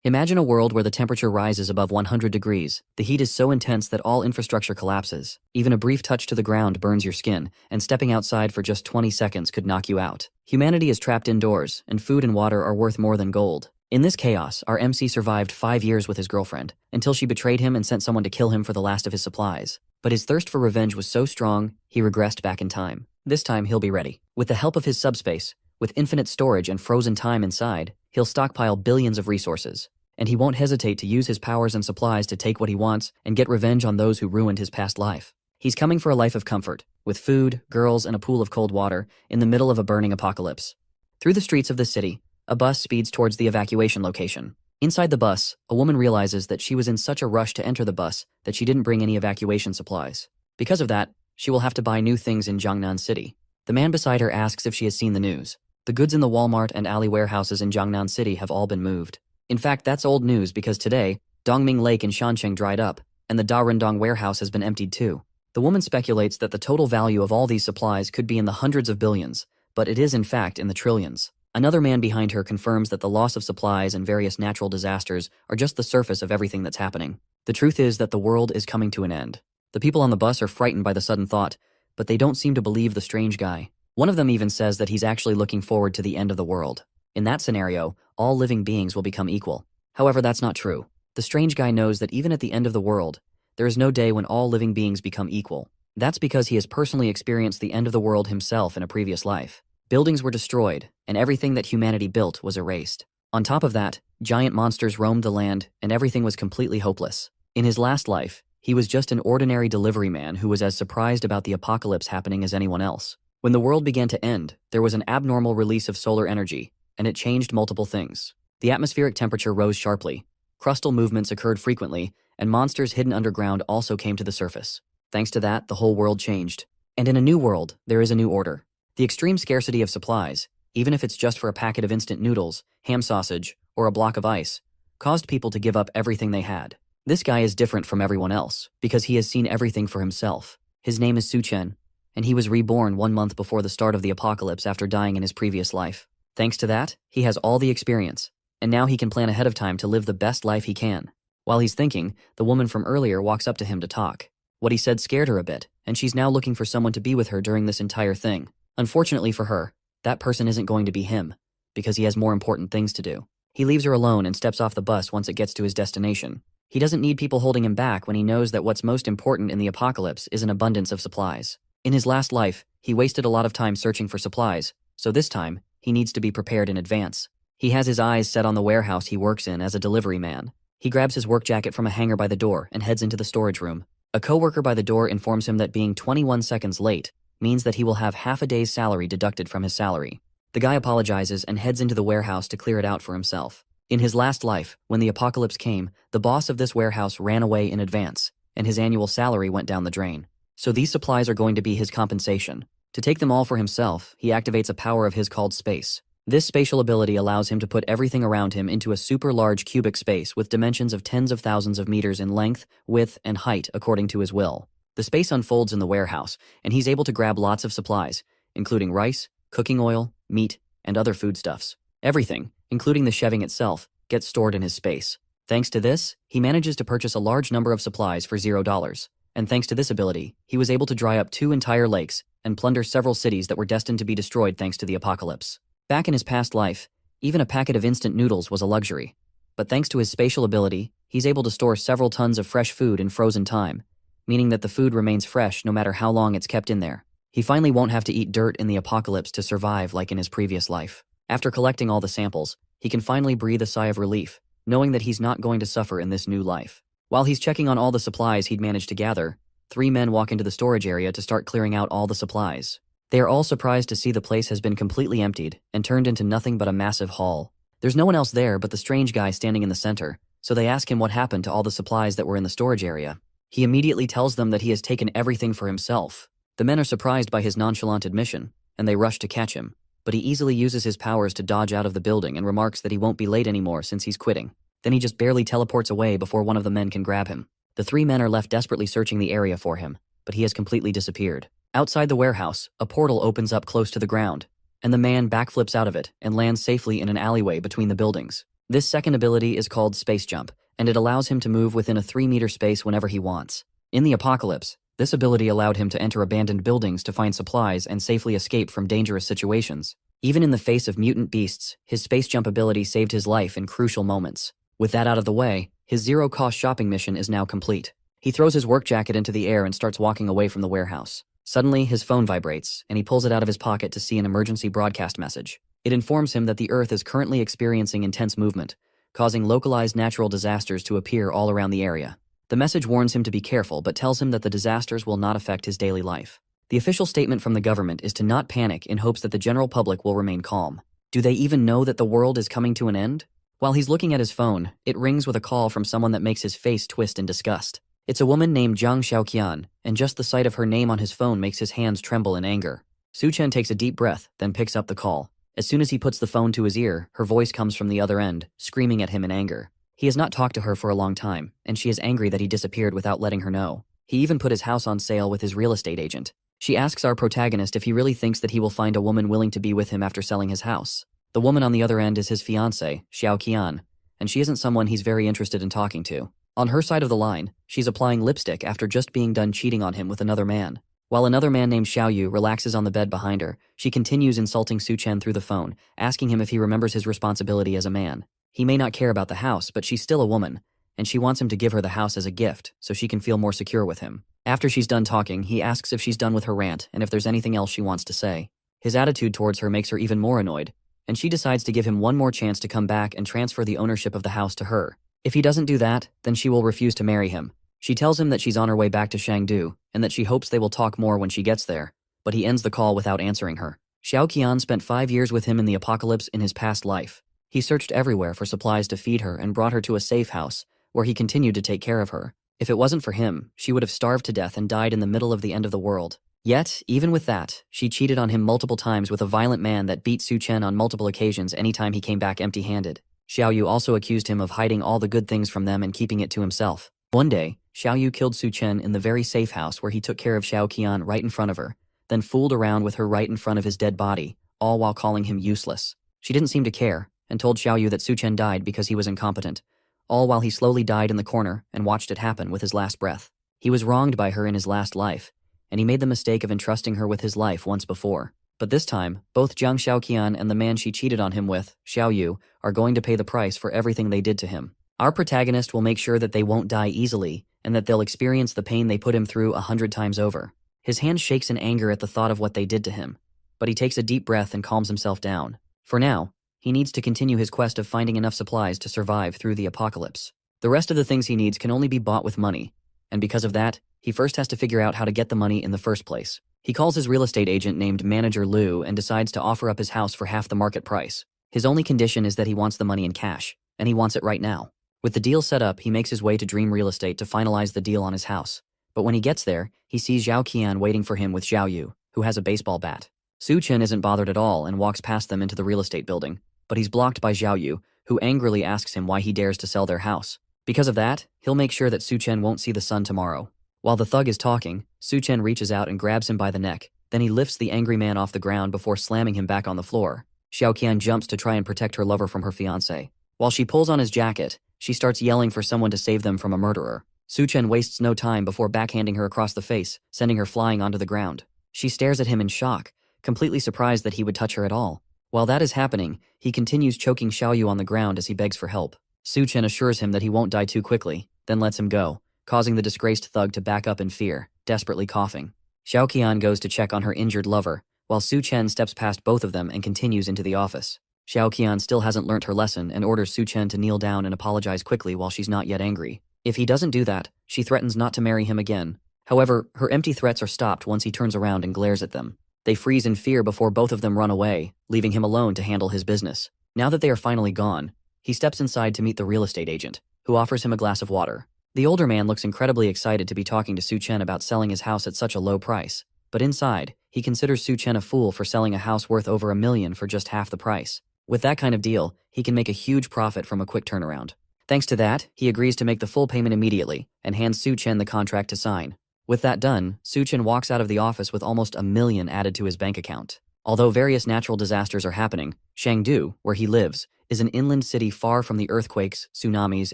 Imagine a world where the temperature rises above 100 degrees. The heat is so intense that all infrastructure collapses. Even a brief touch to the ground burns your skin, and stepping outside for just 20 seconds could knock you out. Humanity is trapped indoors, and food and water are worth more than gold. In this chaos, our MC survived 5 years with his girlfriend, until she betrayed him and sent someone to kill him for the last of his supplies. But his thirst for revenge was so strong, he regressed back in time. This time, he'll be ready. With the help of his subspace, with infinite storage and frozen time inside, he'll stockpile billions of resources. And he won't hesitate to use his powers and supplies to take what he wants and get revenge on those who ruined his past life. He's coming for a life of comfort, with food, girls, and a pool of cold water, in the middle of a burning apocalypse. Through the streets of the city, a bus speeds towards the evacuation location. Inside the bus, a woman realizes that she was in such a rush to enter the bus that she didn't bring any evacuation supplies. Because of that, she will have to buy new things in Jiangnan City. The man beside her asks if she has seen the news. The goods in the Walmart and alley warehouses in Jiangnan City have all been moved. In fact, that's old news because today, Dongming Lake in Shancheng dried up, and the Darendong warehouse has been emptied too. The woman speculates that the total value of all these supplies could be in the hundreds of billions, but it is in fact in the trillions. Another man behind her confirms that the loss of supplies and various natural disasters are just the surface of everything that's happening. The truth is that the world is coming to an end. The people on the bus are frightened by the sudden thought, but they don't seem to believe the strange guy. One of them even says that he's actually looking forward to the end of the world. In that scenario, all living beings will become equal. However, that's not true. The strange guy knows that even at the end of the world, there is no day when all living beings become equal. That's because he has personally experienced the end of the world himself in a previous life. Buildings were destroyed, and everything that humanity built was erased. On top of that, giant monsters roamed the land, and everything was completely hopeless. In his last life, he was just an ordinary delivery man who was as surprised about the apocalypse happening as anyone else. When the world began to end, there was an abnormal release of solar energy, and it changed multiple things. The atmospheric temperature rose sharply, crustal movements occurred frequently, and monsters hidden underground also came to the surface. Thanks to that, the whole world changed. And in a new world, there is a new order. The extreme scarcity of supplies, even if it's just for a packet of instant noodles, ham sausage, or a block of ice, caused people to give up everything they had. This guy is different from everyone else, because he has seen everything for himself. His name is Su Chen, and he was reborn 1 month before the start of the apocalypse after dying in his previous life. Thanks to that, he has all the experience, and now he can plan ahead of time to live the best life he can. While he's thinking, the woman from earlier walks up to him to talk. What he said scared her a bit, and she's now looking for someone to be with her during this entire thing. Unfortunately for her, that person isn't going to be him, because he has more important things to do. He leaves her alone and steps off the bus once it gets to his destination. He doesn't need people holding him back when he knows that what's most important in the apocalypse is an abundance of supplies. In his last life, he wasted a lot of time searching for supplies, so this time, he needs to be prepared in advance. He has his eyes set on the warehouse he works in as a delivery man. He grabs his work jacket from a hanger by the door and heads into the storage room. A coworker by the door informs him that being 21 seconds late means that he will have half a day's salary deducted from his salary. The guy apologizes and heads into the warehouse to clear it out for himself. In his last life, when the apocalypse came, the boss of this warehouse ran away in advance, and his annual salary went down the drain. So these supplies are going to be his compensation. To take them all for himself, he activates a power of his called space. This spatial ability allows him to put everything around him into a super large cubic space with dimensions of tens of thousands of meters in length, width, and height according to his will. The space unfolds in the warehouse, and he's able to grab lots of supplies, including rice, cooking oil, meat, and other foodstuffs. Everything, including the shelving itself, gets stored in his space. Thanks to this, he manages to purchase a large number of supplies for $0. And thanks to this ability, he was able to dry up 2 entire lakes and plunder several cities that were destined to be destroyed thanks to the apocalypse. Back in his past life, even a packet of instant noodles was a luxury. But thanks to his spatial ability, he's able to store several tons of fresh food in frozen time, meaning that the food remains fresh no matter how long it's kept in there. He finally won't have to eat dirt in the apocalypse to survive like in his previous life. After collecting all the samples, he can finally breathe a sigh of relief, knowing that he's not going to suffer in this new life. While he's checking on all the supplies he'd managed to gather, 3 men walk into the storage area to start clearing out all the supplies. They are all surprised to see the place has been completely emptied and turned into nothing but a massive hall. There's no one else there but the strange guy standing in the center, so they ask him what happened to all the supplies that were in the storage area. He immediately tells them that he has taken everything for himself. The men are surprised by his nonchalant admission, and they rush to catch him, but he easily uses his powers to dodge out of the building and remarks that he won't be late anymore since he's quitting. Then he just barely teleports away before one of the men can grab him. The 3 men are left desperately searching the area for him, but he has completely disappeared. Outside the warehouse, a portal opens up close to the ground, and the man backflips out of it and lands safely in an alleyway between the buildings. This second ability is called Space Jump, and it allows him to move within a 3-meter space whenever he wants. In the apocalypse, this ability allowed him to enter abandoned buildings to find supplies and safely escape from dangerous situations. Even in the face of mutant beasts, his Space Jump ability saved his life in crucial moments. With that out of the way, his zero-cost shopping mission is now complete. He throws his work jacket into the air and starts walking away from the warehouse. Suddenly, his phone vibrates, and he pulls it out of his pocket to see an emergency broadcast message. It informs him that the Earth is currently experiencing intense movement, causing localized natural disasters to appear all around the area. The message warns him to be careful but tells him that the disasters will not affect his daily life. The official statement from the government is to not panic in hopes that the general public will remain calm. Do they even know that the world is coming to an end? While he's looking at his phone, it rings with a call from someone that makes his face twist in disgust. It's a woman named Zhang Xiaoqian, and just the sight of her name on his phone makes his hands tremble in anger. Su Chen takes a deep breath, then picks up the call. As soon as he puts the phone to his ear, her voice comes from the other end, screaming at him in anger. He has not talked to her for a long time, and she is angry that he disappeared without letting her know. He even put his house on sale with his real estate agent. She asks our protagonist if he really thinks that he will find a woman willing to be with him after selling his house. The woman on the other end is his fiancée, Xiao Qian, and she isn't someone he's very interested in talking to. On her side of the line, she's applying lipstick after just being done cheating on him with another man. While another man named Xiao Yu relaxes on the bed behind her, she continues insulting Su Chen through the phone, asking him if he remembers his responsibility as a man. He may not care about the house, but she's still a woman, and she wants him to give her the house as a gift so she can feel more secure with him. After she's done talking, he asks if she's done with her rant and if there's anything else she wants to say. His attitude towards her makes her even more annoyed, and she decides to give him one more chance to come back and transfer the ownership of the house to her. If he doesn't do that, then she will refuse to marry him. She tells him that she's on her way back to Shangdu and that she hopes they will talk more when she gets there, but he ends the call without answering her. Xiao Qian spent 5 years with him in the apocalypse in his past life. He searched everywhere for supplies to feed her and brought her to a safe house, where he continued to take care of her. If it wasn't for him, she would have starved to death and died in the middle of the end of the world. Yet, even with that, she cheated on him multiple times with a violent man that beat Su Chen on multiple occasions anytime he came back empty-handed. Xiao Yu also accused him of hiding all the good things from them and keeping it to himself. One day, Xiao Yu killed Su Chen in the very safe house where he took care of Xiao Qian right in front of her, then fooled around with her right in front of his dead body, all while calling him useless. She didn't seem to care, and told Xiao Yu that Su Chen died because he was incompetent, all while he slowly died in the corner and watched it happen with his last breath. He was wronged by her in his last life, and he made the mistake of entrusting her with his life once before. But this time, both Zhang Xiaoqian and the man she cheated on him with, Xiao Yu, are going to pay the price for everything they did to him. Our protagonist will make sure that they won't die easily, and that they'll experience the pain they put him through 100 times over. His hand shakes in anger at the thought of what they did to him, but he takes a deep breath and calms himself down. For now, he needs to continue his quest of finding enough supplies to survive through the apocalypse. The rest of the things he needs can only be bought with money, and because of that, he first has to figure out how to get the money in the first place. He calls his real estate agent named Manager Liu and decides to offer up his house for half the market price. His only condition is that he wants the money in cash, and he wants it right now. With the deal set up, he makes his way to Dream Real Estate to finalize the deal on his house. But when he gets there, he sees Xiao Qian waiting for him with Xiao Yu, who has a baseball bat. Su Chen isn't bothered at all and walks past them into the real estate building, but he's blocked by Xiao Yu, who angrily asks him why he dares to sell their house. Because of that, he'll make sure that Su Chen won't see the sun tomorrow. While the thug is talking, Su Chen reaches out and grabs him by the neck. Then he lifts the angry man off the ground before slamming him back on the floor. Xiao Qian jumps to try and protect her lover from her fiancé. While she pulls on his jacket, she starts yelling for someone to save them from a murderer. Su Chen wastes no time before backhanding her across the face, sending her flying onto the ground. She stares at him in shock, completely surprised that he would touch her at all. While that is happening, he continues choking Xiao Yu on the ground as he begs for help. Su Chen assures him that he won't die too quickly, then lets him go, causing the disgraced thug to back up in fear, desperately coughing. Xiao Qian goes to check on her injured lover, while Su Chen steps past both of them and continues into the office. Xiao Qian still hasn't learnt her lesson and orders Su Chen to kneel down and apologize quickly while she's not yet angry. If he doesn't do that, she threatens not to marry him again. However, her empty threats are stopped once he turns around and glares at them. They freeze in fear before both of them run away, leaving him alone to handle his business. Now that they are finally gone, he steps inside to meet the real estate agent, who offers him a glass of water. The older man looks incredibly excited to be talking to Su Chen about selling his house at such a low price. But inside, he considers Su Chen a fool for selling a house worth over $1 million for just half the price. With that kind of deal, he can make a huge profit from a quick turnaround. Thanks to that, he agrees to make the full payment immediately and hands Su Chen the contract to sign. With that done, Su Chen walks out of the office with almost $1 million added to his bank account. Although various natural disasters are happening, Shangdu, where he lives, is an inland city far from the earthquakes, tsunamis,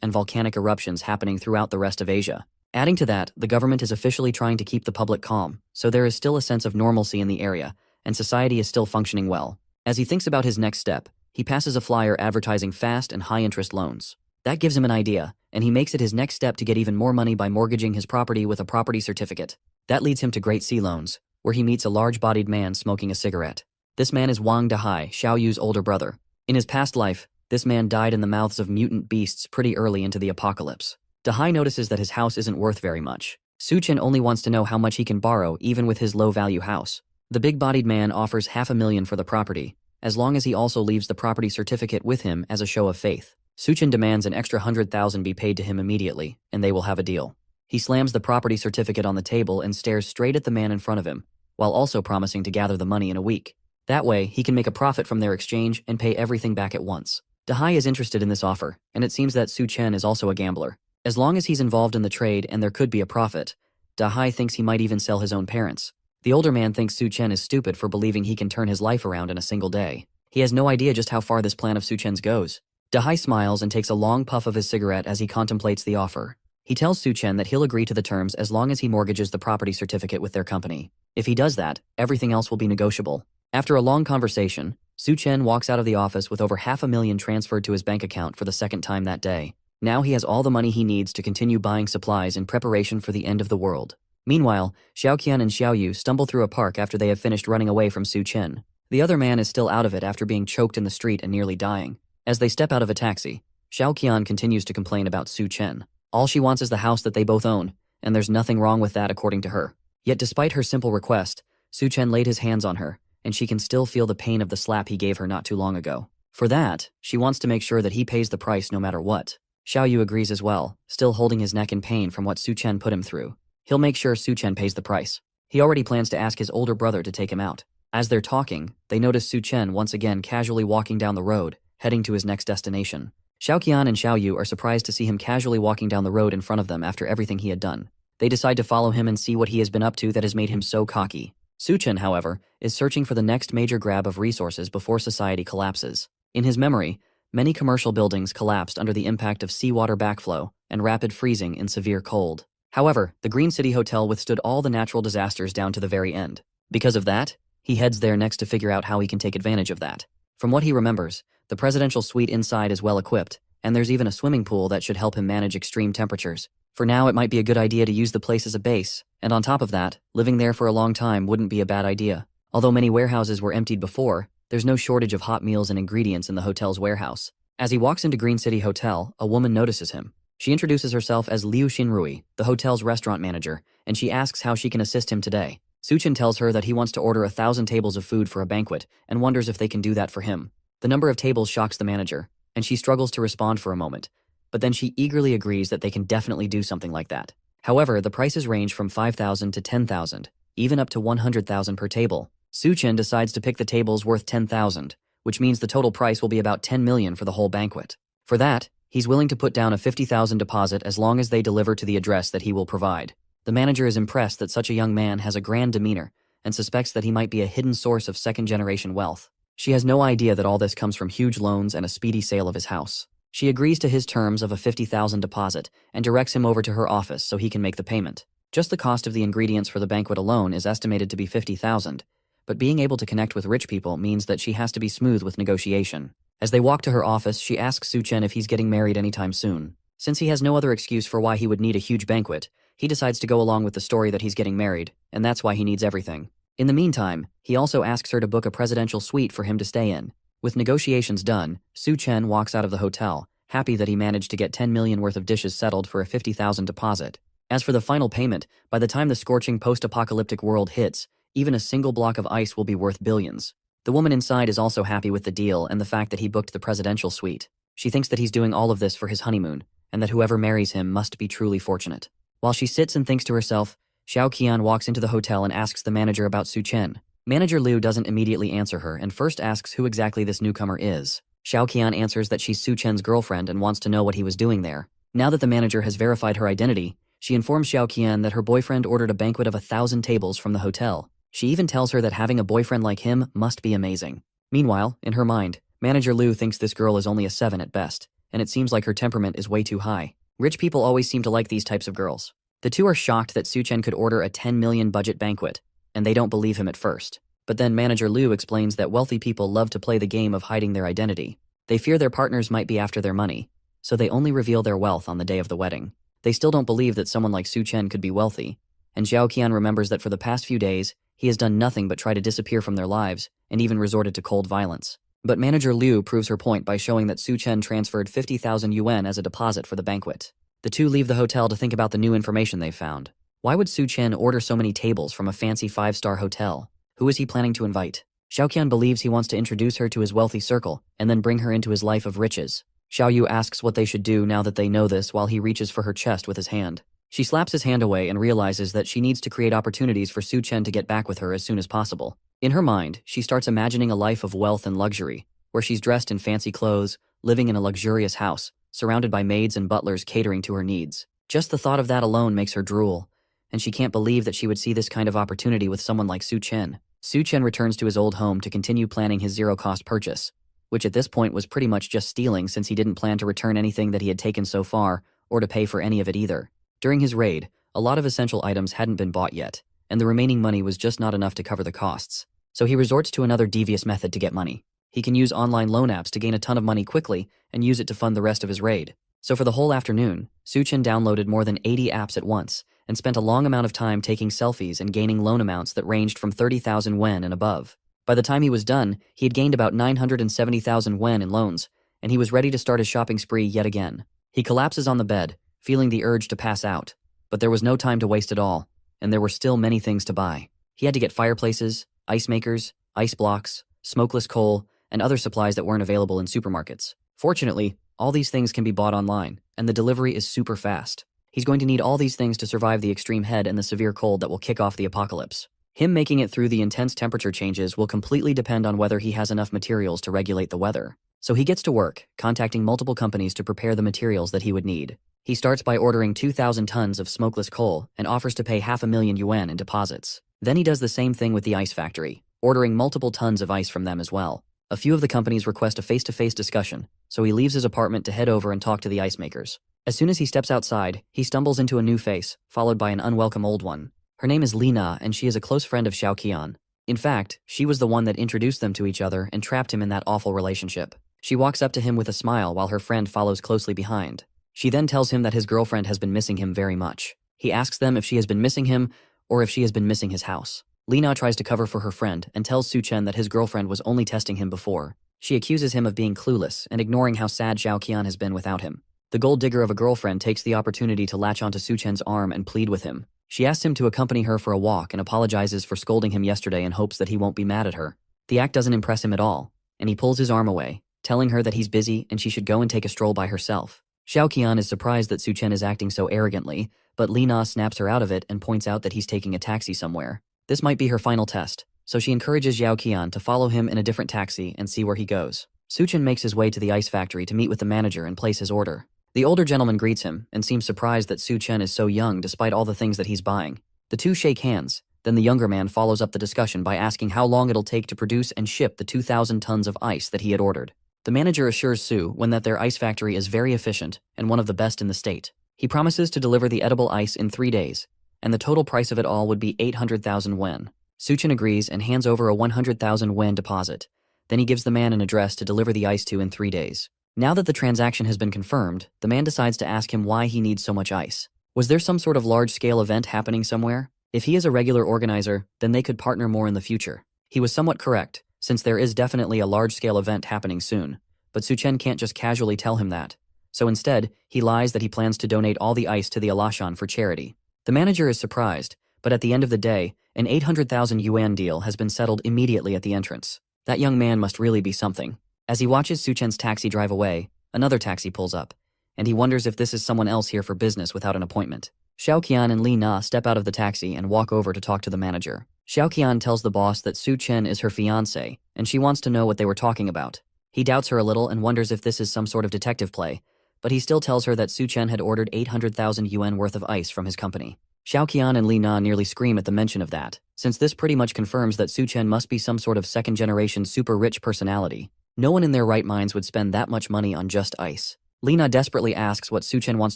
and volcanic eruptions happening throughout the rest of Asia. Adding to that, the government is officially trying to keep the public calm, so there is still a sense of normalcy in the area, and society is still functioning well. As he thinks about his next step, he passes a flyer advertising fast and high-interest loans. That gives him an idea, and he makes it his next step to get even more money by mortgaging his property with a property certificate. That leads him to Great Sea Loans, where he meets a large-bodied man smoking a cigarette. This man is Wang Dahai, Xiao Yu's older brother. In his past life, this man died in the mouths of mutant beasts pretty early into the apocalypse. Dahai notices that his house isn't worth very much. Su Chen only wants to know how much he can borrow even with his low-value house. The big-bodied man offers $500,000 for the property, as long as he also leaves the property certificate with him as a show of faith. Su Chen demands an extra $100,000 be paid to him immediately, and they will have a deal. He slams the property certificate on the table and stares straight at the man in front of him, while also promising to gather the money in a week. That way, he can make a profit from their exchange and pay everything back at once. Dahai is interested in this offer, and it seems that Su Chen is also a gambler. As long as he's involved in the trade and there could be a profit, Dahai thinks he might even sell his own parents. The older man thinks Su Chen is stupid for believing he can turn his life around in a single day. He has no idea just how far this plan of Su Chen's goes. Dahai smiles and takes a long puff of his cigarette as he contemplates the offer. He tells Su Chen that he'll agree to the terms as long as he mortgages the property certificate with their company. If he does that, everything else will be negotiable. After a long conversation, Su Chen walks out of the office with over $500,000 transferred to his bank account for the second time that day. Now he has all the money he needs to continue buying supplies in preparation for the end of the world. Meanwhile, Xiao Qian and Xiao Yu stumble through a park after they have finished running away from Su Chen. The other man is still out of it after being choked in the street and nearly dying. As they step out of a taxi, Xiao Qian continues to complain about Su Chen. All she wants is the house that they both own, and there's nothing wrong with that according to her. Yet despite her simple request, Su Chen laid his hands on her, and she can still feel the pain of the slap he gave her not too long ago. For that, she wants to make sure that he pays the price no matter what. Xiao Yu agrees as well, still holding his neck in pain from what Su Chen put him through. He'll make sure Su Chen pays the price. He already plans to ask his older brother to take him out. As they're talking, they notice Su Chen once again casually walking down the road, heading to his next destination. Xiao Qian and Xiao Yu are surprised to see him casually walking down the road in front of them after everything he had done. They decide to follow him and see what he has been up to that has made him so cocky. Su Chen, however, is searching for the next major grab of resources before society collapses. In his memory, many commercial buildings collapsed under the impact of seawater backflow and rapid freezing in severe cold. However, the Green City Hotel withstood all the natural disasters down to the very end. Because of that, he heads there next to figure out how he can take advantage of that. From what he remembers, the presidential suite inside is well equipped, and there's even a swimming pool that should help him manage extreme temperatures. For now, it might be a good idea to use the place as a base, and on top of that, living there for a long time wouldn't be a bad idea. Although many warehouses were emptied before, there's no shortage of hot meals and ingredients in the hotel's warehouse. As he walks into Green City Hotel, a woman notices him. She introduces herself as Liu Xinrui, the hotel's restaurant manager, and she asks how she can assist him today. Su Chen tells her that he wants to order 1,000 tables of food for a banquet and wonders if they can do that for him. The number of tables shocks the manager, and she struggles to respond for a moment, but then she eagerly agrees that they can definitely do something like that. However, the prices range from 5,000 to 10,000, even up to 100,000 per table. Su Chen decides to pick the tables worth 10,000, which means the total price will be about 10 million for the whole banquet. For that, he's willing to put down a 50,000 deposit as long as they deliver to the address that he will provide. The manager is impressed that such a young man has a grand demeanor and suspects that he might be a hidden source of second-generation wealth. She has no idea that all this comes from huge loans and a speedy sale of his house. She agrees to his terms of a 50,000 deposit and directs him over to her office so he can make the payment. Just the cost of the ingredients for the banquet alone is estimated to be 50,000, but being able to connect with rich people means that she has to be smooth with negotiation. As they walk to her office, she asks Su Chen if he's getting married anytime soon. Since he has no other excuse for why he would need a huge banquet, he decides to go along with the story that he's getting married, and that's why he needs everything. In the meantime, he also asks her to book a presidential suite for him to stay in. With negotiations done, Su Chen walks out of the hotel, happy that he managed to get 10 million worth of dishes settled for a 50,000 deposit. As for the final payment, by the time the scorching post-apocalyptic world hits, even a single block of ice will be worth billions. The woman inside is also happy with the deal and the fact that he booked the presidential suite. She thinks that he's doing all of this for his honeymoon, and that whoever marries him must be truly fortunate. While she sits and thinks to herself, Xiao Qian walks into the hotel and asks the manager about Su Chen. Manager Liu doesn't immediately answer her and first asks who exactly this newcomer is. Xiao Qian answers that she's Su Chen's girlfriend and wants to know what he was doing there. Now that the manager has verified her identity, she informs Xiao Qian that her boyfriend ordered a banquet of 1,000 tables from the hotel. She even tells her that having a boyfriend like him must be amazing. Meanwhile, in her mind, Manager Liu thinks this girl is only a 7 at best, and it seems like her temperament is way too high. Rich people always seem to like these types of girls. The two are shocked that Su Chen could order a 10 million budget banquet, and they don't believe him at first. But then Manager Liu explains that wealthy people love to play the game of hiding their identity. They fear their partners might be after their money, so they only reveal their wealth on the day of the wedding. They still don't believe that someone like Su Chen could be wealthy, and Zhao Qian remembers that for the past few days, he has done nothing but try to disappear from their lives and even resorted to cold violence. But Manager Liu proves her point by showing that Su Chen transferred 50,000 yuan as a deposit for the banquet. The two leave the hotel to think about the new information they've found. Why would Su Chen order so many tables from a fancy 5-star hotel? Who is he planning to invite? Zhao Qian believes he wants to introduce her to his wealthy circle and then bring her into his life of riches. Xiao Yu asks what they should do now that they know this while he reaches for her chest with his hand. She slaps his hand away and realizes that she needs to create opportunities for Su Chen to get back with her as soon as possible. In her mind, she starts imagining a life of wealth and luxury, where she's dressed in fancy clothes, living in a luxurious house, surrounded by maids and butlers catering to her needs. Just the thought of that alone makes her drool, and she can't believe that she would see this kind of opportunity with someone like Su Chen. Su Chen returns to his old home to continue planning his zero-cost purchase, which at this point was pretty much just stealing since he didn't plan to return anything that he had taken so far, or to pay for any of it either. During his raid, a lot of essential items hadn't been bought yet, and the remaining money was just not enough to cover the costs. So he resorts to another devious method to get money. He can use online loan apps to gain a ton of money quickly and use it to fund the rest of his raid. So for the whole afternoon, Su Chen downloaded more than 80 apps at once and spent a long amount of time taking selfies and gaining loan amounts that ranged from 30,000 yuan and above. By the time he was done, he had gained about 970,000 yuan in loans, and he was ready to start his shopping spree yet again. He collapses on the bed, feeling the urge to pass out, but there was no time to waste at all, and there were still many things to buy. He had to get fireplaces, ice makers, ice blocks, smokeless coal, and other supplies that weren't available in supermarkets. Fortunately, all these things can be bought online, and the delivery is super fast. He's going to need all these things to survive the extreme heat and the severe cold that will kick off the apocalypse. Him making it through the intense temperature changes will completely depend on whether he has enough materials to regulate the weather. So he gets to work, contacting multiple companies to prepare the materials that he would need. He starts by ordering 2,000 tons of smokeless coal and offers to pay 500,000 yuan in deposits. Then he does the same thing with the ice factory, ordering multiple tons of ice from them as well. A few of the companies request a face-to-face discussion, so he leaves his apartment to head over and talk to the ice makers. As soon as he steps outside, he stumbles into a new face, followed by an unwelcome old one. Her name is Lina, and she is a close friend of Zhao Qian. In fact, she was the one that introduced them to each other and trapped him in that awful relationship. She walks up to him with a smile while her friend follows closely behind. She then tells him that his girlfriend has been missing him very much. He asks them if she has been missing him or if she has been missing his house. Lina tries to cover for her friend and tells Su Chen that his girlfriend was only testing him before. She accuses him of being clueless and ignoring how sad Zhao Qian has been without him. The gold digger of a girlfriend takes the opportunity to latch onto Su Chen's arm and plead with him. She asks him to accompany her for a walk and apologizes for scolding him yesterday in hopes that he won't be mad at her. The act doesn't impress him at all, and he pulls his arm away, telling her that he's busy and she should go and take a stroll by herself. Zhao Qian is surprised that Su Chen is acting so arrogantly, but Lina snaps her out of it and points out that he's taking a taxi somewhere. This might be her final test, so she encourages Zhao Qian to follow him in a different taxi and see where he goes. Su Chen makes his way to the ice factory to meet with the manager and place his order. The older gentleman greets him and seems surprised that Su Chen is so young despite all the things that he's buying. The two shake hands, then the younger man follows up the discussion by asking how long it'll take to produce and ship the 2,000 tons of ice that he had ordered. The manager assures Su Chen that their ice factory is very efficient and one of the best in the state. He promises to deliver the edible ice in 3 days, and the total price of it all would be 800,000 yuan. Su Chen agrees and hands over a 100,000 yuan deposit. Then he gives the man an address to deliver the ice to in 3 days. Now that the transaction has been confirmed, the man decides to ask him why he needs so much ice. Was there some sort of large-scale event happening somewhere? If he is a regular organizer, then they could partner more in the future. He was somewhat correct, since there is definitely a large-scale event happening soon. But Su Chen can't just casually tell him that. So instead, he lies that he plans to donate all the ice to the Alashan for charity. The manager is surprised, but at the end of the day, an 800,000 yuan deal has been settled immediately at the entrance. That young man must really be something. As he watches Su Chen's taxi drive away, another taxi pulls up, and he wonders if this is someone else here for business without an appointment. Zhao Qian and Li Na step out of the taxi and walk over to talk to the manager. Zhao Qian tells the boss that Su Chen is her fiancé, and she wants to know what they were talking about. He doubts her a little and wonders if this is some sort of detective play, but he still tells her that Su Chen had ordered 800,000 yuan worth of ice from his company. Zhao Qian and Li Na nearly scream at the mention of that, since this pretty much confirms that Su Chen must be some sort of second-generation super-rich personality. No one in their right minds would spend that much money on just ice. Lena desperately asks what Suchen wants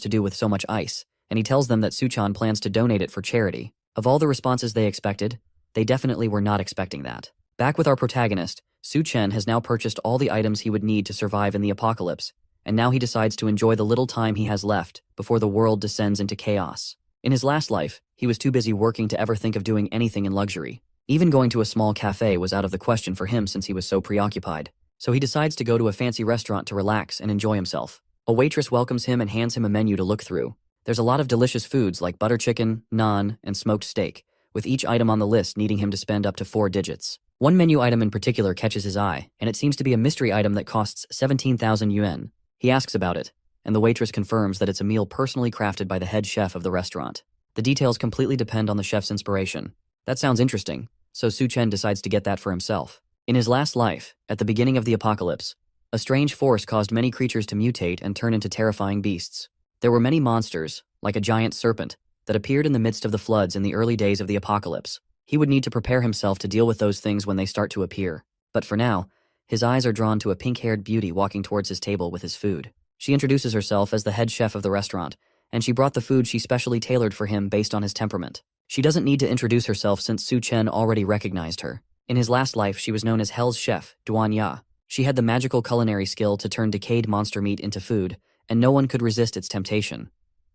to do with so much ice, and he tells them that Suchan plans to donate it for charity. Of all the responses they expected, they definitely were not expecting that. Back with our protagonist, Suchen has now purchased all the items he would need to survive in the apocalypse, and now he decides to enjoy the little time he has left before the world descends into chaos. In his last life, he was too busy working to ever think of doing anything in luxury. Even going to a small cafe was out of the question for him since he was so preoccupied. So he decides to go to a fancy restaurant to relax and enjoy himself. A waitress welcomes him and hands him a menu to look through. There's a lot of delicious foods like butter chicken, naan, and smoked steak, with each item on the list needing him to spend up to 4 digits. One menu item in particular catches his eye, and it seems to be a mystery item that costs 17,000 yuan. He asks about it, and the waitress confirms that it's a meal personally crafted by the head chef of the restaurant. The details completely depend on the chef's inspiration. That sounds interesting, so Suchen decides to get that for himself. In his last life, at the beginning of the apocalypse, a strange force caused many creatures to mutate and turn into terrifying beasts. There were many monsters, like a giant serpent, that appeared in the midst of the floods in the early days of the apocalypse. He would need to prepare himself to deal with those things when they start to appear. But for now, his eyes are drawn to a pink-haired beauty walking towards his table with his food. She introduces herself as the head chef of the restaurant, and she brought the food she specially tailored for him based on his temperament. She doesn't need to introduce herself since Suchen already recognized her. In his last life, she was known as Hell's chef, Duan Ya. She had the magical culinary skill to turn decayed monster meat into food, and no one could resist its temptation.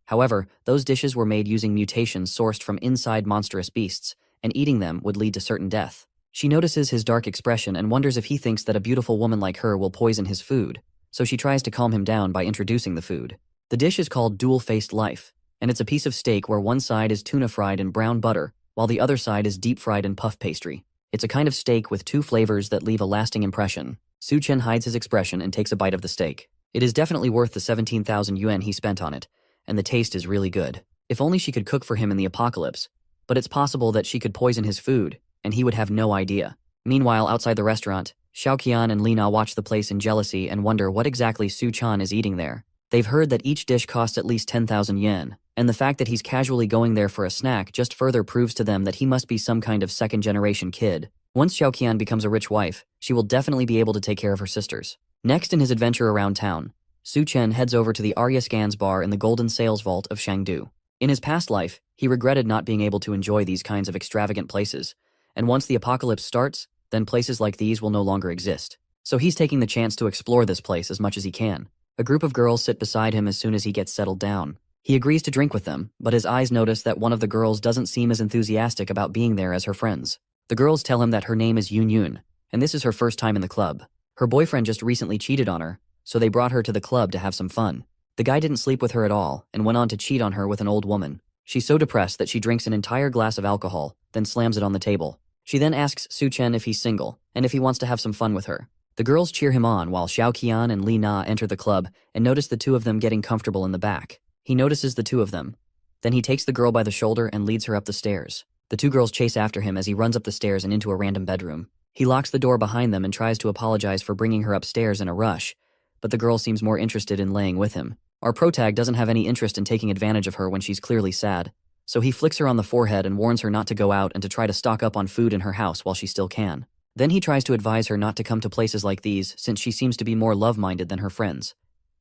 However, those dishes were made using mutations sourced from inside monstrous beasts, and eating them would lead to certain death. She notices his dark expression and wonders if he thinks that a beautiful woman like her will poison his food, so she tries to calm him down by introducing the food. The dish is called Dual-Faced Life, and it's a piece of steak where one side is tuna fried in brown butter, while the other side is deep fried in puff pastry. It's a kind of steak with 2 flavors that leave a lasting impression. Suchen hides his expression and takes a bite of the steak. It is definitely worth the 17,000 yuan he spent on it, and the taste is really good. If only she could cook for him in the apocalypse, but it's possible that she could poison his food, and he would have no idea. Meanwhile, outside the restaurant, Xiaoqian and Lina watch the place in jealousy and wonder what exactly Suchan is eating there. They've heard that each dish costs at least 10,000 yen, and the fact that he's casually going there for a snack just further proves to them that he must be some kind of second-generation kid. Once Xiaoqian becomes a rich wife, she will definitely be able to take care of her sisters. Next in his adventure around town, Suchen heads over to the Arya Scans bar in the Golden Sales Vault of Shangdu. In his past life, he regretted not being able to enjoy these kinds of extravagant places, and once the apocalypse starts, then places like these will no longer exist. So he's taking the chance to explore this place as much as he can. A group of girls sit beside him as soon as he gets settled down. He agrees to drink with them, but his eyes notice that one of the girls doesn't seem as enthusiastic about being there as her friends. The girls tell him that her name is Yun Yun, and this is her first time in the club. Her boyfriend just recently cheated on her, so they brought her to the club to have some fun. The guy didn't sleep with her at all and went on to cheat on her with an old woman. She's so depressed that she drinks an entire glass of alcohol, then slams it on the table. She then asks Suchen if he's single, and if he wants to have some fun with her. The girls cheer him on while Xiaoqian and Li Na enter the club and notice the two of them getting comfortable in the back. He notices the two of them. Then he takes the girl by the shoulder and leads her up the stairs. The two girls chase after him as he runs up the stairs and into a random bedroom. He locks the door behind them and tries to apologize for bringing her upstairs in a rush, but the girl seems more interested in laying with him. Our protag doesn't have any interest in taking advantage of her when she's clearly sad, so he flicks her on the forehead and warns her not to go out and to try to stock up on food in her house while she still can. Then he tries to advise her not to come to places like these since she seems to be more love-minded than her friends.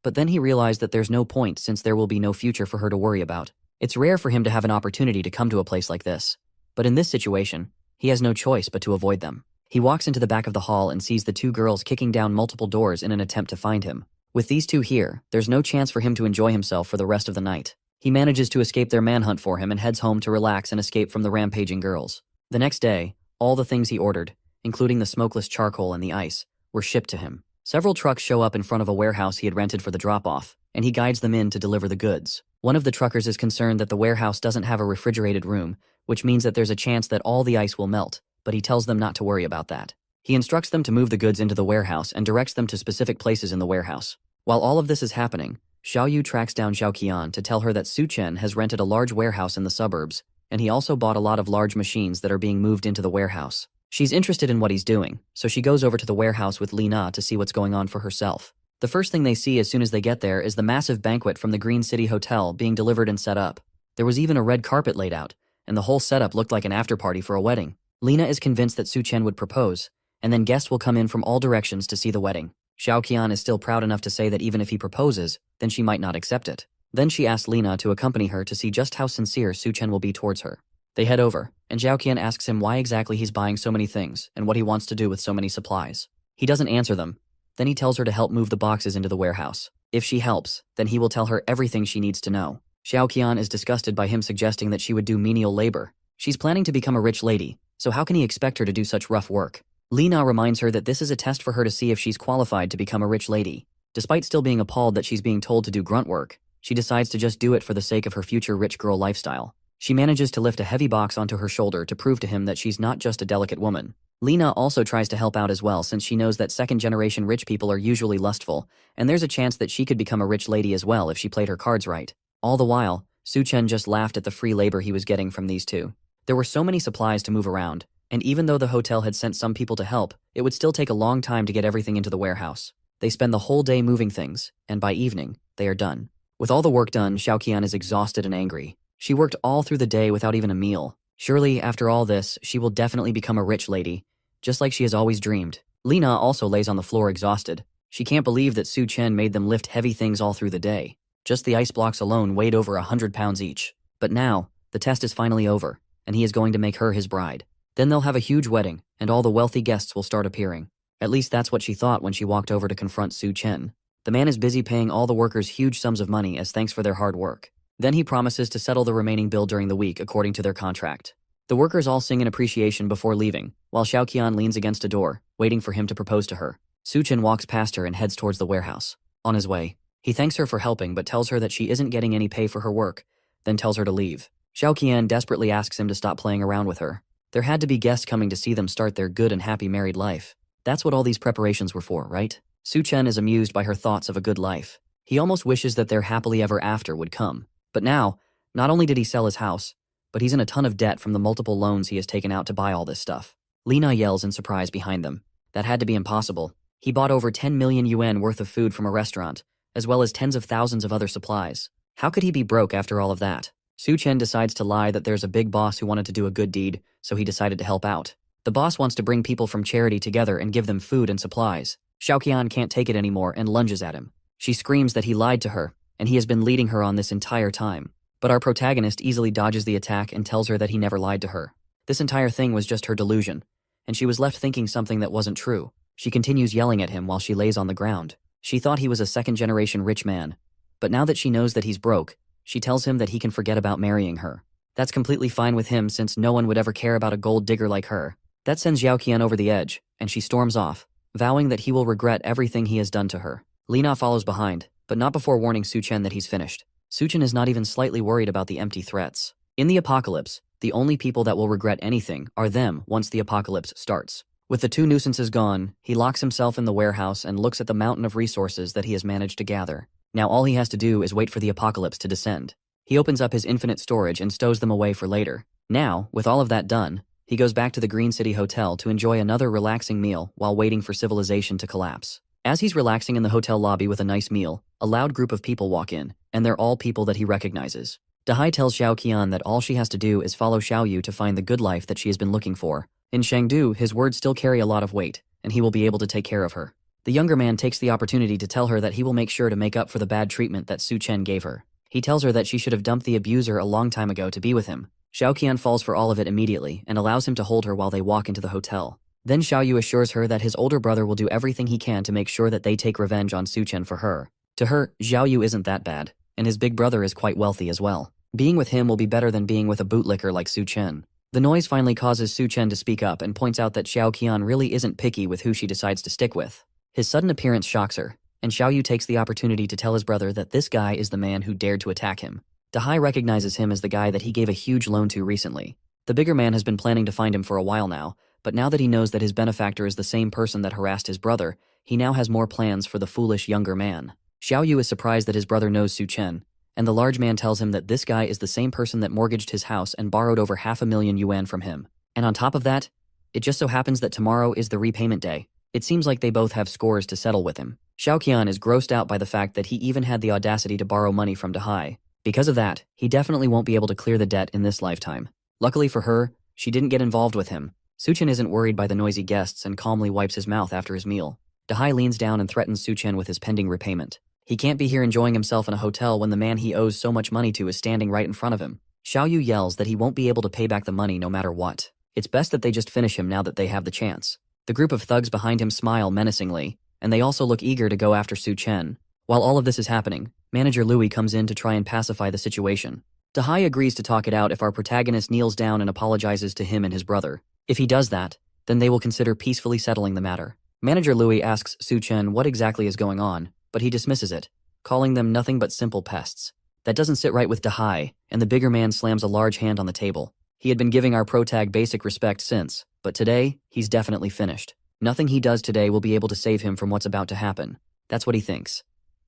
But then he realized that there's no point since there will be no future for her to worry about. It's rare for him to have an opportunity to come to a place like this. But in this situation, he has no choice but to avoid them. He walks into the back of the hall and sees the two girls kicking down multiple doors in an attempt to find him. With these two here, there's no chance for him to enjoy himself for the rest of the night. He manages to escape their manhunt for him and heads home to relax and escape from the rampaging girls. The next day, all the things he ordered, including the smokeless charcoal and the ice, were shipped to him. Several trucks show up in front of a warehouse he had rented for the drop-off, and he guides them in to deliver the goods. One of the truckers is concerned that the warehouse doesn't have a refrigerated room, which means that there's a chance that all the ice will melt, but he tells them not to worry about that. He instructs them to move the goods into the warehouse and directs them to specific places in the warehouse. While all of this is happening, Xiao Yu tracks down Xiaoqian to tell her that Suchen has rented a large warehouse in the suburbs, and he also bought a lot of large machines that are being moved into the warehouse. She's interested in what he's doing, so she goes over to the warehouse with Li Na to see what's going on for herself. The first thing they see as soon as they get there is the massive banquet from the Green City Hotel being delivered and set up. There was even a red carpet laid out, and the whole setup looked like an after-party for a wedding. Lina is convinced that Suchen would propose, and then guests will come in from all directions to see the wedding. Xiao Qian is still proud enough to say that even if he proposes, then she might not accept it. Then she asks Lina to accompany her to see just how sincere Su Chen will be towards her. They head over, and Xiao Qian asks him why exactly he's buying so many things and what he wants to do with so many supplies. He doesn't answer them. Then he tells her to help move the boxes into the warehouse. If she helps, then he will tell her everything she needs to know. Xiao Qian is disgusted by him suggesting that she would do menial labor. She's planning to become a rich lady, so how can he expect her to do such rough work? Lina reminds her that this is a test for her to see if she's qualified to become a rich lady. Despite still being appalled that she's being told to do grunt work, she decides to just do it for the sake of her future rich girl lifestyle. She manages to lift a heavy box onto her shoulder to prove to him that she's not just a delicate woman. Lina also tries to help out as well since she knows that second-generation rich people are usually lustful, and there's a chance that she could become a rich lady as well if she played her cards right. All the while, Su Chen just laughed at the free labor he was getting from these two. There were so many supplies to move around, and even though the hotel had sent some people to help, it would still take a long time to get everything into the warehouse. They spend the whole day moving things, and by evening, they are done. With all the work done, Xiao Qian is exhausted and angry. She worked all through the day without even a meal. Surely, after all this, she will definitely become a rich lady, just like she has always dreamed. Lina also lays on the floor exhausted. She can't believe that Su Chen made them lift heavy things all through the day. Just the ice blocks alone weighed over 100 pounds each. But now, the test is finally over, and he is going to make her his bride. Then they'll have a huge wedding, and all the wealthy guests will start appearing. At least that's what she thought when she walked over to confront Su Chen. The man is busy paying all the workers huge sums of money as thanks for their hard work. Then he promises to settle the remaining bill during the week according to their contract. The workers all sing in appreciation before leaving, while Xiao Qian leans against a door, waiting for him to propose to her. Su Chen walks past her and heads towards the warehouse. On his way, he thanks her for helping but tells her that she isn't getting any pay for her work, then tells her to leave. Xiao Qian desperately asks him to stop playing around with her. There had to be guests coming to see them start their good and happy married life. That's what all these preparations were for, right? Su Chen is amused by her thoughts of a good life. He almost wishes that their happily ever after would come. But now, not only did he sell his house, but he's in a ton of debt from the multiple loans he has taken out to buy all this stuff. Lina yells in surprise behind them. That had to be impossible. He bought over 10 million yuan worth of food from a restaurant, as well as tens of thousands of other supplies. How could he be broke after all of that? Su Chen decides to lie that there's a big boss who wanted to do a good deed, so he decided to help out. The boss wants to bring people from charity together and give them food and supplies. Xiao Qian can't take it anymore and lunges at him. She screams that he lied to her, and he has been leading her on this entire time. But our protagonist easily dodges the attack and tells her that he never lied to her. This entire thing was just her delusion, and she was left thinking something that wasn't true. She continues yelling at him while she lays on the ground. She thought he was a second-generation rich man, but now that she knows that he's broke, she tells him that he can forget about marrying her. That's completely fine with him since no one would ever care about a gold digger like her. That sends Xiao Qian over the edge, and she storms off, vowing that he will regret everything he has done to her. Lina follows behind, but not before warning Su Chen that he's finished. Su Chen is not even slightly worried about the empty threats. In the apocalypse, the only people that will regret anything are them once the apocalypse starts. With the two nuisances gone, he locks himself in the warehouse and looks at the mountain of resources that he has managed to gather. Now all he has to do is wait for the apocalypse to descend. He opens up his infinite storage and stows them away for later. Now, with all of that done, he goes back to the Green City Hotel to enjoy another relaxing meal while waiting for civilization to collapse. As he's relaxing in the hotel lobby with a nice meal, a loud group of people walk in, and they're all people that he recognizes. Dahai tells Xiao Qian that all she has to do is follow Xiao Yu to find the good life that she has been looking for. In Shangdu, his words still carry a lot of weight, and he will be able to take care of her. The younger man takes the opportunity to tell her that he will make sure to make up for the bad treatment that Su Chen gave her. He tells her that she should have dumped the abuser a long time ago to be with him. Xiao Qian falls for all of it immediately and allows him to hold her while they walk into the hotel. Then Xiao Yu assures her that his older brother will do everything he can to make sure that they take revenge on Su Chen for her. To her, Xiao Yu isn't that bad, and his big brother is quite wealthy as well. Being with him will be better than being with a bootlicker like Su Chen. The noise finally causes Su Chen to speak up and points out that Xiao Qian really isn't picky with who she decides to stick with. His sudden appearance shocks her, and Xiao Yu takes the opportunity to tell his brother that this guy is the man who dared to attack him. Dahai recognizes him as the guy that he gave a huge loan to recently. The bigger man has been planning to find him for a while now, but now that he knows that his benefactor is the same person that harassed his brother, he now has more plans for the foolish younger man. Xiao Yu is surprised that his brother knows Su Chen, and the large man tells him that this guy is the same person that mortgaged his house and borrowed over 500,000 yuan from him. And on top of that, it just so happens that tomorrow is the repayment day. It seems like they both have scores to settle with him. Xiao Qian is grossed out by the fact that he even had the audacity to borrow money from Dahai. Because of that, he definitely won't be able to clear the debt in this lifetime. Luckily for her, she didn't get involved with him. Su Chen isn't worried by the noisy guests and calmly wipes his mouth after his meal. Dahai leans down and threatens Su-chen with his pending repayment. He can't be here enjoying himself in a hotel when the man he owes so much money to is standing right in front of him. Xiaoyu yells that he won't be able to pay back the money no matter what. It's best that they just finish him now that they have the chance. The group of thugs behind him smile menacingly, and they also look eager to go after Su-chen. While all of this is happening, Manager Louis comes in to try and pacify the situation. Dahai agrees to talk it out if our protagonist kneels down and apologizes to him and his brother. If he does that, then they will consider peacefully settling the matter. Manager Louis asks Su-chen what exactly is going on, but he dismisses it, calling them nothing but simple pests. That doesn't sit right with Dahai, and the bigger man slams a large hand on the table. He had been giving our protag basic respect since, but today, he's definitely finished. Nothing he does today will be able to save him from what's about to happen. That's what he thinks.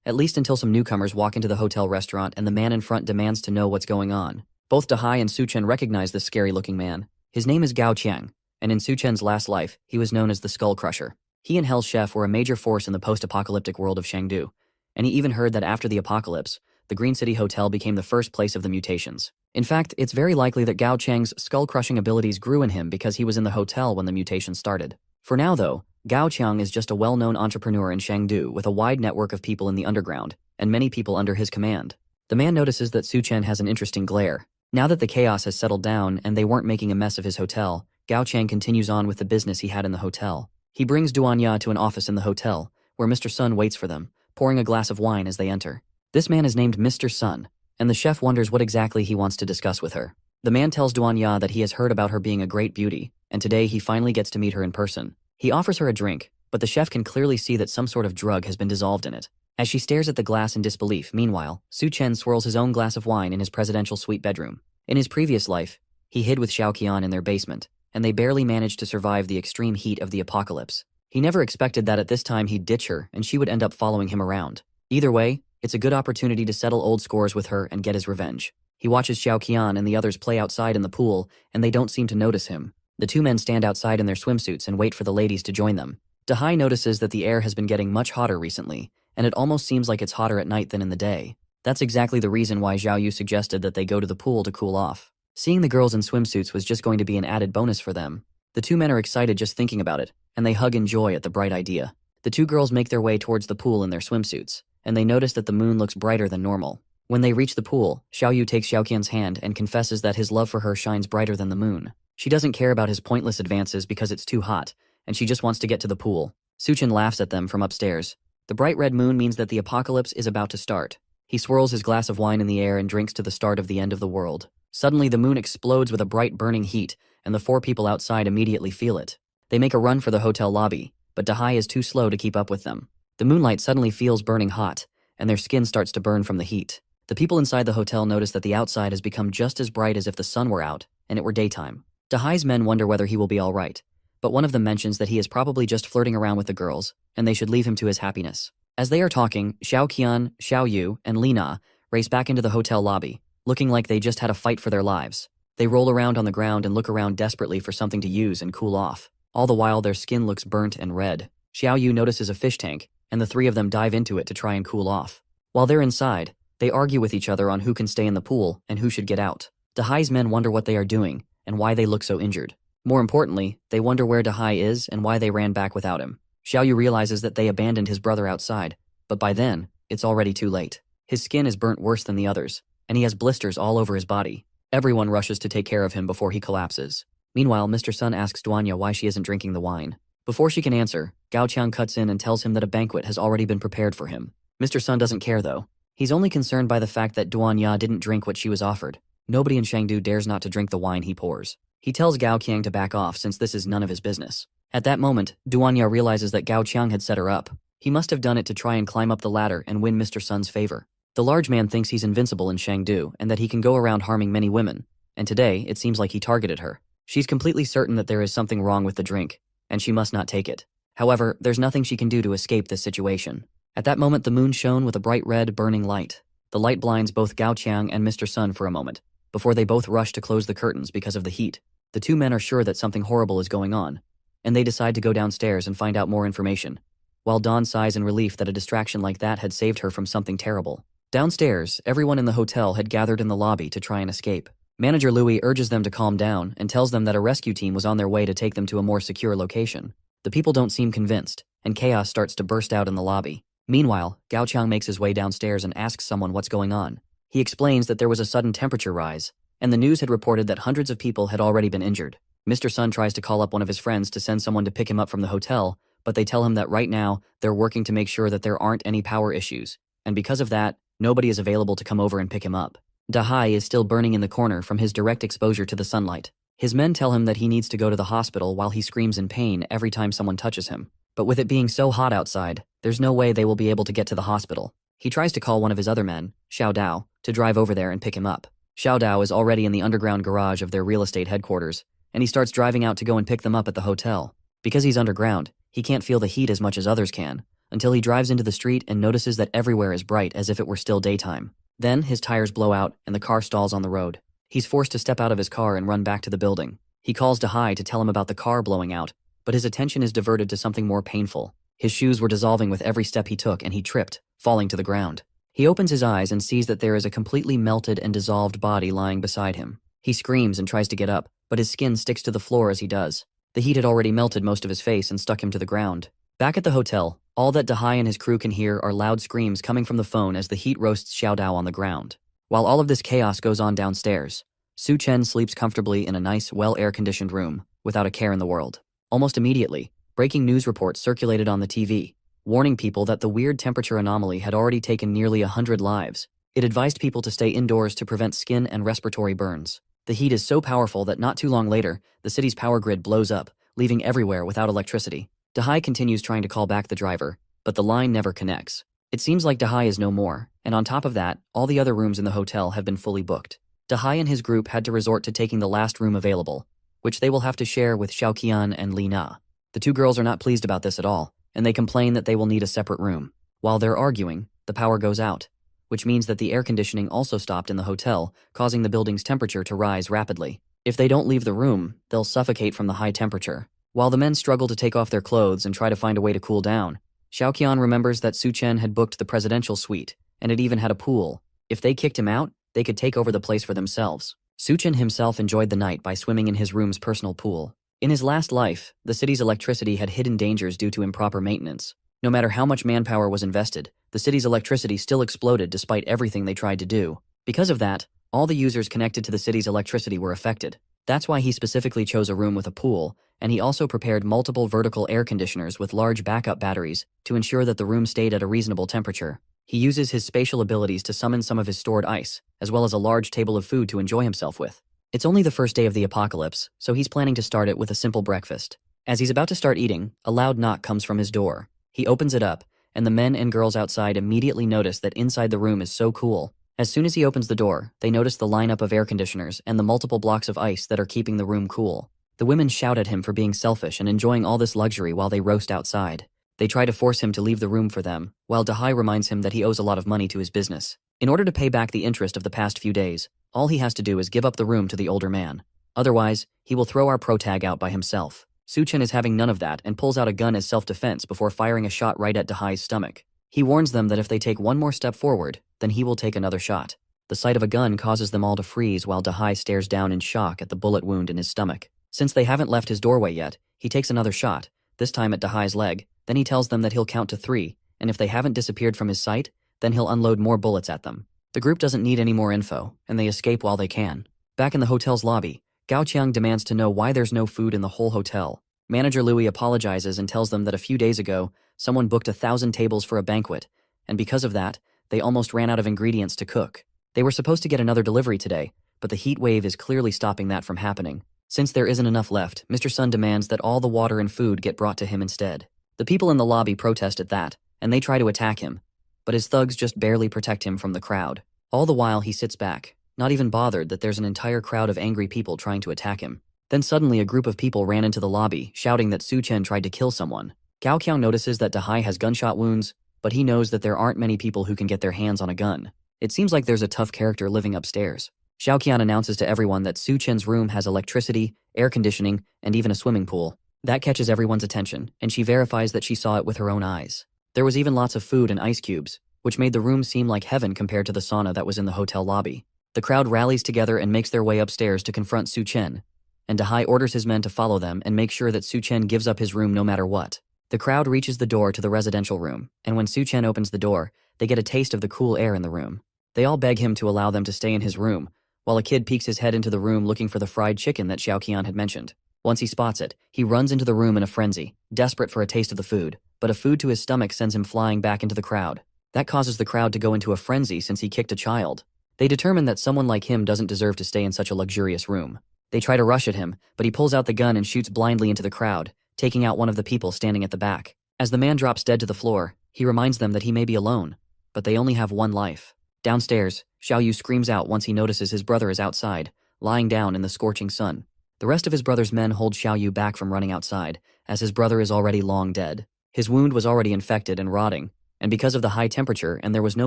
At least until some newcomers walk into the hotel restaurant and the man in front demands to know what's going on. Both Dahai and Su-chen recognize this scary-looking man. His name is Gao Qiang, and in Su-chen's last life, he was known as the Skull Crusher. He and Hell's Chef were a major force in the post-apocalyptic world of Chengdu, and he even heard that after the apocalypse, the Green City Hotel became the first place of the mutations. In fact, it's very likely that Gao Qiang's skull-crushing abilities grew in him because he was in the hotel when the mutation started. For now, though, Gao Qiang is just a well-known entrepreneur in Chengdu with a wide network of people in the underground, and many people under his command. The man notices that Su-chen has an interesting glare. Now that the chaos has settled down and they weren't making a mess of his hotel, Gao Qiang continues on with the business he had in the hotel. He brings Duanya to an office in the hotel, where Mr. Sun waits for them, pouring a glass of wine as they enter. This man is named Mr. Sun, and the chef wonders what exactly he wants to discuss with her. The man tells Duanya that he has heard about her being a great beauty, and today he finally gets to meet her in person. He offers her a drink, but the chef can clearly see that some sort of drug has been dissolved in it. As she stares at the glass in disbelief, meanwhile, Su-chen swirls his own glass of wine in his presidential suite bedroom. In his previous life, he hid with Xiao Qian in their basement, and they barely managed to survive the extreme heat of the apocalypse. He never expected that at this time he'd ditch her and she would end up following him around. Either way, it's a good opportunity to settle old scores with her and get his revenge. He watches Xiao Qian and the others play outside in the pool, and they don't seem to notice him. The two men stand outside in their swimsuits and wait for the ladies to join them. Dahai notices that the air has been getting much hotter recently, and it almost seems like it's hotter at night than in the day. That's exactly the reason why Zhao Yu suggested that they go to the pool to cool off. Seeing the girls in swimsuits was just going to be an added bonus for them. The two men are excited just thinking about it, and they hug in joy at the bright idea. The two girls make their way towards the pool in their swimsuits, and they notice that the moon looks brighter than normal. When they reach the pool, Xiao Yu takes Xiao Qian's hand and confesses that his love for her shines brighter than the moon. She doesn't care about his pointless advances because it's too hot, and she just wants to get to the pool. Su-chen laughs at them from upstairs. The bright red moon means that the apocalypse is about to start. He swirls his glass of wine in the air and drinks to the start of the end of the world. Suddenly, the moon explodes with a bright burning heat, and the four people outside immediately feel it. They make a run for the hotel lobby, but Dahai is too slow to keep up with them. The moonlight suddenly feels burning hot, and their skin starts to burn from the heat. The people inside the hotel notice that the outside has become just as bright as if the sun were out, and it were daytime. Dahai's men wonder whether he will be all right, but one of them mentions that he is probably just flirting around with the girls, and they should leave him to his happiness. As they are talking, Xiao Qian, Xiao Yu, and Lina race back into the hotel lobby, looking like they just had a fight for their lives. They roll around on the ground and look around desperately for something to use and cool off. All the while, their skin looks burnt and red. Xiao Yu notices a fish tank, and the three of them dive into it to try and cool off. While they're inside, they argue with each other on who can stay in the pool and who should get out. Dahai's men wonder what they are doing and why they look so injured. More importantly, they wonder where Dahai is and why they ran back without him. Xiao Yu realizes that they abandoned his brother outside, but by then, it's already too late. His skin is burnt worse than the others, and he has blisters all over his body. Everyone rushes to take care of him before he collapses. Meanwhile, Mr. Sun asks Duanya why she isn't drinking the wine. Before she can answer, Gao Qiang cuts in and tells him that a banquet has already been prepared for him. Mr. Sun doesn't care though. He's only concerned by the fact that Duanya didn't drink what she was offered. Nobody in Chengdu dares not to drink the wine he pours. He tells Gao Qiang to back off since this is none of his business. At that moment, Duanya realizes that Gao Qiang had set her up. He must have done it to try and climb up the ladder and win Mr. Sun's favor. The large man thinks he's invincible in Chengdu and that he can go around harming many women, and today it seems like he targeted her. She's completely certain that there is something wrong with the drink, and she must not take it. However, there's nothing she can do to escape this situation. At that moment, the moon shone with a bright red, burning light. The light blinds both Gao Qiang and Mr. Sun for a moment, before they both rush to close the curtains because of the heat. The two men are sure that something horrible is going on, and they decide to go downstairs and find out more information, while Dawn sighs in relief that a distraction like that had saved her from something terrible. Downstairs, everyone in the hotel had gathered in the lobby to try and escape. Manager Louis urges them to calm down and tells them that a rescue team was on their way to take them to a more secure location. The people don't seem convinced, and chaos starts to burst out in the lobby. Meanwhile, Gao Qiang makes his way downstairs and asks someone what's going on. He explains that there was a sudden temperature rise, and the news had reported that hundreds of people had already been injured. Mr. Sun tries to call up one of his friends to send someone to pick him up from the hotel, but they tell him that right now, they're working to make sure that there aren't any power issues, and because of that, nobody is available to come over and pick him up. Dahai is still burning in the corner from his direct exposure to the sunlight. His men tell him that he needs to go to the hospital while he screams in pain every time someone touches him. But with it being so hot outside, there's no way they will be able to get to the hospital. He tries to call one of his other men, Xiao Dao, to drive over there and pick him up. Xiao Dao is already in the underground garage of their real estate headquarters, and he starts driving out to go and pick them up at the hotel. Because he's underground, he can't feel the heat as much as others can, until he drives into the street and notices that everywhere is bright as if it were still daytime. Then his tires blow out and the car stalls on the road. He's forced to step out of his car and run back to the building. He calls Dahai to tell him about the car blowing out, but his attention is diverted to something more painful. His shoes were dissolving with every step he took and he tripped, falling to the ground. He opens his eyes and sees that there is a completely melted and dissolved body lying beside him. He screams and tries to get up, but his skin sticks to the floor as he does. The heat had already melted most of his face and stuck him to the ground. Back at the hotel, all that Dahai and his crew can hear are loud screams coming from the phone as the heat roasts Xiao Dao on the ground. While all of this chaos goes on downstairs, Su Chen sleeps comfortably in a nice, well-air-conditioned room, without a care in the world. Almost immediately, breaking news reports circulated on the TV, warning people that the weird temperature anomaly had already taken nearly 100 lives. It advised people to stay indoors to prevent skin and respiratory burns. The heat is so powerful that not too long later, the city's power grid blows up, leaving everywhere without electricity. Dahai continues trying to call back the driver, but the line never connects. It seems like Dahai is no more, and on top of that, all the other rooms in the hotel have been fully booked. Dahai and his group had to resort to taking the last room available, which they will have to share with Xiao Qian and Li Na. The two girls are not pleased about this at all, and they complain that they will need a separate room. While they're arguing, the power goes out, which means that the air conditioning also stopped in the hotel, causing the building's temperature to rise rapidly. If they don't leave the room, they'll suffocate from the high temperature. While the men struggle to take off their clothes and try to find a way to cool down, Xiao Qian remembers that Su Chen had booked the presidential suite, and it even had a pool. If they kicked him out, they could take over the place for themselves. Su Chen himself enjoyed the night by swimming in his room's personal pool. In his last life, the city's electricity had hidden dangers due to improper maintenance. No matter how much manpower was invested, the city's electricity still exploded despite everything they tried to do. Because of that, all the users connected to the city's electricity were affected. That's why he specifically chose a room with a pool, and he also prepared multiple vertical air conditioners with large backup batteries to ensure that the room stayed at a reasonable temperature. He uses his spatial abilities to summon some of his stored ice, as well as a large table of food to enjoy himself with. It's only the first day of the apocalypse, so he's planning to start it with a simple breakfast. As he's about to start eating, a loud knock comes from his door. He opens it up, and the men and girls outside immediately notice that inside the room is so cool. As soon as he opens the door, they notice the lineup of air conditioners and the multiple blocks of ice that are keeping the room cool. The women shout at him for being selfish and enjoying all this luxury while they roast outside. They try to force him to leave the room for them, while Dahai reminds him that he owes a lot of money to his business. In order to pay back the interest of the past few days, all he has to do is give up the room to the older man. Otherwise, he will throw our protag out by himself. Su Chen is having none of that and pulls out a gun as self-defense before firing a shot right at Dahai's stomach. He warns them that if they take one more step forward, then he will take another shot. The sight of a gun causes them all to freeze while Dahai stares down in shock at the bullet wound in his stomach. Since they haven't left his doorway yet, he takes another shot, this time at Dahai's leg. Then he tells them that he'll count to 3, and if they haven't disappeared from his sight, then he'll unload more bullets at them. The group doesn't need any more info, and they escape while they can. Back in the hotel's lobby, Gao Qiang demands to know why there's no food in the whole hotel. Manager Louis apologizes and tells them that a few days ago, someone booked 1,000 tables for a banquet, and because of that, they almost ran out of ingredients to cook. They were supposed to get another delivery today, but the heat wave is clearly stopping that from happening. Since there isn't enough left, Mr. Sun demands that all the water and food get brought to him instead. The people in the lobby protest at that, and they try to attack him, but his thugs just barely protect him from the crowd. All the while he sits back, not even bothered that there's an entire crowd of angry people trying to attack him. Then suddenly a group of people ran into the lobby, shouting that Su Chen tried to kill someone. Gao Qiang notices that Dahai has gunshot wounds, but he knows that there aren't many people who can get their hands on a gun. It seems like there's a tough character living upstairs. Xiao Qian announces to everyone that Su Chen's room has electricity, air conditioning, and even a swimming pool. That catches everyone's attention, and she verifies that she saw it with her own eyes. There was even lots of food and ice cubes, which made the room seem like heaven compared to the sauna that was in the hotel lobby. The crowd rallies together and makes their way upstairs to confront Su Chen, and Dahai orders his men to follow them and make sure that Su Chen gives up his room no matter what. The crowd reaches the door to the residential room, and when Su Chen opens the door, they get a taste of the cool air in the room. They all beg him to allow them to stay in his room, while a kid peeks his head into the room looking for the fried chicken that Xiao Qian had mentioned. Once he spots it, he runs into the room in a frenzy, desperate for a taste of the food, but a food to his stomach sends him flying back into the crowd. That causes the crowd to go into a frenzy since he kicked a child. They determine that someone like him doesn't deserve to stay in such a luxurious room. They try to rush at him, but he pulls out the gun and shoots blindly into the crowd, taking out one of the people standing at the back. As the man drops dead to the floor, he reminds them that he may be alone, but they only have one life. Downstairs, Xiao Yu screams out once he notices his brother is outside, lying down in the scorching sun. The rest of his brother's men hold Xiao Yu back from running outside, as his brother is already long dead. His wound was already infected and rotting, and because of the high temperature and there was no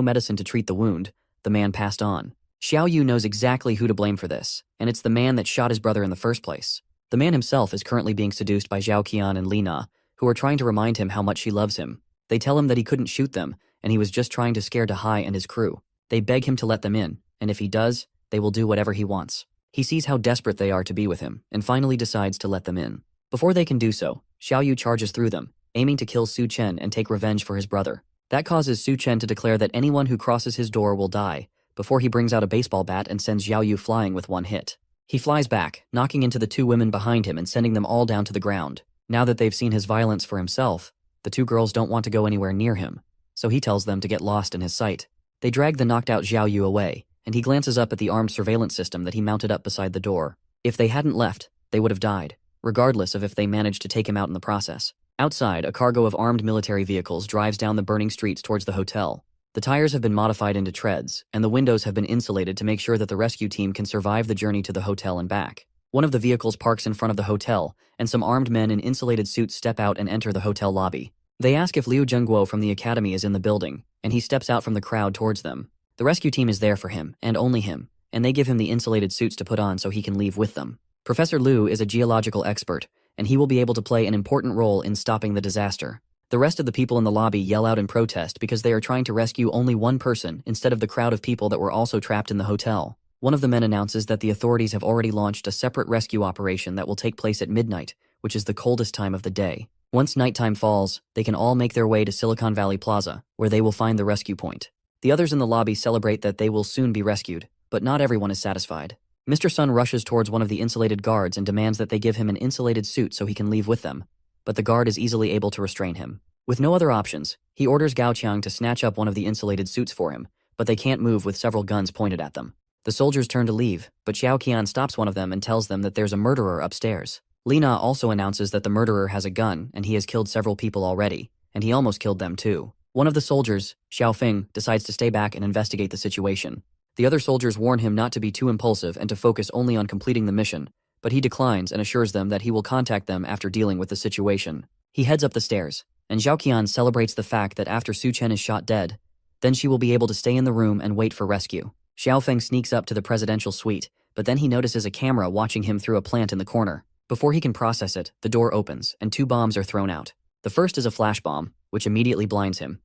medicine to treat the wound, the man passed on. Xiao Yu knows exactly who to blame for this, and it's the man that shot his brother in the first place. The man himself is currently being seduced by Zhao Qian and Li Na, who are trying to remind him how much she loves him. They tell him that he couldn't shoot them, and he was just trying to scare Dahai and his crew. They beg him to let them in, and if he does, they will do whatever he wants. He sees how desperate they are to be with him, and finally decides to let them in. Before they can do so, Xiao Yu charges through them, aiming to kill Su Chen and take revenge for his brother. That causes Su Chen to declare that anyone who crosses his door will die, before he brings out a baseball bat and sends Xiao Yu flying with one hit. He flies back, knocking into the two women behind him and sending them all down to the ground. Now that they've seen his violence for himself, the two girls don't want to go anywhere near him, so he tells them to get lost in his sight. They drag the knocked out Xiao Yu away, and he glances up at the armed surveillance system that he mounted up beside the door. If they hadn't left, they would have died, regardless of if they managed to take him out in the process. Outside, a cargo of armed military vehicles drives down the burning streets towards the hotel. The tires have been modified into treads, and the windows have been insulated to make sure that the rescue team can survive the journey to the hotel and back. One of the vehicles parks in front of the hotel, and some armed men in insulated suits step out and enter the hotel lobby. They ask if Liu Zhengguo from the academy is in the building, and he steps out from the crowd towards them. The rescue team is there for him, and only him, and they give him the insulated suits to put on so he can leave with them. Professor Liu is a geological expert, and he will be able to play an important role in stopping the disaster. The rest of the people in the lobby yell out in protest because they are trying to rescue only one person instead of the crowd of people that were also trapped in the hotel. One of the men announces that the authorities have already launched a separate rescue operation that will take place at midnight, which is the coldest time of the day. Once nighttime falls, they can all make their way to Silicon Valley Plaza, where they will find the rescue point. The others in the lobby celebrate that they will soon be rescued, but not everyone is satisfied. Mr. Sun rushes towards one of the insulated guards and demands that they give him an insulated suit so he can leave with them, but the guard is easily able to restrain him. With no other options, he orders Gao Qiang to snatch up one of the insulated suits for him, but they can't move with several guns pointed at them. The soldiers turn to leave, but Xiao Qian stops one of them and tells them that there's a murderer upstairs. Li Na also announces that the murderer has a gun and he has killed several people already, and he almost killed them too. One of the soldiers, Xiao Feng, decides to stay back and investigate the situation. The other soldiers warn him not to be too impulsive and to focus only on completing the mission, but he declines and assures them that he will contact them after dealing with the situation. He heads up the stairs, and Zhao Qian celebrates the fact that after Su Chen is shot dead, then she will be able to stay in the room and wait for rescue. Xiao Feng sneaks up to the presidential suite, but then he notices a camera watching him through a plant in the corner. Before he can process it, the door opens, and two bombs are thrown out. The first is a flash bomb, which immediately blinds him.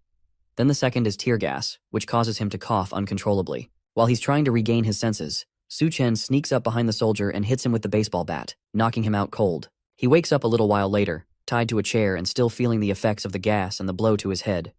Then the second is tear gas, which causes him to cough uncontrollably. While he's trying to regain his senses, Su Chen sneaks up behind the soldier and hits him with the baseball bat, knocking him out cold. He wakes up a little while later, tied to a chair and still feeling the effects of the gas and the blow to his head.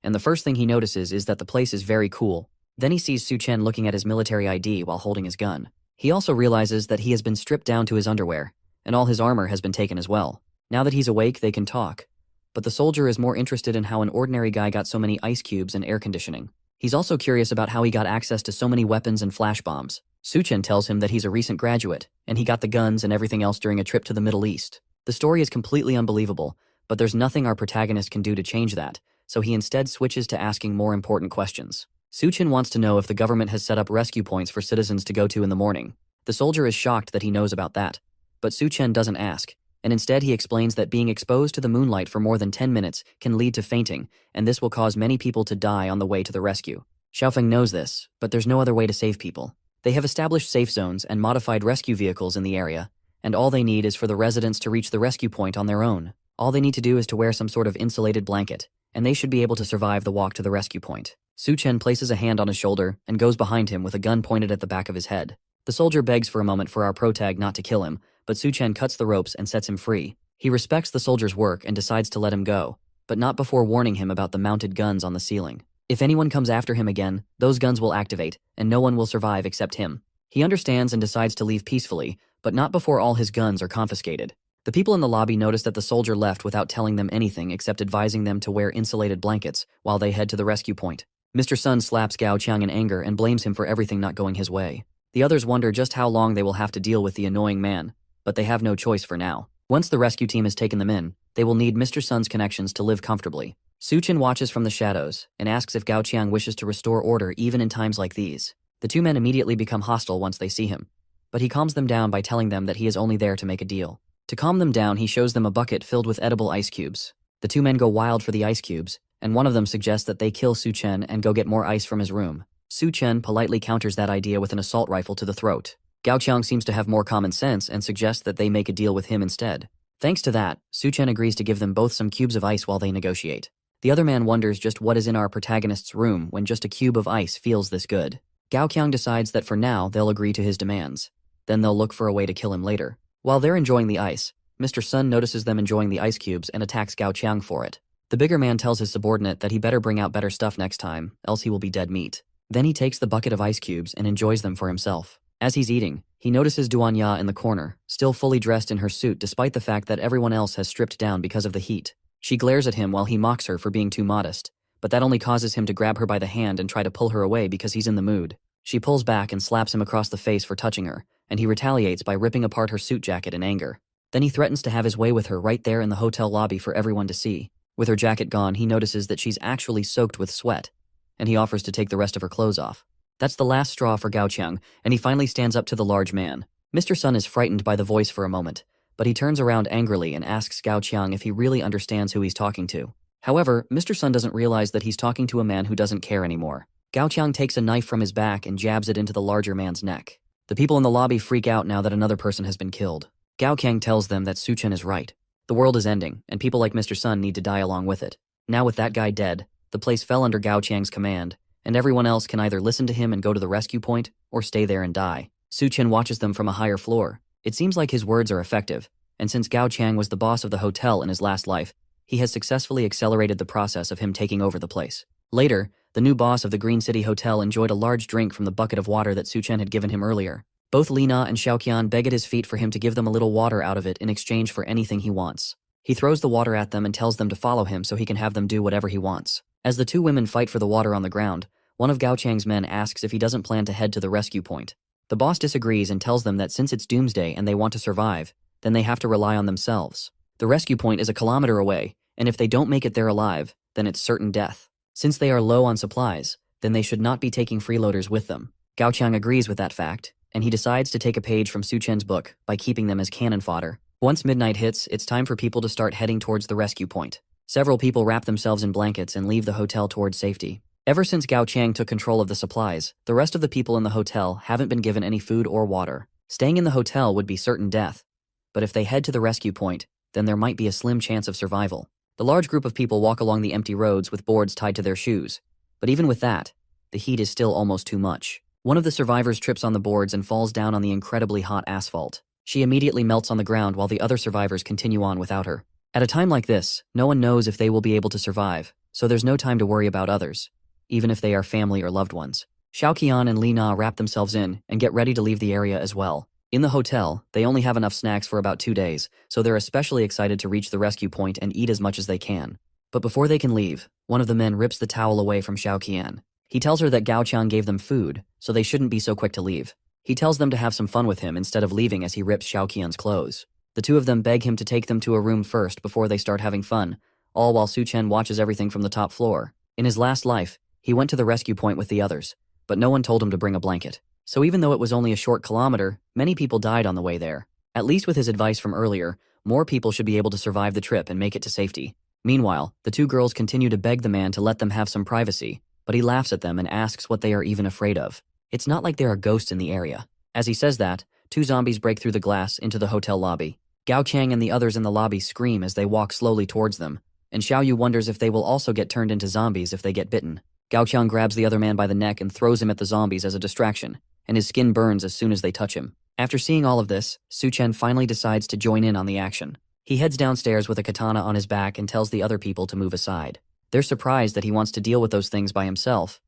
And the first thing he notices is that the place is very cool. Then he sees Su Chen looking at his military ID while holding his gun. He also realizes that he has been stripped down to his underwear, and all his armor has been taken as well. Now that he's awake, they can talk. But the soldier is more interested in how an ordinary guy got so many ice cubes and air conditioning. He's also curious about how he got access to so many weapons and flash bombs. Su Chen tells him that he's a recent graduate, and he got the guns and everything else during a trip to the Middle East. The story is completely unbelievable, but there's nothing our protagonist can do to change that, so he instead switches to asking more important questions. Su Chen wants to know if the government has set up rescue points for citizens to go to in the morning. The soldier is shocked that he knows about that, but Su Chen doesn't ask, and instead he explains that being exposed to the moonlight for more than 10 minutes can lead to fainting, and this will cause many people to die on the way to the rescue. Xiaofeng knows this, but there's no other way to save people. They have established safe zones and modified rescue vehicles in the area, and all they need is for the residents to reach the rescue point on their own. All they need to do is to wear some sort of insulated blanket, and they should be able to survive the walk to the rescue point. Su Chen places a hand on his shoulder and goes behind him with a gun pointed at the back of his head. The soldier begs for a moment for our protag not to kill him, but Su Chen cuts the ropes and sets him free. He respects the soldier's work and decides to let him go, but not before warning him about the mounted guns on the ceiling. If anyone comes after him again, those guns will activate, and no one will survive except him. He understands and decides to leave peacefully, but not before all his guns are confiscated. The people in the lobby notice that the soldier left without telling them anything except advising them to wear insulated blankets while they head to the rescue point. Mr. Sun slaps Gao Qiang in anger and blames him for everything not going his way. The others wonder just how long they will have to deal with the annoying man, but they have no choice for now. Once the rescue team has taken them in, they will need Mr. Sun's connections to live comfortably. Su Chen watches from the shadows and asks if Gao Qiang wishes to restore order even in times like these. The two men immediately become hostile once they see him, but he calms them down by telling them that he is only there to make a deal. To calm them down, he shows them a bucket filled with edible ice cubes. The two men go wild for the ice cubes, and one of them suggests that they kill Su Chen and go get more ice from his room. Su Chen politely counters that idea with an assault rifle to the throat. Gao Qiang seems to have more common sense and suggests that they make a deal with him instead. Thanks to that, Su Chen agrees to give them both some cubes of ice while they negotiate. The other man wonders just what is in our protagonist's room when just a cube of ice feels this good. Gao Qiang decides that for now they'll agree to his demands. Then they'll look for a way to kill him later. While they're enjoying the ice, Mr. Sun notices them enjoying the ice cubes and attacks Gao Qiang for it. The bigger man tells his subordinate that he better bring out better stuff next time, else he will be dead meat. Then he takes the bucket of ice cubes and enjoys them for himself. As he's eating, he notices Duanya in the corner, still fully dressed in her suit despite the fact that everyone else has stripped down because of the heat. She glares at him while he mocks her for being too modest, but that only causes him to grab her by the hand and try to pull her away because he's in the mood. She pulls back and slaps him across the face for touching her, and he retaliates by ripping apart her suit jacket in anger. Then he threatens to have his way with her right there in the hotel lobby for everyone to see. With her jacket gone, he notices that she's actually soaked with sweat, and he offers to take the rest of her clothes off. That's the last straw for Gao Qiang, and he finally stands up to the large man. Mr. Sun is frightened by the voice for a moment, but he turns around angrily and asks Gao Qiang if he really understands who he's talking to. However, Mr. Sun doesn't realize that he's talking to a man who doesn't care anymore. Gao Qiang takes a knife from his back and jabs it into the larger man's neck. The people in the lobby freak out now that another person has been killed. Gao Qiang tells them that Su Chen is right. The world is ending, and people like Mr. Sun need to die along with it. Now with that guy dead, the place fell under Gao Qiang's command, and everyone else can either listen to him and go to the rescue point, or stay there and die. Su Chen watches them from a higher floor. It seems like his words are effective, and since Gao Qiang was the boss of the hotel in his last life, he has successfully accelerated the process of him taking over the place. Later, the new boss of the Green City Hotel enjoyed a large drink from the bucket of water that Su Chen had given him earlier. Both Li Na and Xiaoqian beg at his feet for him to give them a little water out of it in exchange for anything he wants. He throws the water at them and tells them to follow him so he can have them do whatever he wants. As the two women fight for the water on the ground, one of Gao Qiang's men asks if he doesn't plan to head to the rescue point. The boss disagrees and tells them that since it's doomsday and they want to survive, then they have to rely on themselves. The rescue point is a kilometer away, and if they don't make it there alive, then it's certain death. Since they are low on supplies, then they should not be taking freeloaders with them. Gao Qiang agrees with that fact, and he decides to take a page from Su Chen's book by keeping them as cannon fodder. Once midnight hits, it's time for people to start heading towards the rescue point. Several people wrap themselves in blankets and leave the hotel towards safety. Ever since Gao Qiang took control of the supplies, the rest of the people in the hotel haven't been given any food or water. Staying in the hotel would be certain death, but if they head to the rescue point, then there might be a slim chance of survival. The large group of people walk along the empty roads with boards tied to their shoes, but even with that, the heat is still almost too much. One of the survivors trips on the boards and falls down on the incredibly hot asphalt. She immediately melts on the ground while the other survivors continue on without her. At a time like this, no one knows if they will be able to survive, so there's no time to worry about others, even if they are family or loved ones. Xiaoqian and Li Na wrap themselves in and get ready to leave the area as well. In the hotel, they only have enough snacks for about 2 days, so they're especially excited to reach the rescue point and eat as much as they can. But before they can leave, one of the men rips the towel away from Xiaoqian. He tells her that Gao Qiang gave them food, so they shouldn't be so quick to leave. He tells them to have some fun with him instead of leaving as he rips Xiaoqian's clothes. The two of them beg him to take them to a room first before they start having fun, all while Su Chen watches everything from the top floor. In his last life, he went to the rescue point with the others, but no one told him to bring a blanket. So even though it was only a short kilometer, many people died on the way there. At least with his advice from earlier, more people should be able to survive the trip and make it to safety. Meanwhile, the two girls continue to beg the man to let them have some privacy, but he laughs at them and asks what they are even afraid of. It's not like there are ghosts in the area. As he says that, 2 zombies break through the glass into the hotel lobby. Gao Qiang and the others in the lobby scream as they walk slowly towards them, and Xiao Yu wonders if they will also get turned into zombies if they get bitten. Gao Qiang grabs the other man by the neck and throws him at the zombies as a distraction, and his skin burns as soon as they touch him. After seeing all of this, Su Chen finally decides to join in on the action. He heads downstairs with a katana on his back and tells the other people to move aside. They're surprised that he wants to deal with those things by himself,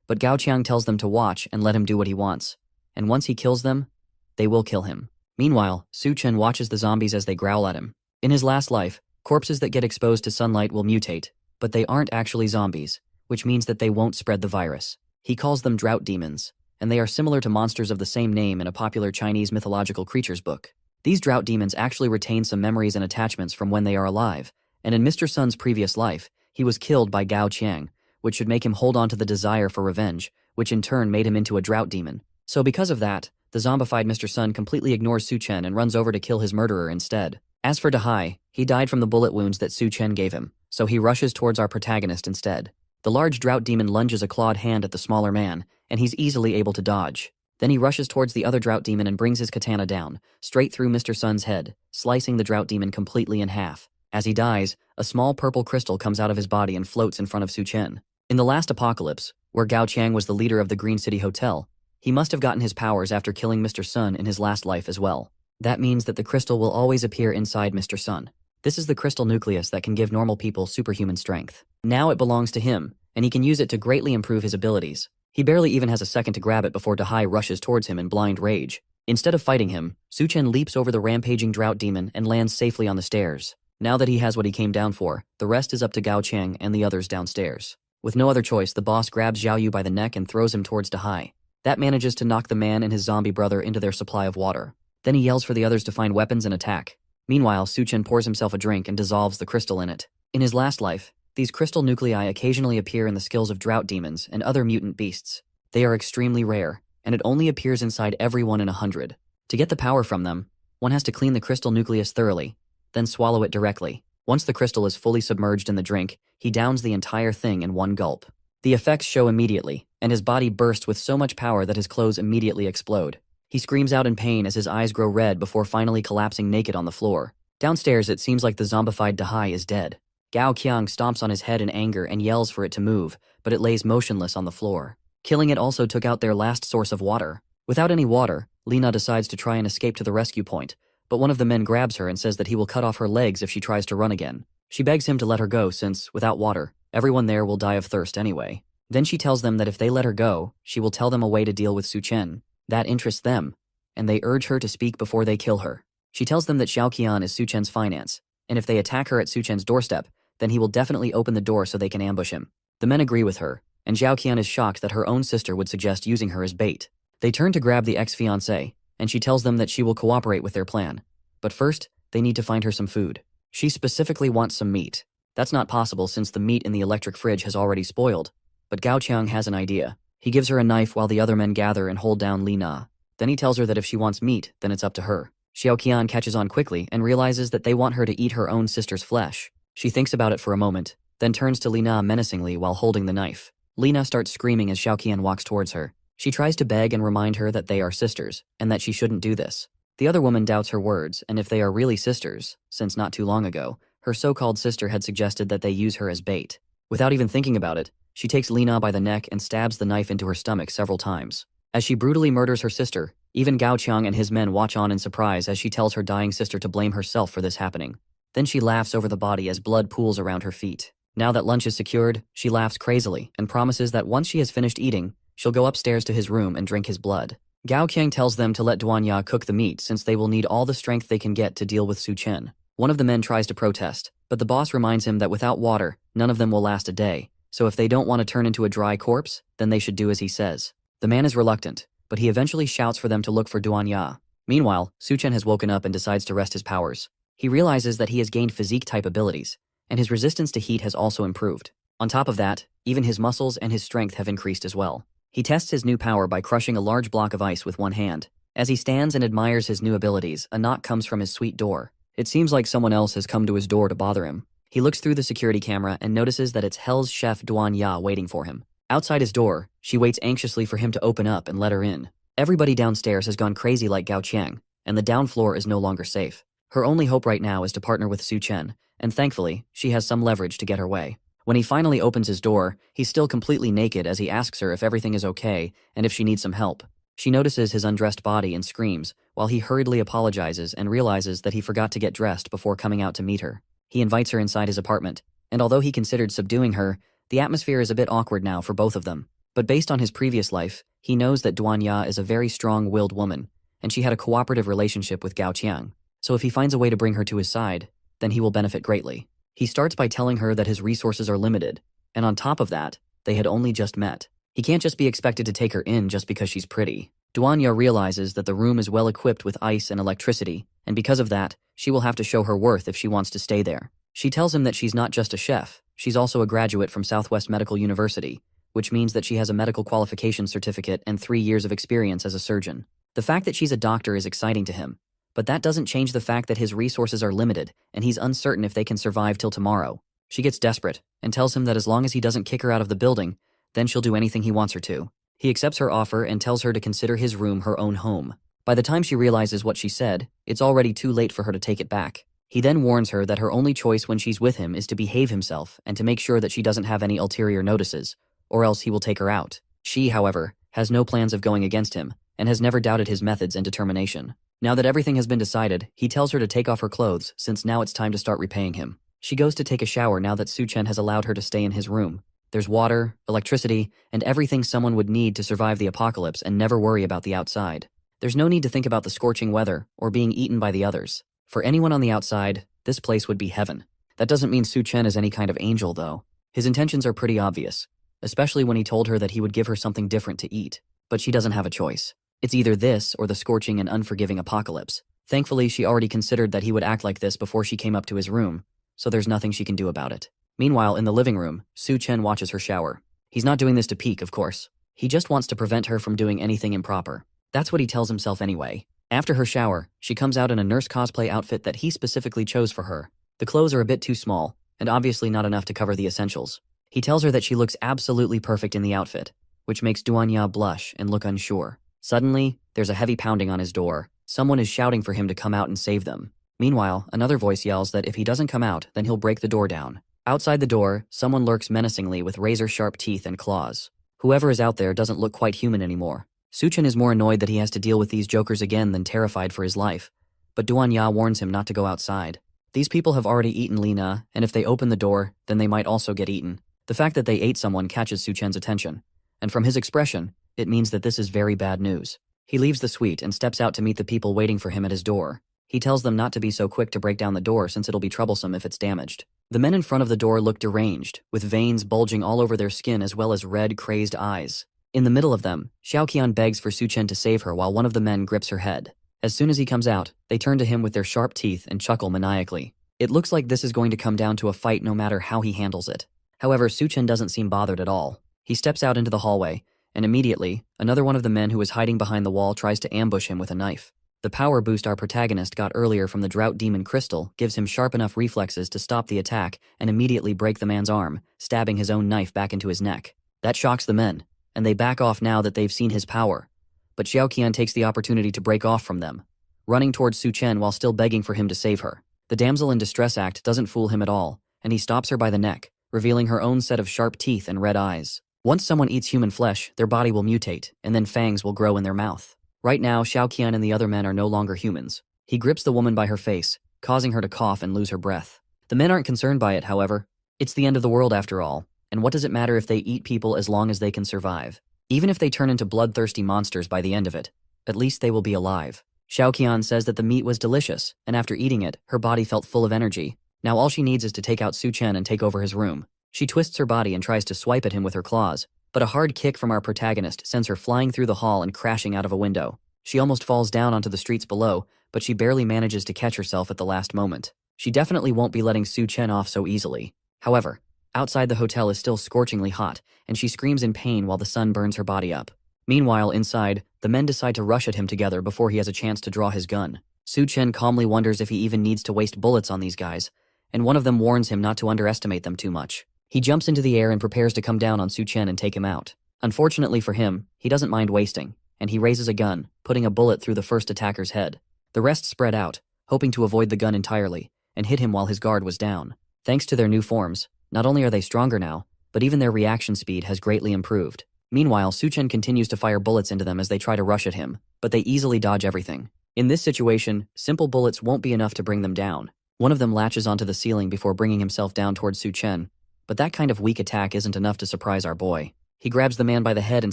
but Gao Qiang tells them to watch and let him do what he wants. And once he kills them, they will kill him. Meanwhile, Su Chen watches the zombies as they growl at him. In his last life, corpses that get exposed to sunlight will mutate, but they aren't actually zombies, which means that they won't spread the virus. He calls them drought demons, and they are similar to monsters of the same name in a popular Chinese mythological creatures book. These drought demons actually retain some memories and attachments from when they are alive, and in Mr. Sun's previous life, he was killed by Gao Qiang, which should make him hold on to the desire for revenge, which in turn made him into a drought demon. So because of that, the zombified Mr. Sun completely ignores Su Chen and runs over to kill his murderer instead. As for Dahai, he died from the bullet wounds that Su Chen gave him, so he rushes towards our protagonist instead. The large drought demon lunges a clawed hand at the smaller man, and he's easily able to dodge. Then he rushes towards the other drought demon and brings his katana down, straight through Mr. Sun's head, slicing the drought demon completely in half. As he dies, a small purple crystal comes out of his body and floats in front of Su Chen. In the last apocalypse, where Gao Qiang was the leader of the Green City Hotel, he must have gotten his powers after killing Mr. Sun in his last life as well. That means that the crystal will always appear inside Mr. Sun. This is the crystal nucleus that can give normal people superhuman strength. Now it belongs to him, and he can use it to greatly improve his abilities. He barely even has a second to grab it before Dahai rushes towards him in blind rage. Instead of fighting him, Su Chen leaps over the rampaging drought demon and lands safely on the stairs. Now that he has what he came down for, the rest is up to Gao Qiang and the others downstairs. With no other choice, the boss grabs Zhao Yu by the neck and throws him towards Dahai. That manages to knock the man and his zombie brother into their supply of water. Then he yells for the others to find weapons and attack. Meanwhile, Su Chen pours himself a drink and dissolves the crystal in it. In his last life, these crystal nuclei occasionally appear in the skills of drought demons and other mutant beasts. They are extremely rare, and it only appears inside every 1 in 100. To get the power from them, one has to clean the crystal nucleus thoroughly, then swallow it directly. Once the crystal is fully submerged in the drink, he downs the entire thing in one gulp. The effects show immediately, and his body bursts with so much power that his clothes immediately explode. He screams out in pain as his eyes grow red before finally collapsing naked on the floor. Downstairs, it seems like the zombified Dahai is dead. Gao Qiang stomps on his head in anger and yells for it to move, but it lays motionless on the floor. Killing it also took out their last source of water. Without any water, Lina decides to try and escape to the rescue point, but one of the men grabs her and says that he will cut off her legs if she tries to run again. She begs him to let her go since, without water, everyone there will die of thirst anyway. Then she tells them that if they let her go, she will tell them a way to deal with Su Chen. That interests them, and they urge her to speak before they kill her. She tells them that Xiao Qian is Su Chen's finance, and if they attack her at Su Chen's doorstep, then he will definitely open the door so they can ambush him. The men agree with her, and Xiao Qian is shocked that her own sister would suggest using her as bait. They turn to grab the ex-fiancé, and she tells them that she will cooperate with their plan. But first, they need to find her some food. She specifically wants some meat. That's not possible since the meat in the electric fridge has already spoiled. But Gao Qiang has an idea. He gives her a knife while the other men gather and hold down Li Na. Then he tells her that if she wants meat, then it's up to her. Xiao Qian catches on quickly and realizes that they want her to eat her own sister's flesh. She thinks about it for a moment, then turns to Li Na menacingly while holding the knife. Li Na starts screaming as Xiao Qian walks towards her. She tries to beg and remind her that they are sisters, and that she shouldn't do this. The other woman doubts her words, and if they are really sisters, since not too long ago, her so-called sister had suggested that they use her as bait. Without even thinking about it, she takes Li Na by the neck and stabs the knife into her stomach several times. As she brutally murders her sister, even Gao Qiang and his men watch on in surprise as she tells her dying sister to blame herself for this happening. Then she laughs over the body as blood pools around her feet. Now that lunch is secured, she laughs crazily and promises that once she has finished eating, she'll go upstairs to his room and drink his blood. Gao Qiang tells them to let Duanya cook the meat since they will need all the strength they can get to deal with Su Chen. One of the men tries to protest, but the boss reminds him that without water, none of them will last a day, so if they don't want to turn into a dry corpse, then they should do as he says. The man is reluctant, but he eventually shouts for them to look for Duanya. Meanwhile, Su Chen has woken up and decides to rest his powers. He realizes that he has gained physique-type abilities, and his resistance to heat has also improved. On top of that, even his muscles and his strength have increased as well. He tests his new power by crushing a large block of ice with one hand. As he stands and admires his new abilities, a knock comes from his suite door. It seems like someone else has come to his door to bother him. He looks through the security camera and notices that it's Hell's chef Duanya waiting for him. Outside his door, she waits anxiously for him to open up and let her in. Everybody downstairs has gone crazy like Gao Qiang, and the down floor is no longer safe. Her only hope right now is to partner with Su Chen, and thankfully, she has some leverage to get her way. When he finally opens his door, he's still completely naked as he asks her if everything is okay and if she needs some help. She notices his undressed body and screams, while he hurriedly apologizes and realizes that he forgot to get dressed before coming out to meet her. He invites her inside his apartment, and although he considered subduing her, the atmosphere is a bit awkward now for both of them. But based on his previous life, he knows that Duan Ya is a very strong-willed woman, and she had a cooperative relationship with Gao Qiang. So if he finds a way to bring her to his side, then he will benefit greatly. He starts by telling her that his resources are limited, and on top of that, they had only just met. He can't just be expected to take her in just because she's pretty. Duan Ya realizes that the room is well equipped with ice and electricity, and because of that, she will have to show her worth if she wants to stay there. She tells him that she's not just a chef, she's also a graduate from Southwest Medical University, which means that she has a medical qualification certificate and 3 years of experience as a surgeon. The fact that she's a doctor is exciting to him, but that doesn't change the fact that his resources are limited, and he's uncertain if they can survive till tomorrow. She gets desperate, and tells him that as long as he doesn't kick her out of the building, then she'll do anything he wants her to. He accepts her offer and tells her to consider his room her own home. By the time she realizes what she said, it's already too late for her to take it back. He then warns her that her only choice when she's with him is to behave himself and to make sure that she doesn't have any ulterior notices, or else he will take her out. She, however, has no plans of going against him, and has never doubted his methods and determination. Now that everything has been decided, he tells her to take off her clothes since now it's time to start repaying him. She goes to take a shower now that Su Chen has allowed her to stay in his room. There's water, electricity, and everything someone would need to survive the apocalypse and never worry about the outside. There's no need to think about the scorching weather or being eaten by the others. For anyone on the outside, this place would be heaven. That doesn't mean Su Chen is any kind of angel, though. His intentions are pretty obvious, especially when he told her that he would give her something different to eat. But she doesn't have a choice. It's either this or the scorching and unforgiving apocalypse. Thankfully, she already considered that he would act like this before she came up to his room, so there's nothing she can do about it. Meanwhile, in the living room, Su Chen watches her shower. He's not doing this to peek, of course. He just wants to prevent her from doing anything improper. That's what he tells himself anyway. After her shower, she comes out in a nurse cosplay outfit that he specifically chose for her. The clothes are a bit too small, and obviously not enough to cover the essentials. He tells her that she looks absolutely perfect in the outfit, which makes Duan Ya blush and look unsure. Suddenly, there's a heavy pounding on his door. Someone is shouting for him to come out and save them. Meanwhile, another voice yells that if he doesn't come out, then he'll break the door down. Outside the door, someone lurks menacingly with razor-sharp teeth and claws. Whoever is out there doesn't look quite human anymore. Su Chen is more annoyed that he has to deal with these jokers again than terrified for his life, but Duan Ya warns him not to go outside. These people have already eaten Lina, and if they open the door, then they might also get eaten. The fact that they ate someone catches Su Chen's attention, and from his expression, it means that this is very bad news. He leaves the suite and steps out to meet the people waiting for him at his door. He tells them not to be so quick to break down the door since it'll be troublesome if it's damaged. The men in front of the door look deranged, with veins bulging all over their skin as well as red, crazed eyes. In the middle of them, Xiaoqian begs for Su Chen to save her while one of the men grips her head. As soon as he comes out, they turn to him with their sharp teeth and chuckle maniacally. It looks like this is going to come down to a fight no matter how he handles it. However, Su Chen doesn't seem bothered at all. He steps out into the hallway, and immediately, another one of the men who is hiding behind the wall tries to ambush him with a knife. The power boost our protagonist got earlier from the Drought Demon Crystal gives him sharp enough reflexes to stop the attack and immediately break the man's arm, stabbing his own knife back into his neck. That shocks the men, and they back off now that they've seen his power. But Xiaoqian takes the opportunity to break off from them, running towards Su Chen while still begging for him to save her. The damsel in distress act doesn't fool him at all, and he stops her by the neck, revealing her own set of sharp teeth and red eyes. Once someone eats human flesh, their body will mutate, and then fangs will grow in their mouth. Right now, Xiaoqian and the other men are no longer humans. He grips the woman by her face, causing her to cough and lose her breath. The men aren't concerned by it, however. It's the end of the world after all, and what does it matter if they eat people as long as they can survive? Even if they turn into bloodthirsty monsters by the end of it, at least they will be alive. Xiaoqian says that the meat was delicious, and after eating it, her body felt full of energy. Now all she needs is to take out Su Chen and take over his room. She twists her body and tries to swipe at him with her claws, but a hard kick from our protagonist sends her flying through the hall and crashing out of a window. She almost falls down onto the streets below, but she barely manages to catch herself at the last moment. She definitely won't be letting Su Chen off so easily. However, outside the hotel is still scorchingly hot, and she screams in pain while the sun burns her body up. Meanwhile, inside, the men decide to rush at him together before he has a chance to draw his gun. Su Chen calmly wonders if he even needs to waste bullets on these guys, and one of them warns him not to underestimate them too much. He jumps into the air and prepares to come down on Su Chen and take him out. Unfortunately for him, he doesn't mind wasting, and he raises a gun, putting a bullet through the first attacker's head. The rest spread out, hoping to avoid the gun entirely, and hit him while his guard was down. Thanks to their new forms, not only are they stronger now, but even their reaction speed has greatly improved. Meanwhile, Su Chen continues to fire bullets into them as they try to rush at him, but they easily dodge everything. In this situation, simple bullets won't be enough to bring them down. One of them latches onto the ceiling before bringing himself down towards Su Chen, but that kind of weak attack isn't enough to surprise our boy. He grabs the man by the head and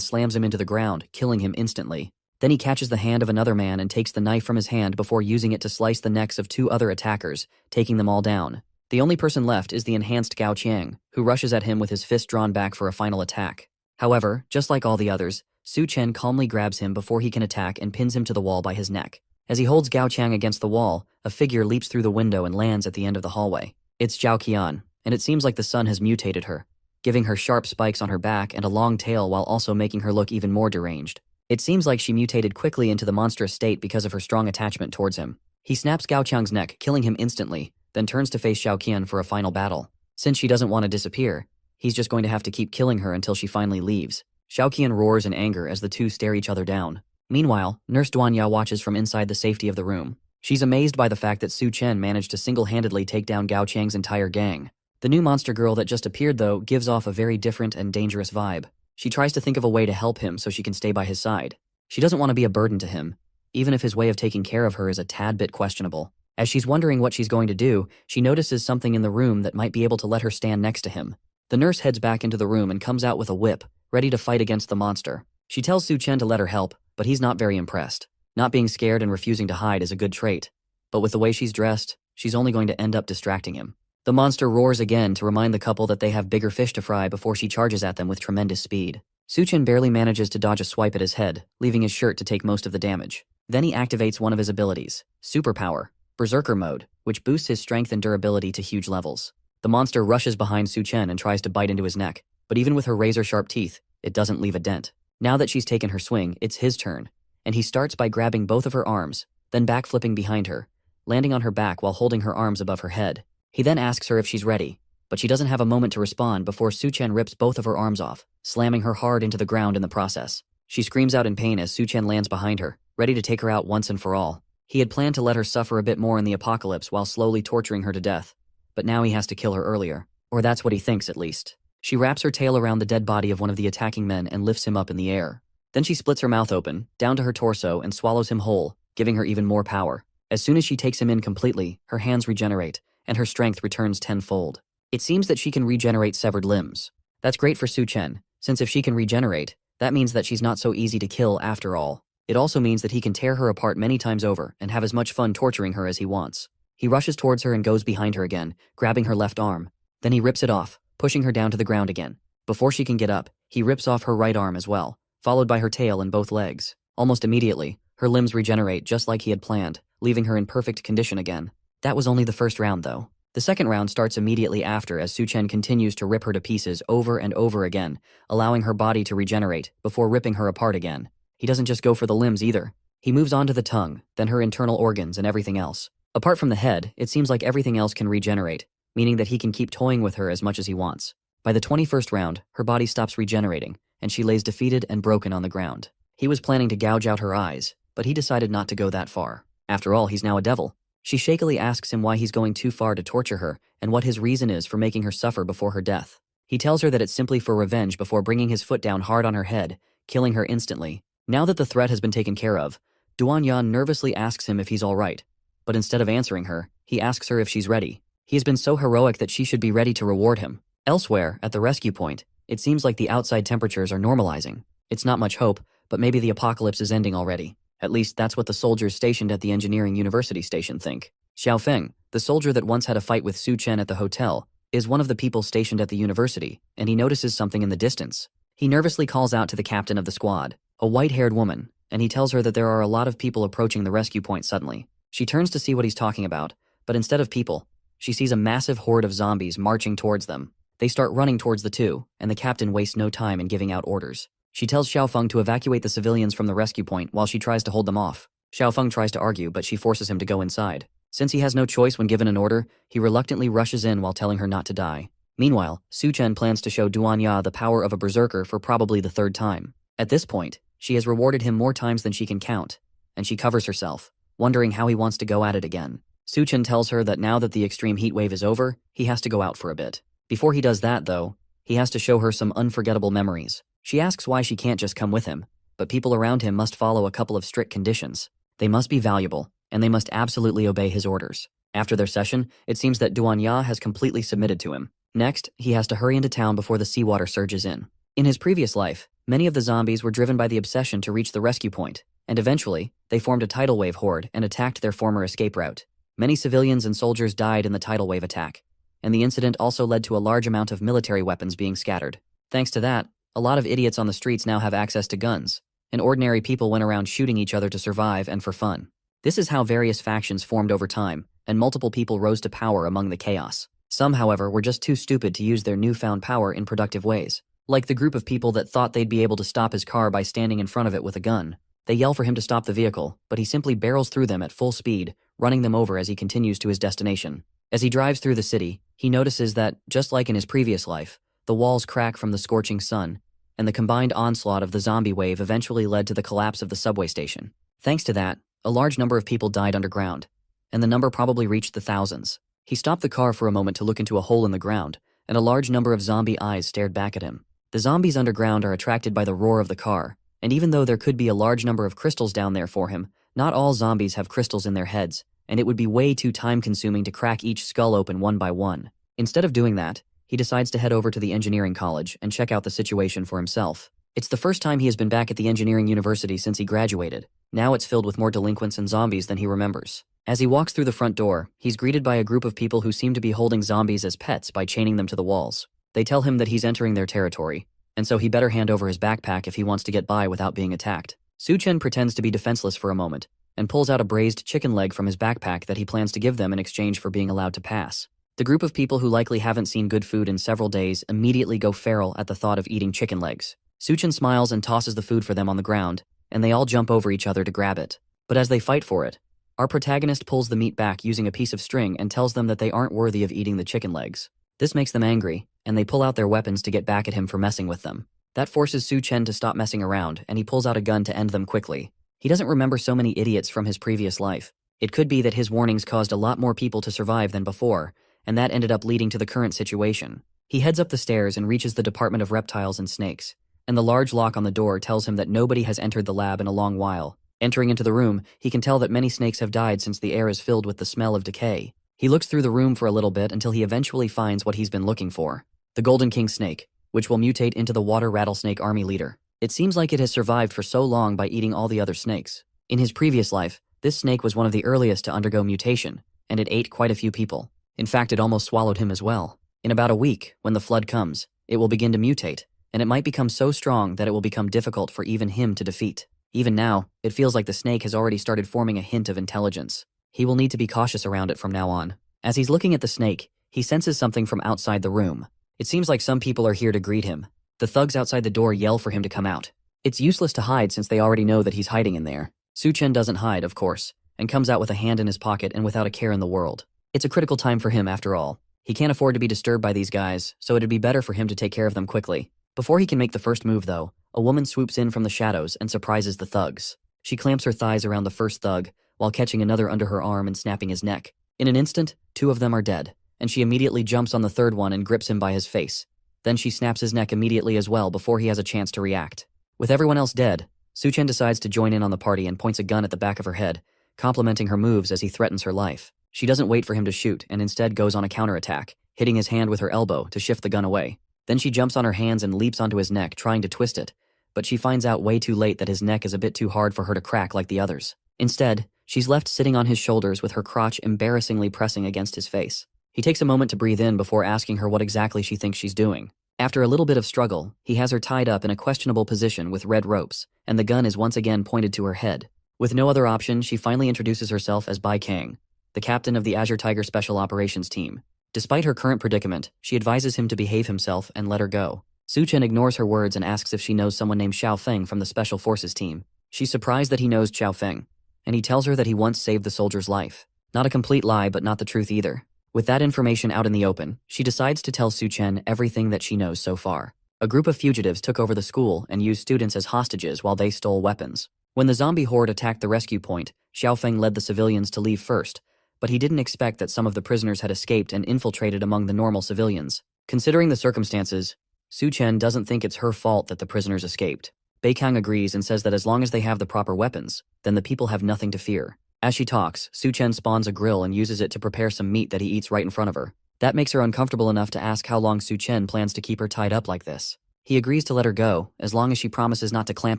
slams him into the ground, killing him instantly. Then he catches the hand of another man and takes the knife from his hand before using it to slice the necks of 2 other attackers, taking them all down. The only person left is the enhanced Gao Qiang, who rushes at him with his fist drawn back for a final attack. However, just like all the others, Su Chen calmly grabs him before he can attack and pins him to the wall by his neck. As he holds Gao Qiang against the wall, a figure leaps through the window and lands at the end of the hallway. It's Zhao Qian, and it seems like the sun has mutated her, giving her sharp spikes on her back and a long tail while also making her look even more deranged. It seems like she mutated quickly into the monstrous state because of her strong attachment towards him. He snaps Gao Qiang's neck, killing him instantly, then turns to face Zhao Qian for a final battle. Since she doesn't want to disappear, he's just going to have to keep killing her until she finally leaves. Zhao Qian roars in anger as the two stare each other down. Meanwhile, Nurse Duanya watches from inside the safety of the room. She's amazed by the fact that Su Chen managed to single-handedly take down Gao Qiang's entire gang. The new monster girl that just appeared, though, gives off a very different and dangerous vibe. She tries to think of a way to help him so she can stay by his side. She doesn't want to be a burden to him, even if his way of taking care of her is a tad bit questionable. As she's wondering what she's going to do, she notices something in the room that might be able to let her stand next to him. The nurse heads back into the room and comes out with a whip, ready to fight against the monster. She tells Su Chen to let her help, but he's not very impressed. Not being scared and refusing to hide is a good trait, but with the way she's dressed, she's only going to end up distracting him. The monster roars again to remind the couple that they have bigger fish to fry before she charges at them with tremendous speed. Su Chen barely manages to dodge a swipe at his head, leaving his shirt to take most of the damage. Then he activates one of his abilities, Superpower, Berserker Mode, which boosts his strength and durability to huge levels. The monster rushes behind Su Chen and tries to bite into his neck, but even with her razor-sharp teeth, it doesn't leave a dent. Now that she's taken her swing, it's his turn, and he starts by grabbing both of her arms, then backflipping behind her, landing on her back while holding her arms above her head. He then asks her if she's ready, but she doesn't have a moment to respond before Su Chen rips both of her arms off, slamming her hard into the ground in the process. She screams out in pain as Su Chen lands behind her, ready to take her out once and for all. He had planned to let her suffer a bit more in the apocalypse while slowly torturing her to death, but now he has to kill her earlier. Or that's what he thinks, at least. She wraps her tail around the dead body of one of the attacking men and lifts him up in the air. Then she splits her mouth open, down to her torso, and swallows him whole, giving her even more power. As soon as she takes him in completely, her hands regenerate, and her strength returns tenfold. It seems that she can regenerate severed limbs. That's great for Su Chen, since if she can regenerate, that means that she's not so easy to kill after all. It also means that he can tear her apart many times over and have as much fun torturing her as he wants. He rushes towards her and goes behind her again, grabbing her left arm. Then he rips it off, pushing her down to the ground again. Before she can get up, he rips off her right arm as well, followed by her tail and both legs. Almost immediately, her limbs regenerate just like he had planned, leaving her in perfect condition again. That was only the first round, though. The second round starts immediately after as Su Chen continues to rip her to pieces over and over again, allowing her body to regenerate before ripping her apart again. He doesn't just go for the limbs either. He moves on to the tongue, then her internal organs and everything else. Apart from the head, it seems like everything else can regenerate, meaning that he can keep toying with her as much as he wants. By the 21st round, her body stops regenerating, and she lays defeated and broken on the ground. He was planning to gouge out her eyes, but he decided not to go that far. After all, he's now a devil. She shakily asks him why he's going too far to torture her and what his reason is for making her suffer before her death. He tells her that it's simply for revenge before bringing his foot down hard on her head, killing her instantly. Now that the threat has been taken care of, Duan Yan nervously asks him if he's all right, but instead of answering her, he asks her if she's ready. He has been so heroic that she should be ready to reward him. Elsewhere, at the rescue point, it seems like the outside temperatures are normalizing. It's not much hope, but maybe the apocalypse is ending already. At least that's what the soldiers stationed at the engineering university station think. Xiao Feng, the soldier that once had a fight with Su Chen at the hotel, is one of the people stationed at the university, and he notices something in the distance. He nervously calls out to the captain of the squad, a white-haired woman, and he tells her that there are a lot of people approaching the rescue point suddenly. She turns to see what he's talking about, but instead of people, she sees a massive horde of zombies marching towards them. They start running towards the two, and the captain wastes no time in giving out orders. She tells Xiaofeng to evacuate the civilians from the rescue point while she tries to hold them off. Xiaofeng tries to argue, but she forces him to go inside. Since he has no choice when given an order, he reluctantly rushes in while telling her not to die. Meanwhile, Su Chen plans to show Duan Ya the power of a berserker for probably the third time. At this point, she has rewarded him more times than she can count, and she covers herself, wondering how he wants to go at it again. Su Chen tells her that now that the extreme heat wave is over, he has to go out for a bit. Before he does that, though, he has to show her some unforgettable memories. She asks why she can't just come with him, but people around him must follow a couple of strict conditions. They must be valuable, and they must absolutely obey his orders. After their session, it seems that Duanya has completely submitted to him. Next, he has to hurry into town before the seawater surges in. In his previous life, many of the zombies were driven by the obsession to reach the rescue point, and eventually, they formed a tidal wave horde and attacked their former escape route. Many civilians and soldiers died in the tidal wave attack, and the incident also led to a large amount of military weapons being scattered. Thanks to that, a lot of idiots on the streets now have access to guns, and ordinary people went around shooting each other to survive and for fun. This is how various factions formed over time, and multiple people rose to power among the chaos. Some, however, were just too stupid to use their newfound power in productive ways. Like the group of people that thought they'd be able to stop his car by standing in front of it with a gun. They yell for him to stop the vehicle, but he simply barrels through them at full speed, running them over as he continues to his destination. As he drives through the city, he notices that, just like in his previous life, the walls crack from the scorching sun, and the combined onslaught of the zombie wave eventually led to the collapse of the subway station. Thanks to that, a large number of people died underground, and the number probably reached the thousands. He stopped the car for a moment to look into a hole in the ground, and a large number of zombie eyes stared back at him. The zombies underground are attracted by the roar of the car, and even though there could be a large number of crystals down there for him, not all zombies have crystals in their heads, and it would be way too time-consuming to crack each skull open one by one. Instead of doing that, he decides to head over to the engineering college and check out the situation for himself. It's the first time he has been back at the engineering university since he graduated. Now it's filled with more delinquents and zombies than he remembers. As he walks through the front door, he's greeted by a group of people who seem to be holding zombies as pets by chaining them to the walls. They tell him that he's entering their territory, and so he better hand over his backpack if he wants to get by without being attacked. Su-chen pretends to be defenseless for a moment, and pulls out a braised chicken leg from his backpack that he plans to give them in exchange for being allowed to pass. The group of people who likely haven't seen good food in several days immediately go feral at the thought of eating chicken legs. Su-chen smiles and tosses the food for them on the ground, and they all jump over each other to grab it. But as they fight for it, our protagonist pulls the meat back using a piece of string and tells them that they aren't worthy of eating the chicken legs. This makes them angry, and they pull out their weapons to get back at him for messing with them. That forces Su-chen to stop messing around, and he pulls out a gun to end them quickly. He doesn't remember so many idiots from his previous life. It could be that his warnings caused a lot more people to survive than before, and that ended up leading to the current situation. He heads up the stairs and reaches the Department of Reptiles and Snakes, and the large lock on the door tells him that nobody has entered the lab in a long while. Entering into the room, he can tell that many snakes have died since the air is filled with the smell of decay. He looks through the room for a little bit until he eventually finds what he's been looking for. The Golden King snake, which will mutate into the water rattlesnake army leader. It seems like it has survived for so long by eating all the other snakes. In his previous life, this snake was one of the earliest to undergo mutation, and it ate quite a few people. In fact, it almost swallowed him as well. In about a week, when the flood comes, it will begin to mutate, and it might become so strong that it will become difficult for even him to defeat. Even now, it feels like the snake has already started forming a hint of intelligence. He will need to be cautious around it from now on. As he's looking at the snake, he senses something from outside the room. It seems like some people are here to greet him. The thugs outside the door yell for him to come out. It's useless to hide since they already know that he's hiding in there. Su-chen doesn't hide, of course, and comes out with a hand in his pocket and without a care in the world. It's a critical time for him after all. He can't afford to be disturbed by these guys, so it'd be better for him to take care of them quickly. Before he can make the first move though, a woman swoops in from the shadows and surprises the thugs. She clamps her thighs around the first thug, while catching another under her arm and snapping his neck. In an instant, 2 of them are dead, and she immediately jumps on the third one and grips him by his face. Then she snaps his neck immediately as well before he has a chance to react. With everyone else dead, Su-chen decides to join in on the party and points a gun at the back of her head, complimenting her moves as he threatens her life. She doesn't wait for him to shoot and instead goes on a counterattack, hitting his hand with her elbow to shift the gun away. Then she jumps on her hands and leaps onto his neck, trying to twist it, but she finds out way too late that his neck is a bit too hard for her to crack like the others. Instead, she's left sitting on his shoulders with her crotch embarrassingly pressing against his face. He takes a moment to breathe in before asking her what exactly she thinks she's doing. After a little bit of struggle, he has her tied up in a questionable position with red ropes, and the gun is once again pointed to her head. With no other option, she finally introduces herself as Bai Kang, the captain of the Azure Tiger Special Operations Team. Despite her current predicament, she advises him to behave himself and let her go. Su-chen ignores her words and asks if she knows someone named Xiao Feng from the Special Forces team. She's surprised that he knows Xiao Feng, and he tells her that he once saved the soldier's life. Not a complete lie, but not the truth either. With that information out in the open, she decides to tell Su-chen everything that she knows so far. A group of fugitives took over the school and used students as hostages while they stole weapons. When the zombie horde attacked the rescue point, Xiao Feng led the civilians to leave first, but he didn't expect that some of the prisoners had escaped and infiltrated among the normal civilians. Considering the circumstances, Su Chen doesn't think it's her fault that the prisoners escaped. Bei Kang agrees and says that as long as they have the proper weapons, then the people have nothing to fear. As she talks, Su Chen spawns a grill and uses it to prepare some meat that he eats right in front of her. That makes her uncomfortable enough to ask how long Su Chen plans to keep her tied up like this. He agrees to let her go, as long as she promises not to clamp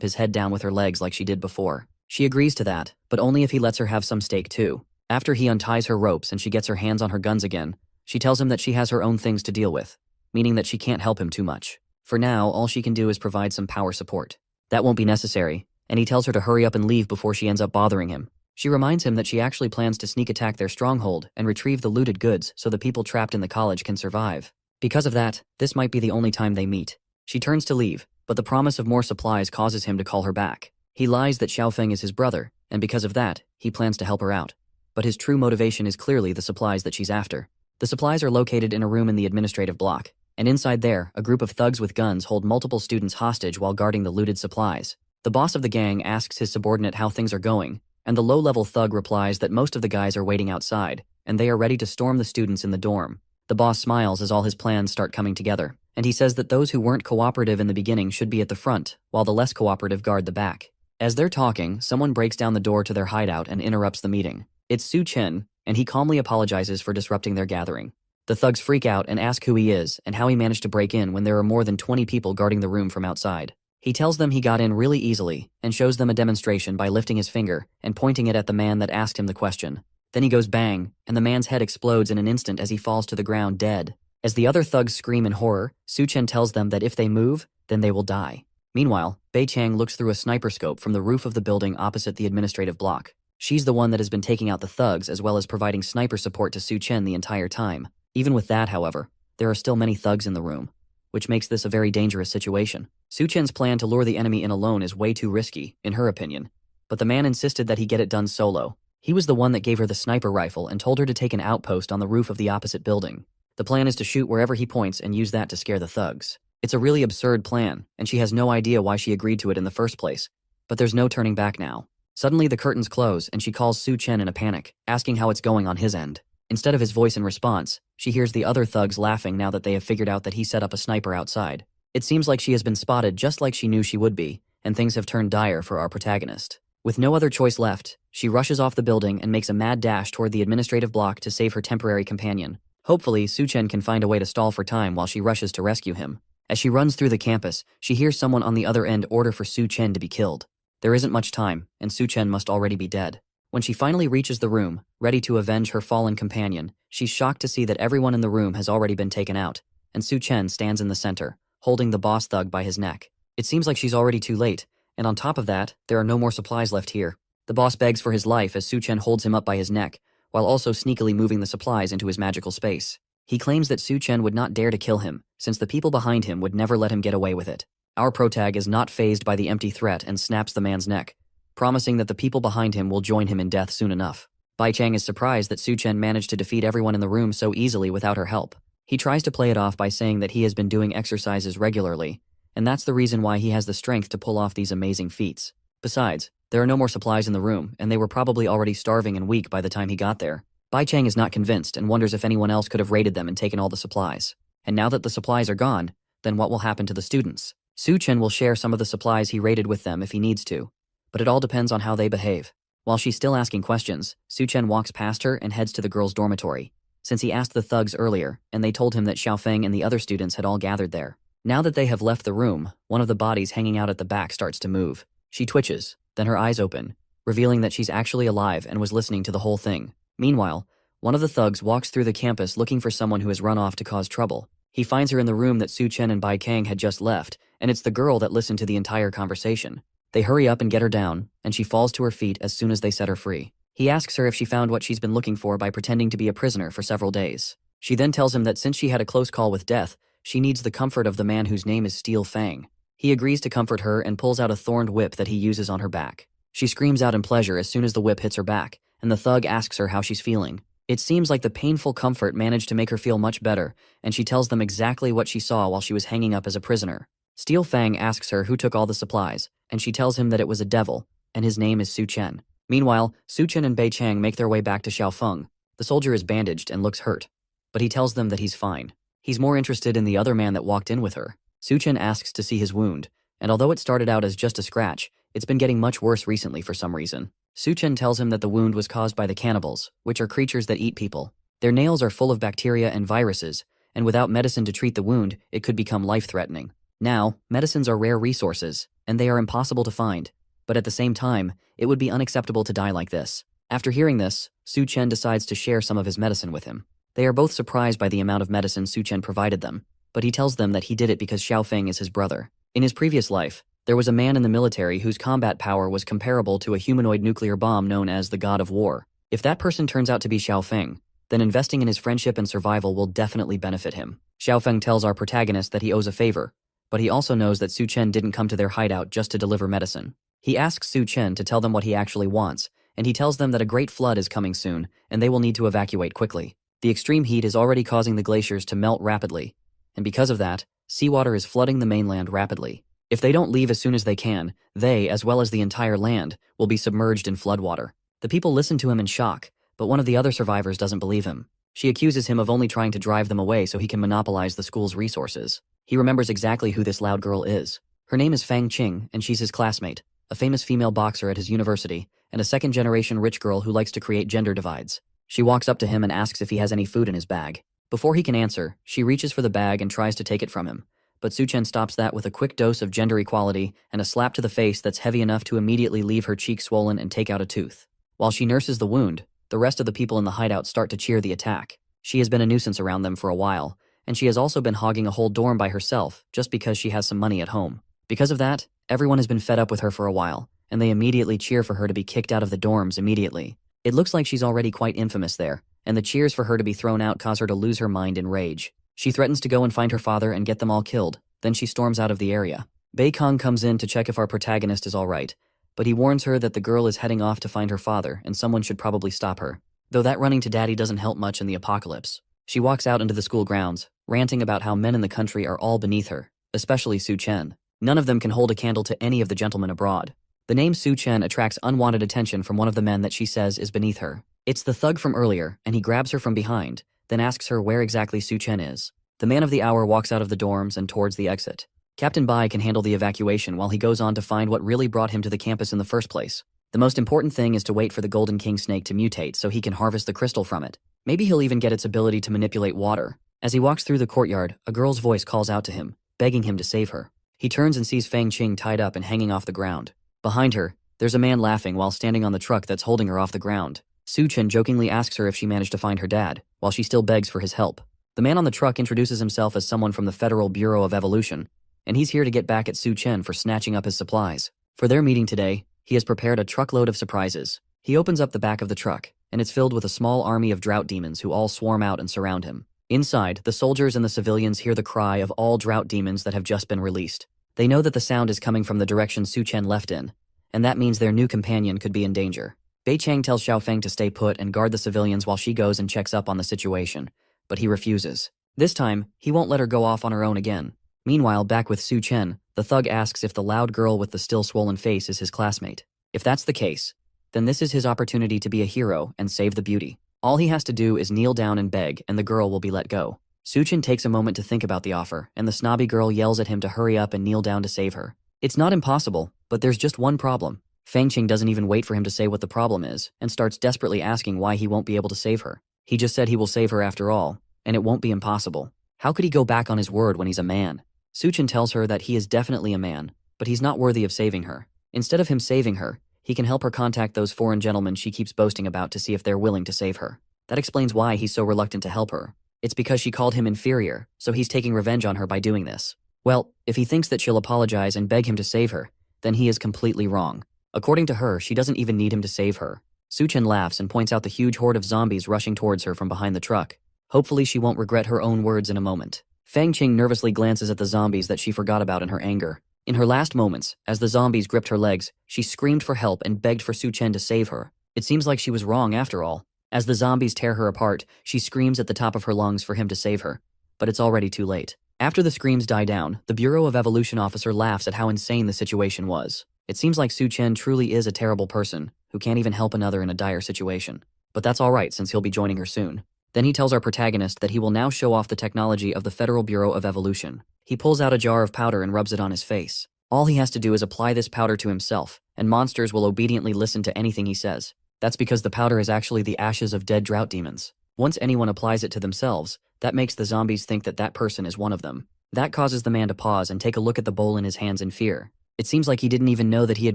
his head down with her legs like she did before. She agrees to that, but only if he lets her have some steak too. After he unties her ropes and she gets her hands on her guns again, she tells him that she has her own things to deal with, meaning that she can't help him too much. For now, all she can do is provide some power support. That won't be necessary, and he tells her to hurry up and leave before she ends up bothering him. She reminds him that she actually plans to sneak attack their stronghold and retrieve the looted goods so the people trapped in the college can survive. Because of that, this might be the only time they meet. She turns to leave, but the promise of more supplies causes him to call her back. He lies that Xiaofeng is his brother, and because of that, he plans to help her out. But his true motivation is clearly the supplies that she's after. The supplies are located in a room in the administrative block, and inside there, a group of thugs with guns hold multiple students hostage while guarding the looted supplies. The boss of the gang asks his subordinate how things are going, and the low-level thug replies that most of the guys are waiting outside, and they are ready to storm the students in the dorm. The boss smiles as all his plans start coming together, and he says that those who weren't cooperative in the beginning should be at the front, while the less cooperative guard the back. As they're talking, someone breaks down the door to their hideout and interrupts the meeting. It's Su Chen, and he calmly apologizes for disrupting their gathering. The thugs freak out and ask who he is and how he managed to break in when there are more than 20 people guarding the room from outside. He tells them he got in really easily and shows them a demonstration by lifting his finger and pointing it at the man that asked him the question. Then he goes bang, and the man's head explodes in an instant as he falls to the ground dead. As the other thugs scream in horror, Su Chen tells them that if they move, then they will die. Meanwhile, Bei Chang looks through a sniper scope from the roof of the building opposite the administrative block. She's the one that has been taking out the thugs as well as providing sniper support to Su Chen the entire time. Even with that, however, there are still many thugs in the room, which makes this a very dangerous situation. Su Chen's plan to lure the enemy in alone is way too risky, in her opinion, but the man insisted that he get it done solo. He was the one that gave her the sniper rifle and told her to take an outpost on the roof of the opposite building. The plan is to shoot wherever he points and use that to scare the thugs. It's a really absurd plan, and she has no idea why she agreed to it in the first place, but there's no turning back now. Suddenly the curtains close and she calls Su Chen in a panic, asking how it's going on his end. Instead of his voice in response, she hears the other thugs laughing now that they have figured out that he set up a sniper outside. It seems like she has been spotted just like she knew she would be, and things have turned dire for our protagonist. With no other choice left, she rushes off the building and makes a mad dash toward the administrative block to save her temporary companion. Hopefully, Su Chen can find a way to stall for time while she rushes to rescue him. As she runs through the campus, she hears someone on the other end order for Su Chen to be killed. There isn't much time, and Su Chen must already be dead. When she finally reaches the room, ready to avenge her fallen companion, she's shocked to see that everyone in the room has already been taken out, and Su Chen stands in the center, holding the boss thug by his neck. It seems like she's already too late, and on top of that, there are no more supplies left here. The boss begs for his life as Su Chen holds him up by his neck, while also sneakily moving the supplies into his magical space. He claims that Su Chen would not dare to kill him, since the people behind him would never let him get away with it. Our protag is not fazed by the empty threat and snaps the man's neck, promising that the people behind him will join him in death soon enough. Bai Chang is surprised that Su Chen managed to defeat everyone in the room so easily without her help. He tries to play it off by saying that he has been doing exercises regularly, and that's the reason why he has the strength to pull off these amazing feats. Besides, there are no more supplies in the room, and they were probably already starving and weak by the time he got there. Bai Chang is not convinced and wonders if anyone else could have raided them and taken all the supplies. And now that the supplies are gone, then what will happen to the students? Su Chen will share some of the supplies he raided with them if he needs to, but it all depends on how they behave. While she's still asking questions, Su Chen walks past her and heads to the girls' dormitory, since he asked the thugs earlier, and they told him that Xiaofeng and the other students had all gathered there. Now that they have left the room, one of the bodies hanging out at the back starts to move. She twitches, then her eyes open, revealing that she's actually alive and was listening to the whole thing. Meanwhile, one of the thugs walks through the campus looking for someone who has run off to cause trouble. He finds her in the room that Su Chen and Bai Kang had just left, and it's the girl that listened to the entire conversation. They hurry up and get her down, and she falls to her feet as soon as they set her free. He asks her if she found what she's been looking for by pretending to be a prisoner for several days. She then tells him that since she had a close call with death, she needs the comfort of the man whose name is Steel Fang. He agrees to comfort her and pulls out a thorned whip that he uses on her back. She screams out in pleasure as soon as the whip hits her back, and the thug asks her how she's feeling. It seems like the painful comfort managed to make her feel much better, and she tells them exactly what she saw while she was hanging up as a prisoner. Steel Fang asks her who took all the supplies, and she tells him that it was a devil, and his name is Su Chen. Meanwhile, Su Chen and Bei Chang make their way back to Xiaofeng. The soldier is bandaged and looks hurt, but he tells them that he's fine. He's more interested in the other man that walked in with her. Su Chen asks to see his wound, and although it started out as just a scratch, it's been getting much worse recently for some reason. Su Chen tells him that the wound was caused by the cannibals, which are creatures that eat people. Their nails are full of bacteria and viruses, and without medicine to treat the wound, it could become life-threatening. Now, medicines are rare resources, and they are impossible to find. But at the same time, it would be unacceptable to die like this. After hearing this, Su Chen decides to share some of his medicine with him. They are both surprised by the amount of medicine Su Chen provided them, but he tells them that he did it because Xiaofeng is his brother. In his previous life, there was a man in the military whose combat power was comparable to a humanoid nuclear bomb known as the God of War. If that person turns out to be Xiaofeng, then investing in his friendship and survival will definitely benefit him. Xiaofeng tells our protagonist that he owes a favor, but he also knows that Su Chen didn't come to their hideout just to deliver medicine. He asks Su Chen to tell them what he actually wants, and he tells them that a great flood is coming soon, and they will need to evacuate quickly. The extreme heat is already causing the glaciers to melt rapidly, and because of that, seawater is flooding the mainland rapidly. If they don't leave as soon as they can, they, as well as the entire land, will be submerged in floodwater. The people listen to him in shock, but one of the other survivors doesn't believe him. She accuses him of only trying to drive them away so he can monopolize the school's resources. He remembers exactly who this loud girl is. Her name is Fang Qing, and she's his classmate, a famous female boxer at his university, and a second-generation rich girl who likes to create gender divides. She walks up to him and asks if he has any food in his bag. Before he can answer, she reaches for the bag and tries to take it from him, but Su Chen stops that with a quick dose of gender equality and a slap to the face that's heavy enough to immediately leave her cheek swollen and take out a tooth. While she nurses the wound, the rest of the people in the hideout start to cheer the attack. She has been a nuisance around them for a while, and she has also been hogging a whole dorm by herself just because she has some money at home. Because of that, everyone has been fed up with her for a while, and they immediately cheer for her to be kicked out of the dorms immediately. It looks like she's already quite infamous there, and the cheers for her to be thrown out cause her to lose her mind in rage. She threatens to go and find her father and get them all killed, then she storms out of the area. Bei Kong comes in to check if our protagonist is alright, but he warns her that the girl is heading off to find her father and someone should probably stop her. Though that running to daddy doesn't help much in the apocalypse. She walks out into the school grounds, ranting about how men in the country are all beneath her, especially Su Chen. None of them can hold a candle to any of the gentlemen abroad. The name Su Chen attracts unwanted attention from one of the men that she says is beneath her. It's the thug from earlier, and he grabs her from behind, then asks her where exactly Su Chen is. The man of the hour walks out of the dorms and towards the exit. Captain Bai can handle the evacuation while he goes on to find what really brought him to the campus in the first place. The most important thing is to wait for the Golden King snake to mutate so he can harvest the crystal from it. Maybe he'll even get its ability to manipulate water. As he walks through the courtyard, a girl's voice calls out to him, begging him to save her. He turns and sees Fang Qing tied up and hanging off the ground. Behind her, there's a man laughing while standing on the truck that's holding her off the ground. Su Chen jokingly asks her if she managed to find her dad, while she still begs for his help. The man on the truck introduces himself as someone from the Federal Bureau of Evolution, and he's here to get back at Su Chen for snatching up his supplies. For their meeting today, he has prepared a truckload of surprises. He opens up the back of the truck, and it's filled with a small army of drought demons who all swarm out and surround him. Inside, the soldiers and the civilians hear the cry of all drought demons that have just been released. They know that the sound is coming from the direction Su Chen left in, and that means their new companion could be in danger. Bei Chang tells Xiaofeng to stay put and guard the civilians while she goes and checks up on the situation, but he refuses. This time, he won't let her go off on her own again. Meanwhile, back with Su Chen, the thug asks if the loud girl with the still swollen face is his classmate. If that's the case, then this is his opportunity to be a hero and save the beauty. All he has to do is kneel down and beg, and the girl will be let go. Su Chen takes a moment to think about the offer, and the snobby girl yells at him to hurry up and kneel down to save her. It's not impossible, but there's just one problem. Fang Qing doesn't even wait for him to say what the problem is, and starts desperately asking why he won't be able to save her. He just said he will save her after all, and it won't be impossible. How could he go back on his word when he's a man? Su Chen tells her that he is definitely a man, but he's not worthy of saving her. Instead of him saving her, he can help her contact those foreign gentlemen she keeps boasting about to see if they're willing to save her. That explains why he's so reluctant to help her. It's because she called him inferior, so he's taking revenge on her by doing this. Well, if he thinks that she'll apologize and beg him to save her, then he is completely wrong. According to her, she doesn't even need him to save her. Su Chen laughs and points out the huge horde of zombies rushing towards her from behind the truck. Hopefully she won't regret her own words in a moment. Fang Qing nervously glances at the zombies that she forgot about in her anger. In her last moments, as the zombies gripped her legs, she screamed for help and begged for Su Chen to save her. It seems like she was wrong after all. As the zombies tear her apart, she screams at the top of her lungs for him to save her. But it's already too late. After the screams die down, the Bureau of Evolution officer laughs at how insane the situation was. It seems like Su Chen truly is a terrible person, who can't even help another in a dire situation. But that's alright since he'll be joining her soon. Then he tells our protagonist that he will now show off the technology of the Federal Bureau of Evolution. He pulls out a jar of powder and rubs it on his face. All he has to do is apply this powder to himself, and monsters will obediently listen to anything he says. That's because the powder is actually the ashes of dead drought demons. Once anyone applies it to themselves, that makes the zombies think that that person is one of them. That causes the man to pause and take a look at the bowl in his hands in fear. It seems like he didn't even know that he had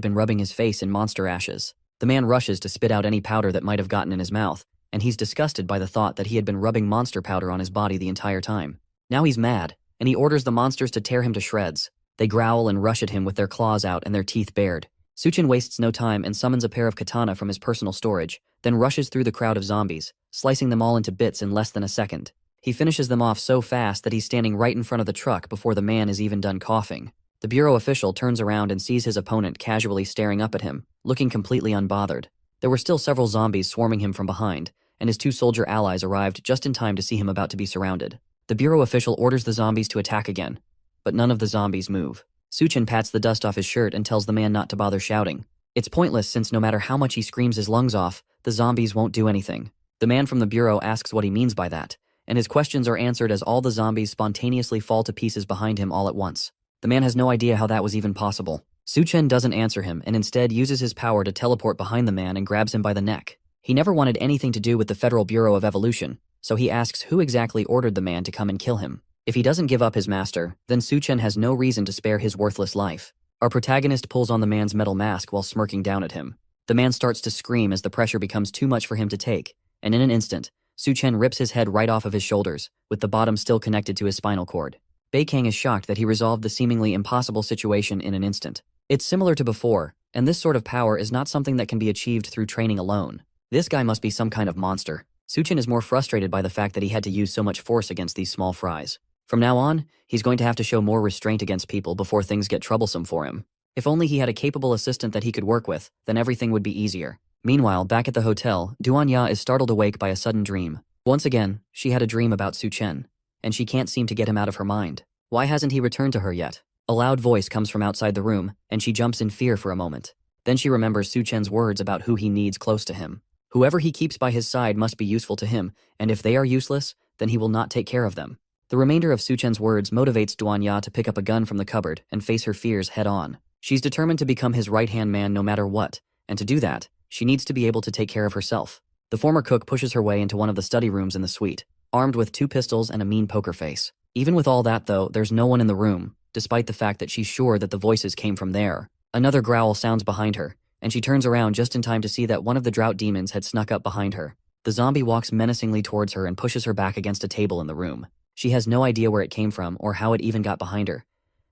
been rubbing his face in monster ashes. The man rushes to spit out any powder that might have gotten in his mouth, and he's disgusted by the thought that he had been rubbing monster powder on his body the entire time. Now he's mad, and he orders the monsters to tear him to shreds. They growl and rush at him with their claws out and their teeth bared. Suchin wastes no time and summons a pair of katana from his personal storage, then rushes through the crowd of zombies, slicing them all into bits in less than a second. He finishes them off so fast that he's standing right in front of the truck before the man is even done coughing. The bureau official turns around and sees his opponent casually staring up at him, looking completely unbothered. There were still several zombies swarming him from behind, and his two soldier allies arrived just in time to see him about to be surrounded. The bureau official orders the zombies to attack again, but none of the zombies move. Suchin pats the dust off his shirt and tells the man not to bother shouting. It's pointless since no matter how much he screams his lungs off, the zombies won't do anything. The man from the bureau asks what he means by that, and his questions are answered as all the zombies spontaneously fall to pieces behind him all at once. The man has no idea how that was even possible. Suchin doesn't answer him and instead uses his power to teleport behind the man and grabs him by the neck. He never wanted anything to do with the Federal Bureau of Evolution, so he asks who exactly ordered the man to come and kill him. If he doesn't give up his master, then Suchin has no reason to spare his worthless life. Our protagonist pulls on the man's metal mask while smirking down at him. The man starts to scream as the pressure becomes too much for him to take, and in an instant, Suchin rips his head right off of his shoulders, with the bottom still connected to his spinal cord. Beikang is shocked that he resolved the seemingly impossible situation in an instant. It's similar to before, and this sort of power is not something that can be achieved through training alone. This guy must be some kind of monster. Suchin is more frustrated by the fact that he had to use so much force against these small fries. From now on, he's going to have to show more restraint against people before things get troublesome for him. If only he had a capable assistant that he could work with, then everything would be easier. Meanwhile, back at the hotel, Duanya is startled awake by a sudden dream. Once again, she had a dream about Suchin, and she can't seem to get him out of her mind. Why hasn't he returned to her yet? A loud voice comes from outside the room, and she jumps in fear for a moment. Then she remembers Suchin's words about who he needs close to him. Whoever he keeps by his side must be useful to him, and if they are useless, then he will not take care of them. The remainder of Suchin's words motivates Duanya to pick up a gun from the cupboard and face her fears head-on. She's determined to become his right-hand man no matter what, and to do that, she needs to be able to take care of herself. The former cook pushes her way into one of the study rooms in the suite, armed with 2 pistols and a mean poker face. Even with all that though, there's no one in the room, despite the fact that she's sure that the voices came from there. Another growl sounds behind her, and she turns around just in time to see that one of the drought demons had snuck up behind her. The zombie walks menacingly towards her and pushes her back against a table in the room. She has no idea where it came from or how it even got behind her,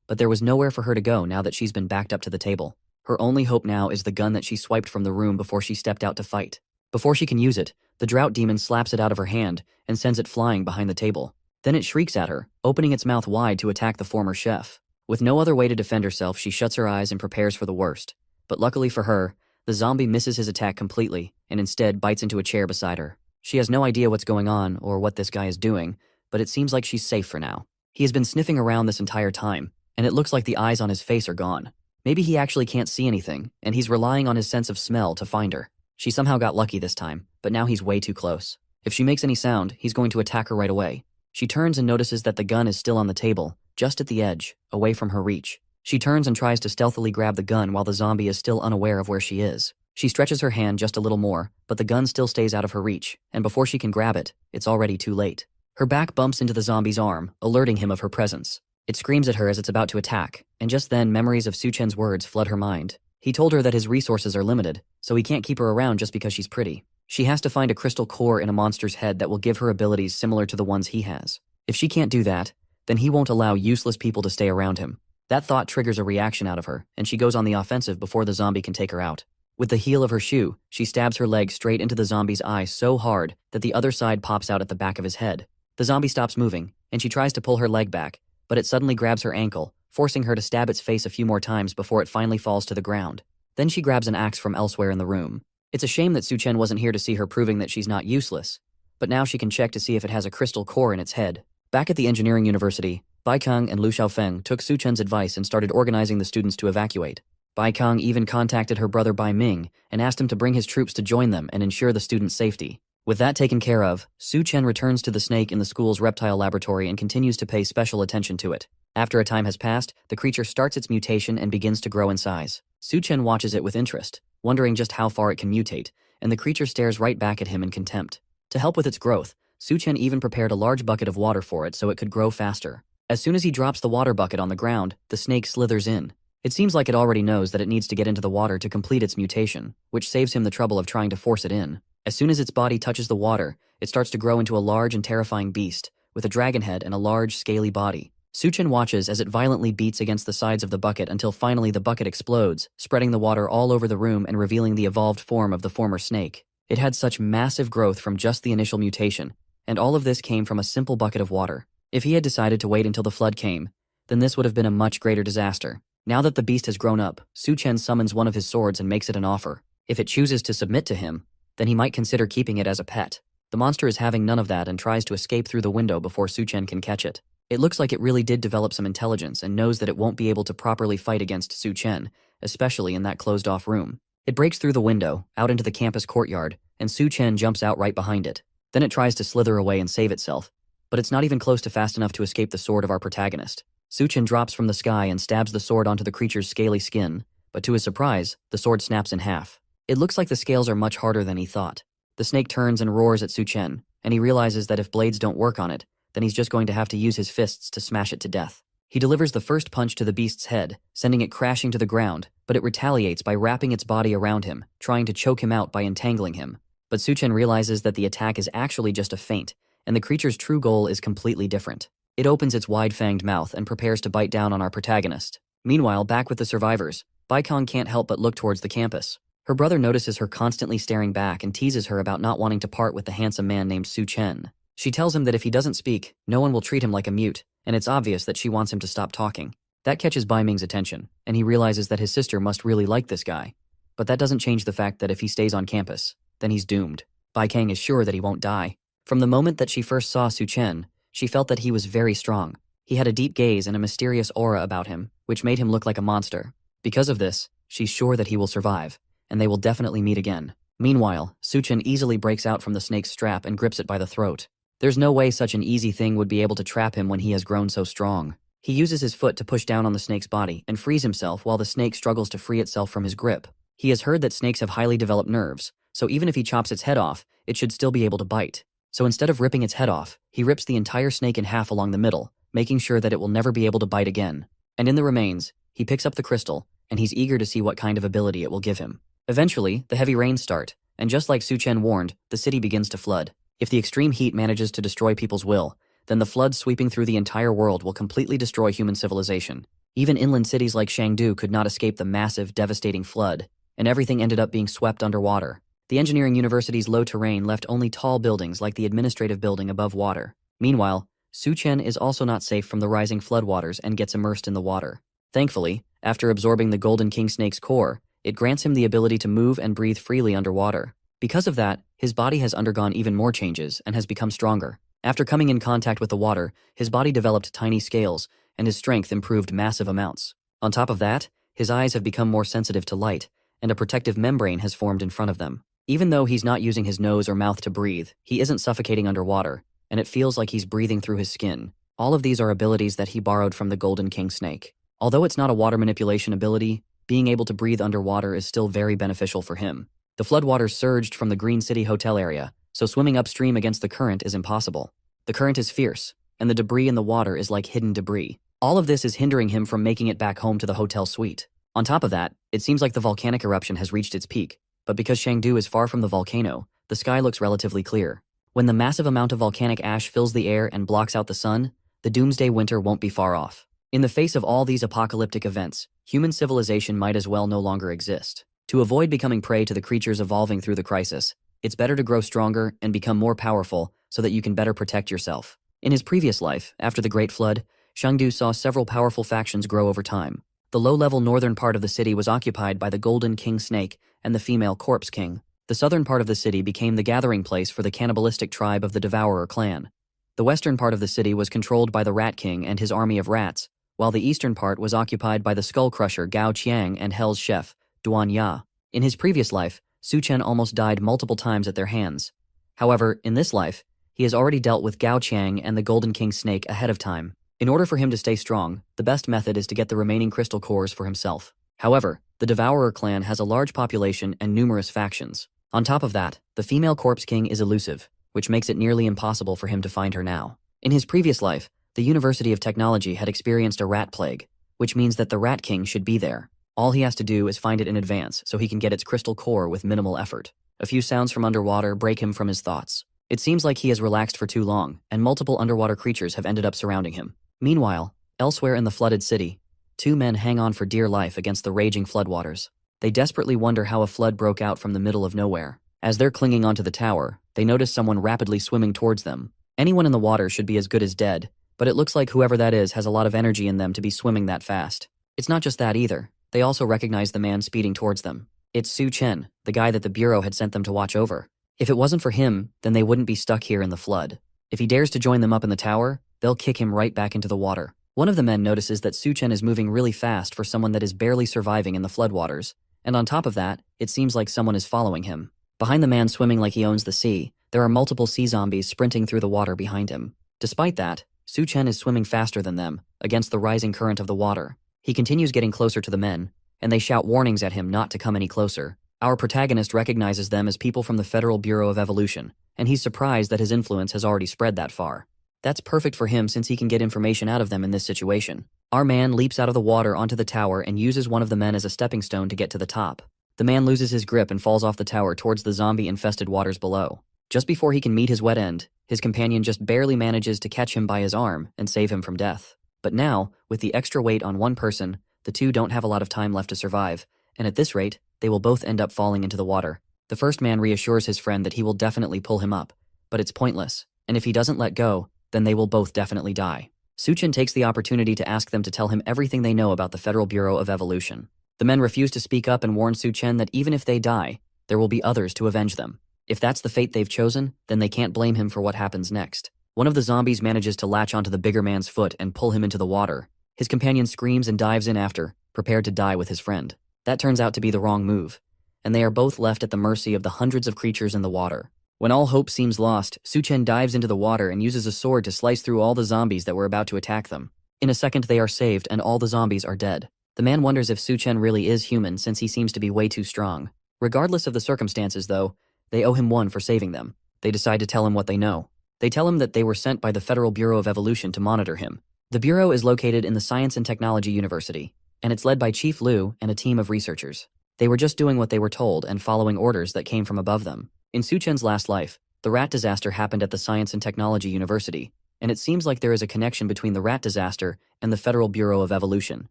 but there was nowhere for her to go now that she's been backed up to the table. Her only hope now is the gun that she swiped from the room before she stepped out to fight. Before she can use it, the drought demon slaps it out of her hand and sends it flying behind the table. Then it shrieks at her, opening its mouth wide to attack the former chef. With no other way to defend herself, she shuts her eyes and prepares for the worst. But luckily for her, the zombie misses his attack completely and instead bites into a chair beside her. She has no idea what's going on or what this guy is doing, but it seems like she's safe for now. He has been sniffing around this entire time, and it looks like the eyes on his face are gone. Maybe he actually can't see anything, and he's relying on his sense of smell to find her. She somehow got lucky this time, but now he's way too close. If she makes any sound, he's going to attack her right away. She turns and notices that the gun is still on the table, just at the edge, away from her reach. She turns and tries to stealthily grab the gun while the zombie is still unaware of where she is. She stretches her hand just a little more, but the gun still stays out of her reach, and before she can grab it, it's already too late. Her back bumps into the zombie's arm, alerting him of her presence. It screams at her as it's about to attack, and just then memories of Suchin's words flood her mind. He told her that his resources are limited, so he can't keep her around just because she's pretty. She has to find a crystal core in a monster's head that will give her abilities similar to the ones he has. If she can't do that, then he won't allow useless people to stay around him. That thought triggers a reaction out of her, and she goes on the offensive before the zombie can take her out. With the heel of her shoe, she stabs her leg straight into the zombie's eye so hard that the other side pops out at the back of his head. The zombie stops moving, and she tries to pull her leg back, but it suddenly grabs her ankle, forcing her to stab its face a few more times before it finally falls to the ground. Then she grabs an axe from elsewhere in the room. It's a shame that Suchin wasn't here to see her proving that she's not useless, but now she can check to see if it has a crystal core in its head. Back at the engineering university, Baikang and Lu Xiaofeng took Suchin's advice and started organizing the students to evacuate. Baikang even contacted her brother Bai Ming and asked him to bring his troops to join them and ensure the students' safety. With that taken care of, Su Chen returns to the snake in the school's reptile laboratory and continues to pay special attention to it. After a time has passed, the creature starts its mutation and begins to grow in size. Su Chen watches it with interest, wondering just how far it can mutate, and the creature stares right back at him in contempt. To help with its growth, Su Chen even prepared a large bucket of water for it so it could grow faster. As soon as he drops the water bucket on the ground, the snake slithers in. It seems like it already knows that it needs to get into the water to complete its mutation, which saves him the trouble of trying to force it in. As soon as its body touches the water, it starts to grow into a large and terrifying beast, with a dragon head and a large, scaly body. Su Chen watches as it violently beats against the sides of the bucket until finally the bucket explodes, spreading the water all over the room and revealing the evolved form of the former snake. It had such massive growth from just the initial mutation, and all of this came from a simple bucket of water. If he had decided to wait until the flood came, then this would have been a much greater disaster. Now that the beast has grown up, Su Chen summons one of his swords and makes it an offer. If it chooses to submit to him, then he might consider keeping it as a pet. The monster is having none of that and tries to escape through the window before Su Chen can catch it. It looks like it really did develop some intelligence and knows that it won't be able to properly fight against Su Chen, especially in that closed-off room. It breaks through the window, out into the campus courtyard, and Su Chen jumps out right behind it. Then it tries to slither away and save itself, but it's not even close to fast enough to escape the sword of our protagonist. Su Chen drops from the sky and stabs the sword onto the creature's scaly skin, but to his surprise, the sword snaps in half. It looks like the scales are much harder than he thought. The snake turns and roars at Su Chen, and he realizes that if blades don't work on it, then he's just going to have to use his fists to smash it to death. He delivers the first punch to the beast's head, sending it crashing to the ground, but it retaliates by wrapping its body around him, trying to choke him out by entangling him. But Su Chen realizes that the attack is actually just a feint, and the creature's true goal is completely different. It opens its wide-fanged mouth and prepares to bite down on our protagonist. Meanwhile, back with the survivors, Baikong can't help but look towards the campus. Her brother notices her constantly staring back and teases her about not wanting to part with the handsome man named Su Chen. She tells him that if he doesn't speak, no one will treat him like a mute, and it's obvious that she wants him to stop talking. That catches Bai Ming's attention, and he realizes that his sister must really like this guy. But that doesn't change the fact that if he stays on campus, then he's doomed. Bai Kang is sure that he won't die. From the moment that she first saw Su Chen, she felt that he was very strong. He had a deep gaze and a mysterious aura about him, which made him look like a monster. Because of this, she's sure that he will survive, and they will definitely meet again. Meanwhile, Su Chen easily breaks out from the snake's strap and grips it by the throat. There's no way such an easy thing would be able to trap him when he has grown so strong. He uses his foot to push down on the snake's body and frees himself while the snake struggles to free itself from his grip. He has heard that snakes have highly developed nerves, so even if he chops its head off, it should still be able to bite. So instead of ripping its head off, he rips the entire snake in half along the middle, making sure that it will never be able to bite again. And in the remains, he picks up the crystal, and he's eager to see what kind of ability it will give him. Eventually, the heavy rains start, and just like Su Chen warned, the city begins to flood. If the extreme heat manages to destroy people's will, then the flood sweeping through the entire world will completely destroy human civilization. Even inland cities like Chengdu could not escape the massive, devastating flood, and everything ended up being swept underwater. The engineering university's low terrain left only tall buildings like the administrative building above water. Meanwhile, Su Chen is also not safe from the rising floodwaters and gets immersed in the water. Thankfully, after absorbing the Golden King Snake's core, it grants him the ability to move and breathe freely underwater. Because of that, his body has undergone even more changes and has become stronger. After coming in contact with the water, his body developed tiny scales, and his strength improved massive amounts. On top of that, his eyes have become more sensitive to light, and a protective membrane has formed in front of them. Even though he's not using his nose or mouth to breathe, he isn't suffocating underwater, and it feels like he's breathing through his skin. All of these are abilities that he borrowed from the Golden King Snake. Although it's not a water manipulation ability, being able to breathe underwater is still very beneficial for him. The floodwaters surged from the Green City Hotel area, so swimming upstream against the current is impossible. The current is fierce, and the debris in the water is like hidden debris. All of this is hindering him from making it back home to the hotel suite. On top of that, it seems like the volcanic eruption has reached its peak, but because Chengdu is far from the volcano, the sky looks relatively clear. When the massive amount of volcanic ash fills the air and blocks out the sun, the doomsday winter won't be far off. In the face of all these apocalyptic events, human civilization might as well no longer exist. To avoid becoming prey to the creatures evolving through the crisis, it's better to grow stronger and become more powerful so that you can better protect yourself. In his previous life, after the Great Flood, Chengdu saw several powerful factions grow over time. The low-level northern part of the city was occupied by the Golden King Snake and the female Corpse King. The southern part of the city became the gathering place for the cannibalistic tribe of the Devourer clan. The western part of the city was controlled by the Rat King and his army of rats, while the eastern part was occupied by the Skull Crusher Gao Qiang and Hell's chef, Duan Ya. In his previous life, Su Chen almost died multiple times at their hands. However, in this life, he has already dealt with Gao Chang and the Golden King Snake ahead of time. In order for him to stay strong, the best method is to get the remaining crystal cores for himself. However, the Devourer clan has a large population and numerous factions. On top of that, the female Corpse King is elusive, which makes it nearly impossible for him to find her now. In his previous life, the University of Technology had experienced a rat plague, which means that the Rat King should be there. All he has to do is find it in advance so he can get its crystal core with minimal effort. A few sounds from underwater break him from his thoughts. It seems like he has relaxed for too long, and multiple underwater creatures have ended up surrounding him. Meanwhile, elsewhere in the flooded city, two men hang on for dear life against the raging floodwaters. They desperately wonder how a flood broke out from the middle of nowhere. As they're clinging onto the tower, they notice someone rapidly swimming towards them. Anyone in the water should be as good as dead, but it looks like whoever that is has a lot of energy in them to be swimming that fast. It's not just that either. They also recognize the man speeding towards them. It's Su Chen, the guy that the Bureau had sent them to watch over. If it wasn't for him, then they wouldn't be stuck here in the flood. If he dares to join them up in the tower, they'll kick him right back into the water. One of the men notices that Su Chen is moving really fast for someone that is barely surviving in the floodwaters, and on top of that, it seems like someone is following him. Behind the man swimming like he owns the sea, there are multiple sea zombies sprinting through the water behind him. Despite that, Su Chen is swimming faster than them, against the rising current of the water. He continues getting closer to the men, and they shout warnings at him not to come any closer. Our protagonist recognizes them as people from the Federal Bureau of Evolution, and he's surprised that his influence has already spread that far. That's perfect for him since he can get information out of them in this situation. Our man leaps out of the water onto the tower and uses one of the men as a stepping stone to get to the top. The man loses his grip and falls off the tower towards the zombie-infested waters below. Just before he can meet his wet end, his companion just barely manages to catch him by his arm and save him from death. But now, with the extra weight on one person, the two don't have a lot of time left to survive, and at this rate, they will both end up falling into the water. The first man reassures his friend that he will definitely pull him up, but it's pointless, and if he doesn't let go, then they will both definitely die. Su Chen takes the opportunity to ask them to tell him everything they know about the Federal Bureau of Evolution. The men refuse to speak up and warn Su Chen that even if they die, there will be others to avenge them. If that's the fate they've chosen, then they can't blame him for what happens next. One of the zombies manages to latch onto the bigger man's foot and pull him into the water. His companion screams and dives in after, prepared to die with his friend. That turns out to be the wrong move, and they are both left at the mercy of the hundreds of creatures in the water. When all hope seems lost, Su Chen dives into the water and uses a sword to slice through all the zombies that were about to attack them. In a second, they are saved and all the zombies are dead. The man wonders if Su Chen really is human since he seems to be way too strong. Regardless of the circumstances, though, they owe him one for saving them. They decide to tell him what they know. They tell him that they were sent by the Federal Bureau of Evolution to monitor him. The Bureau is located in the Science and Technology University, and it's led by Chief Liu and a team of researchers. They were just doing what they were told and following orders that came from above them. In Su Chen's last life, the rat disaster happened at the Science and Technology University, and it seems like there is a connection between the rat disaster and the Federal Bureau of Evolution.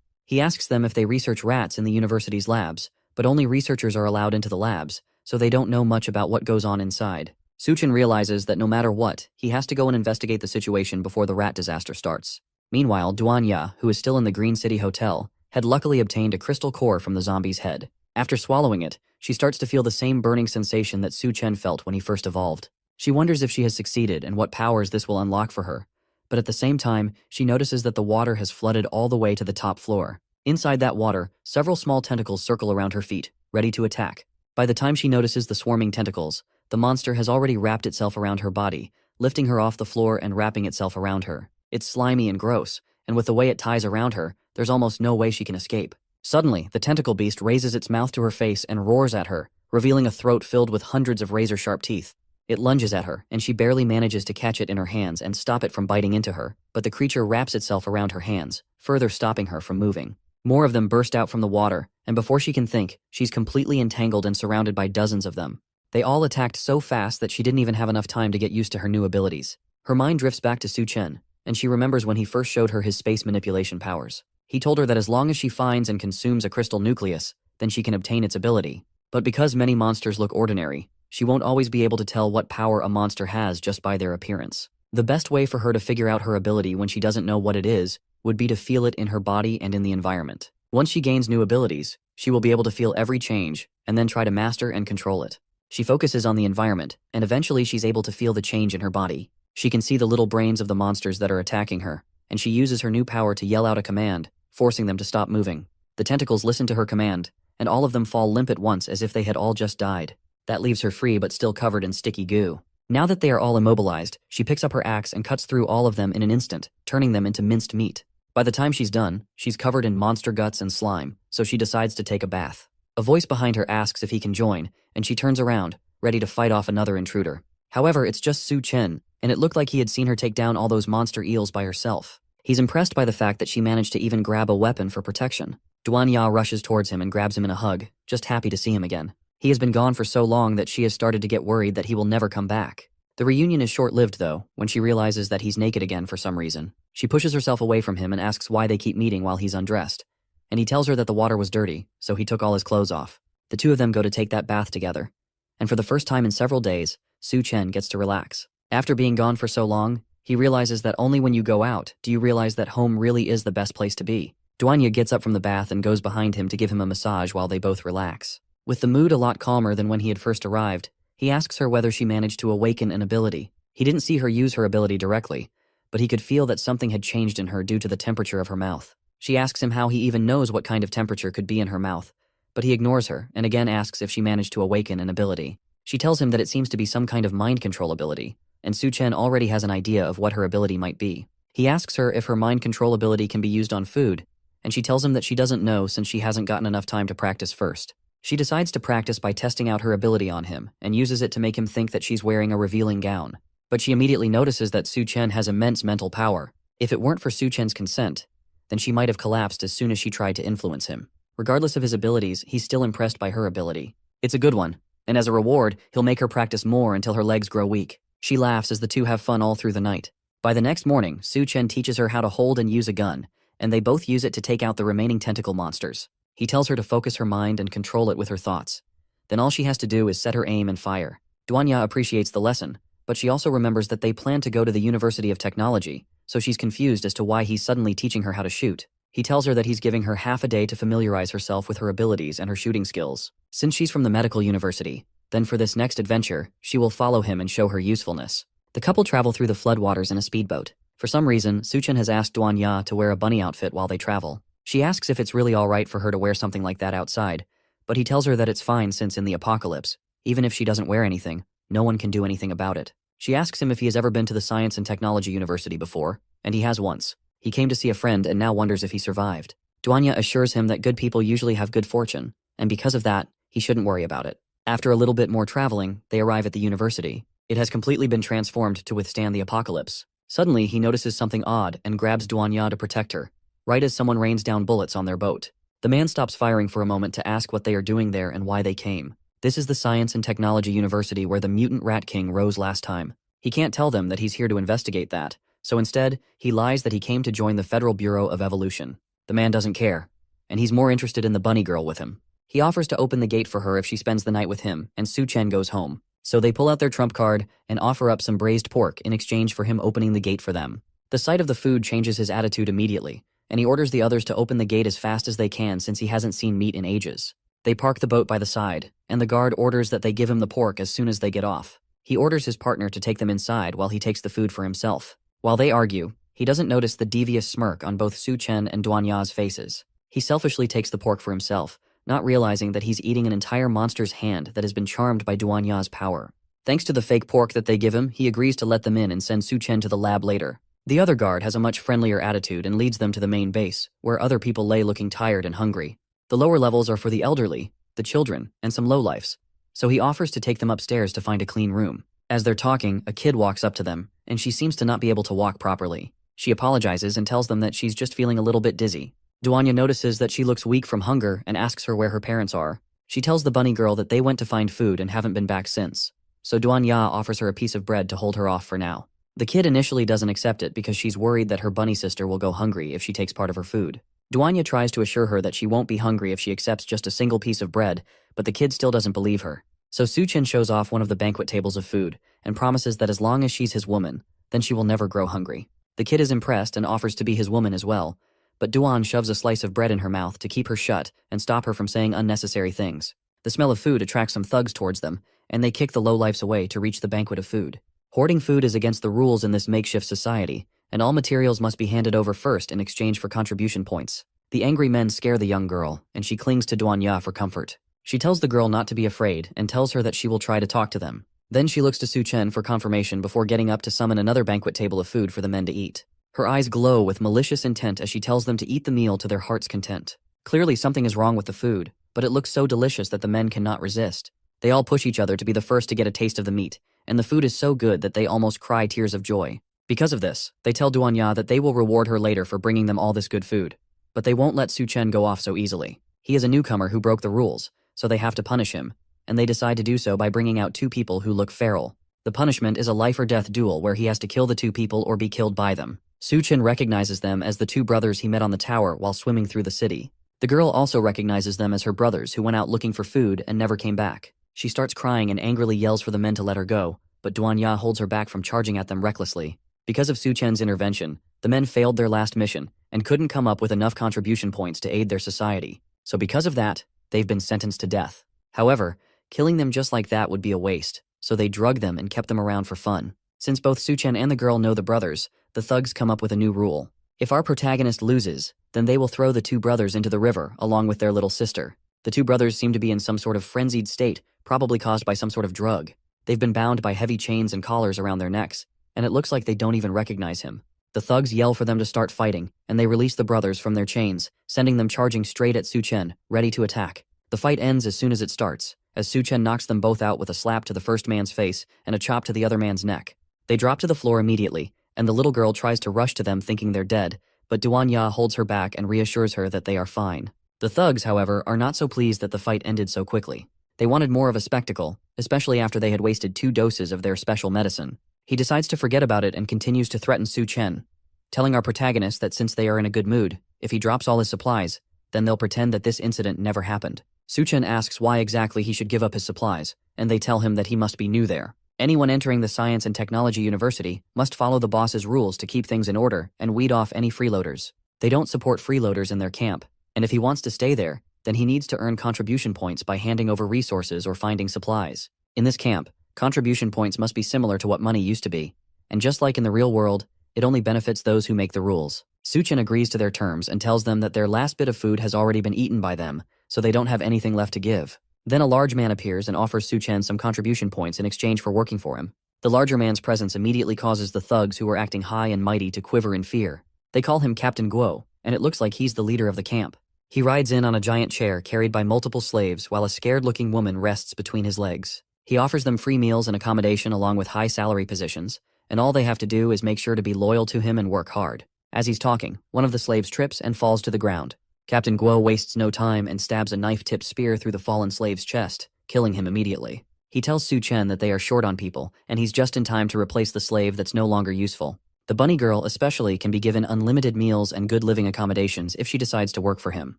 He asks them if they research rats in the university's labs, but only researchers are allowed into the labs, so they don't know much about what goes on inside. Su Chen realizes that no matter what, he has to go and investigate the situation before the rat disaster starts. Meanwhile, Duanya, who is still in the Green City Hotel, had luckily obtained a crystal core from the zombie's head. After swallowing it, she starts to feel the same burning sensation that Su Chen felt when he first evolved. She wonders if she has succeeded and what powers this will unlock for her. But at the same time, she notices that the water has flooded all the way to the top floor. Inside that water, several small tentacles circle around her feet, ready to attack. By the time she notices the swarming tentacles, the monster has already wrapped itself around her body, lifting her off the floor and wrapping itself around her. It's slimy and gross, and with the way it ties around her, there's almost no way she can escape. Suddenly, the tentacle beast raises its mouth to her face and roars at her, revealing a throat filled with hundreds of razor-sharp teeth. It lunges at her, and she barely manages to catch it in her hands and stop it from biting into her, but the creature wraps itself around her hands, further stopping her from moving. More of them burst out from the water, and before she can think, she's completely entangled and surrounded by dozens of them. They all attacked so fast that she didn't even have enough time to get used to her new abilities. Her mind drifts back to Su Chen, and she remembers when he first showed her his space manipulation powers. He told her that as long as she finds and consumes a crystal nucleus, then she can obtain its ability. But because many monsters look ordinary, she won't always be able to tell what power a monster has just by their appearance. The best way for her to figure out her ability when she doesn't know what it is would be to feel it in her body and in the environment. Once she gains new abilities, she will be able to feel every change and then try to master and control it. She focuses on the environment, and eventually she's able to feel the change in her body. She can see the little brains of the monsters that are attacking her, and she uses her new power to yell out a command, forcing them to stop moving. The tentacles listen to her command, and all of them fall limp at once as if they had all just died. That leaves her free but still covered in sticky goo. Now that they are all immobilized, she picks up her axe and cuts through all of them in an instant, turning them into minced meat. By the time she's done, she's covered in monster guts and slime, so she decides to take a bath. A voice behind her asks if he can join, and she turns around, ready to fight off another intruder. However, it's just Su Chen, and it looked like he had seen her take down all those monster eels by herself. He's impressed by the fact that she managed to even grab a weapon for protection. Duan Ya rushes towards him and grabs him in a hug, just happy to see him again. He has been gone for so long that she has started to get worried that he will never come back. The reunion is short-lived though, when she realizes that he's naked again for some reason. She pushes herself away from him and asks why they keep meeting while he's undressed. And he tells her that the water was dirty, so he took all his clothes off. The two of them go to take that bath together. And for the first time in several days, Su Chen gets to relax. After being gone for so long, he realizes that only when you go out do you realize that home really is the best place to be. Duanya gets up from the bath and goes behind him to give him a massage while they both relax. With the mood a lot calmer than when he had first arrived, he asks her whether she managed to awaken an ability. He didn't see her use her ability directly, but he could feel that something had changed in her due to the temperature of her mouth. She asks him how he even knows what kind of temperature could be in her mouth, but he ignores her and again asks if she managed to awaken an ability. She tells him that it seems to be some kind of mind control ability, and Su Chen already has an idea of what her ability might be. He asks her if her mind control ability can be used on food, and she tells him that she doesn't know since she hasn't gotten enough time to practice first. She decides to practice by testing out her ability on him and uses it to make him think that she's wearing a revealing gown. But she immediately notices that Su Chen has immense mental power. If it weren't for Su Chen's consent, then she might have collapsed as soon as she tried to influence him. Regardless of his abilities, he's still impressed by her ability. It's a good one, and as a reward, he'll make her practice more until her legs grow weak. She laughs as the two have fun all through the night. By the next morning, Su Chen teaches her how to hold and use a gun, and they both use it to take out the remaining tentacle monsters. He tells her to focus her mind and control it with her thoughts. Then all she has to do is set her aim and fire. Duanya appreciates the lesson, but she also remembers that they plan to go to the University of Technology, so she's confused as to why he's suddenly teaching her how to shoot. He tells her that he's giving her half a day to familiarize herself with her abilities and her shooting skills. Since she's from the medical university, then for this next adventure, she will follow him and show her usefulness. The couple travel through the floodwaters in a speedboat. For some reason, Su Chen has asked Duanya to wear a bunny outfit while they travel. She asks if it's really alright for her to wear something like that outside, but he tells her that it's fine since in the apocalypse, even if she doesn't wear anything, no one can do anything about it. She asks him if he has ever been to the Science and Technology University before, and he has once. He came to see a friend and now wonders if he survived. Duanya assures him that good people usually have good fortune, and because of that, he shouldn't worry about it. After a little bit more traveling, they arrive at the university. It has completely been transformed to withstand the apocalypse. Suddenly, he notices something odd and grabs Duanya to protect her, right as someone rains down bullets on their boat. The man stops firing for a moment to ask what they are doing there and why they came. This is the Science and Technology University where the mutant Rat King rose last time. He can't tell them that he's here to investigate that, so instead, he lies that he came to join the Federal Bureau of Evolution. The man doesn't care, and he's more interested in the bunny girl with him. He offers to open the gate for her if she spends the night with him, and Su Chen goes home. So they pull out their trump card and offer up some braised pork in exchange for him opening the gate for them. The sight of the food changes his attitude immediately, and he orders the others to open the gate as fast as they can since he hasn't seen meat in ages. They park the boat by the side, and the guard orders that they give him the pork as soon as they get off. He orders his partner to take them inside while he takes the food for himself. While they argue, he doesn't notice the devious smirk on both Su Chen and Duanya's faces. He selfishly takes the pork for himself, not realizing that he's eating an entire monster's hand that has been charmed by Duanya's power. Thanks to the fake pork that they give him, he agrees to let them in and send Su Chen to the lab later. The other guard has a much friendlier attitude and leads them to the main base, where other people lay looking tired and hungry. The lower levels are for the elderly, the children, and some lowlifes, so he offers to take them upstairs to find a clean room. As they're talking, a kid walks up to them, and she seems to not be able to walk properly. She apologizes and tells them that she's just feeling a little bit dizzy. Duanya notices that she looks weak from hunger and asks her where her parents are. She tells the bunny girl that they went to find food and haven't been back since. So Duanya offers her a piece of bread to hold her off for now. The kid initially doesn't accept it because she's worried that her bunny sister will go hungry if she takes part of her food. Duanya tries to assure her that she won't be hungry if she accepts just a single piece of bread, but the kid still doesn't believe her. So Su Chen shows off one of the banquet tables of food and promises that as long as she's his woman, then she will never grow hungry. The kid is impressed and offers to be his woman as well, but Duan shoves a slice of bread in her mouth to keep her shut and stop her from saying unnecessary things. The smell of food attracts some thugs towards them, and they kick the lowlifes away to reach the banquet of food. Hoarding food is against the rules in this makeshift society, and all materials must be handed over first in exchange for contribution points. The angry men scare the young girl, and she clings to Duanya for comfort. She tells the girl not to be afraid and tells her that she will try to talk to them. Then she looks to Su Chen for confirmation before getting up to summon another banquet table of food for the men to eat. Her eyes glow with malicious intent as she tells them to eat the meal to their heart's content. Clearly something is wrong with the food, but it looks so delicious that the men cannot resist. They all push each other to be the first to get a taste of the meat, and the food is so good that they almost cry tears of joy. Because of this, they tell Duanya that they will reward her later for bringing them all this good food. But they won't let Su Chen go off so easily. He is a newcomer who broke the rules, so they have to punish him, and they decide to do so by bringing out two people who look feral. The punishment is a life-or-death duel where he has to kill the two people or be killed by them. Su Chen recognizes them as the two brothers he met on the tower while swimming through the city. The girl also recognizes them as her brothers who went out looking for food and never came back. She starts crying and angrily yells for the men to let her go, but Duanya holds her back from charging at them recklessly. Because of Su Chen's intervention, the men failed their last mission and couldn't come up with enough contribution points to aid their society. So because of that, they've been sentenced to death. However, killing them just like that would be a waste, so they drugged them and kept them around for fun. Since both Su Chen and the girl know the brothers, the thugs come up with a new rule. If our protagonist loses, then they will throw the two brothers into the river along with their little sister. The two brothers seem to be in some sort of frenzied state, probably caused by some sort of drug. They've been bound by heavy chains and collars around their necks, and it looks like they don't even recognize him. The thugs yell for them to start fighting, and they release the brothers from their chains, sending them charging straight at Su Chen, ready to attack. The fight ends as soon as it starts, as Su Chen knocks them both out with a slap to the first man's face and a chop to the other man's neck. They drop to the floor immediately, and the little girl tries to rush to them thinking they're dead, but Duanya holds her back and reassures her that they are fine. The thugs, however, are not so pleased that the fight ended so quickly. They wanted more of a spectacle, especially after they had wasted 2 doses of their special medicine. He decides to forget about it and continues to threaten Su Chen, telling our protagonist that since they are in a good mood, if he drops all his supplies, then they'll pretend that this incident never happened. Su Chen asks why exactly he should give up his supplies, and they tell him that he must be new there. Anyone entering the Science and Technology University must follow the boss's rules to keep things in order and weed off any freeloaders. They don't support freeloaders in their camp, and if he wants to stay there, then he needs to earn contribution points by handing over resources or finding supplies. In this camp, contribution points must be similar to what money used to be, and just like in the real world, it only benefits those who make the rules. Su Chen agrees to their terms and tells them that their last bit of food has already been eaten by them, so they don't have anything left to give. Then a large man appears and offers Su Chen some contribution points in exchange for working for him. The larger man's presence immediately causes the thugs who are acting high and mighty to quiver in fear. They call him Captain Guo, and it looks like he's the leader of the camp. He rides in on a giant chair carried by multiple slaves while a scared-looking woman rests between his legs. He offers them free meals and accommodation along with high salary positions, and all they have to do is make sure to be loyal to him and work hard. As he's talking, one of the slaves trips and falls to the ground. Captain Guo wastes no time and stabs a knife-tipped spear through the fallen slave's chest, killing him immediately. He tells Su Chen that they are short on people, and he's just in time to replace the slave that's no longer useful. The bunny girl especially can be given unlimited meals and good living accommodations if she decides to work for him.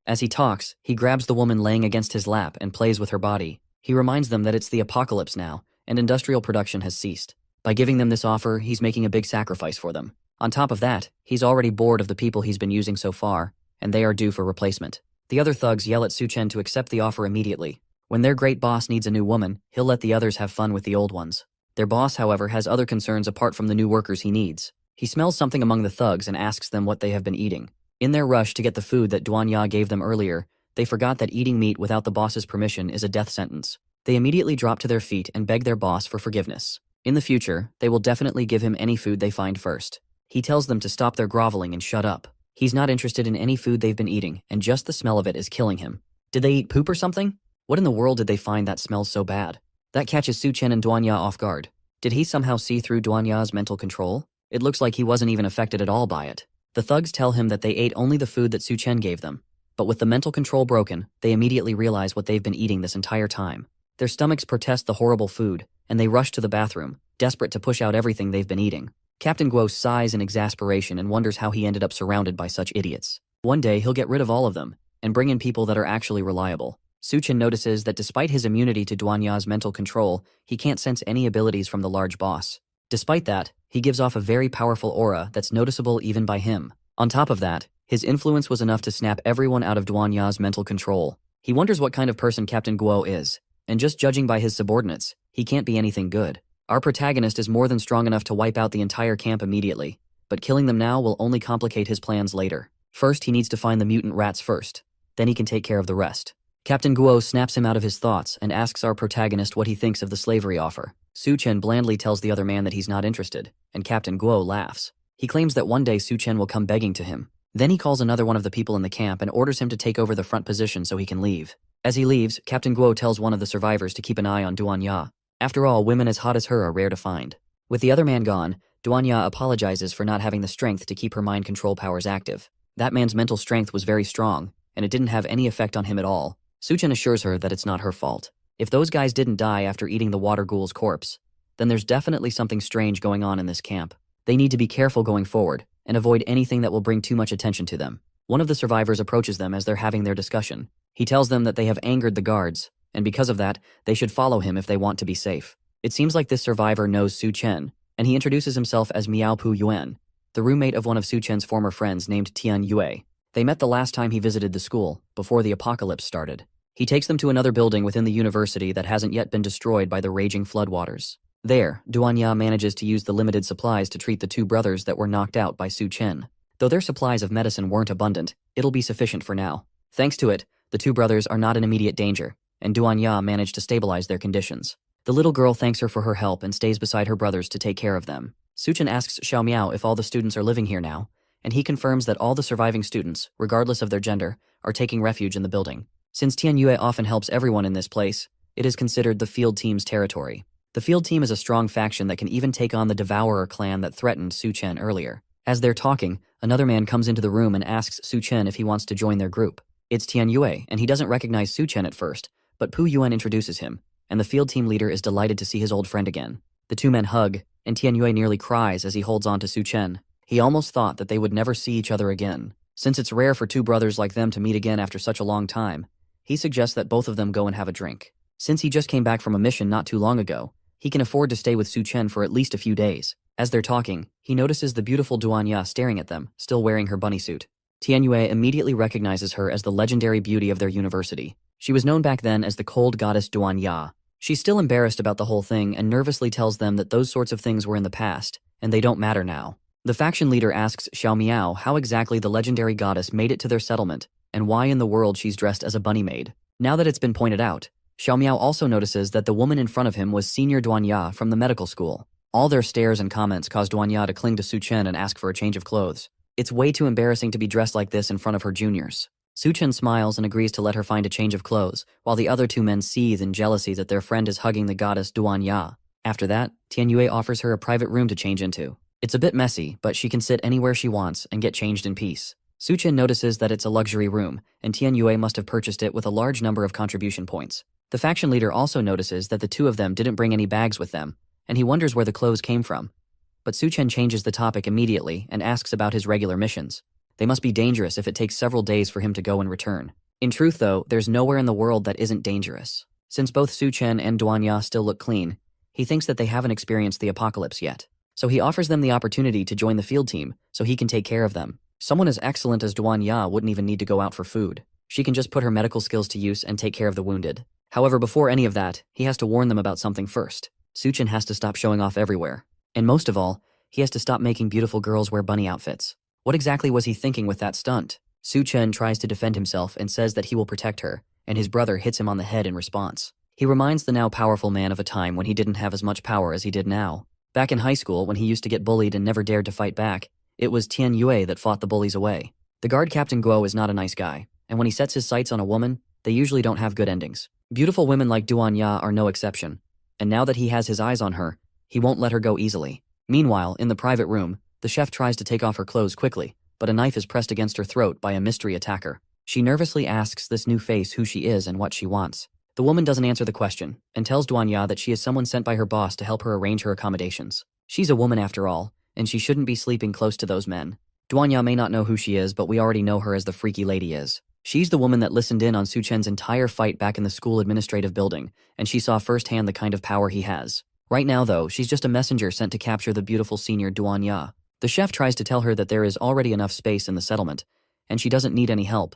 As he talks, he grabs the woman laying against his lap and plays with her body. He reminds them that it's the apocalypse now, and industrial production has ceased. By giving them this offer, he's making a big sacrifice for them. On top of that, he's already bored of the people he's been using so far, and they are due for replacement. The other thugs yell at Su Chen to accept the offer immediately. When their great boss needs a new woman, he'll let the others have fun with the old ones. Their boss, however, has other concerns apart from the new workers he needs. He smells something among the thugs and asks them what they have been eating. In their rush to get the food that Duanya gave them earlier, they forgot that eating meat without the boss's permission is a death sentence. They immediately drop to their feet and beg their boss for forgiveness. In the future, they will definitely give him any food they find first. He tells them to stop their groveling and shut up. He's not interested in any food they've been eating, and just the smell of it is killing him. Did they eat poop or something? What in the world did they find that smells so bad? That catches Su Chen and Duanya off guard. Did he somehow see through Duanya's mental control? It looks like he wasn't even affected at all by it. The thugs tell him that they ate only the food that Su Chen gave them, but with the mental control broken, they immediately realize what they've been eating this entire time. Their stomachs protest the horrible food, and they rush to the bathroom, desperate to push out everything they've been eating. Captain Guo sighs in exasperation and wonders how he ended up surrounded by such idiots. One day, he'll get rid of all of them, and bring in people that are actually reliable. Su Chen notices that despite his immunity to Duanya's mental control, he can't sense any abilities from the large boss. Despite that, he gives off a very powerful aura that's noticeable even by him. On top of that, his influence was enough to snap everyone out of Duanya's mental control. He wonders what kind of person Captain Guo is, and just judging by his subordinates, he can't be anything good. Our protagonist is more than strong enough to wipe out the entire camp immediately, but killing them now will only complicate his plans later. First, he needs to find the mutant rats first. Then he can take care of the rest. Captain Guo snaps him out of his thoughts and asks our protagonist what he thinks of the slavery offer. Su Chen blandly tells the other man that he's not interested, and Captain Guo laughs. He claims that one day Su Chen will come begging to him. Then he calls another one of the people in the camp and orders him to take over the front position so he can leave. As he leaves, Captain Guo tells one of the survivors to keep an eye on Duan Ya. After all, women as hot as her are rare to find. With the other man gone, Duan Ya apologizes for not having the strength to keep her mind control powers active. That man's mental strength was very strong, and it didn't have any effect on him at all. Su Chen assures her that it's not her fault. If those guys didn't die after eating the water ghoul's corpse, then there's definitely something strange going on in this camp. They need to be careful going forward, and avoid anything that will bring too much attention to them. One of the survivors approaches them as they're having their discussion. He tells them that they have angered the guards, and because of that, they should follow him if they want to be safe. It seems like this survivor knows Su Chen, and he introduces himself as Miao Pu Yuan, the roommate of one of Su Chen's former friends named Tian Yue. They met the last time he visited the school, before the apocalypse started. He takes them to another building within the university that hasn't yet been destroyed by the raging floodwaters. There, Duan Ya manages to use the limited supplies to treat the two brothers that were knocked out by Su Chen. Though their supplies of medicine weren't abundant, it'll be sufficient for now. Thanks to it, the two brothers are not in immediate danger, and Duan Ya managed to stabilize their conditions. The little girl thanks her for her help and stays beside her brothers to take care of them. Su Chen asks Xiao Miao if all the students are living here now, and he confirms that all the surviving students, regardless of their gender, are taking refuge in the building. Since Tian Yue often helps everyone in this place, it is considered the field team's territory. The field team is a strong faction that can even take on the Devourer clan that threatened Su Chen earlier. As they're talking, another man comes into the room and asks Su Chen if he wants to join their group. It's Tian Yue, and he doesn't recognize Su Chen at first, but Pu Yuan introduces him, and the field team leader is delighted to see his old friend again. The two men hug, and Tian Yue nearly cries as he holds on to Su Chen. He almost thought that they would never see each other again. Since it's rare for two brothers like them to meet again after such a long time, he suggests that both of them go and have a drink. Since he just came back from a mission not too long ago, he can afford to stay with Su Chen for at least a few days. As they're talking, he notices the beautiful Duan Ya staring at them, still wearing her bunny suit. Tian Yue immediately recognizes her as the legendary beauty of their university. She was known back then as the cold goddess Duan Ya. She's still embarrassed about the whole thing and nervously tells them that those sorts of things were in the past, and they don't matter now. The faction leader asks Xiao Miao how exactly the legendary goddess made it to their settlement, and why in the world she's dressed as a bunny maid. Now that it's been pointed out, Xiao Miao also notices that the woman in front of him was Senior Duan Ya from the medical school. All their stares and comments cause Duan Ya to cling to Su Chen and ask for a change of clothes. It's way too embarrassing to be dressed like this in front of her juniors. Su Chen smiles and agrees to let her find a change of clothes, while the other two men seethe in jealousy that their friend is hugging the goddess Duan Ya. After that, Tian Yue offers her a private room to change into. It's a bit messy, but she can sit anywhere she wants and get changed in peace. Su Chen notices that it's a luxury room, and Tian Yue must have purchased it with a large number of contribution points. The faction leader also notices that the two of them didn't bring any bags with them, and he wonders where the clothes came from. But Su Chen changes the topic immediately and asks about his regular missions. They must be dangerous if it takes several days for him to go and return. In truth, though, there's nowhere in the world that isn't dangerous. Since both Su Chen and Duan Ya still look clean, he thinks that they haven't experienced the apocalypse yet. So he offers them the opportunity to join the field team so he can take care of them. Someone as excellent as Duan Ya wouldn't even need to go out for food. She can just put her medical skills to use and take care of the wounded. However, before any of that, he has to warn them about something first. Su Chen has to stop showing off everywhere. And most of all, he has to stop making beautiful girls wear bunny outfits. What exactly was he thinking with that stunt? Su Chen tries to defend himself and says that he will protect her, and his brother hits him on the head in response. He reminds the now powerful man of a time when he didn't have as much power as he did now. Back in high school, when he used to get bullied and never dared to fight back, it was Tian Yue that fought the bullies away. The guard Captain Guo is not a nice guy, and when he sets his sights on a woman, they usually don't have good endings. Beautiful women like Duan Ya are no exception, and now that he has his eyes on her, he won't let her go easily. Meanwhile, in the private room, the chef tries to take off her clothes quickly, but a knife is pressed against her throat by a mystery attacker. She nervously asks this new face who she is and what she wants. The woman doesn't answer the question, and tells Duan Ya that she is someone sent by her boss to help her arrange her accommodations. She's a woman after all, and she shouldn't be sleeping close to those men. Duan Ya may not know who she is, but we already know her as the freaky lady is. She's the woman that listened in on Su Chen's entire fight back in the school administrative building, and she saw firsthand the kind of power he has. Right now, though, she's just a messenger sent to capture the beautiful senior Duan Ya. The chef tries to tell her that there is already enough space in the settlement, and she doesn't need any help.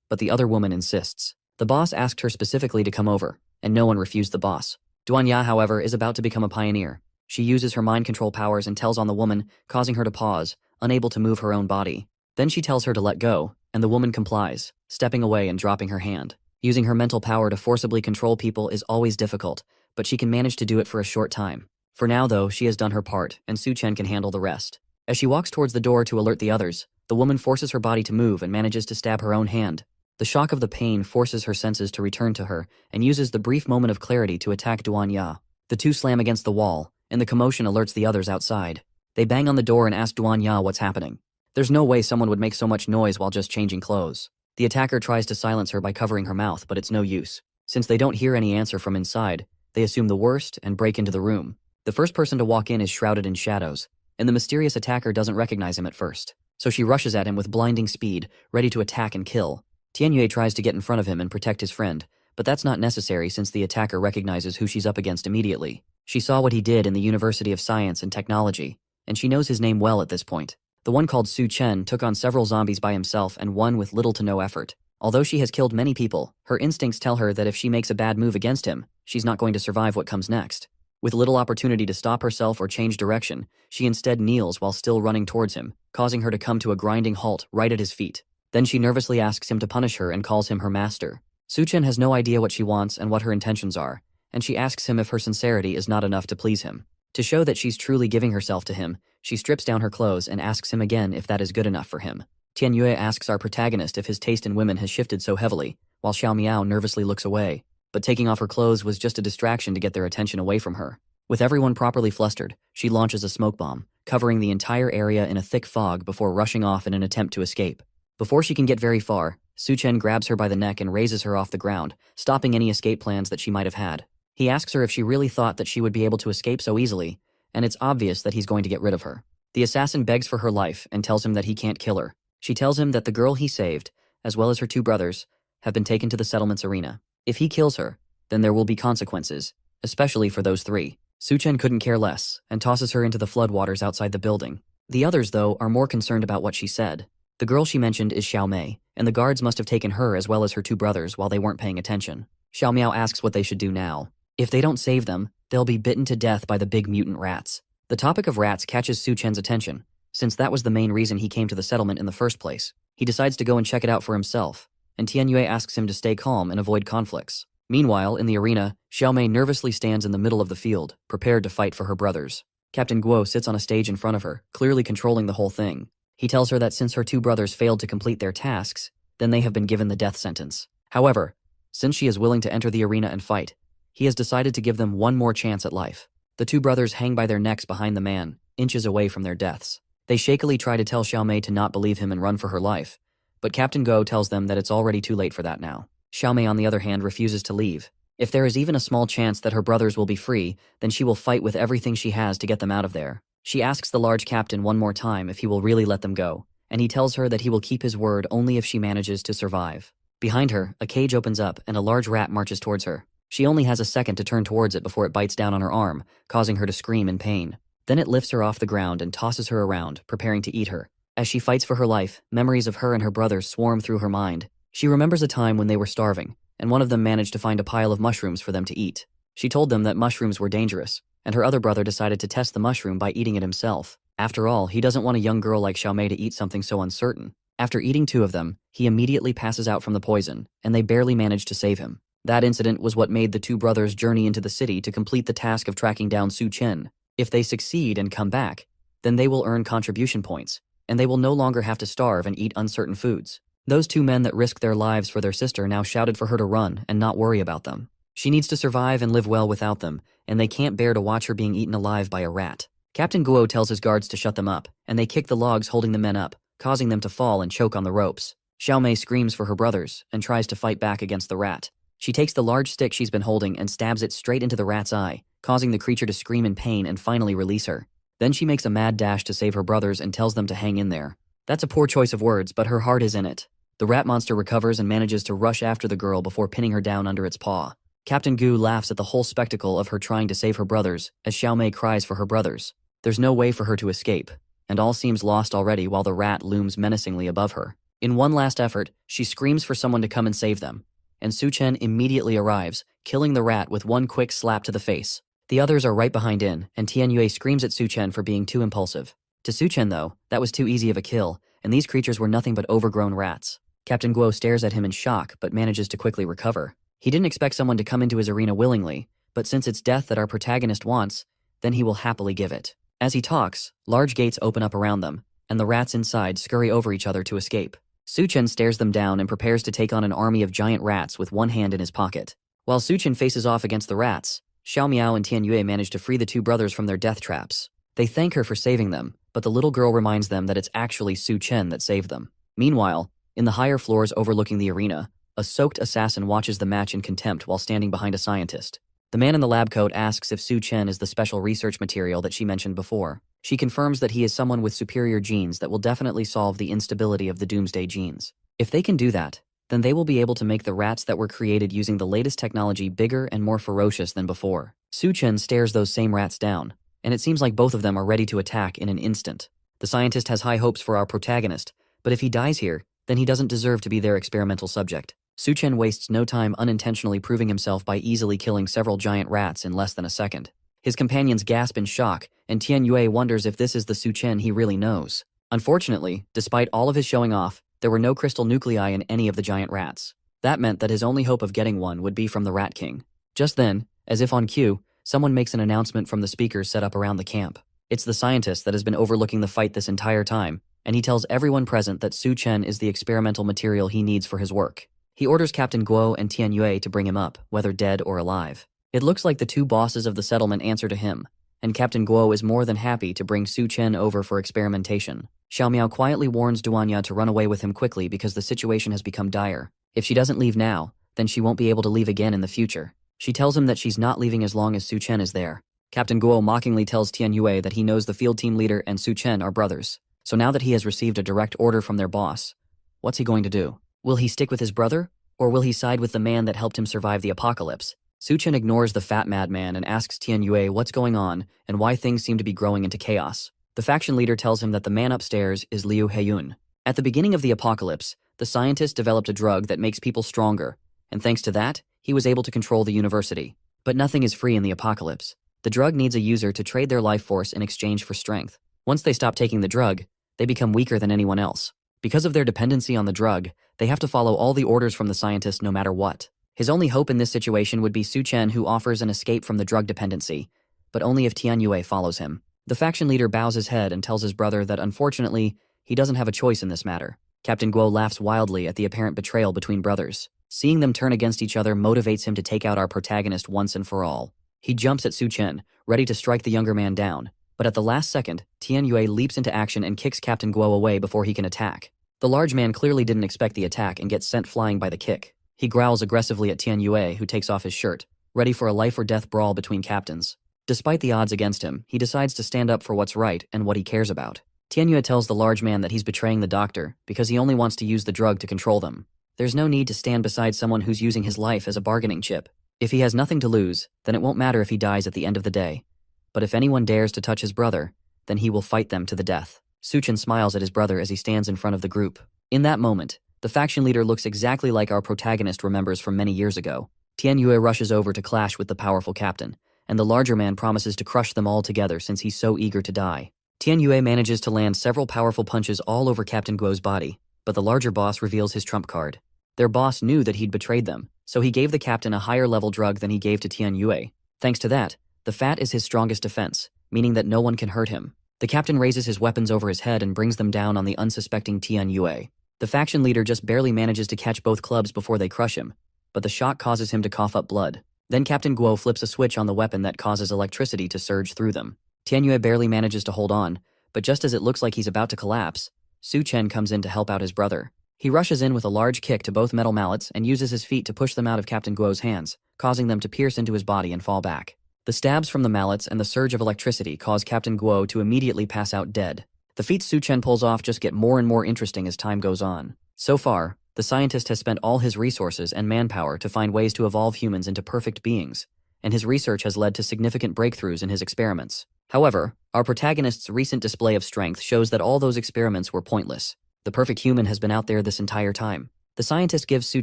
But the other woman insists. The boss asked her specifically to come over, and no one refused the boss. Duan Ya, however, is about to become a pioneer. She uses her mind control powers and tells on the woman, causing her to pause, unable to move her own body. Then she tells her to let go, and the woman complies, stepping away and dropping her hand. Using her mental power to forcibly control people is always difficult, but she can manage to do it for a short time. For now though, she has done her part, and Su Chen can handle the rest. As she walks towards the door to alert the others, the woman forces her body to move and manages to stab her own hand. The shock of the pain forces her senses to return to her and uses the brief moment of clarity to attack Duan Ya. The two slam against the wall, and the commotion alerts the others outside. They bang on the door and ask Duan Ya what's happening. There's no way someone would make so much noise while just changing clothes. The attacker tries to silence her by covering her mouth, but it's no use. Since they don't hear any answer from inside, they assume the worst and break into the room. The first person to walk in is shrouded in shadows, and the mysterious attacker doesn't recognize him at first. So she rushes at him with blinding speed, ready to attack and kill. Tianyue tries to get in front of him and protect his friend, but that's not necessary since the attacker recognizes who she's up against immediately. She saw what he did in the University of Science and Technology, and she knows his name well at this point. The one called Su Chen took on several zombies by himself and won with little to no effort. Although she has killed many people, her instincts tell her that if she makes a bad move against him, she's not going to survive what comes next. With little opportunity to stop herself or change direction, she instead kneels while still running towards him, causing her to come to a grinding halt right at his feet. Then she nervously asks him to punish her and calls him her master. Su Chen has no idea what she wants and what her intentions are, and she asks him if her sincerity is not enough to please him. To show that she's truly giving herself to him, she strips down her clothes and asks him again if that is good enough for him. Tianyue asks our protagonist if his taste in women has shifted so heavily, while Xiao Miao nervously looks away. But taking off her clothes was just a distraction to get their attention away from her. With everyone properly flustered, she launches a smoke bomb, covering the entire area in a thick fog before rushing off in an attempt to escape. Before she can get very far, Su Chen grabs her by the neck and raises her off the ground, stopping any escape plans that she might have had. He asks her if she really thought that she would be able to escape so easily, and it's obvious that he's going to get rid of her. The assassin begs for her life and tells him that he can't kill her. She tells him that the girl he saved, as well as her two brothers, have been taken to the settlement's arena. If he kills her, then there will be consequences, especially for those three. Su Chen couldn't care less, and tosses her into the floodwaters outside the building. The others, though, are more concerned about what she said. The girl she mentioned is Xiao Mei, and the guards must have taken her as well as her two brothers while they weren't paying attention. Xiao Miao asks what they should do now. If they don't save them, they'll be bitten to death by the big mutant rats. The topic of rats catches Su Chen's attention, since that was the main reason he came to the settlement in the first place. He decides to go and check it out for himself, and Tianyue asks him to stay calm and avoid conflicts. Meanwhile, in the arena, Xiao Mei nervously stands in the middle of the field, prepared to fight for her brothers. Captain Guo sits on a stage in front of her, clearly controlling the whole thing. He tells her that since her two brothers failed to complete their tasks, then they have been given the death sentence. However, since she is willing to enter the arena and fight, he has decided to give them one more chance at life. The two brothers hang by their necks behind the man, inches away from their deaths. They shakily try to tell Xiao Mei to not believe him and run for her life, but Captain Guo tells them that it's already too late for that now. Xiao Mei, on the other hand, refuses to leave. If there is even a small chance that her brothers will be free, then she will fight with everything she has to get them out of there. She asks the large captain one more time if he will really let them go, and he tells her that he will keep his word only if she manages to survive. Behind her, a cage opens up and a large rat marches towards her. She only has a second to turn towards it before it bites down on her arm, causing her to scream in pain. Then it lifts her off the ground and tosses her around, preparing to eat her. As she fights for her life, memories of her and her brothers swarm through her mind. She remembers a time when they were starving, and one of them managed to find a pile of mushrooms for them to eat. She told them that mushrooms were dangerous, and her other brother decided to test the mushroom by eating it himself. After all, he doesn't want a young girl like Xiao Mei to eat something so uncertain. After eating two of them, he immediately passes out from the poison, and they barely manage to save him. That incident was what made the two brothers journey into the city to complete the task of tracking down Su Chen. If they succeed and come back, then they will earn contribution points, and they will no longer have to starve and eat uncertain foods. Those two men that risked their lives for their sister now shouted for her to run and not worry about them. She needs to survive and live well without them, and they can't bear to watch her being eaten alive by a rat. Captain Guo tells his guards to shut them up, and they kick the logs holding the men up, causing them to fall and choke on the ropes. Xiao Mei screams for her brothers and tries to fight back against the rat. She takes the large stick she's been holding and stabs it straight into the rat's eye, causing the creature to scream in pain and finally release her. Then she makes a mad dash to save her brothers and tells them to hang in there. That's a poor choice of words, but her heart is in it. The rat monster recovers and manages to rush after the girl before pinning her down under its paw. Captain Gu laughs at the whole spectacle of her trying to save her brothers as Xiao Mei cries for her brothers. There's no way for her to escape, and all seems lost already while the rat looms menacingly above her. In one last effort, she screams for someone to come and save them, and Su Chen immediately arrives, killing the rat with one quick slap to the face. The others are right behind in, and Tianyue screams at Su Chen for being too impulsive. To Su Chen, though, that was too easy of a kill, and these creatures were nothing but overgrown rats. Captain Guo stares at him in shock but manages to quickly recover. He didn't expect someone to come into his arena willingly, but since it's death that our protagonist wants, then he will happily give it. As he talks, large gates open up around them, and the rats inside scurry over each other to escape. Su Chen stares them down and prepares to take on an army of giant rats with one hand in his pocket. While Su Chen faces off against the rats, Xiao Miao and Tian Yue manage to free the two brothers from their death traps. They thank her for saving them, but the little girl reminds them that it's actually Su Chen that saved them. Meanwhile, in the higher floors overlooking the arena, a soaked assassin watches the match in contempt while standing behind a scientist. The man in the lab coat asks if Su Chen is the special research material that she mentioned before. She confirms that he is someone with superior genes that will definitely solve the instability of the Doomsday genes. If they can do that, then they will be able to make the rats that were created using the latest technology bigger and more ferocious than before. Su Chen stares those same rats down, and it seems like both of them are ready to attack in an instant. The scientist has high hopes for our protagonist, but if he dies here, then he doesn't deserve to be their experimental subject. Su Chen wastes no time unintentionally proving himself by easily killing several giant rats in less than a second. His companions gasp in shock, and Tian Yue wonders if this is the Su Chen he really knows. Unfortunately, despite all of his showing off, there were no crystal nuclei in any of the giant rats. That meant that his only hope of getting one would be from the Rat King. Just then, as if on cue, someone makes an announcement from the speakers set up around the camp. It's the scientist that has been overlooking the fight this entire time, and he tells everyone present that Su Chen is the experimental material he needs for his work. He orders Captain Guo and Tian Yue to bring him up, whether dead or alive. It looks like the two bosses of the settlement answer to him, and Captain Guo is more than happy to bring Su Chen over for experimentation. Xiao Miao quietly warns Duanya to run away with him quickly because the situation has become dire. If she doesn't leave now, then she won't be able to leave again in the future. She tells him that she's not leaving as long as Su Chen is there. Captain Guo mockingly tells Tian Yue that he knows the field team leader and Su Chen are brothers. So now that he has received a direct order from their boss, what's he going to do? Will he stick with his brother? Or will he side with the man that helped him survive the apocalypse? Su Chen ignores the fat madman and asks Tian Yue what's going on and why things seem to be growing into chaos. The faction leader tells him that the man upstairs is Liu Heiyun. At the beginning of the apocalypse, the scientist developed a drug that makes people stronger, and thanks to that, he was able to control the university. But nothing is free in the apocalypse. The drug needs a user to trade their life force in exchange for strength. Once they stop taking the drug, they become weaker than anyone else. Because of their dependency on the drug, they have to follow all the orders from the scientist no matter what. His only hope in this situation would be Su Chen, who offers an escape from the drug dependency, but only if Tian Yue follows him. The faction leader bows his head and tells his brother that unfortunately, he doesn't have a choice in this matter. Captain Guo laughs wildly at the apparent betrayal between brothers. Seeing them turn against each other motivates him to take out our protagonist once and for all. He jumps at Su Chen, ready to strike the younger man down, but at the last second, Tian Yue leaps into action and kicks Captain Guo away before he can attack. The large man clearly didn't expect the attack and gets sent flying by the kick. He growls aggressively at Tian Yue, who takes off his shirt, ready for a life-or-death brawl between captains. Despite the odds against him, he decides to stand up for what's right and what he cares about. Tian Yue tells the large man that he's betraying the doctor because he only wants to use the drug to control them. There's no need to stand beside someone who's using his life as a bargaining chip. If he has nothing to lose, then it won't matter if he dies at the end of the day. But if anyone dares to touch his brother, then he will fight them to the death. Su Chen smiles at his brother as he stands in front of the group. In that moment, the faction leader looks exactly like our protagonist remembers from many years ago. Tian Yue rushes over to clash with the powerful captain, and the larger man promises to crush them all together since he's so eager to die. Tian Yue manages to land several powerful punches all over Captain Guo's body, but the larger boss reveals his trump card. Their boss knew that he'd betrayed them, so he gave the captain a higher level drug than he gave to Tian Yue. Thanks to that, the fat is his strongest defense, meaning that no one can hurt him. The captain raises his weapons over his head and brings them down on the unsuspecting Tian Yue. The faction leader just barely manages to catch both clubs before they crush him, but the shock causes him to cough up blood. Then Captain Guo flips a switch on the weapon that causes electricity to surge through them. Tian Yue barely manages to hold on, but just as it looks like he's about to collapse, Su Chen comes in to help out his brother. He rushes in with a large kick to both metal mallets and uses his feet to push them out of Captain Guo's hands, causing them to pierce into his body and fall back. The stabs from the mallets and the surge of electricity cause Captain Guo to immediately pass out dead. The feats Su Chen pulls off just get more and more interesting as time goes on. So far, the scientist has spent all his resources and manpower to find ways to evolve humans into perfect beings, and his research has led to significant breakthroughs in his experiments. However, our protagonist's recent display of strength shows that all those experiments were pointless. The perfect human has been out there this entire time. The scientist gives Su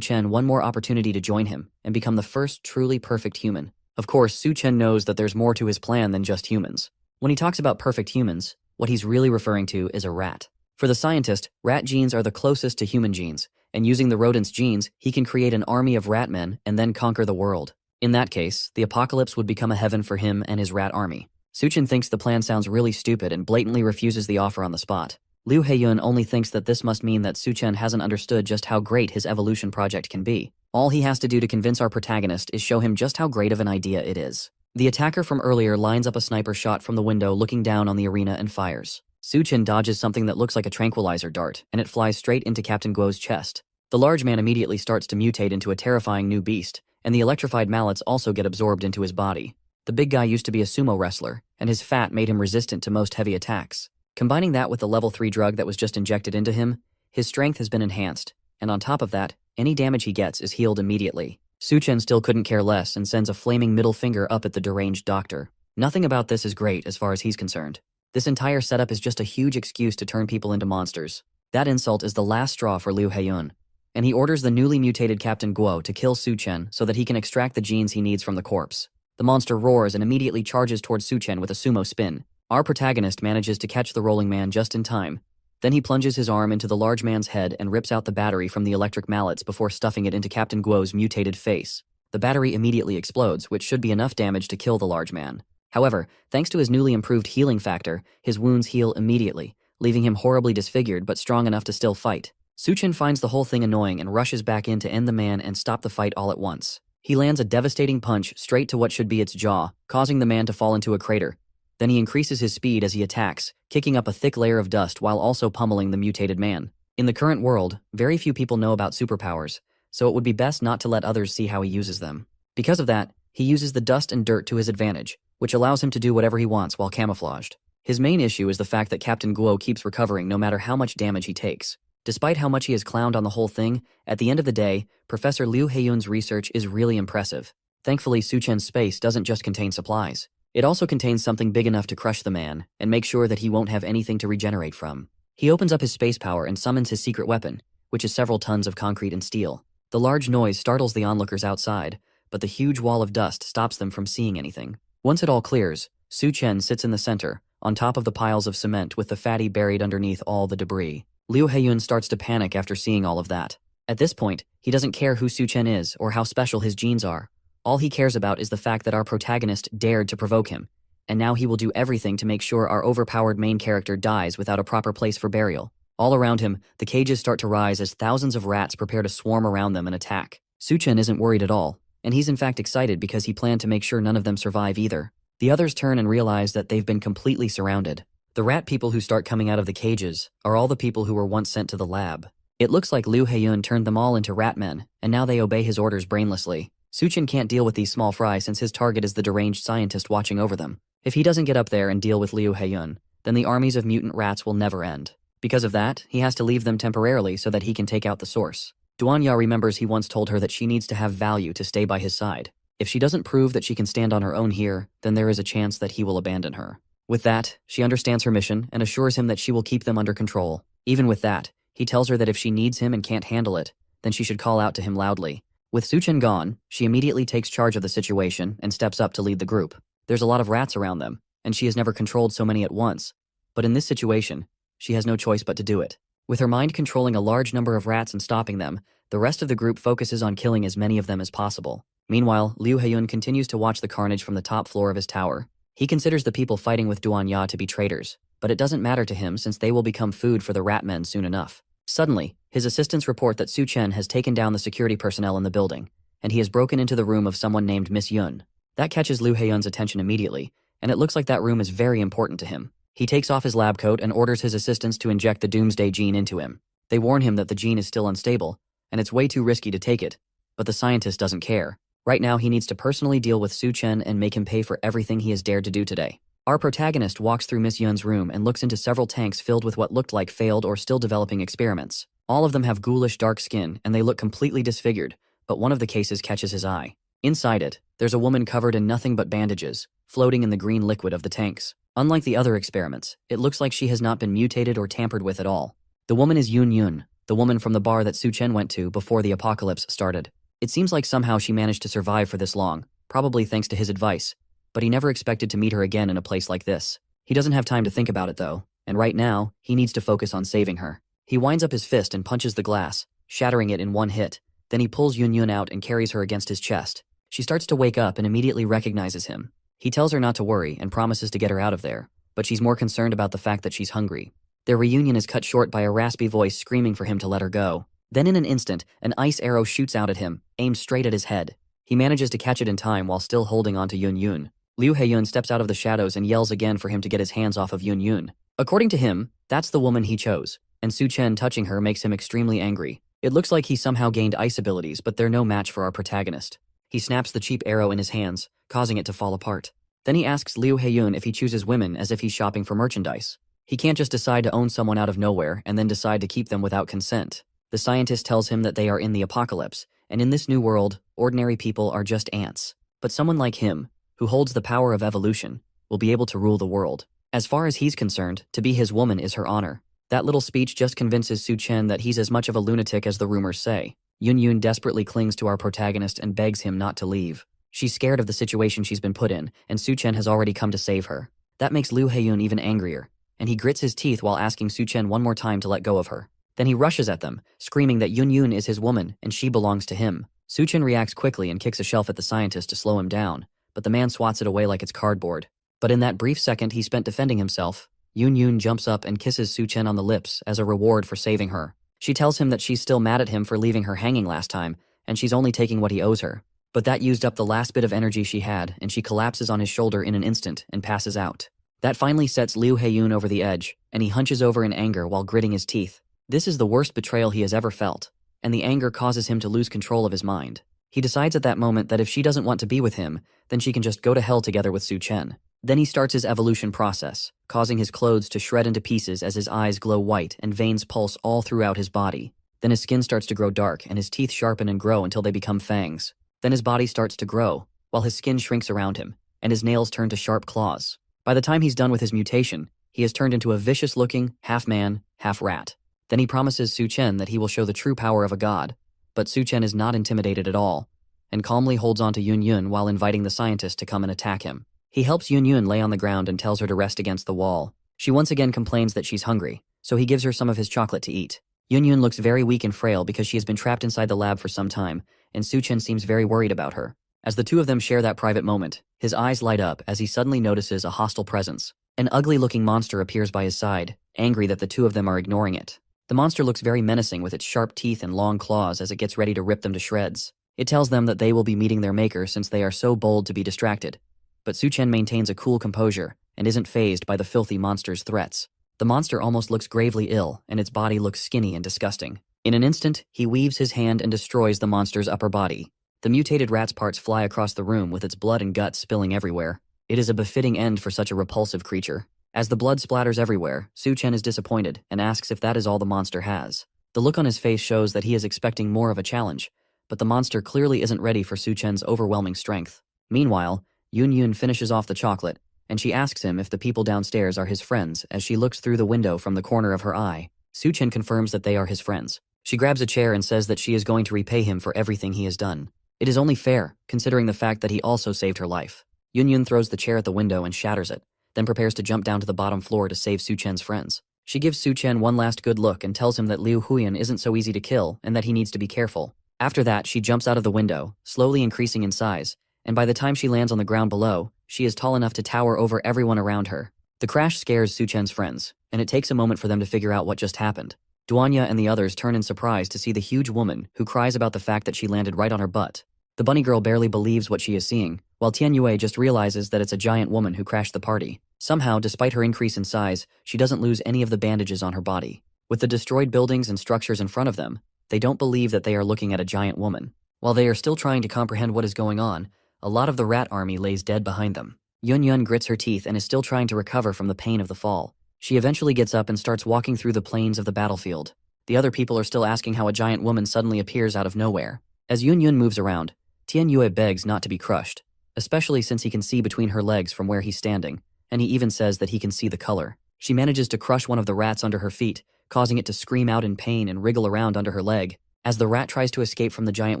Chen one more opportunity to join him and become the first truly perfect human. Of course, Su Chen knows that there's more to his plan than just humans. When he talks about perfect humans, what he's really referring to is a rat. For the scientist, rat genes are the closest to human genes, and using the rodent's genes, he can create an army of rat men and then conquer the world. In that case, the apocalypse would become a heaven for him and his rat army. Suchin thinks the plan sounds really stupid and blatantly refuses the offer on the spot. Liu Heiyun only thinks that this must mean that Suchen hasn't understood just how great his evolution project can be. All he has to do to convince our protagonist is show him just how great of an idea it is. The attacker from earlier lines up a sniper shot from the window looking down on the arena and fires. Suchen dodges something that looks like a tranquilizer dart, and it flies straight into Captain Guo's chest. The large man immediately starts to mutate into a terrifying new beast, and the electrified mallets also get absorbed into his body. The big guy used to be a sumo wrestler, and his fat made him resistant to most heavy attacks. Combining that with the level 3 drug that was just injected into him, his strength has been enhanced, and on top of that, any damage he gets is healed immediately. Suchen still couldn't care less and sends a flaming middle finger up at the deranged doctor. Nothing about this is great as far as he's concerned. This entire setup is just a huge excuse to turn people into monsters. That insult is the last straw for Liu Heiyun, and he orders the newly mutated Captain Guo to kill Suchen so that he can extract the genes he needs from the corpse. The monster roars and immediately charges towards Suchen with a sumo spin. Our protagonist manages to catch the rolling man just in time. Then he plunges his arm into the large man's head and rips out the battery from the electric mallets before stuffing it into Captain Guo's mutated face. The battery immediately explodes, which should be enough damage to kill the large man. However, thanks to his newly improved healing factor, his wounds heal immediately, leaving him horribly disfigured but strong enough to still fight. Suchen finds the whole thing annoying and rushes back in to end the man and stop the fight all at once. He lands a devastating punch straight to what should be its jaw, causing the man to fall into a crater. Then he increases his speed as he attacks, kicking up a thick layer of dust while also pummeling the mutated man. In the current world, very few people know about superpowers, so it would be best not to let others see how he uses them. Because of that, he uses the dust and dirt to his advantage, which allows him to do whatever he wants while camouflaged. His main issue is the fact that Captain Guo keeps recovering no matter how much damage he takes. Despite how much he has clowned on the whole thing, at the end of the day, Professor Liu Heiyun's research is really impressive. Thankfully, Suchen's space doesn't just contain supplies. It also contains something big enough to crush the man and make sure that he won't have anything to regenerate from. He opens up his space power and summons his secret weapon, which is several tons of concrete and steel. The large noise startles the onlookers outside, but the huge wall of dust stops them from seeing anything. Once it all clears, Suchen sits in the center, on top of the piles of cement with the fatty buried underneath all the debris. Liu Heiyun starts to panic after seeing all of that. At this point, he doesn't care who Suchen is or how special his genes are. All he cares about is the fact that our protagonist dared to provoke him, and now he will do everything to make sure our overpowered main character dies without a proper place for burial. All around him, the cages start to rise as thousands of rats prepare to swarm around them and attack. Suchen isn't worried at all, and he's in fact excited because he planned to make sure none of them survive either. The others turn and realize that they've been completely surrounded. The rat people who start coming out of the cages are all the people who were once sent to the lab. It looks like Liu Heiyun turned them all into rat men, and now they obey his orders brainlessly. Suchen can't deal with these small fry since his target is the deranged scientist watching over them. If he doesn't get up there and deal with Liu Heiyun, then the armies of mutant rats will never end. Because of that, he has to leave them temporarily so that he can take out the source. Duanya remembers he once told her that she needs to have value to stay by his side. If she doesn't prove that she can stand on her own here, then there is a chance that he will abandon her. With that, she understands her mission and assures him that she will keep them under control. Even with that, he tells her that if she needs him and can't handle it, then she should call out to him loudly. With Suchen gone, she immediately takes charge of the situation and steps up to lead the group. There's a lot of rats around them, and she has never controlled so many at once. But in this situation, she has no choice but to do it. With her mind controlling a large number of rats and stopping them, the rest of the group focuses on killing as many of them as possible. Meanwhile, Liu Heiyun continues to watch the carnage from the top floor of his tower. He considers the people fighting with Duanya to be traitors, but it doesn't matter to him since they will become food for the rat men soon enough. Suddenly, his assistants report that Suchen has taken down the security personnel in the building, and he has broken into the room of someone named Miss Yun. That catches Liu Heiyun's attention immediately, and it looks like that room is very important to him. He takes off his lab coat and orders his assistants to inject the Doomsday gene into him. They warn him that the gene is still unstable, and it's way too risky to take it, but the scientist doesn't care. Right now, he needs to personally deal with Suchen and make him pay for everything he has dared to do today. Our protagonist walks through Miss Yun's room and looks into several tanks filled with what looked like failed or still developing experiments. All of them have ghoulish dark skin and they look completely disfigured, but one of the cases catches his eye. Inside it, there's a woman covered in nothing but bandages, floating in the green liquid of the tanks. Unlike the other experiments, it looks like she has not been mutated or tampered with at all. The woman is Yun, the woman from the bar that Suchen went to before the apocalypse started. It seems like somehow she managed to survive for this long, probably thanks to his advice, but he never expected to meet her again in a place like this. He doesn't have time to think about it though, and right now, he needs to focus on saving her. He winds up his fist and punches the glass, shattering it in one hit. Then he pulls Yun Yun out and carries her against his chest. She starts to wake up and immediately recognizes him. He tells her not to worry and promises to get her out of there, but she's more concerned about the fact that she's hungry. Their reunion is cut short by a raspy voice screaming for him to let her go. Then in an instant, an ice arrow shoots out at him, aimed straight at his head. He manages to catch it in time while still holding onto Yun Yun. Liu Heiyun steps out of the shadows and yells again for him to get his hands off of Yun Yun. According to him, that's the woman he chose, and Su Chen touching her makes him extremely angry. It looks like he somehow gained ice abilities, but they're no match for our protagonist. He snaps the cheap arrow in his hands, causing it to fall apart. Then he asks Liu Heiyun if he chooses women as if he's shopping for merchandise. He can't just decide to own someone out of nowhere and then decide to keep them without consent. The scientist tells him that they are in the apocalypse, and in this new world, ordinary people are just ants. But someone like him, who holds the power of evolution, will be able to rule the world. As far as he's concerned, to be his woman is her honor. That little speech just convinces Su Chen that he's as much of a lunatic as the rumors say. Yun Yun desperately clings to our protagonist and begs him not to leave. She's scared of the situation she's been put in, and Su Chen has already come to save her. That makes Liu Heiyun even angrier, and he grits his teeth while asking Su Chen one more time to let go of her. Then he rushes at them, screaming that Yun Yun is his woman and she belongs to him. Su Chen reacts quickly and kicks a shelf at the scientist to slow him down, but the man swats it away like it's cardboard. But in that brief second he spent defending himself, Yun Yun jumps up and kisses Su Chen on the lips as a reward for saving her. She tells him that she's still mad at him for leaving her hanging last time, and she's only taking what he owes her. But that used up the last bit of energy she had, and she collapses on his shoulder in an instant and passes out. That finally sets Liu Heiyun over the edge, and he hunches over in anger while gritting his teeth. This is the worst betrayal he has ever felt, and the anger causes him to lose control of his mind. He decides at that moment that if she doesn't want to be with him, then she can just go to hell together with Su Chen. Then he starts his evolution process, causing his clothes to shred into pieces as his eyes glow white and veins pulse all throughout his body. Then his skin starts to grow dark and his teeth sharpen and grow until they become fangs. Then his body starts to grow, while his skin shrinks around him, and his nails turn to sharp claws. By the time he's done with his mutation, he has turned into a vicious-looking, half-man, half-rat. Then he promises Su Chen that he will show the true power of a god, but Su Chen is not intimidated at all, and calmly holds on to Yun Yun while inviting the scientist to come and attack him. He helps Yun Yun lay on the ground and tells her to rest against the wall. She once again complains that she's hungry, so he gives her some of his chocolate to eat. Yun Yun looks very weak and frail because she has been trapped inside the lab for some time, and Su Chen seems very worried about her. As the two of them share that private moment, his eyes light up as he suddenly notices a hostile presence. An ugly-looking monster appears by his side, angry that the two of them are ignoring it. The monster looks very menacing with its sharp teeth and long claws as it gets ready to rip them to shreds. It tells them that they will be meeting their maker since they are so bold to be distracted. But Su Chen maintains a cool composure and isn't fazed by the filthy monster's threats. The monster almost looks gravely ill, and its body looks skinny and disgusting. In an instant, he weaves his hand and destroys the monster's upper body. The mutated rat's parts fly across the room with its blood and guts spilling everywhere. It is a befitting end for such a repulsive creature. As the blood splatters everywhere, Su Chen is disappointed and asks if that is all the monster has. The look on his face shows that he is expecting more of a challenge, but the monster clearly isn't ready for Su Chen's overwhelming strength. Meanwhile, Yun Yun finishes off the chocolate, and she asks him if the people downstairs are his friends as she looks through the window from the corner of her eye. Su Chen confirms that they are his friends. She grabs a chair and says that she is going to repay him for everything he has done. It is only fair, considering the fact that he also saved her life. Yun Yun throws the chair at the window and shatters it, then prepares to jump down to the bottom floor to save Su Chen's friends. She gives Su Chen one last good look and tells him that Liu Huyan isn't so easy to kill and that he needs to be careful. After that, she jumps out of the window, slowly increasing in size, and by the time she lands on the ground below, she is tall enough to tower over everyone around her. The crash scares Su Chen's friends, and it takes a moment for them to figure out what just happened. Duanya and the others turn in surprise to see the huge woman who cries about the fact that she landed right on her butt. The bunny girl barely believes what she is seeing, while Tianyue just realizes that it's a giant woman who crashed the party. Somehow, despite her increase in size, she doesn't lose any of the bandages on her body. With the destroyed buildings and structures in front of them, they don't believe that they are looking at a giant woman. While they are still trying to comprehend what is going on, a lot of the rat army lays dead behind them. Yun Yun grits her teeth and is still trying to recover from the pain of the fall. She eventually gets up and starts walking through the plains of the battlefield. The other people are still asking how a giant woman suddenly appears out of nowhere. As Yun Yun moves around, Tianyue begs not to be crushed, especially since he can see between her legs from where he's standing, and he even says that he can see the color. She manages to crush one of the rats under her feet, causing it to scream out in pain and wriggle around under her leg. As the rat tries to escape from the giant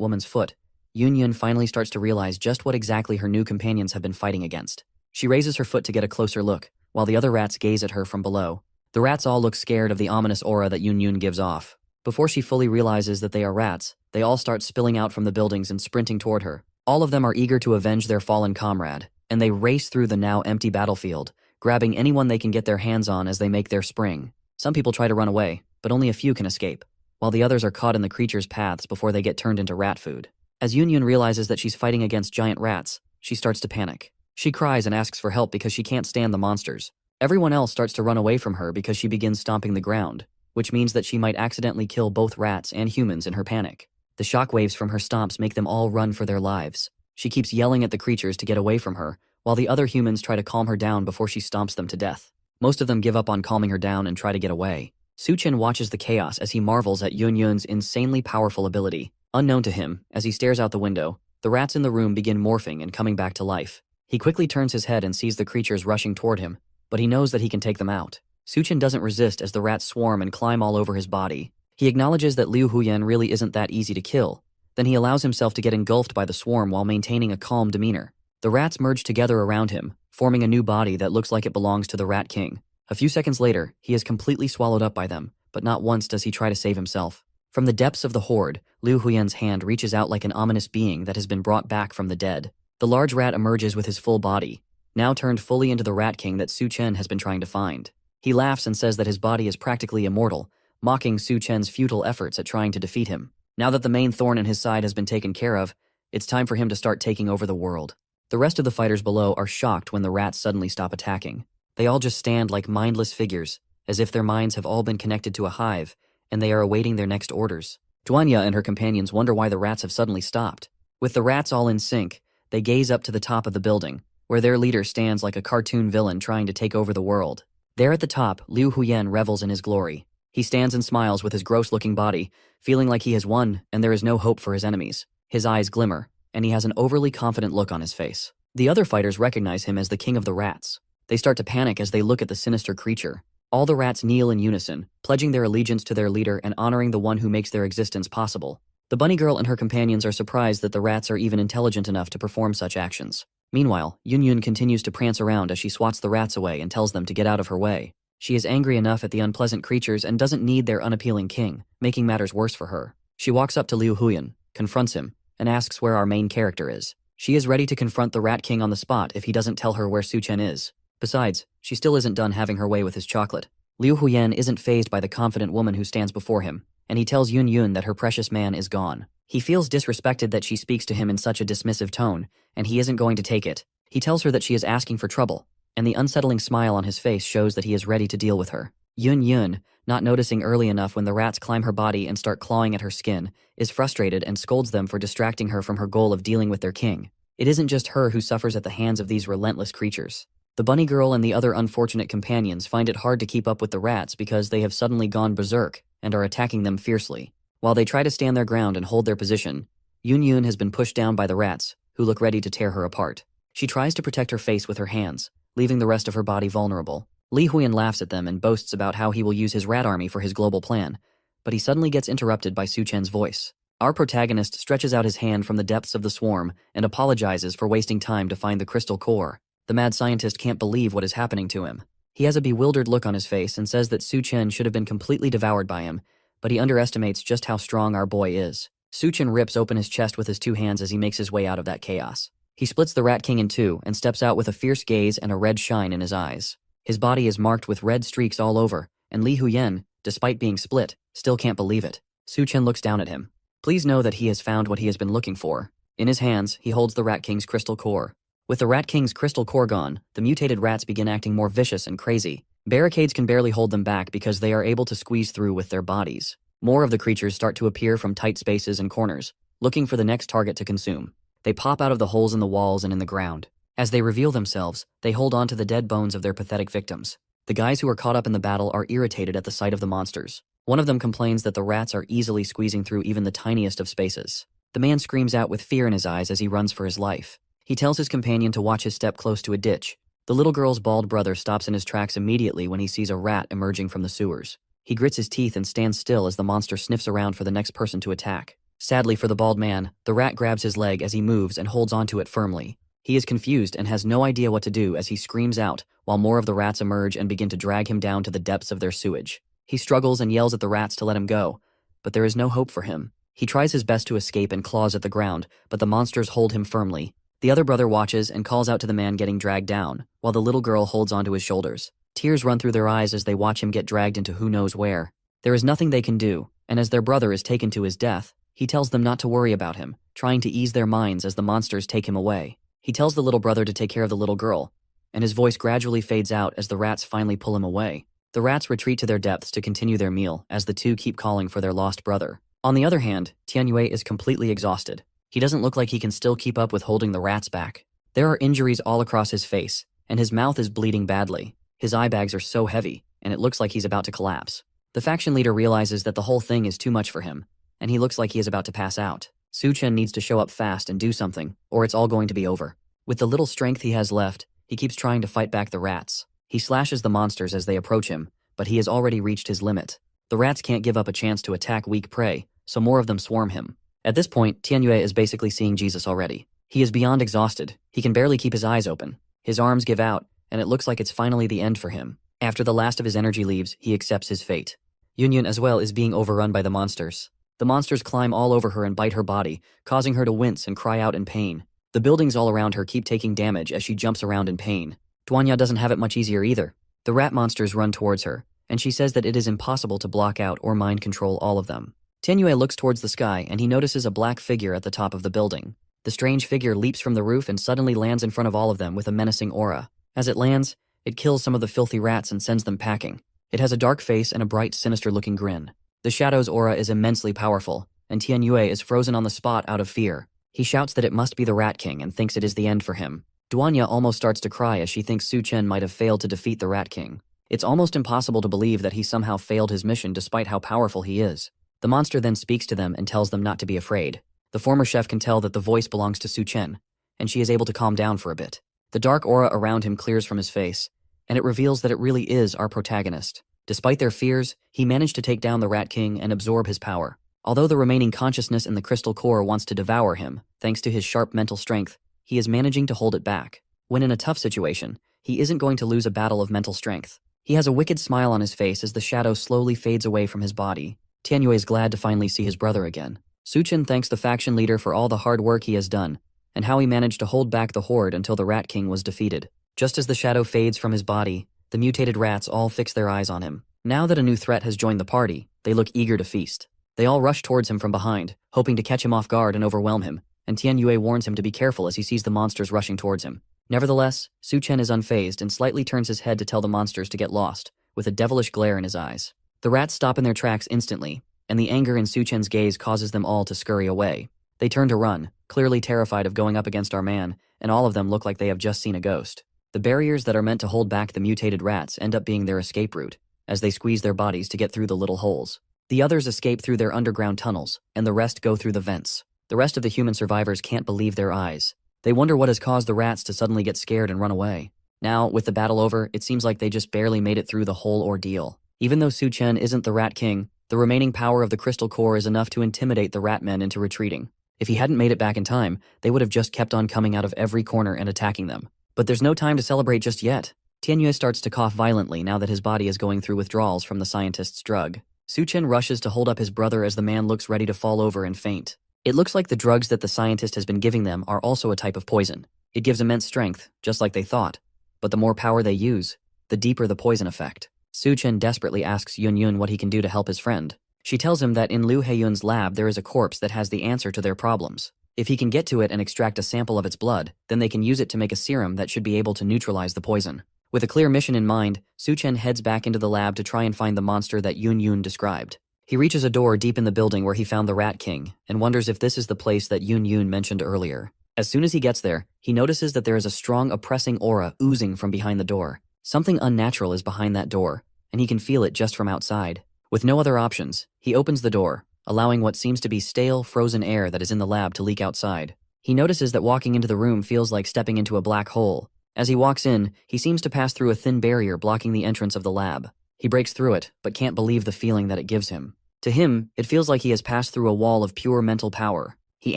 woman's foot, Yun Yun finally starts to realize just what exactly her new companions have been fighting against. She raises her foot to get a closer look, while the other rats gaze at her from below. The rats all look scared of the ominous aura that Yun Yun gives off. Before she fully realizes that they are rats, they all start spilling out from the buildings and sprinting toward her. All of them are eager to avenge their fallen comrade, and they race through the now empty battlefield, grabbing anyone they can get their hands on as they make their spring. Some people try to run away, but only a few can escape, while the others are caught in the creatures' paths before they get turned into rat food. As Yun Yun realizes that she's fighting against giant rats, she starts to panic. She cries and asks for help because she can't stand the monsters. Everyone else starts to run away from her because she begins stomping the ground, which means that she might accidentally kill both rats and humans in her panic. The shockwaves from her stomps make them all run for their lives. She keeps yelling at the creatures to get away from her, while the other humans try to calm her down before she stomps them to death. Most of them give up on calming her down and try to get away. Suchin watches the chaos as he marvels at Yun Yun's insanely powerful ability. Unknown to him, as he stares out the window, the rats in the room begin morphing and coming back to life. He quickly turns his head and sees the creatures rushing toward him, but he knows that he can take them out. Suchin doesn't resist as the rats swarm and climb all over his body. He acknowledges that Liu Huyan really isn't that easy to kill. Then he allows himself to get engulfed by the swarm while maintaining a calm demeanor. The rats merge together around him, forming a new body that looks like it belongs to the Rat King. A few seconds later, he is completely swallowed up by them, but not once does he try to save himself. From the depths of the horde, Liu Huyan's hand reaches out like an ominous being that has been brought back from the dead. The large rat emerges with his full body, now turned fully into the Rat King that Su Chen has been trying to find. He laughs and says that his body is practically immortal, mocking Su Chen's futile efforts at trying to defeat him. Now that the main thorn in his side has been taken care of, it's time for him to start taking over the world. The rest of the fighters below are shocked when the rats suddenly stop attacking. They all just stand like mindless figures, as if their minds have all been connected to a hive, and they are awaiting their next orders. Duanya and her companions wonder why the rats have suddenly stopped. With the rats all in sync, they gaze up to the top of the building, where their leader stands like a cartoon villain trying to take over the world. There at the top, Liu Huyan revels in his glory. He stands and smiles with his gross-looking body, feeling like he has won and there is no hope for his enemies. His eyes glimmer, and he has an overly confident look on his face. The other fighters recognize him as the king of the rats. They start to panic as they look at the sinister creature. All the rats kneel in unison, pledging their allegiance to their leader and honoring the one who makes their existence possible. The bunny girl and her companions are surprised that the rats are even intelligent enough to perform such actions. Meanwhile, Yun Yun continues to prance around as she swats the rats away and tells them to get out of her way. She is angry enough at the unpleasant creatures and doesn't need their unappealing king, making matters worse for her. She walks up to Liu Huyan, confronts him, and asks where our main character is. She is ready to confront the Rat King on the spot if he doesn't tell her where Su Chen is. Besides, she still isn't done having her way with his chocolate. Liu Huyan isn't fazed by the confident woman who stands before him, and he tells Yun Yun that her precious man is gone. He feels disrespected that she speaks to him in such a dismissive tone, and he isn't going to take it. He tells her that she is asking for trouble, and the unsettling smile on his face shows that he is ready to deal with her. Yun Yun, not noticing early enough when the rats climb her body and start clawing at her skin, is frustrated and scolds them for distracting her from her goal of dealing with their king. It isn't just her who suffers at the hands of these relentless creatures. The bunny girl and the other unfortunate companions find it hard to keep up with the rats because they have suddenly gone berserk and are attacking them fiercely. While they try to stand their ground and hold their position, Yun Yun has been pushed down by the rats, who look ready to tear her apart. She tries to protect her face with her hands, leaving the rest of her body vulnerable. Li Huyan laughs at them and boasts about how he will use his rat army for his global plan, but he suddenly gets interrupted by Su Chen's voice. Our protagonist stretches out his hand from the depths of the swarm and apologizes for wasting time to find the crystal core. The mad scientist can't believe what is happening to him. He has a bewildered look on his face and says that Su Chen should have been completely devoured by him, but he underestimates just how strong our boy is. Su Chen rips open his chest with his two hands as he makes his way out of that chaos. He splits the Rat King in two and steps out with a fierce gaze and a red shine in his eyes. His body is marked with red streaks all over, and Li Huyan, despite being split, still can't believe it. Su Chen looks down at him. Please know that he has found what he has been looking for. In his hands, he holds the Rat King's crystal core. With the Rat King's crystal core gone, the mutated rats begin acting more vicious and crazy. Barricades can barely hold them back because they are able to squeeze through with their bodies. More of the creatures start to appear from tight spaces and corners, looking for the next target to consume. They pop out of the holes in the walls and in the ground. As they reveal themselves, they hold on to the dead bones of their pathetic victims. The guys who are caught up in the battle are irritated at the sight of the monsters. One of them complains that the rats are easily squeezing through even the tiniest of spaces. The man screams out with fear in his eyes as he runs for his life. He tells his companion to watch his step close to a ditch. The little girl's bald brother stops in his tracks immediately when he sees a rat emerging from the sewers. He grits his teeth and stands still as the monster sniffs around for the next person to attack. Sadly for the bald man, the rat grabs his leg as he moves and holds onto it firmly. He is confused and has no idea what to do as he screams out, while more of the rats emerge and begin to drag him down to the depths of their sewage. He struggles and yells at the rats to let him go, but there is no hope for him. He tries his best to escape and claws at the ground, but the monsters hold him firmly. The other brother watches and calls out to the man getting dragged down, while the little girl holds onto his shoulders. Tears run through their eyes as they watch him get dragged into who knows where. There is nothing they can do, and as their brother is taken to his death, he tells them not to worry about him, trying to ease their minds as the monsters take him away. He tells the little brother to take care of the little girl, and his voice gradually fades out as the rats finally pull him away. The rats retreat to their depths to continue their meal as the two keep calling for their lost brother. On the other hand, Tianyue is completely exhausted. He doesn't look like he can still keep up with holding the rats back. There are injuries all across his face, and his mouth is bleeding badly. His eye bags are so heavy, and it looks like he's about to collapse. The faction leader realizes that the whole thing is too much for him, and he looks like he is about to pass out. Su Chen needs to show up fast and do something, or it's all going to be over. With the little strength he has left, he keeps trying to fight back the rats. He slashes the monsters as they approach him, but he has already reached his limit. The rats can't give up a chance to attack weak prey, so more of them swarm him. At this point, Tianyue is basically seeing Jesus already. He is beyond exhausted. He can barely keep his eyes open. His arms give out, and it looks like it's finally the end for him. After the last of his energy leaves, he accepts his fate. Yunyun as well is being overrun by the monsters. The monsters climb all over her and bite her body, causing her to wince and cry out in pain. The buildings all around her keep taking damage as she jumps around in pain. Duanya doesn't have it much easier either. The rat monsters run towards her, and she says that it is impossible to block out or mind control all of them. Tianyue looks towards the sky and he notices a black figure at the top of the building. The strange figure leaps from the roof and suddenly lands in front of all of them with a menacing aura. As it lands, it kills some of the filthy rats and sends them packing. It has a dark face and a bright, sinister-looking grin. The shadow's aura is immensely powerful, and Tianyue is frozen on the spot out of fear. He shouts that it must be the Rat King and thinks it is the end for him. Duanya almost starts to cry as she thinks Su Chen might have failed to defeat the Rat King. It's almost impossible to believe that he somehow failed his mission despite how powerful he is. The monster then speaks to them and tells them not to be afraid. The former chef can tell that the voice belongs to Su Chen, and she is able to calm down for a bit. The dark aura around him clears from his face, and it reveals that it really is our protagonist. Despite their fears, he managed to take down the Rat King and absorb his power. Although the remaining consciousness in the crystal core wants to devour him, thanks to his sharp mental strength, he is managing to hold it back. When in a tough situation, he isn't going to lose a battle of mental strength. He has a wicked smile on his face as the shadow slowly fades away from his body. Tianyue is glad to finally see his brother again. Su Chen thanks the faction leader for all the hard work he has done, and how he managed to hold back the horde until the Rat King was defeated. Just as the shadow fades from his body, the mutated rats all fix their eyes on him. Now that a new threat has joined the party, they look eager to feast. They all rush towards him from behind, hoping to catch him off guard and overwhelm him, and Tianyue warns him to be careful as he sees the monsters rushing towards him. Nevertheless, Su Chen is unfazed and slightly turns his head to tell the monsters to get lost, with a devilish glare in his eyes. The rats stop in their tracks instantly, and the anger in Su Chen's gaze causes them all to scurry away. They turn to run, clearly terrified of going up against our man, and all of them look like they have just seen a ghost. The barriers that are meant to hold back the mutated rats end up being their escape route, as they squeeze their bodies to get through the little holes. The others escape through their underground tunnels, and the rest go through the vents. The rest of the human survivors can't believe their eyes. They wonder what has caused the rats to suddenly get scared and run away. Now, with the battle over, it seems like they just barely made it through the whole ordeal. Even though Su Chen isn't the Rat King, the remaining power of the crystal core is enough to intimidate the rat men into retreating. If he hadn't made it back in time, they would have just kept on coming out of every corner and attacking them. But there's no time to celebrate just yet. Tianyue starts to cough violently now that his body is going through withdrawals from the scientist's drug. Su Chen rushes to hold up his brother as the man looks ready to fall over and faint. It looks like the drugs that the scientist has been giving them are also a type of poison. It gives immense strength, just like they thought. But the more power they use, the deeper the poison effect. Su Chen desperately asks Yunyun what he can do to help his friend. She tells him that in Liu Heiyun's lab there is a corpse that has the answer to their problems. If he can get to it and extract a sample of its blood, then they can use it to make a serum that should be able to neutralize the poison. With a clear mission in mind, Su Chen heads back into the lab to try and find the monster that Yunyun described. He reaches a door deep in the building where he found the Rat King, and wonders if this is the place that Yunyun mentioned earlier. As soon as he gets there, he notices that there is a strong oppressing aura oozing from behind the door. Something unnatural is behind that door, and he can feel it just from outside. With no other options, he opens the door, allowing what seems to be stale, frozen air that is in the lab to leak outside. He notices that walking into the room feels like stepping into a black hole. As he walks in, he seems to pass through a thin barrier blocking the entrance of the lab. He breaks through it, but can't believe the feeling that it gives him. To him, it feels like he has passed through a wall of pure mental power. He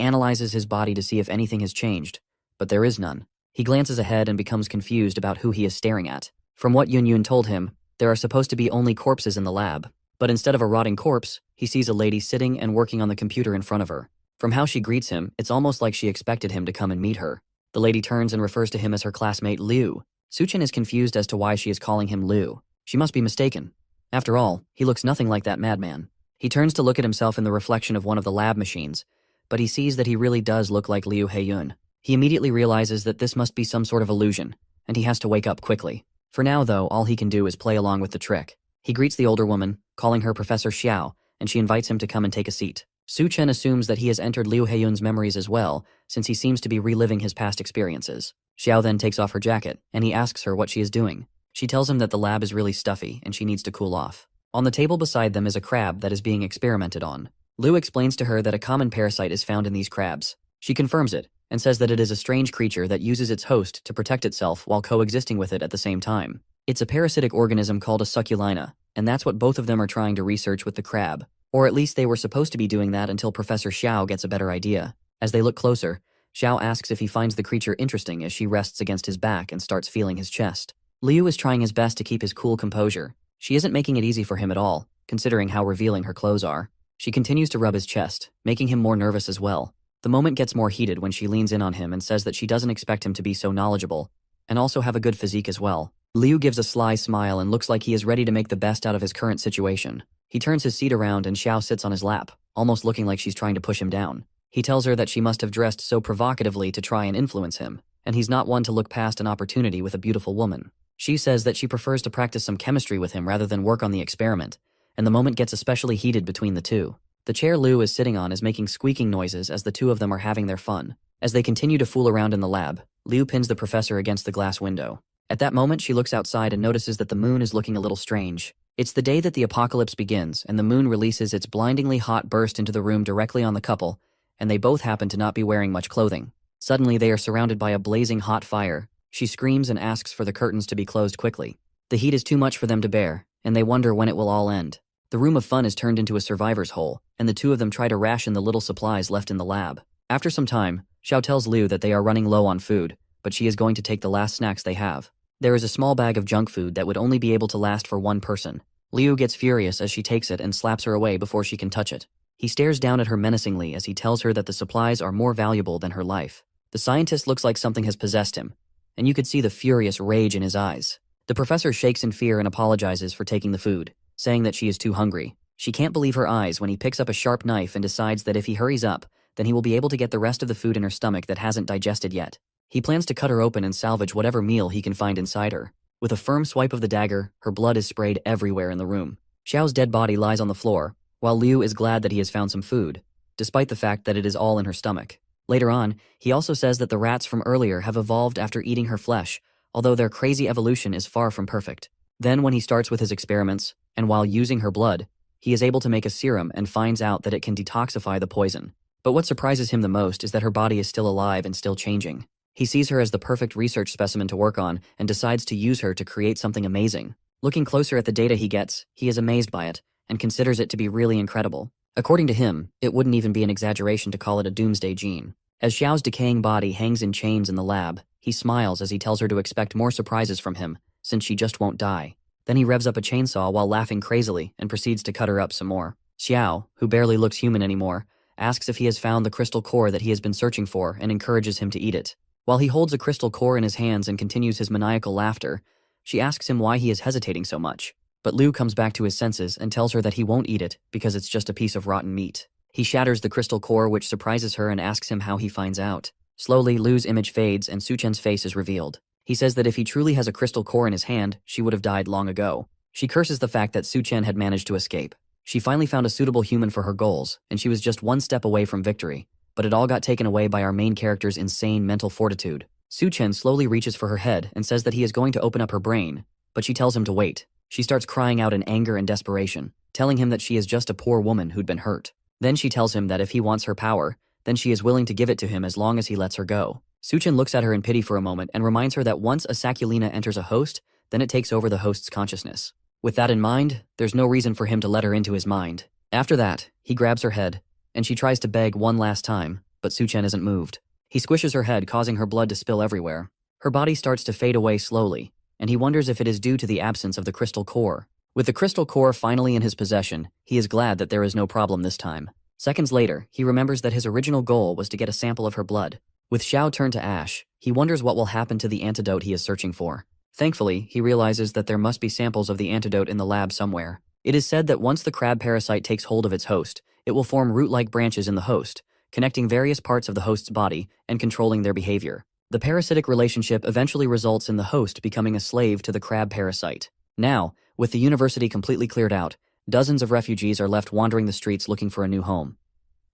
analyzes his body to see if anything has changed, but there is none. He glances ahead and becomes confused about who he is staring at. From what Yunyun told him, there are supposed to be only corpses in the lab, but instead of a rotting corpse, he sees a lady sitting and working on the computer in front of her. From how she greets him, it's almost like she expected him to come and meet her. The lady turns and refers to him as her classmate Liu. Suchin is confused as to why she is calling him Liu. She must be mistaken. After all, he looks nothing like that madman. He turns to look at himself in the reflection of one of the lab machines, but he sees that he really does look like Liu Heiyun. He immediately realizes that this must be some sort of illusion, and he has to wake up quickly. For now, though, all he can do is play along with the trick. He greets the older woman, calling her Professor Xiao, and she invites him to come and take a seat. Su Chen assumes that he has entered Liu Heiyun's memories as well, since he seems to be reliving his past experiences. Xiao then takes off her jacket, and he asks her what she is doing. She tells him that the lab is really stuffy, and she needs to cool off. On the table beside them is a crab that is being experimented on. Liu explains to her that a common parasite is found in these crabs. She confirms it, and says that it is a strange creature that uses its host to protect itself while coexisting with it at the same time. It's a parasitic organism called a succulina, and that's what both of them are trying to research with the crab. Or at least they were supposed to be doing that until Professor Xiao gets a better idea. As they look closer, Xiao asks if he finds the creature interesting as she rests against his back and starts feeling his chest. Liu is trying his best to keep his cool composure. She isn't making it easy for him at all, considering how revealing her clothes are. She continues to rub his chest, making him more nervous as well. The moment gets more heated when she leans in on him and says that she doesn't expect him to be so knowledgeable, and also have a good physique as well. Liu gives a sly smile and looks like he is ready to make the best out of his current situation. He turns his seat around and Xiao sits on his lap, almost looking like she's trying to push him down. He tells her that she must have dressed so provocatively to try and influence him, and he's not one to look past an opportunity with a beautiful woman. She says that she prefers to practice some chemistry with him rather than work on the experiment, and the moment gets especially heated between the two. The chair Liu is sitting on is making squeaking noises as the two of them are having their fun. As they continue to fool around in the lab, Liu pins the professor against the glass window. At that moment, she looks outside and notices that the moon is looking a little strange. It's the day that the apocalypse begins, and the moon releases its blindingly hot burst into the room directly on the couple, and they both happen to not be wearing much clothing. Suddenly, they are surrounded by a blazing hot fire. She screams and asks for the curtains to be closed quickly. The heat is too much for them to bear, and they wonder when it will all end. The room of fun is turned into a survivor's hole, and the two of them try to ration the little supplies left in the lab. After some time, Xiao tells Liu that they are running low on food, but she is going to take the last snacks they have. There is a small bag of junk food that would only be able to last for one person. Liu gets furious as she takes it and slaps her away before she can touch it. He stares down at her menacingly as he tells her that the supplies are more valuable than her life. The scientist looks like something has possessed him, and you could see the furious rage in his eyes. The professor shakes in fear and apologizes for taking the food, saying that she is too hungry. She can't believe her eyes when he picks up a sharp knife and decides that if he hurries up, then he will be able to get the rest of the food in her stomach that hasn't digested yet. He plans to cut her open and salvage whatever meal he can find inside her. With a firm swipe of the dagger, her blood is sprayed everywhere in the room. Xiao's dead body lies on the floor, while Liu is glad that he has found some food, despite the fact that it is all in her stomach. Later on, he also says that the rats from earlier have evolved after eating her flesh, although their crazy evolution is far from perfect. Then when he starts with his experiments, and while using her blood, he is able to make a serum and finds out that it can detoxify the poison. But what surprises him the most is that her body is still alive and still changing. He sees her as the perfect research specimen to work on and decides to use her to create something amazing. Looking closer at the data he gets, he is amazed by it and considers it to be really incredible. According to him, it wouldn't even be an exaggeration to call it a doomsday gene. As Xiao's decaying body hangs in chains in the lab, he smiles as he tells her to expect more surprises from him, since she just won't die. Then he revs up a chainsaw while laughing crazily and proceeds to cut her up some more. Xiao, who barely looks human anymore, asks if he has found the crystal core that he has been searching for and encourages him to eat it. While he holds a crystal core in his hands and continues his maniacal laughter, she asks him why he is hesitating so much. But Liu comes back to his senses and tells her that he won't eat it because it's just a piece of rotten meat. He shatters the crystal core, which surprises her, and asks him how he finds out. Slowly, Liu's image fades and Su Chen's face is revealed. He says that if he truly has a crystal core in his hand, she would have died long ago. She curses the fact that Su Chen had managed to escape. She finally found a suitable human for her goals, and she was just one step away from victory. But it all got taken away by our main character's insane mental fortitude. Su Chen slowly reaches for her head and says that he is going to open up her brain, but she tells him to wait. She starts crying out in anger and desperation, telling him that she is just a poor woman who'd been hurt. Then she tells him that if he wants her power, then she is willing to give it to him as long as he lets her go. Su Chen looks at her in pity for a moment and reminds her that once a Saculina enters a host, then it takes over the host's consciousness. With that in mind, there's no reason for him to let her into his mind. After that, he grabs her head, and she tries to beg one last time, but Su Chen isn't moved. He squishes her head, causing her blood to spill everywhere. Her body starts to fade away slowly, and he wonders if it is due to the absence of the crystal core. With the crystal core finally in his possession, he is glad that there is no problem this time. Seconds later, he remembers that his original goal was to get a sample of her blood. With Xiao turned to ash, he wonders what will happen to the antidote he is searching for. Thankfully, he realizes that there must be samples of the antidote in the lab somewhere. It is said that once the crab parasite takes hold of its host, it will form root-like branches in the host, connecting various parts of the host's body and controlling their behavior. The parasitic relationship eventually results in the host becoming a slave to the crab parasite. Now, with the university completely cleared out, dozens of refugees are left wandering the streets looking for a new home.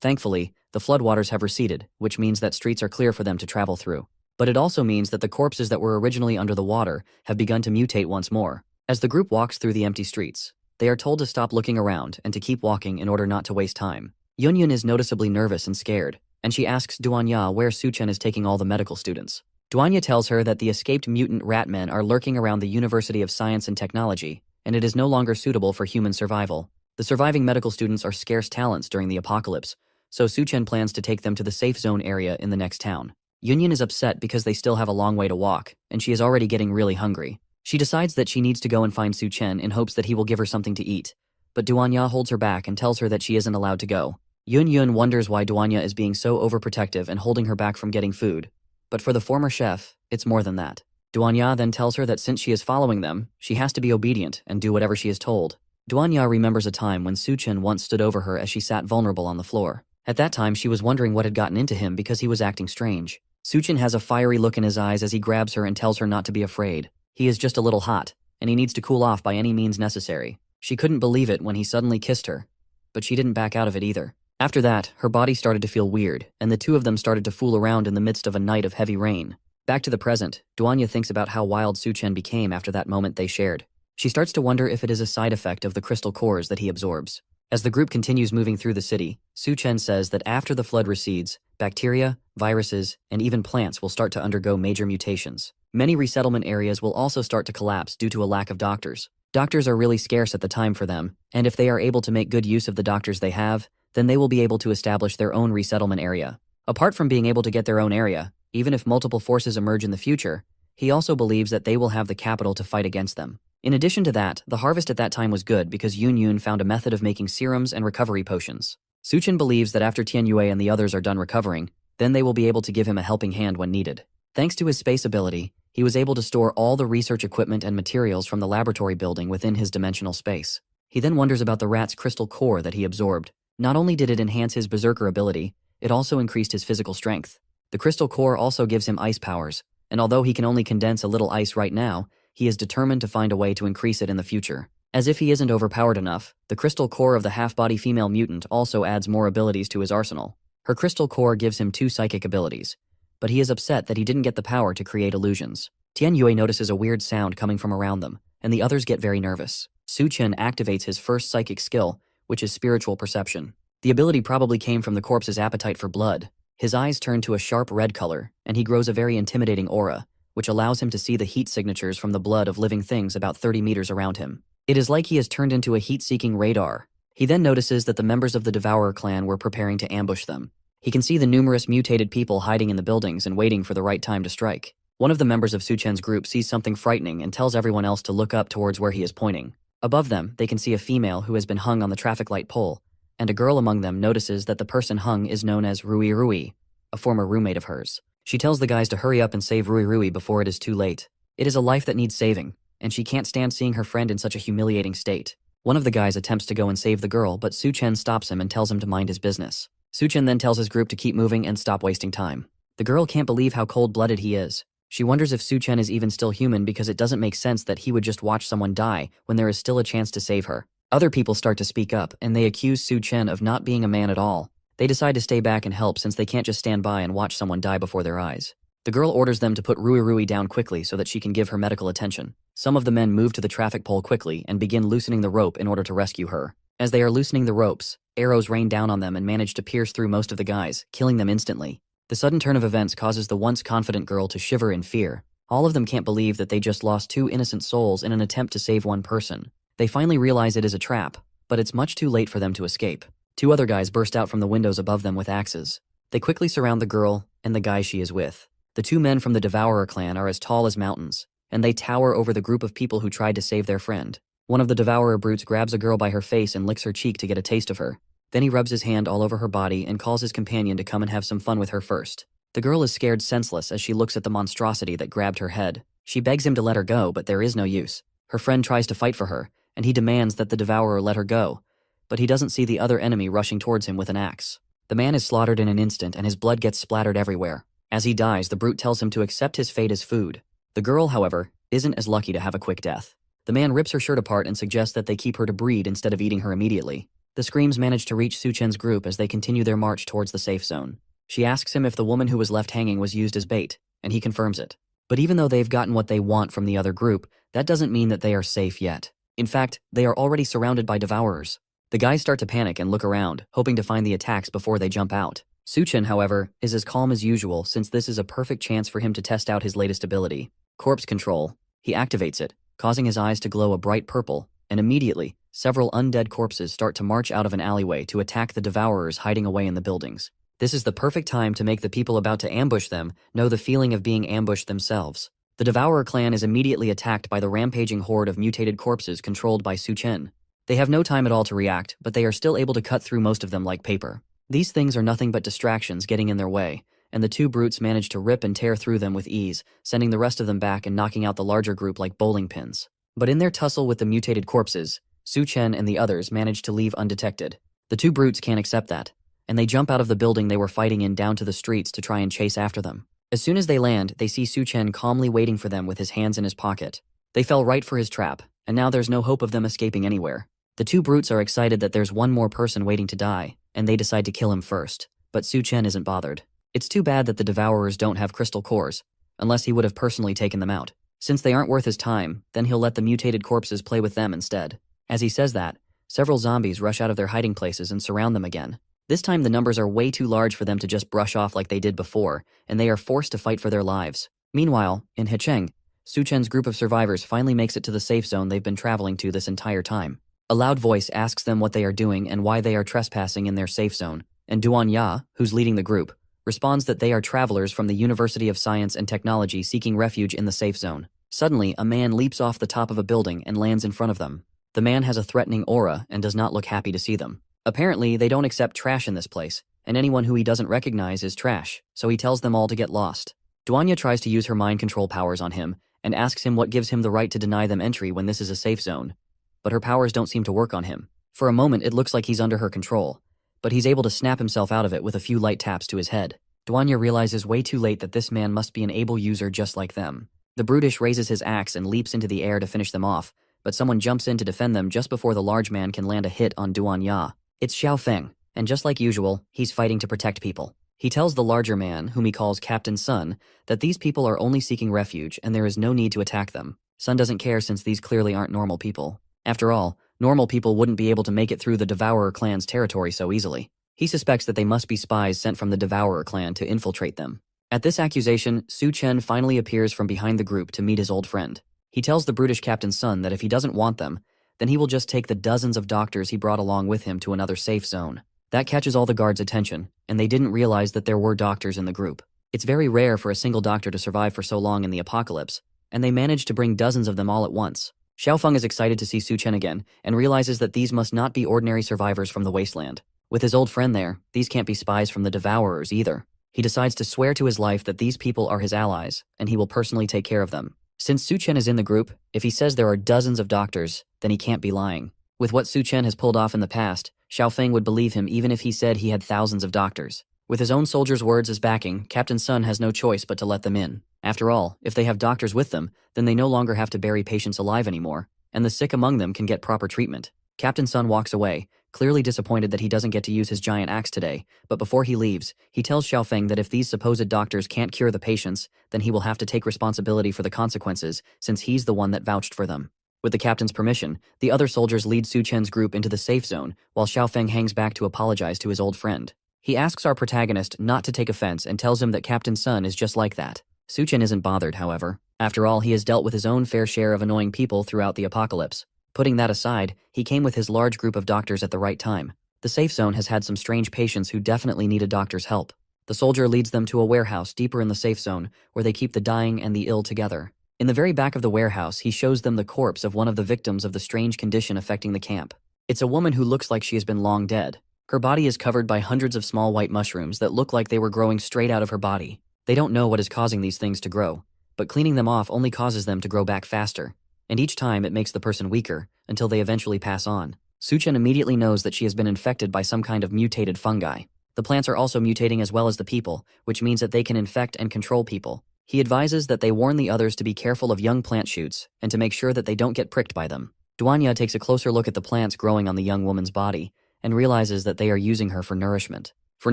Thankfully, the floodwaters have receded, which means that streets are clear for them to travel through. But it also means that the corpses that were originally under the water have begun to mutate once more. As the group walks through the empty streets, they are told to stop looking around and to keep walking in order not to waste time. Yunyun is noticeably nervous and scared, and she asks Duanya where Suchen is taking all the medical students. Duanya tells her that the escaped mutant rat men are lurking around the University of Science and Technology, and it is no longer suitable for human survival. The surviving medical students are scarce talents during the apocalypse, so Suchen plans to take them to the safe zone area in the next town. Yunyun is upset because they still have a long way to walk, and she is already getting really hungry. She decides that she needs to go and find Suchen in hopes that he will give her something to eat, but Duanya holds her back and tells her that she isn't allowed to go. Yunyun wonders why Duanya is being so overprotective and holding her back from getting food, but for the former chef, it's more than that. Duanya then tells her that since she is following them, she has to be obedient and do whatever she is told. Duanya remembers a time when Suchen once stood over her as she sat vulnerable on the floor. At that time, she was wondering what had gotten into him because he was acting strange. Suchen has a fiery look in his eyes as he grabs her and tells her not to be afraid. He is just a little hot, and he needs to cool off by any means necessary. She couldn't believe it when he suddenly kissed her, but she didn't back out of it either. After that, her body started to feel weird, and the two of them started to fool around in the midst of a night of heavy rain. Back to the present, Duanya thinks about how wild Suchen became after that moment they shared. She starts to wonder if it is a side effect of the crystal cores that he absorbs. As the group continues moving through the city, Suchen says that after the flood recedes, bacteria, viruses, and even plants will start to undergo major mutations. Many resettlement areas will also start to collapse due to a lack of doctors. Doctors are really scarce at the time for them, and if they are able to make good use of the doctors they have, then they will be able to establish their own resettlement area. Apart from being able to get their own area, even if multiple forces emerge in the future, he also believes that they will have the capital to fight against them. In addition to that, the harvest at that time was good because Yunyun found a method of making serums and recovery potions. Suchen believes that after Tianyue and the others are done recovering, then they will be able to give him a helping hand when needed. Thanks to his space ability, he was able to store all the research equipment and materials from the laboratory building within his dimensional space. He then wonders about the rat's crystal core that he absorbed. Not only did it enhance his berserker ability, it also increased his physical strength. The crystal core also gives him ice powers, and although he can only condense a little ice right now, he is determined to find a way to increase it in the future. As if he isn't overpowered enough, the crystal core of the half-body female mutant also adds more abilities to his arsenal. Her crystal core gives him 2 psychic abilities, but he is upset that he didn't get the power to create illusions. Tianyue notices a weird sound coming from around them, and the others get very nervous. Suchen activates his first psychic skill, which is spiritual perception. The ability probably came from the corpse's appetite for blood. His eyes turn to a sharp red color, and he grows a very intimidating aura, which allows him to see the heat signatures from the blood of living things about 30 meters around him. It is like he has turned into a heat-seeking radar. He then notices that the members of the Devourer clan were preparing to ambush them. He can see the numerous mutated people hiding in the buildings and waiting for the right time to strike. One of the members of Suchen's group sees something frightening and tells everyone else to look up towards where he is pointing. Above them, they can see a female who has been hung on the traffic light pole, and a girl among them notices that the person hung is known as Rui Rui, a former roommate of hers. She tells the guys to hurry up and save Rui Rui before it is too late. It is a life that needs saving, and she can't stand seeing her friend in such a humiliating state. One of the guys attempts to go and save the girl, but Suchen stops him and tells him to mind his business. Suchen then tells his group to keep moving and stop wasting time. The girl can't believe how cold-blooded he is. She wonders if Suchen is even still human because it doesn't make sense that he would just watch someone die when there is still a chance to save her. Other people start to speak up, and they accuse Suchen of not being a man at all. They decide to stay back and help since they can't just stand by and watch someone die before their eyes. The girl orders them to put Rui Rui down quickly so that she can give her medical attention. Some of the men move to the traffic pole quickly and begin loosening the rope in order to rescue her. As they are loosening the ropes, arrows rain down on them and manage to pierce through most of the guys, killing them instantly. The sudden turn of events causes the once confident girl to shiver in fear. All of them can't believe that they just lost 2 innocent souls in an attempt to save one person. They finally realize it is a trap, but it's much too late for them to escape. 2 other guys burst out from the windows above them with axes. They quickly surround the girl and the guy she is with. The 2 men from the Devourer clan are as tall as mountains, and they tower over the group of people who tried to save their friend. One of the devourer brutes grabs a girl by her face and licks her cheek to get a taste of her. Then he rubs his hand all over her body and calls his companion to come and have some fun with her first. The girl is scared senseless as she looks at the monstrosity that grabbed her head. She begs him to let her go, but there is no use. Her friend tries to fight for her, and he demands that the devourer let her go. But he doesn't see the other enemy rushing towards him with an axe. The man is slaughtered in an instant and his blood gets splattered everywhere. As he dies, the brute tells him to accept his fate as food. The girl, however, isn't as lucky to have a quick death. The man rips her shirt apart and suggests that they keep her to breed instead of eating her immediately. The screams manage to reach Su-chen's group as they continue their march towards the safe zone. She asks him if the woman who was left hanging was used as bait, and he confirms it. But even though they've gotten what they want from the other group, that doesn't mean that they are safe yet. In fact, they are already surrounded by devourers. The guys start to panic and look around, hoping to find the attacks before they jump out. Su-chen, however, is as calm as usual since this is a perfect chance for him to test out his latest ability, corpse control. He activates it, causing his eyes to glow a bright purple, and immediately, several undead corpses start to march out of an alleyway to attack the devourers hiding away in the buildings. This is the perfect time to make the people about to ambush them know the feeling of being ambushed themselves. The Devourer clan is immediately attacked by the rampaging horde of mutated corpses controlled by Su-chen. They have no time at all to react, but they are still able to cut through most of them like paper. These things are nothing but distractions getting in their way, and the two brutes manage to rip and tear through them with ease, sending the rest of them back and knocking out the larger group like bowling pins. But in their tussle with the mutated corpses, Su-chen and the others manage to leave undetected. The two brutes can't accept that, and they jump out of the building they were fighting in down to the streets to try and chase after them. As soon as they land, they see Su-chen calmly waiting for them with his hands in his pocket. They fell right for his trap, and now there's no hope of them escaping anywhere. The two brutes are excited that there's one more person waiting to die, and they decide to kill him first. But Su-chen isn't bothered. It's too bad that the Devourers don't have crystal cores, unless he would have personally taken them out. Since they aren't worth his time, then he'll let the mutated corpses play with them instead. As he says that, several zombies rush out of their hiding places and surround them again. This time the numbers are way too large for them to just brush off like they did before, and they are forced to fight for their lives. Meanwhile, in Hecheng, Su-chen's group of survivors finally makes it to the safe zone they've been traveling to this entire time. A loud voice asks them what they are doing and why they are trespassing in their safe zone, and Duan Ya, who's leading the group, responds that they are travelers from the University of Science and Technology seeking refuge in the safe zone. Suddenly, a man leaps off the top of a building and lands in front of them. The man has a threatening aura and does not look happy to see them. Apparently, they don't accept trash in this place, and anyone who he doesn't recognize is trash, so he tells them all to get lost. Duanya tries to use her mind control powers on him and asks him what gives him the right to deny them entry when this is a safe zone. But her powers don't seem to work on him. For a moment, it looks like he's under her control, but he's able to snap himself out of it with a few light taps to his head. Duanya realizes way too late that this man must be an able user just like them. The brutish raises his axe and leaps into the air to finish them off, but someone jumps in to defend them just before the large man can land a hit on Duanya. It's Xiao Feng, and just like usual, he's fighting to protect people. He tells the larger man, whom he calls Captain Sun, that these people are only seeking refuge and there is no need to attack them. Sun doesn't care since these clearly aren't normal people. After all, normal people wouldn't be able to make it through the Devourer clan's territory so easily. He suspects that they must be spies sent from the Devourer clan to infiltrate them. At this accusation, Su-chen finally appears from behind the group to meet his old friend. He tells the brutish Captain Sun that if he doesn't want them, then he will just take the dozens of doctors he brought along with him to another safe zone. That catches all the guards' attention, and they didn't realize that there were doctors in the group. It's very rare for a single doctor to survive for so long in the apocalypse, and they managed to bring dozens of them all at once. Xiaofeng is excited to see Su-chen again, and realizes that these must not be ordinary survivors from the wasteland. With his old friend there, these can't be spies from the Devourers either. He decides to swear to his life that these people are his allies, and he will personally take care of them. Since Su-chen is in the group, if he says there are dozens of doctors, then he can't be lying. With what Su-chen has pulled off in the past, Xiaofeng would believe him even if he said he had thousands of doctors. With his own soldiers' words as backing, Captain Sun has no choice but to let them in. After all, if they have doctors with them, then they no longer have to bury patients alive anymore, and the sick among them can get proper treatment. Captain Sun walks away, clearly disappointed that he doesn't get to use his giant axe today, but before he leaves, he tells Xiaofeng that if these supposed doctors can't cure the patients, then he will have to take responsibility for the consequences, since he's the one that vouched for them. With the captain's permission, the other soldiers lead Su-chen's group into the safe zone, while Xiaofeng hangs back to apologize to his old friend. He asks our protagonist not to take offense and tells him that Captain Sun is just like that. Su-chen isn't bothered, however. After all, he has dealt with his own fair share of annoying people throughout the apocalypse. Putting that aside, he came with his large group of doctors at the right time. The safe zone has had some strange patients who definitely need a doctor's help. The soldier leads them to a warehouse deeper in the safe zone, where they keep the dying and the ill together. In the very back of the warehouse, he shows them the corpse of one of the victims of the strange condition affecting the camp. It's a woman who looks like she has been long dead. Her body is covered by hundreds of small white mushrooms that look like they were growing straight out of her body. They don't know what is causing these things to grow, but cleaning them off only causes them to grow back faster. And each time it makes the person weaker, until they eventually pass on. Suchen immediately knows that she has been infected by some kind of mutated fungi. The plants are also mutating as well as the people, which means that they can infect and control people. He advises that they warn the others to be careful of young plant shoots and to make sure that they don't get pricked by them. Duanya takes a closer look at the plants growing on the young woman's body and realizes that they are using her for nourishment. For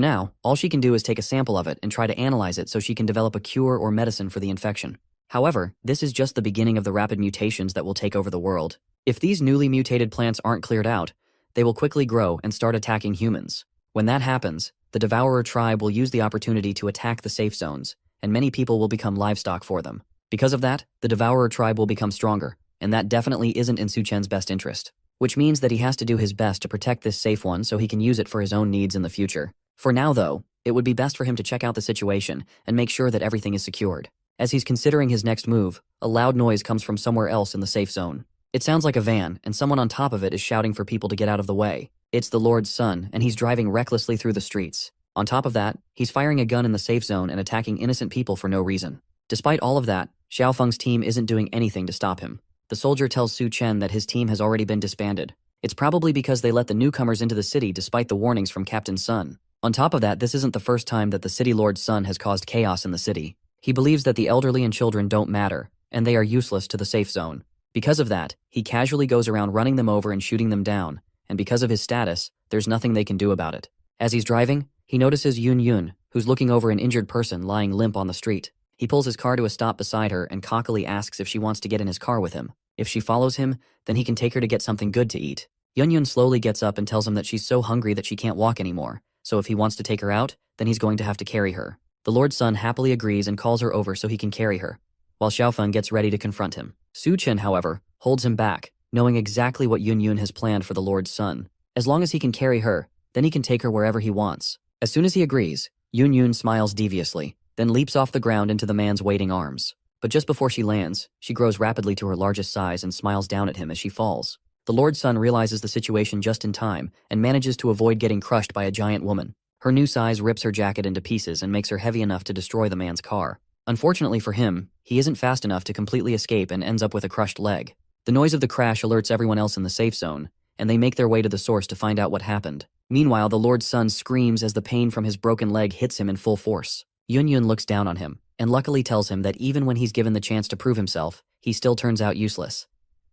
now, all she can do is take a sample of it and try to analyze it so she can develop a cure or medicine for the infection. However, this is just the beginning of the rapid mutations that will take over the world. If these newly mutated plants aren't cleared out, they will quickly grow and start attacking humans. When that happens, the Devourer tribe will use the opportunity to attack the safe zones, and many people will become livestock for them. Because of that, the Devourer tribe will become stronger, and that definitely isn't in Suchen's best interest. Which means that he has to do his best to protect this safe one so he can use it for his own needs in the future. For now though, it would be best for him to check out the situation and make sure that everything is secured. As he's considering his next move, a loud noise comes from somewhere else in the safe zone. It sounds like a van, and someone on top of it is shouting for people to get out of the way. It's the Lord's son, and he's driving recklessly through the streets. On top of that, he's firing a gun in the safe zone and attacking innocent people for no reason. Despite all of that, Xiaofeng's team isn't doing anything to stop him. The soldier tells Su Chen that his team has already been disbanded. It's probably because they let the newcomers into the city despite the warnings from Captain Sun. On top of that, this isn't the first time that the city lord's son has caused chaos in the city. He believes that the elderly and children don't matter, and they are useless to the safe zone. Because of that, he casually goes around running them over and shooting them down, and because of his status, there's nothing they can do about it. As he's driving, he notices Yun Yun, who's looking over an injured person lying limp on the street. He pulls his car to a stop beside her and cockily asks if she wants to get in his car with him. If she follows him, then he can take her to get something good to eat. Yun Yun slowly gets up and tells him that she's so hungry that she can't walk anymore, so if he wants to take her out, then he's going to have to carry her. The Lord's son happily agrees and calls her over so he can carry her, while Xiaofeng gets ready to confront him. Su Chen, however, holds him back, knowing exactly what Yun Yun has planned for the Lord's son. As long as he can carry her, then he can take her wherever he wants. As soon as he agrees, Yun Yun smiles deviously, then leaps off the ground into the man's waiting arms. But just before she lands, she grows rapidly to her largest size and smiles down at him as she falls. The Lord's son realizes the situation just in time and manages to avoid getting crushed by a giant woman. Her new size rips her jacket into pieces and makes her heavy enough to destroy the man's car. Unfortunately for him, he isn't fast enough to completely escape and ends up with a crushed leg. The noise of the crash alerts everyone else in the safe zone, and they make their way to the source to find out what happened. Meanwhile, the Lord's son screams as the pain from his broken leg hits him in full force. Yun Yun looks down on him, and luckily tells him that even when he's given the chance to prove himself, he still turns out useless.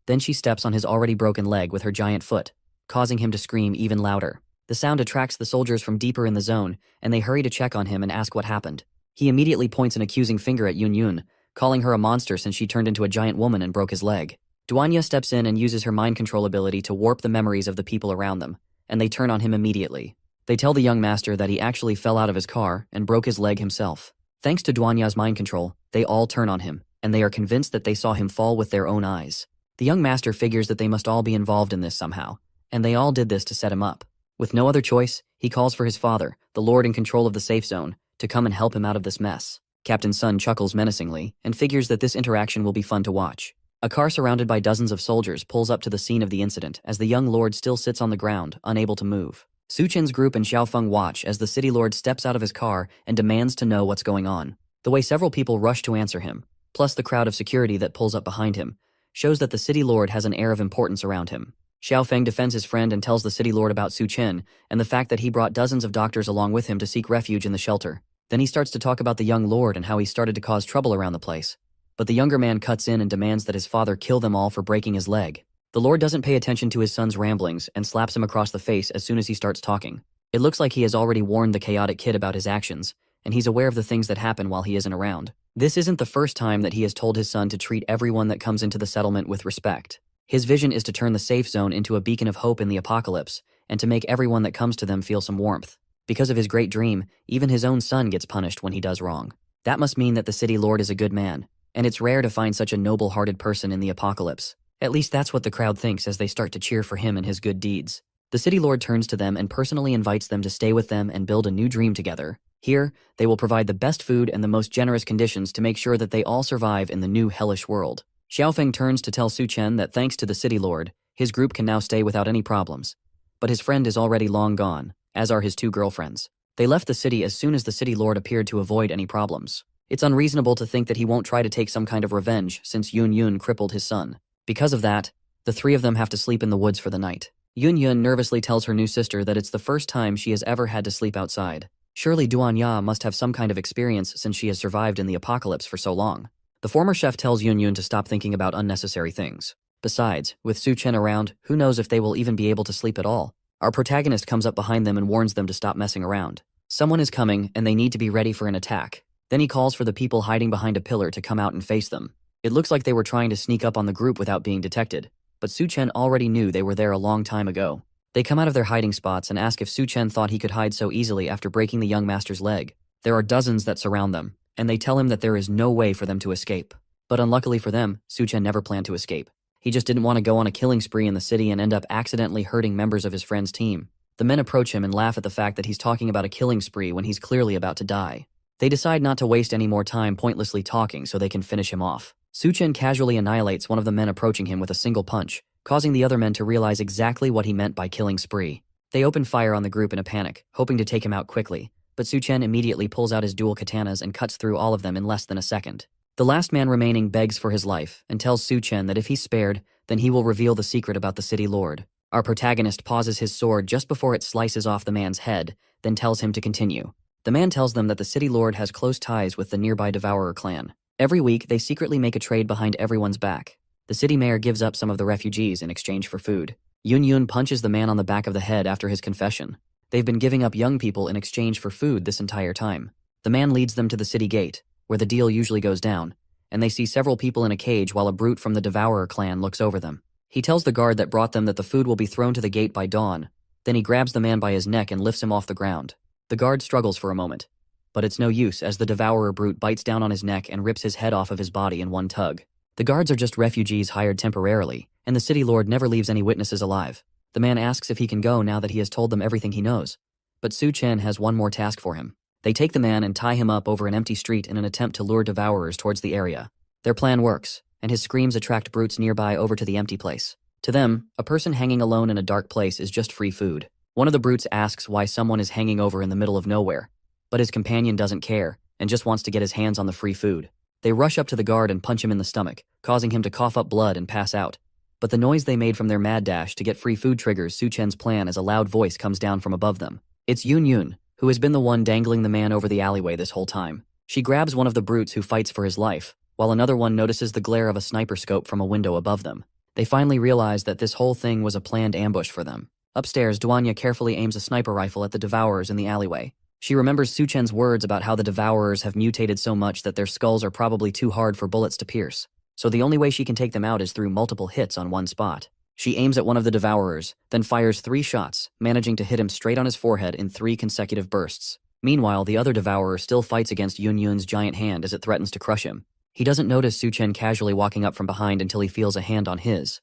Then she steps on his already broken leg with her giant foot, causing him to scream even louder. The sound attracts the soldiers from deeper in the zone, and they hurry to check on him and ask what happened. He immediately points an accusing finger at Yun Yun, calling her a monster since she turned into a giant woman and broke his leg. Duanya steps in and uses her mind control ability to warp the memories of the people around them, and they turn on him immediately. They tell the young master that he actually fell out of his car and broke his leg himself. Thanks to Duanya's mind control, they all turn on him, and they are convinced that they saw him fall with their own eyes. The young master figures that they must all be involved in this somehow, and they all did this to set him up. With no other choice, he calls for his father, the lord in control of the safe zone, to come and help him out of this mess. Captain Sun chuckles menacingly and figures that this interaction will be fun to watch. A car surrounded by dozens of soldiers pulls up to the scene of the incident as the young lord still sits on the ground, unable to move. Su Chen's group and Xiaofeng watch as the city lord steps out of his car and demands to know what's going on. The way several people rush to answer him, plus the crowd of security that pulls up behind him, shows that the city lord has an air of importance around him. Xiaofeng defends his friend and tells the city lord about Su Chen and the fact that he brought dozens of doctors along with him to seek refuge in the shelter. Then he starts to talk about the young lord and how he started to cause trouble around the place. But the younger man cuts in and demands that his father kill them all for breaking his leg. The lord doesn't pay attention to his son's ramblings and slaps him across the face as soon as he starts talking. It looks like he has already warned the chaotic kid about his actions, and he's aware of the things that happen while he isn't around. This isn't the first time that he has told his son to treat everyone that comes into the settlement with respect. His vision is to turn the safe zone into a beacon of hope in the apocalypse, and to make everyone that comes to them feel some warmth. Because of his great dream, even his own son gets punished when he does wrong. That must mean that the city lord is a good man, and it's rare to find such a noble-hearted person in the apocalypse. At least that's what the crowd thinks as they start to cheer for him and his good deeds. The city lord turns to them and personally invites them to stay with them and build a new dream together. Here, they will provide the best food and the most generous conditions to make sure that they all survive in the new hellish world. Xiaofeng turns to tell Su Chen that thanks to the city lord, his group can now stay without any problems. But his friend is already long gone, as are his two girlfriends. They left the city as soon as the city lord appeared to avoid any problems. It's unreasonable to think that he won't try to take some kind of revenge since Yun Yun crippled his son. Because of that, the three of them have to sleep in the woods for the night. Yun Yun nervously tells her new sister that it's the first time she has ever had to sleep outside. Surely Duan Ya must have some kind of experience since she has survived in the apocalypse for so long. The former chef tells Yun Yun to stop thinking about unnecessary things. Besides, with Su Chen around, who knows if they will even be able to sleep at all. Our protagonist comes up behind them and warns them to stop messing around. Someone is coming and they need to be ready for an attack. Then he calls for the people hiding behind a pillar to come out and face them. It looks like they were trying to sneak up on the group without being detected, but Su Chen already knew they were there a long time ago. They come out of their hiding spots and ask if Su Chen thought he could hide so easily after breaking the young master's leg. There are dozens that surround them, and they tell him that there is no way for them to escape. But unluckily for them, Su Chen never planned to escape. He just didn't want to go on a killing spree in the city and end up accidentally hurting members of his friend's team. The men approach him and laugh at the fact that he's talking about a killing spree when he's clearly about to die. They decide not to waste any more time pointlessly talking so they can finish him off. Su Chen casually annihilates one of the men approaching him with a single punch, causing the other men to realize exactly what he meant by killing spree. They open fire on the group in a panic, hoping to take him out quickly, but Su Chen immediately pulls out his dual katanas and cuts through all of them in less than a second. The last man remaining begs for his life and tells Su Chen that if he's spared, then he will reveal the secret about the city lord. Our protagonist pauses his sword just before it slices off the man's head, then tells him to continue. The man tells them that the city lord has close ties with the nearby Devourer clan. Every week, they secretly make a trade behind everyone's back. The city mayor gives up some of the refugees in exchange for food. Yun Yun punches the man on the back of the head after his confession. They've been giving up young people in exchange for food this entire time. The man leads them to the city gate, where the deal usually goes down, and they see several people in a cage while a brute from the Devourer clan looks over them. He tells the guard that brought them that the food will be thrown to the gate by dawn. Then he grabs the man by his neck and lifts him off the ground. The guard struggles for a moment, but it's no use as the Devourer brute bites down on his neck and rips his head off of his body in one tug. The guards are just refugees hired temporarily, and the city lord never leaves any witnesses alive. The man asks if he can go now that he has told them everything he knows. But Su Chen has one more task for him. They take the man and tie him up over an empty street in an attempt to lure devourers towards the area. Their plan works, and his screams attract brutes nearby over to the empty place. To them, a person hanging alone in a dark place is just free food. One of the brutes asks why someone is hanging over in the middle of nowhere, but his companion doesn't care and just wants to get his hands on the free food. They rush up to the guard and punch him in the stomach, causing him to cough up blood and pass out. But the noise they made from their mad dash to get free food triggers Su Chen's plan as a loud voice comes down from above them. It's Yun Yun, who has been the one dangling the man over the alleyway this whole time. She grabs one of the brutes who fights for his life, while another one notices the glare of a sniper scope from a window above them. They finally realize that this whole thing was a planned ambush for them. Upstairs, Duanya carefully aims a sniper rifle at the devourers in the alleyway. She remembers Su Chen's words about how the devourers have mutated so much that their skulls are probably too hard for bullets to pierce. So the only way she can take them out is through multiple hits on one spot. She aims at one of the devourers, then fires 3 shots, managing to hit him straight on his forehead in 3 consecutive bursts. Meanwhile, the other devourer still fights against Yun Yun's giant hand as it threatens to crush him. He doesn't notice Su Chen casually walking up from behind until he feels a hand on his.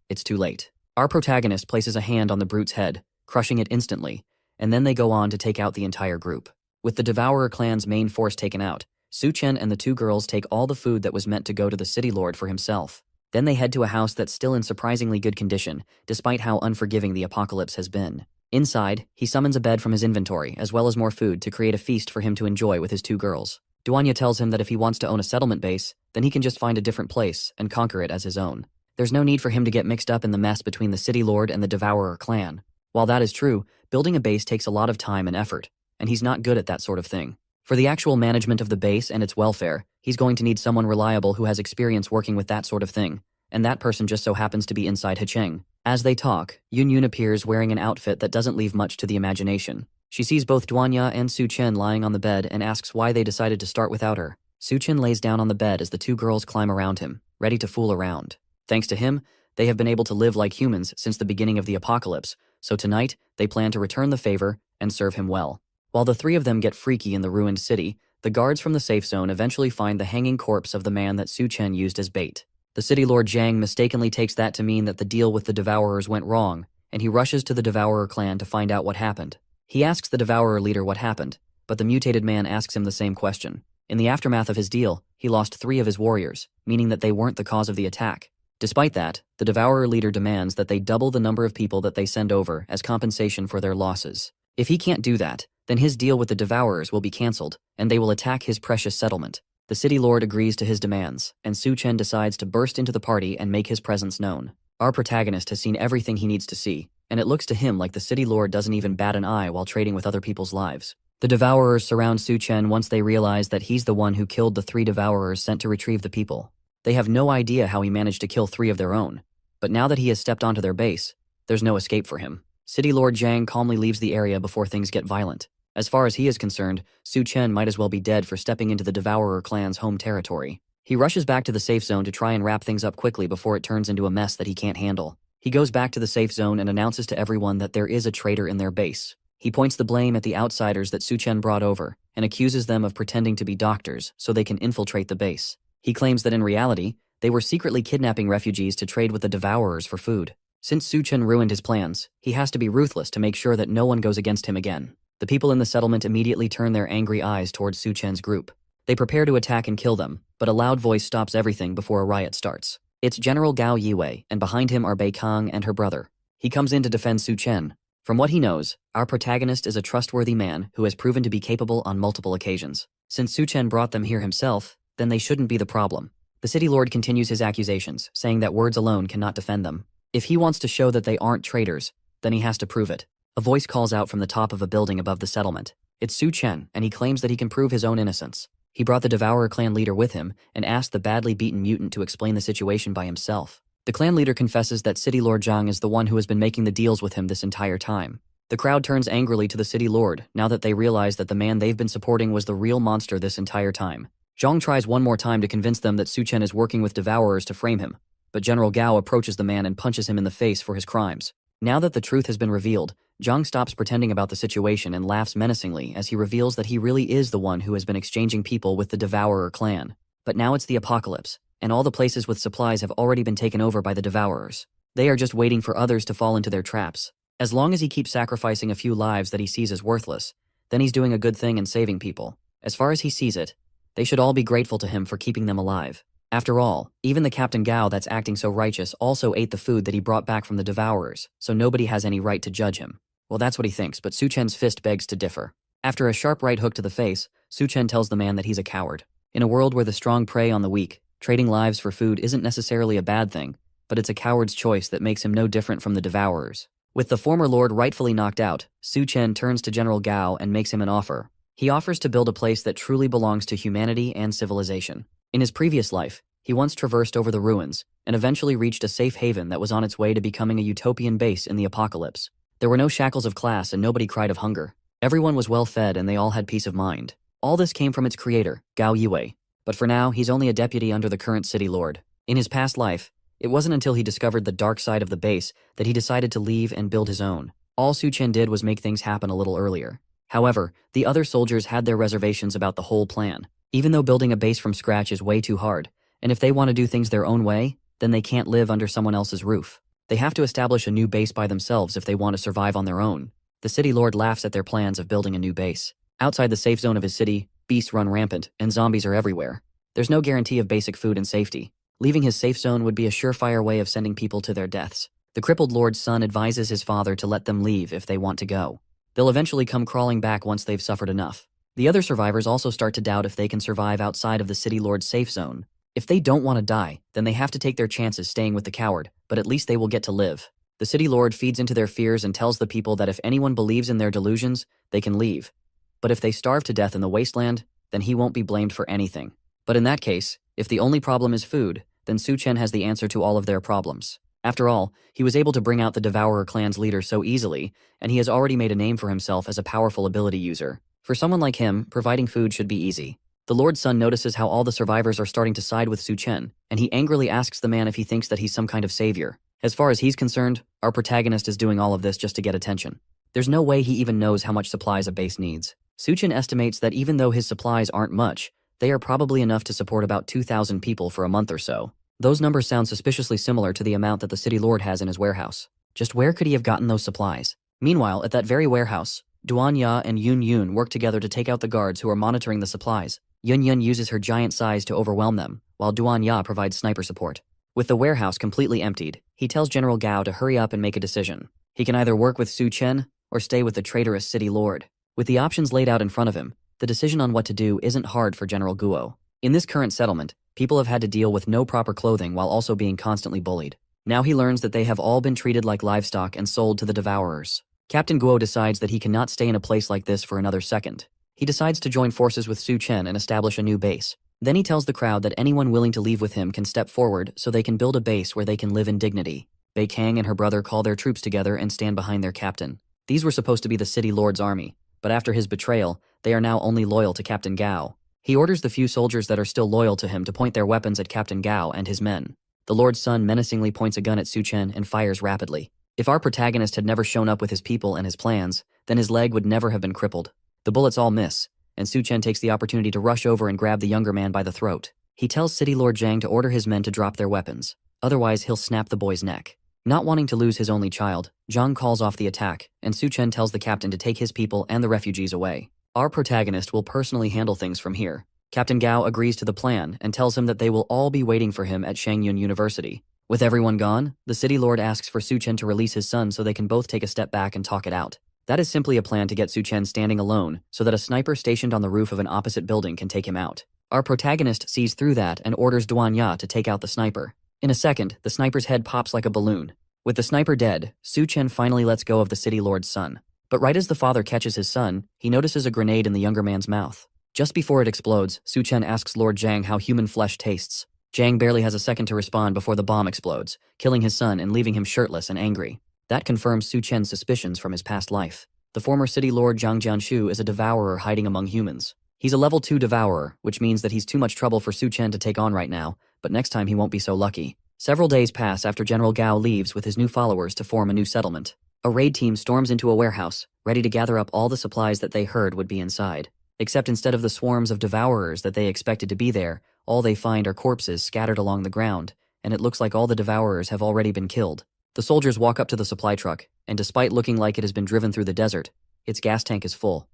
It's too late. Our protagonist places a hand on the brute's head, crushing it instantly, and then they go on to take out the entire group. With the Devourer clan's main force taken out, Su Chen and the 2 girls take all the food that was meant to go to the city lord for himself. Then they head to a house that's still in surprisingly good condition, despite how unforgiving the apocalypse has been. Inside, he summons a bed from his inventory, as well as more food to create a feast for him to enjoy with his 2 girls. Duanya tells him that if he wants to own a settlement base, then he can just find a different place and conquer it as his own. There's no need for him to get mixed up in the mess between the city lord and the Devourer clan. While that is true, building a base takes a lot of time and effort, and he's not good at that sort of thing. For the actual management of the base and its welfare, he's going to need someone reliable who has experience working with that sort of thing, and that person just so happens to be inside Hecheng. As they talk, Yun Yun appears wearing an outfit that doesn't leave much to the imagination. She sees both Duanya and Su Chen lying on the bed and asks why they decided to start without her. Su Chen lays down on the bed as the 2 girls climb around him, ready to fool around. Thanks to him, they have been able to live like humans since the beginning of the apocalypse, so tonight, they plan to return the favor and serve him well. While the 3 of them get freaky in the ruined city, the guards from the safe zone eventually find the hanging corpse of the man that Su Chen used as bait. The city lord Zhang mistakenly takes that to mean that the deal with the Devourers went wrong, and he rushes to the Devourer clan to find out what happened. He asks the Devourer leader what happened, but the mutated man asks him the same question. In the aftermath of his deal, he lost 3 of his warriors, meaning that they weren't the cause of the attack. Despite that, the Devourer leader demands that they double the number of people that they send over as compensation for their losses. If he can't do that, then his deal with the Devourers will be cancelled, and they will attack his precious settlement. The city lord agrees to his demands, and Su Chen decides to burst into the party and make his presence known. Our protagonist has seen everything he needs to see, and it looks to him like the city lord doesn't even bat an eye while trading with other people's lives. The Devourers surround Su Chen once they realize that he's the one who killed the 3 Devourers sent to retrieve the people. They have no idea how he managed to kill 3 of their own, but now that he has stepped onto their base, there's no escape for him. City Lord Zhang calmly leaves the area before things get violent. As far as he is concerned, Su Chen might as well be dead for stepping into the Devourer clan's home territory. He rushes back to the safe zone to try and wrap things up quickly before it turns into a mess that he can't handle. He goes back to the safe zone and announces to everyone that there is a traitor in their base. He points the blame at the outsiders that Su Chen brought over and accuses them of pretending to be doctors so they can infiltrate the base. He claims that in reality, they were secretly kidnapping refugees to trade with the Devourers for food. Since Su Chen ruined his plans, he has to be ruthless to make sure that no one goes against him again. The people in the settlement immediately turn their angry eyes towards Su Chen's group. They prepare to attack and kill them, but a loud voice stops everything before a riot starts. It's General Gao Yiwei, and behind him are Bei Kang and her brother. He comes in to defend Su Chen. From what he knows, our protagonist is a trustworthy man who has proven to be capable on multiple occasions. Since Su Chen brought them here himself, then they shouldn't be the problem. The city lord continues his accusations, saying that words alone cannot defend them. If he wants to show that they aren't traitors, then he has to prove it. A voice calls out from the top of a building above the settlement. It's Su Chen, and he claims that he can prove his own innocence. He brought the Devourer clan leader with him and asked the badly beaten mutant to explain the situation by himself. The clan leader confesses that City Lord Zhang is the one who has been making the deals with him this entire time. The crowd turns angrily to the city lord now that they realize that the man they've been supporting was the real monster this entire time. Zhang tries one more time to convince them that Su Chen is working with Devourers to frame him, but General Gao approaches the man and punches him in the face for his crimes. Now that the truth has been revealed, Zhang stops pretending about the situation and laughs menacingly as he reveals that he really is the one who has been exchanging people with the Devourer clan. But now it's the apocalypse, and all the places with supplies have already been taken over by the Devourers. They are just waiting for others to fall into their traps. As long as he keeps sacrificing a few lives that he sees as worthless, then he's doing a good thing and saving people. As far as he sees it, they should all be grateful to him for keeping them alive. After all, even the Captain Gao that's acting so righteous also ate the food that he brought back from the Devourers, so nobody has any right to judge him. Well, that's what he thinks, but Su Chen's fist begs to differ. After a sharp right hook to the face, Su Chen tells the man that he's a coward. In a world where the strong prey on the weak, trading lives for food isn't necessarily a bad thing, but it's a coward's choice that makes him no different from the Devourers. With the former lord rightfully knocked out, Su Chen turns to General Gao and makes him an offer. He offers to build a place that truly belongs to humanity and civilization. In his previous life, he once traversed over the ruins and eventually reached a safe haven that was on its way to becoming a utopian base in the apocalypse. There were no shackles of class and nobody cried of hunger. Everyone was well fed and they all had peace of mind. All this came from its creator, Gao Yiwei. But for now, he's only a deputy under the current city lord. In his past life, it wasn't until he discovered the dark side of the base that he decided to leave and build his own. All Su Chen did was make things happen a little earlier. However, the other soldiers had their reservations about the whole plan. Even though building a base from scratch is way too hard, and if they want to do things their own way, then they can't live under someone else's roof. They have to establish a new base by themselves if they want to survive on their own. The city lord laughs at their plans of building a new base. Outside the safe zone of his city, beasts run rampant, and zombies are everywhere. There's no guarantee of basic food and safety. Leaving his safe zone would be a surefire way of sending people to their deaths. The crippled lord's son advises his father to let them leave if they want to go. They'll eventually come crawling back once they've suffered enough. The other survivors also start to doubt if they can survive outside of the city lord's safe zone. If they don't want to die, then they have to take their chances staying with the coward, but at least they will get to live. The city lord feeds into their fears and tells the people that if anyone believes in their delusions, they can leave. But if they starve to death in the wasteland, then he won't be blamed for anything. But in that case, if the only problem is food, then Su Chen has the answer to all of their problems. After all, he was able to bring out the Devourer clan's leader so easily, and he has already made a name for himself as a powerful ability user. For someone like him, providing food should be easy. The Lord's son notices how all the survivors are starting to side with Su Chen, and he angrily asks the man if he thinks that he's some kind of savior. As far as he's concerned, our protagonist is doing all of this just to get attention. There's no way he even knows how much supplies a base needs. Su Chen estimates that even though his supplies aren't much, they are probably enough to support about 2,000 people for a month or so. Those numbers sound suspiciously similar to the amount that the city lord has in his warehouse. Just where could he have gotten those supplies? Meanwhile, at that very warehouse, Duan Ya and Yun Yun work together to take out the guards who are monitoring the supplies. Yun Yun uses her giant size to overwhelm them, while Duan Ya provides sniper support. With the warehouse completely emptied, he tells General Gao to hurry up and make a decision. He can either work with Su Chen or stay with the traitorous city lord. With the options laid out in front of him, the decision on what to do isn't hard for General Guo. In this current settlement, people have had to deal with no proper clothing while also being constantly bullied. Now he learns that they have all been treated like livestock and sold to the devourers. Captain Guo decides that he cannot stay in a place like this for another second. He decides to join forces with Su Chen and establish a new base. Then he tells the crowd that anyone willing to leave with him can step forward so they can build a base where they can live in dignity. Bei Kang and her brother call their troops together and stand behind their captain. These were supposed to be the city lord's army, but after his betrayal, they are now only loyal to Captain Gao. He orders the few soldiers that are still loyal to him to point their weapons at Captain Gao and his men. The Lord's son menacingly points a gun at Su Chen and fires rapidly. If our protagonist had never shown up with his people and his plans, then his leg would never have been crippled. The bullets all miss, and Su Chen takes the opportunity to rush over and grab the younger man by the throat. He tells City Lord Zhang to order his men to drop their weapons, otherwise he'll snap the boy's neck. Not wanting to lose his only child, Zhang calls off the attack, and Su Chen tells the captain to take his people and the refugees away. Our protagonist will personally handle things from here. Captain Gao agrees to the plan and tells him that they will all be waiting for him at Shangyun University. With everyone gone, the city lord asks for Su Chen to release his son so they can both take a step back and talk it out. That is simply a plan to get Su Chen standing alone so that a sniper stationed on the roof of an opposite building can take him out. Our protagonist sees through that and orders Duan Ya to take out the sniper. In a second, the sniper's head pops like a balloon. With the sniper dead, Su Chen finally lets go of the city lord's son. But right as the father catches his son, he notices a grenade in the younger man's mouth. Just before it explodes, Su Chen asks Lord Zhang how human flesh tastes. Zhang barely has a second to respond before the bomb explodes, killing his son and leaving him shirtless and angry. That confirms Su Chen's suspicions from his past life. The former city lord Zhang Jianshu is a devourer hiding among humans. He's a level 2 devourer, which means that he's too much trouble for Su Chen to take on right now, but next time he won't be so lucky. Several days pass after General Gao leaves with his new followers to form a new settlement. A raid team storms into a warehouse, ready to gather up all the supplies that they heard would be inside. Except instead of the swarms of devourers that they expected to be there, all they find are corpses scattered along the ground, and it looks like all the devourers have already been killed. The soldiers walk up to the supply truck, and despite looking like it has been driven through the desert, its gas tank is full.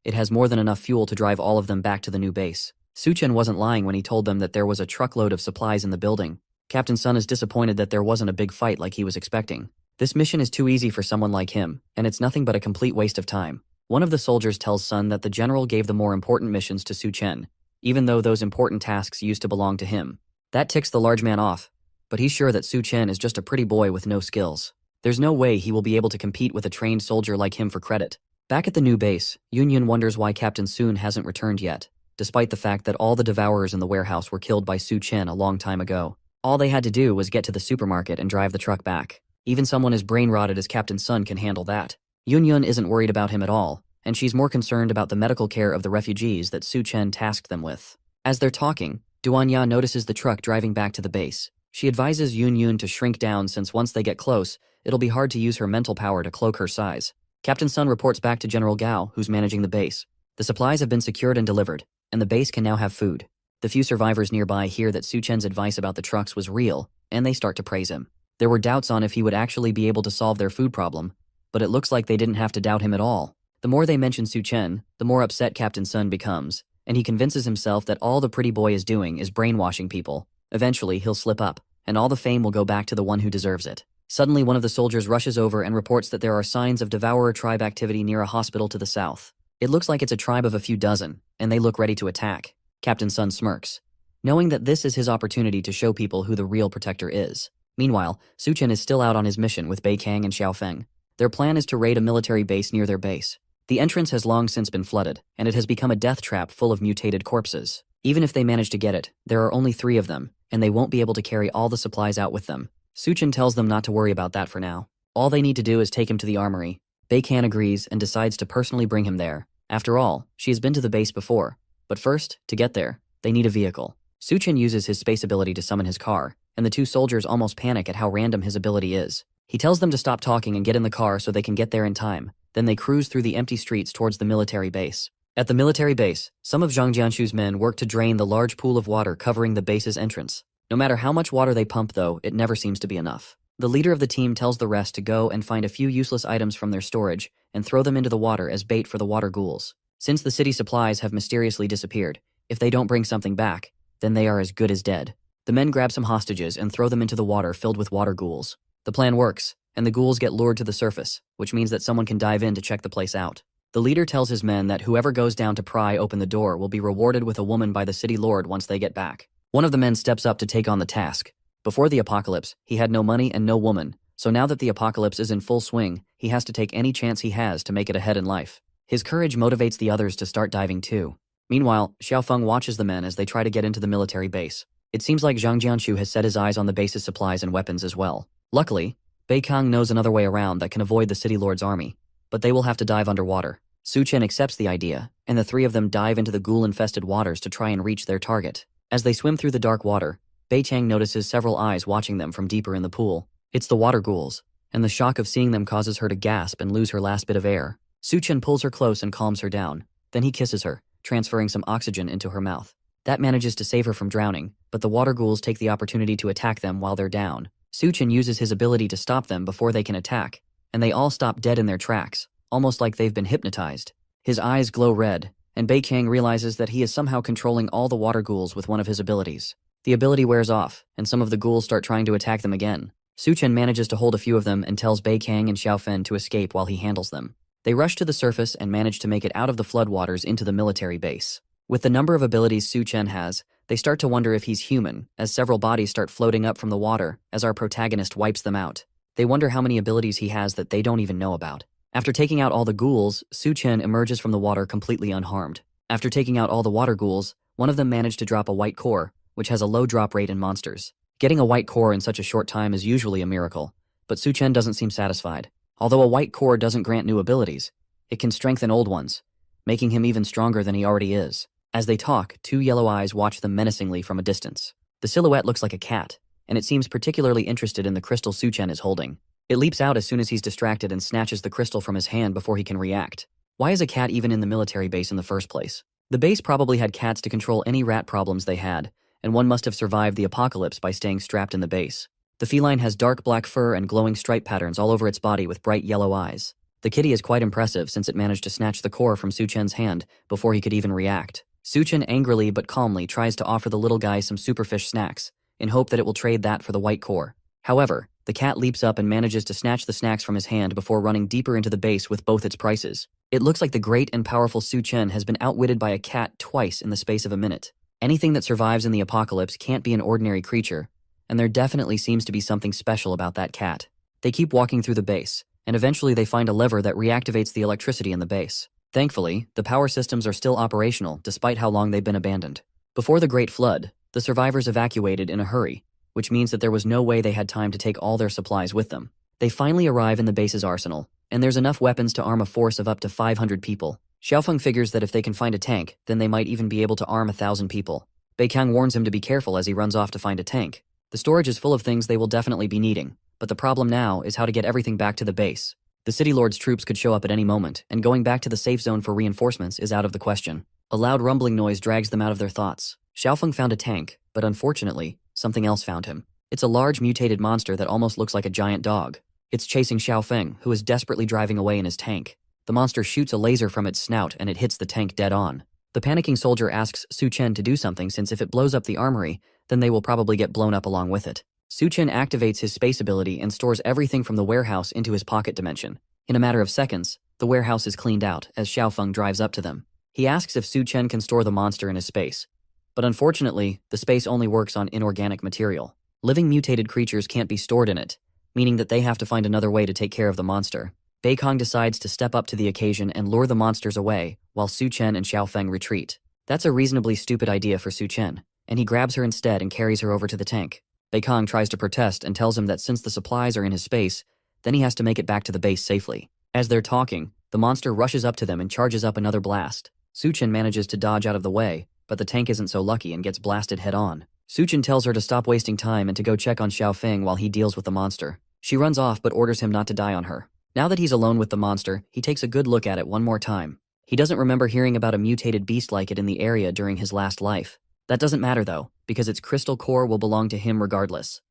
It has more than enough fuel to drive all of them back to the new base. Su Chen wasn't lying when he told them that there was a truckload of supplies in the building. Captain Sun is disappointed that there wasn't a big fight like he was expecting. This mission is too easy for someone like him, and it's nothing but a complete waste of time. One of the soldiers tells Sun that the general gave the more important missions to Su Chen, even though those important tasks used to belong to him. That ticks the large man off, but he's sure that Su Chen is just a pretty boy with no skills. There's no way he will be able to compete with a trained soldier like him for credit. Back at the new base, Yun Yun wonders why Captain Sun hasn't returned yet, despite the fact that all the devourers in the warehouse were killed by Su Chen a long time ago. All they had to do was get to the supermarket and drive the truck back. Even someone as brain-rotted as Captain Sun can handle that. Yun Yun isn't worried about him at all, and she's more concerned about the medical care of the refugees that Su Chen tasked them with. As they're talking, Duan Ya notices the truck driving back to the base. She advises Yun Yun to shrink down since once they get close, it'll be hard to use her mental power to cloak her size. Captain Sun reports back to General Gao, who's managing the base. The supplies have been secured and delivered, and the base can now have food. The few survivors nearby hear that Su Chen's advice about the trucks was real, and they start to praise him. There were doubts on if he would actually be able to solve their food problem, but it looks like they didn't have to doubt him at all. The more they mention Su Chen, the more upset Captain Sun becomes, and he convinces himself that all the pretty boy is doing is brainwashing people. Eventually, he'll slip up, and all the fame will go back to the one who deserves it. Suddenly, one of the soldiers rushes over and reports that there are signs of devourer tribe activity near a hospital to the south. It looks like it's a tribe of a few dozen, and they look ready to attack. Captain Sun smirks, knowing that this is his opportunity to show people who the real protector is. Meanwhile, Su Chen is still out on his mission with Bei Kang and Xiao Feng. Their plan is to raid a military base near their base. The entrance has long since been flooded, and it has become a death trap full of mutated corpses. Even if they manage to get it, there are only 3 of them, and they won't be able to carry all the supplies out with them. Su Chen tells them not to worry about that for now. All they need to do is take him to the armory. Bei Kang agrees and decides to personally bring him there. After all, she has been to the base before. But first, to get there, they need a vehicle. Su Chen uses his space ability to summon his car, and the 2 soldiers almost panic at how random his ability is. He tells them to stop talking and get in the car so they can get there in time. Then they cruise through the empty streets towards the military base. At the military base, some of Zhang Jianshu's men work to drain the large pool of water covering the base's entrance. No matter how much water they pump though, it never seems to be enough. The leader of the team tells the rest to go and find a few useless items from their storage and throw them into the water as bait for the water ghouls. Since the city supplies have mysteriously disappeared, if they don't bring something back, then they are as good as dead. The men grab some hostages and throw them into the water filled with water ghouls. The plan works, and the ghouls get lured to the surface, which means that someone can dive in to check the place out. The leader tells his men that whoever goes down to pry open the door will be rewarded with a woman by the city lord once they get back. One of the men steps up to take on the task. Before the apocalypse, he had no money and no woman, so now that the apocalypse is in full swing, he has to take any chance he has to make it ahead in life. His courage motivates the others to start diving too. Meanwhile, Xiaofeng watches the men as they try to get into the military base. It seems like Zhang Jianshu has set his eyes on the base's supplies and weapons as well. Luckily, Bei Kang knows another way around that can avoid the city lord's army, but they will have to dive underwater. Su Chen accepts the idea, and the three of them dive into the ghoul-infested waters to try and reach their target. As they swim through the dark water, Bei Chang notices several eyes watching them from deeper in the pool. It's the water ghouls, and the shock of seeing them causes her to gasp and lose her last bit of air. Su Chen pulls her close and calms her down. Then he kisses her, transferring some oxygen into her mouth. That manages to save her from drowning, but the water ghouls take the opportunity to attack them while they're down. Su Chen uses his ability to stop them before they can attack, and they all stop dead in their tracks, almost like they've been hypnotized. His eyes glow red, and Bei Kang realizes that he is somehow controlling all the water ghouls with one of his abilities. The ability wears off, and some of the ghouls start trying to attack them again. Su Chen manages to hold a few of them and tells Bei Kang and Xiaofen to escape while he handles them. They rush to the surface and manage to make it out of the floodwaters into the military base. With the number of abilities Su Chen has, they start to wonder if he's human, as several bodies start floating up from the water as our protagonist wipes them out. They wonder how many abilities he has that they don't even know about. After taking out all the ghouls, Su Chen emerges from the water completely unharmed. After taking out all the water ghouls, one of them managed to drop a white core, which has a low drop rate in monsters. Getting a white core in such a short time is usually a miracle, but Su Chen doesn't seem satisfied. Although a white core doesn't grant new abilities, it can strengthen old ones, making him even stronger than he already is. As they talk, two yellow eyes watch them menacingly from a distance. The silhouette looks like a cat, and it seems particularly interested in the crystal Su Chen is holding. It leaps out as soon as he's distracted and snatches the crystal from his hand before he can react. Why is a cat even in the military base in the first place? The base probably had cats to control any rat problems they had, and one must have survived the apocalypse by staying strapped in the base. The feline has dark black fur and glowing stripe patterns all over its body with bright yellow eyes. The kitty is quite impressive since it managed to snatch the core from Su Chen's hand before he could even react. Su Chen angrily but calmly tries to offer the little guy some superfish snacks, in hope that it will trade that for the white core. However, the cat leaps up and manages to snatch the snacks from his hand before running deeper into the base with both its prices. It looks like the great and powerful Su Chen has been outwitted by a cat twice in the space of a minute. Anything that survives in the apocalypse can't be an ordinary creature, and there definitely seems to be something special about that cat. They keep walking through the base, and eventually they find a lever that reactivates the electricity in the base. Thankfully, the power systems are still operational despite how long they've been abandoned. Before the Great Flood, the survivors evacuated in a hurry, which means that there was no way they had time to take all their supplies with them. They finally arrive in the base's arsenal, and there's enough weapons to arm a force of up to 500 people. Xiaofeng figures that if they can find a tank, then they might even be able to arm 1,000 people. Bei Kang warns him to be careful as he runs off to find a tank. The storage is full of things they will definitely be needing, but the problem now is how to get everything back to the base. The City Lord's troops could show up at any moment, and going back to the safe zone for reinforcements is out of the question. A loud rumbling noise drags them out of their thoughts. Xiaofeng found a tank, but unfortunately, something else found him. It's a large mutated monster that almost looks like a giant dog. It's chasing Xiaofeng, who is desperately driving away in his tank. The monster shoots a laser from its snout and it hits the tank dead on. The panicking soldier asks Su Chen to do something since if it blows up the armory, then they will probably get blown up along with it. Su Chen activates his space ability and stores everything from the warehouse into his pocket dimension. In a matter of seconds, the warehouse is cleaned out as Xiaofeng drives up to them. He asks if Su Chen can store the monster in his space. But unfortunately, the space only works on inorganic material. Living mutated creatures can't be stored in it, meaning that they have to find another way to take care of the monster. Bei Kang decides to step up to the occasion and lure the monsters away, while Su Chen and Xiaofeng retreat. That's a reasonably stupid idea for Su Chen, and he grabs her instead and carries her over to the tank. Bei Kang tries to protest and tells him that since the supplies are in his space, then he has to make it back to the base safely. As they're talking, the monster rushes up to them and charges up another blast. Su Chen manages to dodge out of the way, but the tank isn't so lucky and gets blasted head-on. Su Chen tells her to stop wasting time and to go check on Xiaofeng while he deals with the monster. She runs off but orders him not to die on her. Now that he's alone with the monster, he takes a good look at it one more time. He doesn't remember hearing about a mutated beast like it in the area during his last life. That doesn't matter though, because its crystal core will belong to him regardless.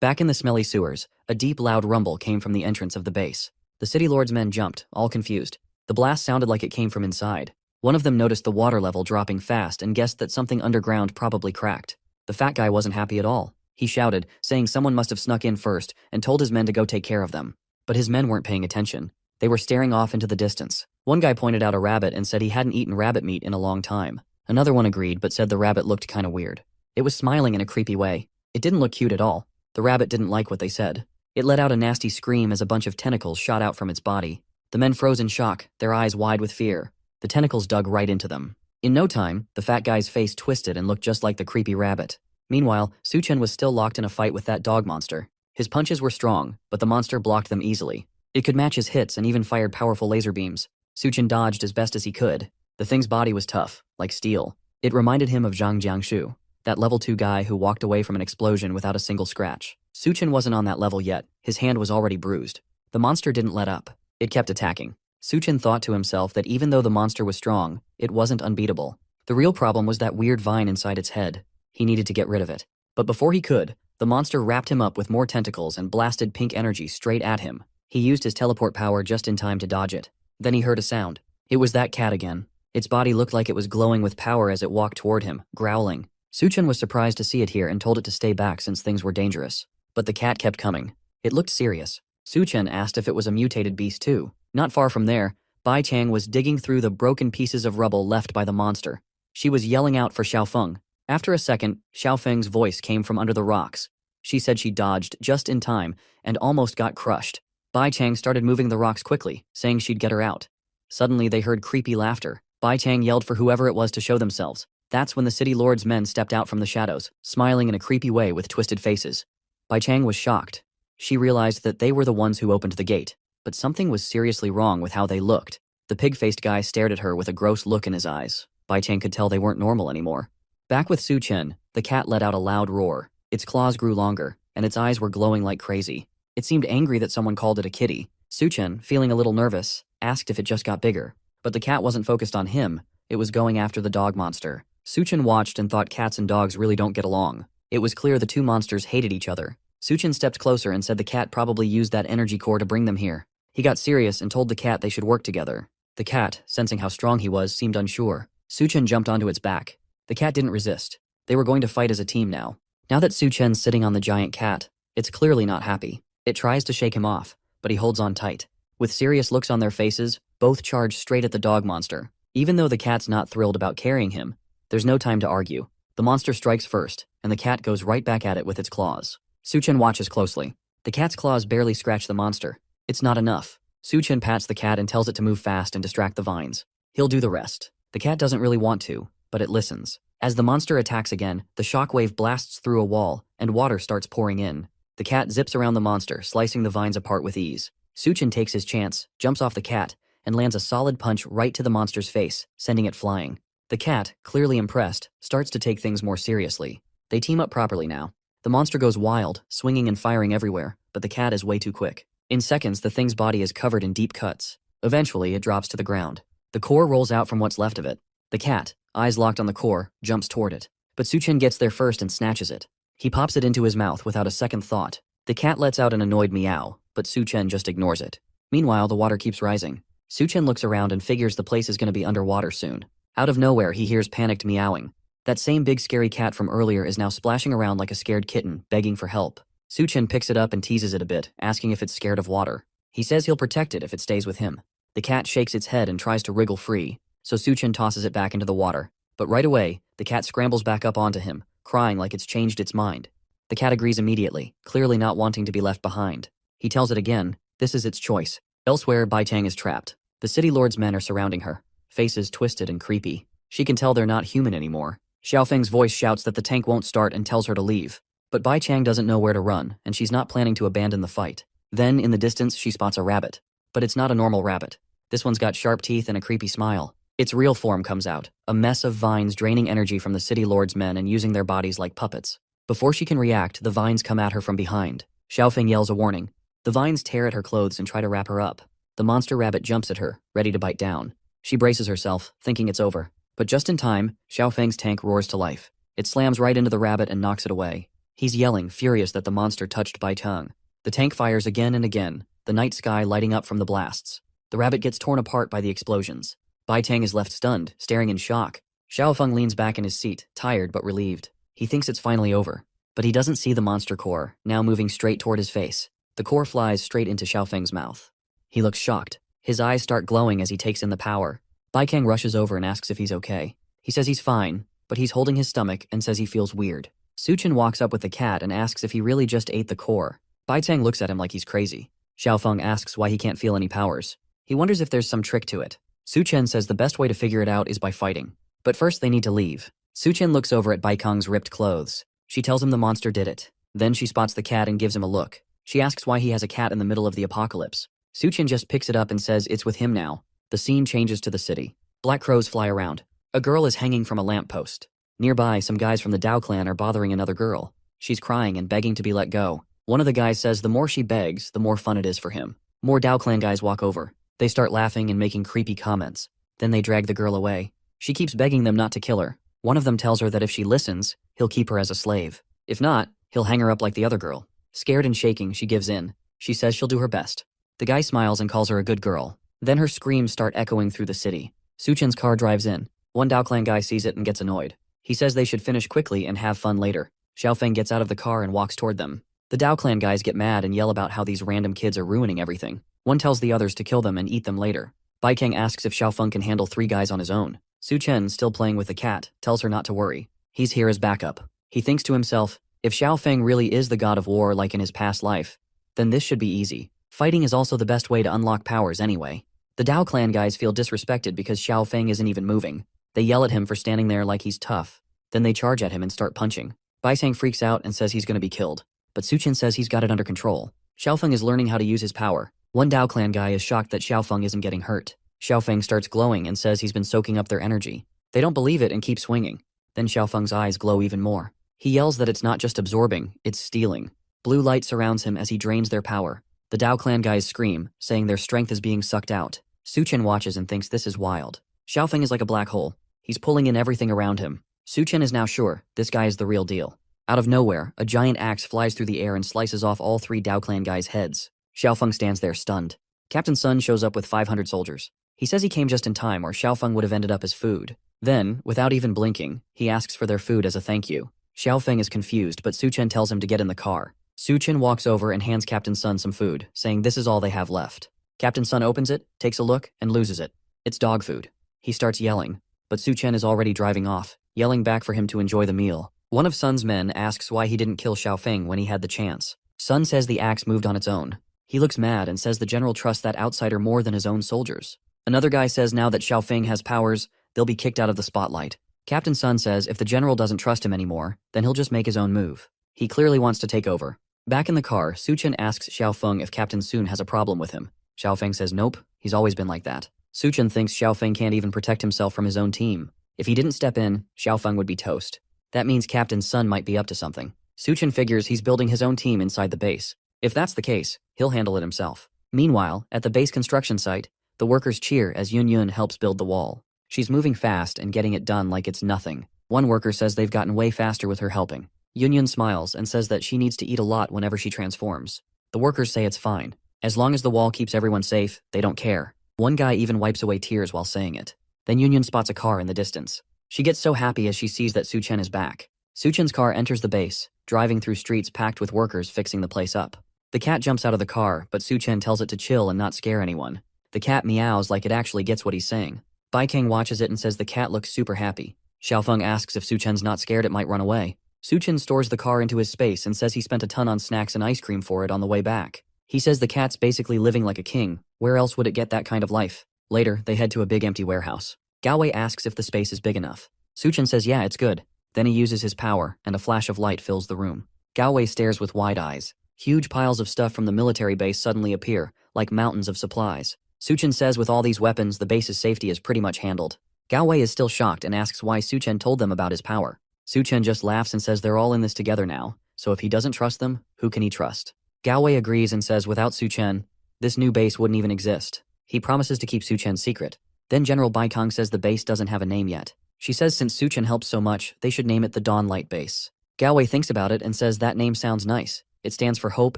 Back in the smelly sewers, a deep loud rumble came from the entrance of the base. The The city lord's men jumped, all confused. The blast sounded like it came from inside. One of them noticed the water level dropping fast and guessed that something underground probably cracked. The fat guy wasn't happy at all. He shouted, saying someone must have snuck in first, and told his men to go take care of them. But his men weren't paying attention. They were staring off into the distance. One guy pointed out a rabbit and said he hadn't eaten rabbit meat in a long time. Another one agreed but said the rabbit looked kinda weird. It was smiling in a creepy way. It didn't look cute at all. The rabbit didn't like what they said. It let out a nasty scream as a bunch of tentacles shot out from its body. The men froze in shock, their eyes wide with fear. The tentacles dug right into them. In no time, the fat guy's face twisted and looked just like the creepy rabbit. Meanwhile, Suchen was still locked in a fight with that dog monster. His punches were strong, but the monster blocked them easily. It could match his hits and even fired powerful laser beams. Suchen dodged as best as he could. The thing's body was tough, like steel. It reminded him of Zhang Jiangshu, that level 2 guy who walked away from an explosion without a single scratch. Suchen wasn't on that level yet. His hand was already bruised. The monster didn't let up. It kept attacking. Suchen thought to himself that even though the monster was strong, it wasn't unbeatable. The real problem was that weird vine inside its head. He needed to get rid of it. But before he could, the monster wrapped him up with more tentacles and blasted pink energy straight at him. He used his teleport power just in time to dodge it. Then he heard a sound. It was that cat again. Its body looked like it was glowing with power as it walked toward him, growling. Suchen was surprised to see it here and told it to stay back since things were dangerous. But the cat kept coming. It looked serious. Suchen asked if it was a mutated beast too. Not far from there, Bai Chang was digging through the broken pieces of rubble left by the monster. She was yelling out for Xiaofeng. After a second, Xiaofeng's voice came from under the rocks. She said she dodged just in time and almost got crushed. Bai Chang started moving the rocks quickly, saying she'd get her out. Suddenly they heard creepy laughter. Bai Chang yelled for whoever it was to show themselves. That's when the city lord's men stepped out from the shadows, smiling in a creepy way with twisted faces. Bai Chang was shocked. She realized that they were the ones who opened the gate, but something was seriously wrong with how they looked. The pig-faced guy stared at her with a gross look in his eyes. Bai Chang could tell they weren't normal anymore. Back with Su Chen, the cat let out a loud roar. Its claws grew longer, and its eyes were glowing like crazy. It seemed angry that someone called it a kitty. Su Chen, feeling a little nervous, asked if it just got bigger. But the cat wasn't focused on him, it was going after the dog monster. Su Chen watched and thought cats and dogs really don't get along. It was clear the two monsters hated each other. Su Chen stepped closer and said the cat probably used that energy core to bring them here. He got serious and told the cat they should work together. The cat, sensing how strong he was, seemed unsure. Su Chen jumped onto its back. The cat didn't resist. They were going to fight as a team now. Now that Su Chen's sitting on the giant cat, it's clearly not happy. It tries to shake him off, but he holds on tight. With serious looks on their faces, both charge straight at the dog monster. Even though the cat's not thrilled about carrying him, there's no time to argue. The monster strikes first, and the cat goes right back at it with its claws. Su Chen watches closely. The cat's claws barely scratch the monster. It's not enough. Su Chen pats the cat and tells it to move fast and distract the vines. He'll do the rest. The cat doesn't really want to, but it listens. As the monster attacks again, the shockwave blasts through a wall, and water starts pouring in. The cat zips around the monster, slicing the vines apart with ease. Su Chen takes his chance, jumps off the cat, and lands a solid punch right to the monster's face, sending it flying. The cat, clearly impressed, starts to take things more seriously. They team up properly now. The monster goes wild, swinging and firing everywhere, but the cat is way too quick. In seconds, the thing's body is covered in deep cuts. Eventually, it drops to the ground. The core rolls out from what's left of it. The cat, eyes locked on the core, jumps toward it. But Su Chen gets there first and snatches it. He pops it into his mouth without a second thought. The cat lets out an annoyed meow, but Su Chen just ignores it. Meanwhile, the water keeps rising. Su Chen looks around and figures the place is going to be underwater soon. Out of nowhere, he hears panicked meowing. That same big scary cat from earlier is now splashing around like a scared kitten, begging for help. Su Chen picks it up and teases it a bit, asking if it's scared of water. He says he'll protect it if it stays with him. The cat shakes its head and tries to wriggle free, so Su Chen tosses it back into the water. But right away, the cat scrambles back up onto him, crying like it's changed its mind. The cat agrees immediately, clearly not wanting to be left behind. He tells it again, this is its choice. Elsewhere, Bai Tang is trapped. The city lord's men are surrounding her, faces twisted and creepy. She can tell they're not human anymore. Xiaofeng's voice shouts that the tank won't start and tells her to leave. But Bai Chang doesn't know where to run, and she's not planning to abandon the fight. Then, in the distance, she spots a rabbit. But it's not a normal rabbit. This one's got sharp teeth and a creepy smile. Its real form comes out, a mess of vines draining energy from the city lord's men and using their bodies like puppets. Before she can react, the vines come at her from behind. Xiaofeng yells a warning. The vines tear at her clothes and try to wrap her up. The monster rabbit jumps at her, ready to bite down. She braces herself, thinking it's over. But just in time, Xiaofeng's tank roars to life. It slams right into the rabbit and knocks it away. He's yelling, furious that the monster touched Bai Tang. The tank fires again and again. the night sky lighting up from the blasts. The rabbit gets torn apart by the explosions. Bai Tang is left stunned, staring in shock. Xiaofeng leans back in his seat, tired but relieved. He thinks it's finally over. But he doesn't see the monster core, now moving straight toward his face. The core flies straight into Xiaofeng's mouth. He looks shocked. His eyes start glowing as he takes in the power. Bai Kang rushes over and asks if he's okay. He says he's fine, but he's holding his stomach and says he feels weird. Su Chen walks up with the cat and asks if he really just ate the core. Bai Tang looks at him like he's crazy. Xiaofeng asks why he can't feel any powers. He wonders if there's some trick to it. Su Chen says the best way to figure it out is by fighting. But first they need to leave. Su Chen looks over at Bai Kang's ripped clothes. She tells him the monster did it. Then she spots the cat and gives him a look. She asks why he has a cat in the middle of the apocalypse. Su Chen just picks it up and says it's with him now. The scene changes to the city. Black crows fly around. A girl is hanging from a lamppost. Nearby, some guys from the Dao clan are bothering another girl. She's crying and begging to be let go. One of the guys says the more she begs, the more fun it is for him. More Dao clan guys walk over. They start laughing and making creepy comments. Then they drag the girl away. She keeps begging them not to kill her. One of them tells her that if she listens, he'll keep her as a slave. If not, he'll hang her up like the other girl. Scared and shaking, she gives in. She says she'll do her best. The guy smiles and calls her a good girl. Then her screams start echoing through the city. Su Chen's car drives in. One Dao clan guy sees it and gets annoyed. He says they should finish quickly and have fun later. Xiaofeng gets out of the car and walks toward them. The Dao clan guys get mad and yell about how these random kids are ruining everything. One tells the others to kill them and eat them later. Bai Kang asks if Xiaofeng can handle 3 guys on his own. Su Chen, still playing with the cat, tells her not to worry. He's here as backup. He thinks to himself, if Xiaofeng really is the god of war like in his past life, then this should be easy. Fighting is also the best way to unlock powers anyway. The Dao clan guys feel disrespected because Xiaofeng isn't even moving. They yell at him for standing there like he's tough. Then they charge at him and start punching. Bai Tang freaks out and says he's gonna be killed. But Su Chen says he's got it under control. Xiaofeng is learning how to use his power. One Dao clan guy is shocked that Xiaofeng isn't getting hurt. Xiaofeng starts glowing and says he's been soaking up their energy. They don't believe it and keep swinging. Then Xiaofeng's eyes glow even more. He yells that it's not just absorbing, it's stealing. Blue light surrounds him as he drains their power. The Dao clan guys scream, saying their strength is being sucked out. Su Chen watches and thinks this is wild. Xiaofeng is like a black hole. He's pulling in everything around him. Su Chen is now sure, this guy is the real deal. Out of nowhere, a giant axe flies through the air and slices off all 3 Dao clan guys' heads. Xiaofeng stands there stunned. Captain Sun shows up with 500 soldiers. He says he came just in time or Xiaofeng would have ended up as food. Then, without even blinking, he asks for their food as a thank you. Xiaofeng is confused, but Su Chen tells him to get in the car. Su Chen walks over and hands Captain Sun some food, saying this is all they have left. Captain Sun opens it, takes a look, and loses it. It's dog food. He starts yelling, but Su Chen is already driving off, yelling back for him to enjoy the meal. One of Sun's men asks why he didn't kill Xiaofeng when he had the chance. Sun says the axe moved on its own. He looks mad and says the general trusts that outsider more than his own soldiers. Another guy says now that Xiaofeng has powers, they'll be kicked out of the spotlight. Captain Sun says if the general doesn't trust him anymore, then he'll just make his own move. He clearly wants to take over. Back in the car, Su Chen asks Xiaofeng if Captain Sun has a problem with him. Xiaofeng says nope, he's always been like that. Su Chen thinks Xiaofeng can't even protect himself from his own team. If he didn't step in, Xiaofeng would be toast. That means Captain Sun might be up to something. Su Chen figures he's building his own team inside the base. If that's the case, he'll handle it himself. Meanwhile, at the base construction site, the workers cheer as Yun Yun helps build the wall. She's moving fast and getting it done like it's nothing. One worker says they've gotten way faster with her helping. Yun Yun smiles and says that she needs to eat a lot whenever she transforms. The workers say it's fine. As long as the wall keeps everyone safe, they don't care. One guy even wipes away tears while saying it. Then Yun Yun spots a car in the distance. She gets so happy as she sees that Su Chen is back. Su Chen's car enters the base, driving through streets packed with workers fixing the place up. The cat jumps out of the car, but Su Chen tells it to chill and not scare anyone. The cat meows like it actually gets what he's saying. Bai Kang watches it and says the cat looks super happy. Xiaofeng asks if Su Chen's not scared it might run away. Su Chen stores the car into his space and says he spent a ton on snacks and ice cream for it on the way back. He says the cat's basically living like a king. Where else would it get that kind of life? Later, they head to a big empty warehouse. Galway asks if the space is big enough. Su Chen says yeah, it's good. Then he uses his power, and a flash of light fills the room. Galway stares with wide eyes. Huge piles of stuff from the military base suddenly appear, like mountains of supplies. Su Chen says with all these weapons, the base's safety is pretty much handled. Galway is still shocked and asks why Su Chen told them about his power. Su Chen just laughs and says they're all in this together now, so if he doesn't trust them, who can he trust? Galway agrees and says without Su Chen, this new base wouldn't even exist. He promises to keep Su Chen's secret. Then General Bai Kang says the base doesn't have a name yet. She says since Su Chen helps so much, they should name it the Dawnlight Base. Galway thinks about it and says that name sounds nice. It stands for hope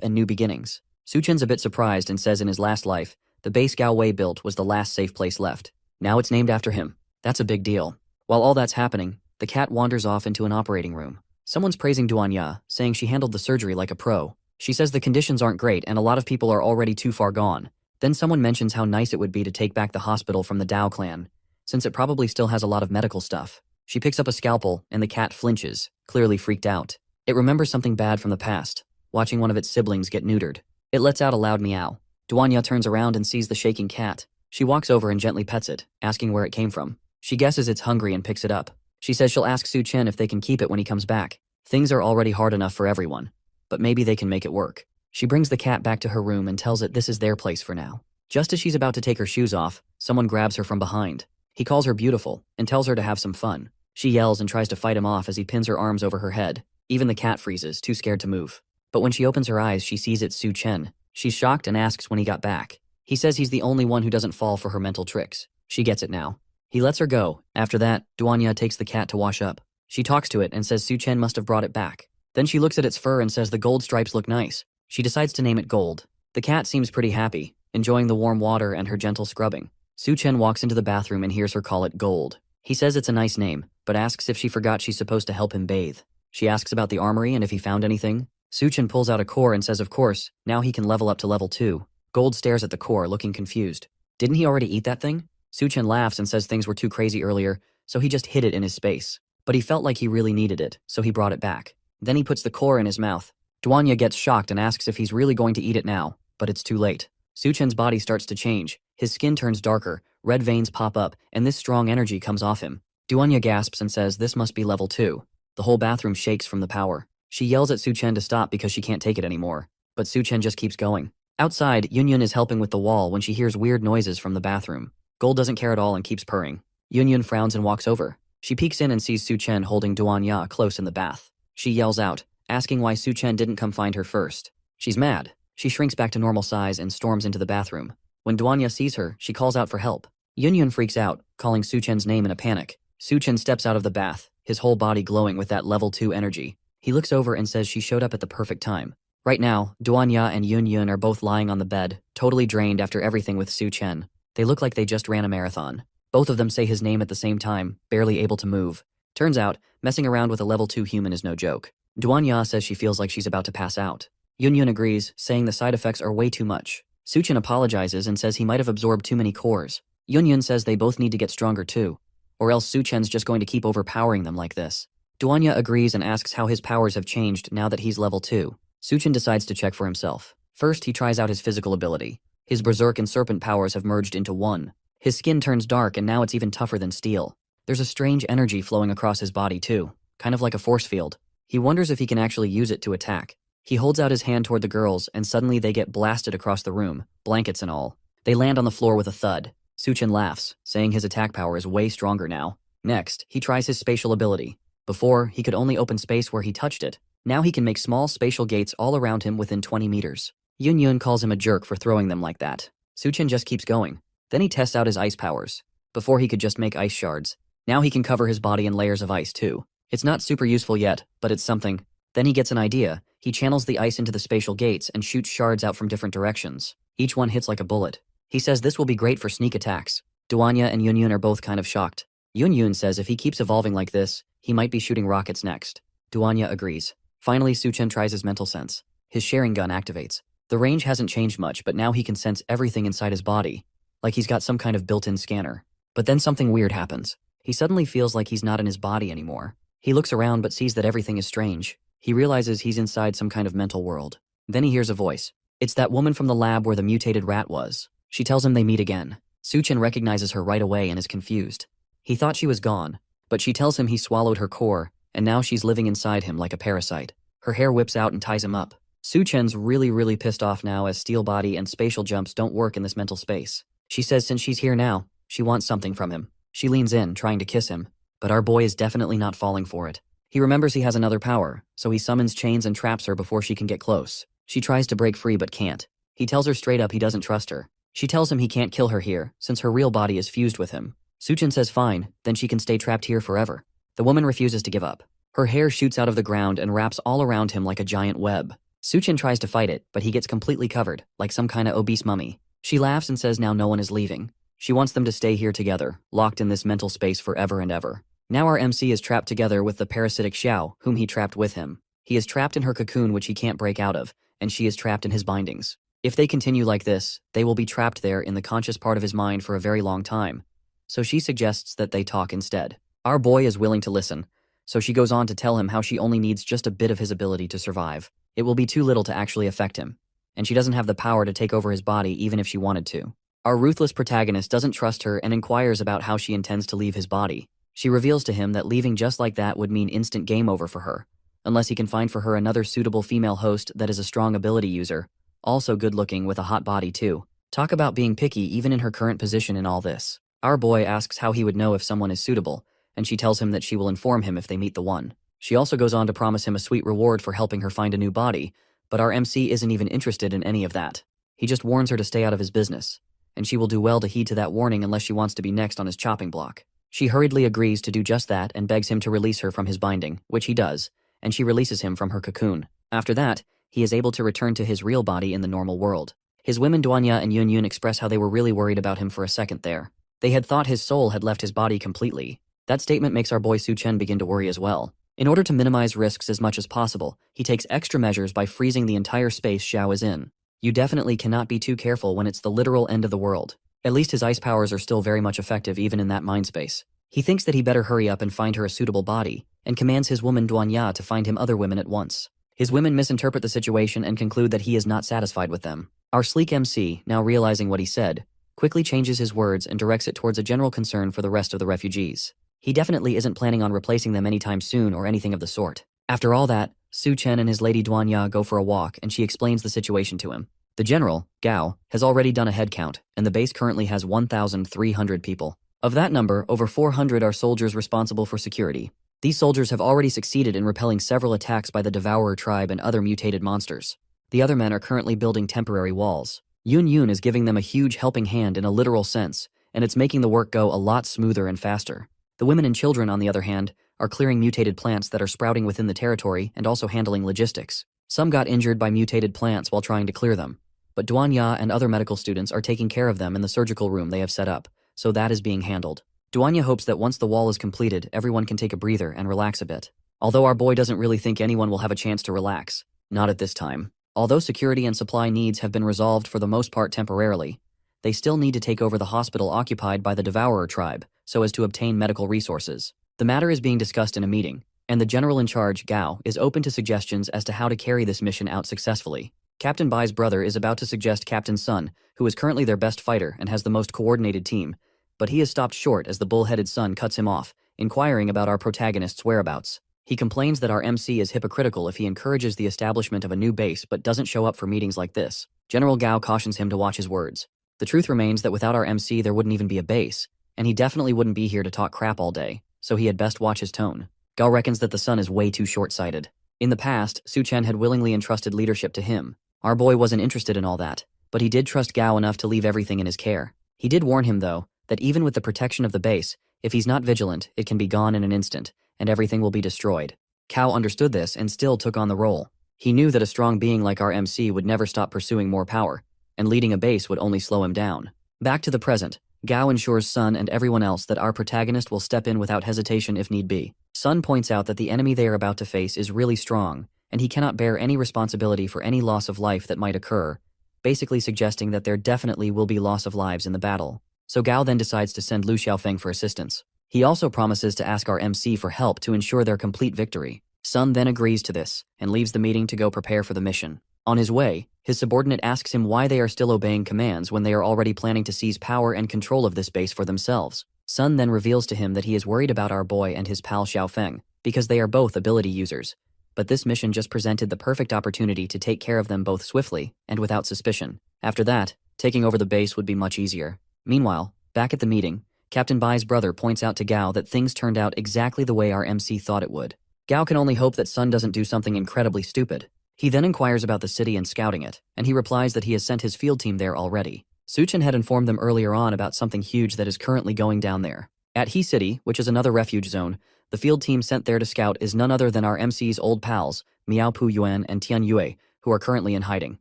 and new beginnings. Suchen's a bit surprised and says in his last life, the base Gao Wei built was the last safe place left. Now it's named after him. That's a big deal. While all that's happening, the cat wanders off into an operating room. Someone's praising Duanya, saying she handled the surgery like a pro. She says the conditions aren't great and a lot of people are already too far gone. Then someone mentions how nice it would be to take back the hospital from the Dao clan, since it probably still has a lot of medical stuff. She picks up a scalpel and the cat flinches, clearly freaked out. It remembers something bad from the past, watching one of its siblings get neutered. It lets out a loud meow. Duanya turns around and sees the shaking cat. She walks over and gently pets it, asking where it came from. She guesses it's hungry and picks it up. She says she'll ask Su Chen if they can keep it when he comes back. Things are already hard enough for everyone, but maybe they can make it work. She brings the cat back to her room and tells it this is their place for now. Just as she's about to take her shoes off, someone grabs her from behind. He calls her beautiful and tells her to have some fun. She yells and tries to fight him off as he pins her arms over her head. Even the cat freezes, too scared to move. But when she opens her eyes, she sees it's Su Chen. She's shocked and asks when he got back. He says he's the only one who doesn't fall for her mental tricks. She gets it now. He lets her go. After that, Duanya takes the cat to wash up. She talks to it and says Su Chen must have brought it back. Then she looks at its fur and says the gold stripes look nice. She decides to name it Gold. The cat seems pretty happy, enjoying the warm water and her gentle scrubbing. Su Chen walks into the bathroom and hears her call it Gold. He says it's a nice name, but asks if she forgot she's supposed to help him bathe. She asks about the armory and if he found anything. Su Chen pulls out a core and says of course, now he can level up to level 2. Gold stares at the core, looking confused. Didn't he already eat that thing? Su Chen laughs and says things were too crazy earlier, so he just hid it in his space. But he felt like he really needed it, so he brought it back. Then he puts the core in his mouth. Duanya gets shocked and asks if he's really going to eat it now, but it's too late. Su Chen's body starts to change. His skin turns darker, red veins pop up, and this strong energy comes off him. Duanya gasps and says this must be level 2. The whole bathroom shakes from the power. She yells at Su Chen to stop because she can't take it anymore. But Su Chen just keeps going. Outside, Yunyun is helping with the wall when she hears weird noises from the bathroom. Gold doesn't care at all and keeps purring. Yunyun frowns and walks over. She peeks in and sees Su Chen holding Duanya close in the bath. She yells out, asking why Su Chen didn't come find her first. She's mad. She shrinks back to normal size and storms into the bathroom. When Duanya sees her, she calls out for help. Yunyun freaks out, calling Su Chen's name in a panic. Su Chen steps out of the bath, his whole body glowing with that level 2 energy. He looks over and says she showed up at the perfect time. Right now, Duanya and Yunyun are both lying on the bed, totally drained after everything with Su Chen. They look like they just ran a marathon. Both of them say his name at the same time, barely able to move. Turns out, messing around with a level 2 human is no joke. Duanya says she feels like she's about to pass out. Yunyun agrees, saying the side effects are way too much. Su Chen apologizes and says he might have absorbed too many cores. Yunyun says they both need to get stronger too, or else Su Chen's just going to keep overpowering them like this. Duanya agrees and asks how his powers have changed now that he's level 2. Su Chen decides to check for himself. First, he tries out his physical ability. His berserk and serpent powers have merged into one. His skin turns dark and now it's even tougher than steel. There's a strange energy flowing across his body too, kind of like a force field. He wonders if he can actually use it to attack. He holds out his hand toward the girls and suddenly they get blasted across the room, blankets and all. They land on the floor with a thud. Su Chen laughs, saying his attack power is way stronger now. Next, he tries his spatial ability. Before, he could only open space where he touched it. Now he can make small spatial gates all around him within 20 meters. Yunyun calls him a jerk for throwing them like that. Su Chen just keeps going. Then he tests out his ice powers. Before he could just make ice shards. Now he can cover his body in layers of ice too. It's not super useful yet, but it's something. Then he gets an idea. He channels the ice into the spatial gates and shoots shards out from different directions. Each one hits like a bullet. He says this will be great for sneak attacks. Duanya and Yunyun are both kind of shocked. Yunyun says if he keeps evolving like this, he might be shooting rockets next. Duanya agrees. Finally, Su Chen tries his mental sense. His sharing gun activates. The range hasn't changed much, but now he can sense everything inside his body, like he's got some kind of built-in scanner. But then something weird happens. He suddenly feels like he's not in his body anymore. He looks around but sees that everything is strange. He realizes he's inside some kind of mental world. Then he hears a voice. It's that woman from the lab where the mutated rat was. She tells him they meet again. Su Chen recognizes her right away and is confused. He thought she was gone, but she tells him he swallowed her core, and now she's living inside him like a parasite. Her hair whips out and ties him up. Su Chen's really pissed off now as steel body and spatial jumps don't work in this mental space. She says since she's here now, she wants something from him. She leans in, trying to kiss him, but our boy is definitely not falling for it. He remembers he has another power, so he summons chains and traps her before she can get close. She tries to break free but can't. He tells her straight up he doesn't trust her. She tells him he can't kill her here, since her real body is fused with him. Su Chen says fine, then she can stay trapped here forever. The woman refuses to give up. Her hair shoots out of the ground and wraps all around him like a giant web. Suchin tries to fight it, but he gets completely covered, like some kinda obese mummy. She laughs and says now no one is leaving. She wants them to stay here together, locked in this mental space forever and ever. Now our MC is trapped together with the parasitic Xiao, whom he trapped with him. He is trapped in her cocoon which he can't break out of, and she is trapped in his bindings. If they continue like this, they will be trapped there in the conscious part of his mind for a very long time. So she suggests that they talk instead. Our boy is willing to listen, so she goes on to tell him how she only needs just a bit of his ability to survive. It will be too little to actually affect him, and she doesn't have the power to take over his body even if she wanted to. Our ruthless protagonist doesn't trust her and inquires about how she intends to leave his body. She reveals to him that leaving just like that would mean instant game over for her, unless he can find for her another suitable female host that is a strong ability user, also good looking with a hot body too. Talk about being picky even in her current position in all this. Our boy asks how he would know if someone is suitable, and she tells him that she will inform him if they meet the one. She also goes on to promise him a sweet reward for helping her find a new body, but our MC isn't even interested in any of that. He just warns her to stay out of his business, and she will do well to heed to that warning unless she wants to be next on his chopping block. She hurriedly agrees to do just that and begs him to release her from his binding, which he does, and she releases him from her cocoon. After that, he is able to return to his real body in the normal world. His women Duanya and Yun Yun express how they were really worried about him for a second there. They had thought his soul had left his body completely. That statement makes our boy Su Chen begin to worry as well. In order to minimize risks as much as possible, he takes extra measures by freezing the entire space Xiao is in. You definitely cannot be too careful when it's the literal end of the world. At least his ice powers are still very much effective even in that mind space. He thinks that he better hurry up and find her a suitable body, and commands his woman Duanya to find him other women at once. His women misinterpret the situation and conclude that he is not satisfied with them. Our sleek MC, now realizing what he said, quickly changes his words and directs it towards a general concern for the rest of the refugees. He definitely isn't planning on replacing them anytime soon or anything of the sort. After all that, Su Chen and his lady Duanya go for a walk and she explains the situation to him. The general, Gao, has already done a head count, and the base currently has 1,300 people. Of that number, over 400 are soldiers responsible for security. These soldiers have already succeeded in repelling several attacks by the Devourer tribe and other mutated monsters. The other men are currently building temporary walls. Yun Yun is giving them a huge helping hand in a literal sense, and it's making the work go a lot smoother and faster. The women and children, on the other hand, are clearing mutated plants that are sprouting within the territory and also handling logistics. Some got injured by mutated plants while trying to clear them, but Duanya and other medical students are taking care of them in the surgical room they have set up, so that is being handled. Duanya hopes that once the wall is completed, everyone can take a breather and relax a bit. Although our boy doesn't really think anyone will have a chance to relax. Not at this time. Although security and supply needs have been resolved for the most part temporarily, they still need to take over the hospital occupied by the Devourer tribe, so as to obtain medical resources. The matter is being discussed in a meeting, and the general in charge, Gao, is open to suggestions as to how to carry this mission out successfully. Captain Bai's brother is about to suggest Captain Sun, who is currently their best fighter and has the most coordinated team, but he is stopped short as the bull-headed son cuts him off, inquiring about our protagonist's whereabouts. He complains that our MC is hypocritical if he encourages the establishment of a new base but doesn't show up for meetings like this. General Gao cautions him to watch his words. The truth remains that without our MC there wouldn't even be a base, and he definitely wouldn't be here to talk crap all day, so he had best watch his tone. Gao reckons that the son is way too short-sighted. In the past, Su Chen had willingly entrusted leadership to him. Our boy wasn't interested in all that, but he did trust Gao enough to leave everything in his care. He did warn him, though, that even with the protection of the base, if he's not vigilant, it can be gone in an instant, and everything will be destroyed. Gao understood this and still took on the role. He knew that a strong being like our MC would never stop pursuing more power, and leading a base would only slow him down. Back to the present, Gao ensures Sun and everyone else that our protagonist will step in without hesitation if need be. Sun points out that the enemy they are about to face is really strong, and he cannot bear any responsibility for any loss of life that might occur, basically suggesting that there definitely will be loss of lives in the battle. So Gao then decides to send Lu Xiaofeng for assistance. He also promises to ask our MC for help to ensure their complete victory. Sun then agrees to this, and leaves the meeting to go prepare for the mission. On his way, his subordinate asks him why they are still obeying commands when they are already planning to seize power and control of this base for themselves. Sun then reveals to him that he is worried about our boy and his pal Xiaofeng, because they are both ability users. But this mission just presented the perfect opportunity to take care of them both swiftly and without suspicion. After that, taking over the base would be much easier. Meanwhile, back at the meeting, Captain Bai's brother points out to Gao that things turned out exactly the way our MC thought it would. Gao can only hope that Sun doesn't do something incredibly stupid. He then inquires about the city and scouting it, and he replies that he has sent his field team there already. Su Chen had informed them earlier on about something huge that is currently going down there. At He City, which is another refuge zone, the field team sent there to scout is none other than our MC's old pals, Miao Pu Yuan and Tian Yue, who are currently in hiding.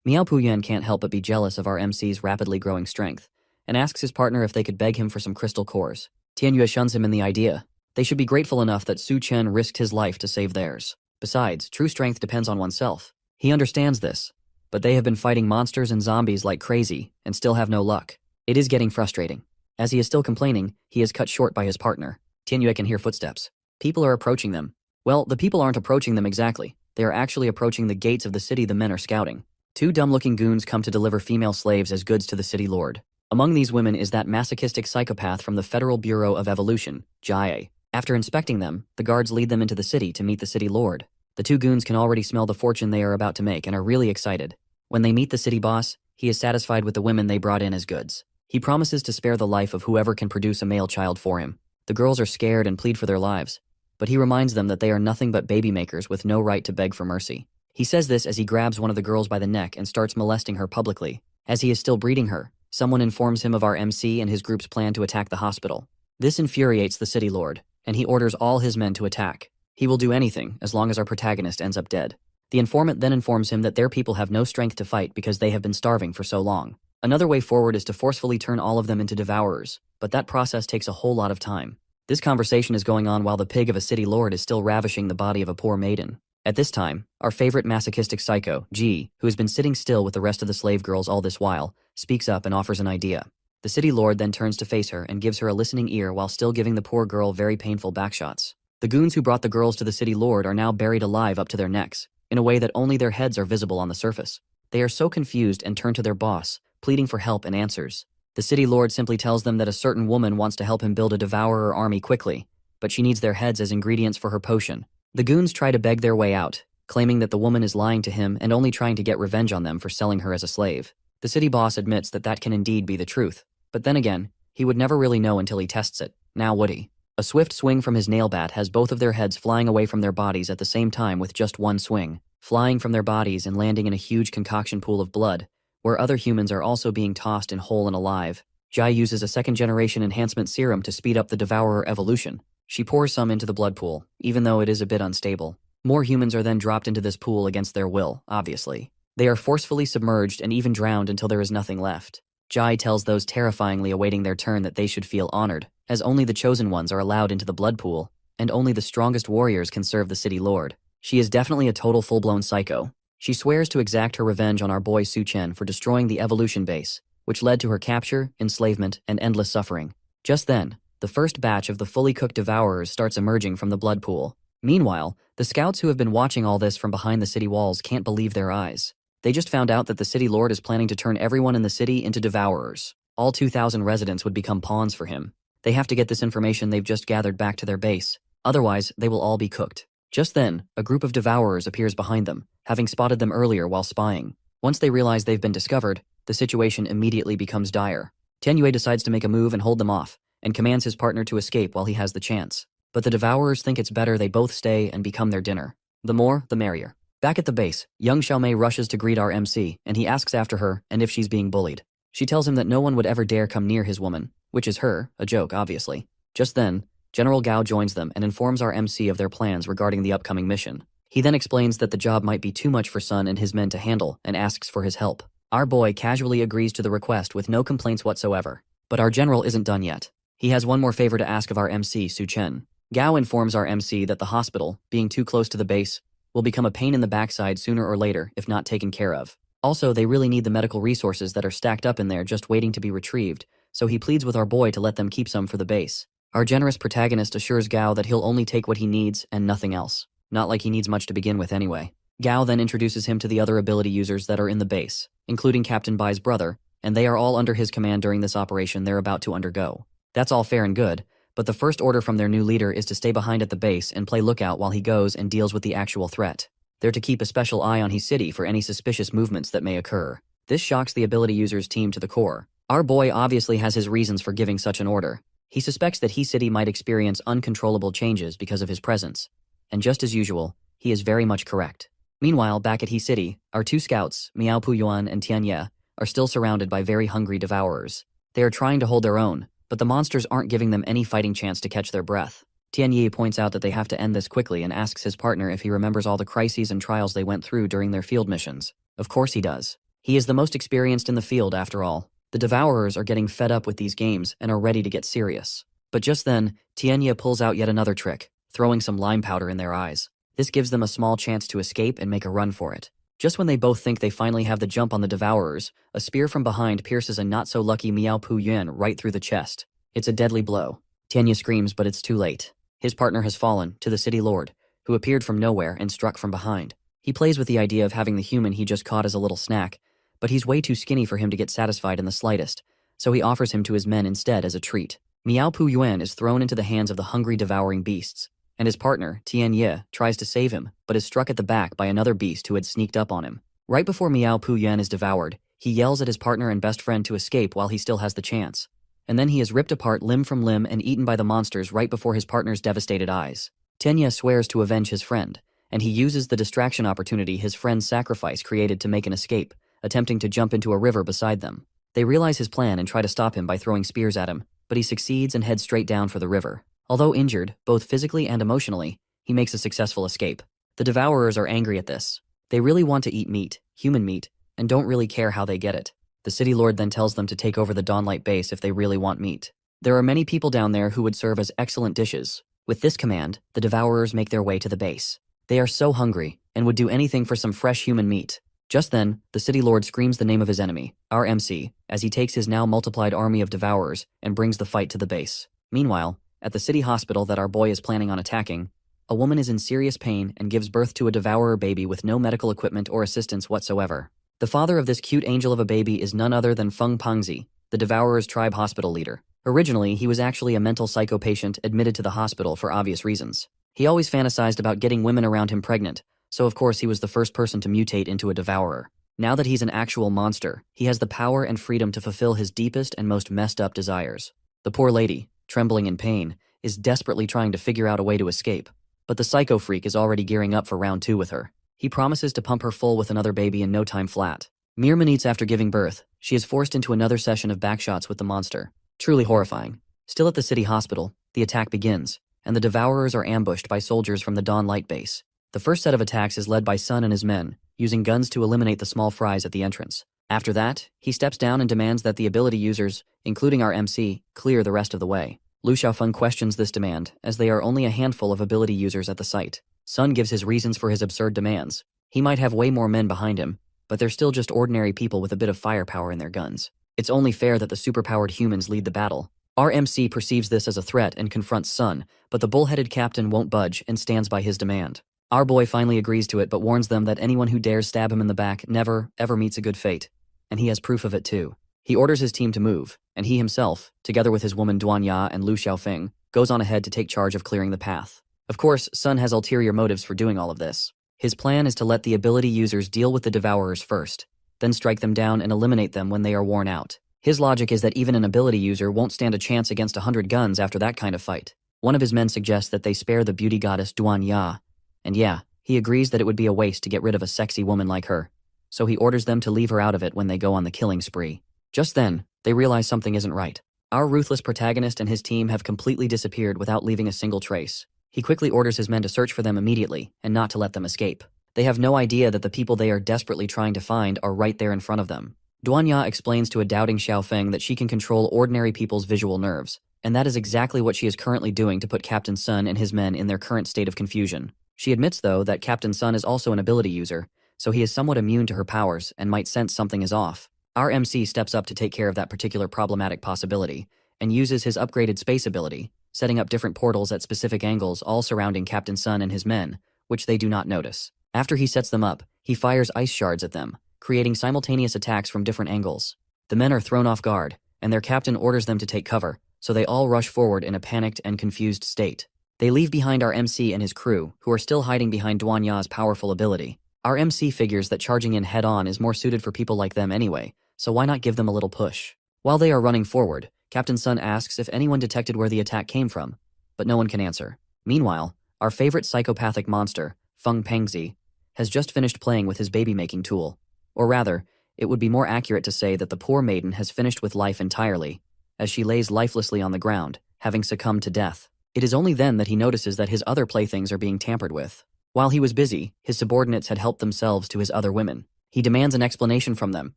Miao Puyan can't help but be jealous of our MC's rapidly growing strength, and asks his partner if they could beg him for some crystal cores. Tianyue shuns him in the idea. They should be grateful enough that Su Chen risked his life to save theirs. Besides, true strength depends on oneself. He understands this, but they have been fighting monsters and zombies like crazy and still have no luck. It is getting frustrating. As he is still complaining, he is cut short by his partner. Tianyue can hear footsteps. People are approaching them. Well, the people aren't approaching them exactly. They are actually approaching the gates of the city the men are scouting. Two dumb-looking goons come to deliver female slaves as goods to the city lord. Among these women is that masochistic psychopath from the Federal Bureau of Evolution, Jie. After inspecting them, the guards lead them into the city to meet the city lord. The two goons can already smell the fortune they are about to make and are really excited. When they meet the city boss, he is satisfied with the women they brought in as goods. He promises to spare the life of whoever can produce a male child for him. The girls are scared and plead for their lives, but he reminds them that they are nothing but baby makers with no right to beg for mercy. He says this as he grabs one of the girls by the neck and starts molesting her publicly. As he is still breeding her, someone informs him of our MC and his group's plan to attack the hospital. This infuriates the city lord, and he orders all his men to attack. He will do anything as long as our protagonist ends up dead. The informant then informs him that their people have no strength to fight because they have been starving for so long. Another way forward is to forcefully turn all of them into devourers, but that process takes a whole lot of time. This conversation is going on while the pig of a city lord is still ravishing the body of a poor maiden. At this time, our favorite masochistic psycho, Ji, who has been sitting still with the rest of the slave girls all this while, speaks up and offers an idea. The city lord then turns to face her and gives her a listening ear while still giving the poor girl very painful backshots. The goons who brought the girls to the city lord are now buried alive up to their necks, in a way that only their heads are visible on the surface. They are so confused and turn to their boss, pleading for help and answers. The city lord simply tells them that a certain woman wants to help him build a devourer army quickly, but she needs their heads as ingredients for her potion. The goons try to beg their way out, claiming that the woman is lying to him and only trying to get revenge on them for selling her as a slave. The city boss admits that that can indeed be the truth, but then again, he would never really know until he tests it. Now would he? A swift swing from his nail bat has both of their heads flying away from their bodies at the same time with just one swing, flying from their bodies and landing in a huge concoction pool of blood, where other humans are also being tossed in whole and alive. Jai uses a second-generation enhancement serum to speed up the devourer evolution. She pours some into the blood pool, even though it is a bit unstable. More humans are then dropped into this pool against their will, obviously. They are forcefully submerged and even drowned until there is nothing left. Jai tells those terrifyingly awaiting their turn that they should feel honored, as only the chosen ones are allowed into the blood pool, and only the strongest warriors can serve the city lord. She is definitely a total full-blown psycho. She swears to exact her revenge on our boy Su Chen for destroying the evolution base, which led to her capture, enslavement, and endless suffering. Just then, the first batch of the fully cooked devourers starts emerging from the blood pool. Meanwhile, the scouts who have been watching all this from behind the city walls can't believe their eyes. They just found out that the city lord is planning to turn everyone in the city into devourers. All 2,000 residents would become pawns for him. They have to get this information they've just gathered back to their base. Otherwise, they will all be cooked. Just then, a group of devourers appears behind them, having spotted them earlier while spying. Once they realize they've been discovered, the situation immediately becomes dire. Tianyue decides to make a move and hold them off, and commands his partner to escape while he has the chance. But the devourers think it's better they both stay and become their dinner. The more, the merrier. Back at the base, young Xiaomei rushes to greet our MC, and he asks after her and if she's being bullied. She tells him that no one would ever dare come near his woman, which is her, a joke obviously. Just then, General Gao joins them and informs our MC of their plans regarding the upcoming mission. He then explains that the job might be too much for Sun and his men to handle and asks for his help. Our boy casually agrees to the request with no complaints whatsoever. But our general isn't done yet. He has one more favor to ask of our MC, Su Chen. Gao informs our MC that the hospital, being too close to the base, will become a pain in the backside sooner or later if not taken care of. Also, they really need the medical resources that are stacked up in there just waiting to be retrieved, so he pleads with our boy to let them keep some for the base. Our generous protagonist assures Gao that he'll only take what he needs and nothing else. Not like he needs much to begin with anyway. Gao then introduces him to the other ability users that are in the base, including Captain Bai's brother, and they are all under his command during this operation they're about to undergo. That's all fair and good, but the first order from their new leader is to stay behind at the base and play lookout while he goes and deals with the actual threat. They're to keep a special eye on his city for any suspicious movements that may occur. This shocks the ability user's team to the core. Our boy obviously has his reasons for giving such an order. He suspects that He City might experience uncontrollable changes because of his presence. And just as usual, he is very much correct. Meanwhile, back at He City, our two scouts, Miao Puyuan and Tianye, are still surrounded by very hungry devourers. They are trying to hold their own, but the monsters aren't giving them any fighting chance to catch their breath. Tianyi points out that they have to end this quickly and asks his partner if he remembers all the crises and trials they went through during their field missions. Of course he does. He is the most experienced in the field after all. The Devourers are getting fed up with these games and are ready to get serious. But just then, Tianyi pulls out yet another trick, throwing some lime powder in their eyes. This gives them a small chance to escape and make a run for it. Just when they both think they finally have the jump on the Devourers, a spear from behind pierces a not-so-lucky Miao Pu Yuan right through the chest. It's a deadly blow. Tianyi screams, but it's too late. His partner has fallen to the city lord, who appeared from nowhere and struck from behind. He plays with the idea of having the human he just caught as a little snack, but he's way too skinny for him to get satisfied in the slightest, so he offers him to his men instead as a treat. Miao Pu Yuan is thrown into the hands of the hungry devouring beasts, and his partner, Tianyi, tries to save him, but is struck at the back by another beast who had sneaked up on him. Right before Miao Pu Yuan is devoured, he yells at his partner and best friend to escape while he still has the chance. And then he is ripped apart limb from limb and eaten by the monsters right before his partner's devastated eyes. Tianyi swears to avenge his friend, and he uses the distraction opportunity his friend's sacrifice created to make an escape, attempting to jump into a river beside them. They realize his plan and try to stop him by throwing spears at him, but he succeeds and heads straight down for the river. Although injured, both physically and emotionally, he makes a successful escape. The Devourers are angry at this. They really want to eat meat, human meat, and don't really care how they get it. The city lord then tells them to take over the Dawnlight base if they really want meat. There are many people down there who would serve as excellent dishes. With this command, the Devourers make their way to the base. They are so hungry, and would do anything for some fresh human meat. Just then, the city lord screams the name of his enemy, our MC, as he takes his now multiplied army of Devourers and brings the fight to the base. Meanwhile, at the city hospital that our boy is planning on attacking, a woman is in serious pain and gives birth to a Devourer baby with no medical equipment or assistance whatsoever. The father of this cute angel of a baby is none other than Feng Pangzi, the Devourer's tribe hospital leader. Originally, he was actually a mental psycho patient admitted to the hospital for obvious reasons. He always fantasized about getting women around him pregnant, so of course he was the first person to mutate into a Devourer. Now that he's an actual monster, he has the power and freedom to fulfill his deepest and most messed up desires. The poor lady, trembling in pain, is desperately trying to figure out a way to escape. But the psycho freak is already gearing up for round 2 with her. He promises to pump her full with another baby in no time flat. Mere minutes after giving birth, she is forced into another session of backshots with the monster. Truly horrifying. Still at the city hospital, the attack begins, and the Devourers are ambushed by soldiers from the Dawnlight base. The first set of attacks is led by Sun and his men, using guns to eliminate the small fries at the entrance. After that, he steps down and demands that the ability users, including our MC, clear the rest of the way. Lu Xiaofeng questions this demand, as they are only a handful of ability users at the site. Sun gives his reasons for his absurd demands. He might have way more men behind him, but they're still just ordinary people with a bit of firepower in their guns. It's only fair that the superpowered humans lead the battle. Our MC perceives this as a threat and confronts Sun, but the bullheaded captain won't budge and stands by his demand. Our boy finally agrees to it but warns them that anyone who dares stab him in the back never, ever meets a good fate. And he has proof of it too. He orders his team to move, and he himself, together with his woman Duan Ya and Lu Xiaofeng, goes on ahead to take charge of clearing the path. Of course, Sun has ulterior motives for doing all of this. His plan is to let the ability users deal with the Devourers first, then strike them down and eliminate them when they are worn out. His logic is that even an ability user won't stand a chance against 100 guns after that kind of fight. One of his men suggests that they spare the beauty goddess Duan Ya, and yeah, he agrees that it would be a waste to get rid of a sexy woman like her, so he orders them to leave her out of it when they go on the killing spree. Just then, they realize something isn't right. Our ruthless protagonist and his team have completely disappeared without leaving a single trace. He quickly orders his men to search for them immediately and not to let them escape. They have no idea that the people they are desperately trying to find are right there in front of them. Duan Ya explains to a doubting Xiaofeng that she can control ordinary people's visual nerves, and that is exactly what she is currently doing to put Captain Sun and his men in their current state of confusion. She admits, though, that Captain Sun is also an ability user, so he is somewhat immune to her powers and might sense something is off. Our MC steps up to take care of that particular problematic possibility, and uses his upgraded space ability, setting up different portals at specific angles all surrounding Captain Sun and his men, which they do not notice. After he sets them up, he fires ice shards at them, creating simultaneous attacks from different angles. The men are thrown off guard, and their captain orders them to take cover, so they all rush forward in a panicked and confused state. They leave behind our MC and his crew, who are still hiding behind Duan Ya's powerful ability. Our MC figures that charging in head-on is more suited for people like them anyway, so why not give them a little push? While they are running forward, Captain Sun asks if anyone detected where the attack came from, but no one can answer. Meanwhile, our favorite psychopathic monster, Feng Pangzi, has just finished playing with his baby-making tool. Or rather, it would be more accurate to say that the poor maiden has finished with life entirely, as she lays lifelessly on the ground, having succumbed to death. It is only then that he notices that his other playthings are being tampered with. While he was busy, his subordinates had helped themselves to his other women. He demands an explanation from them,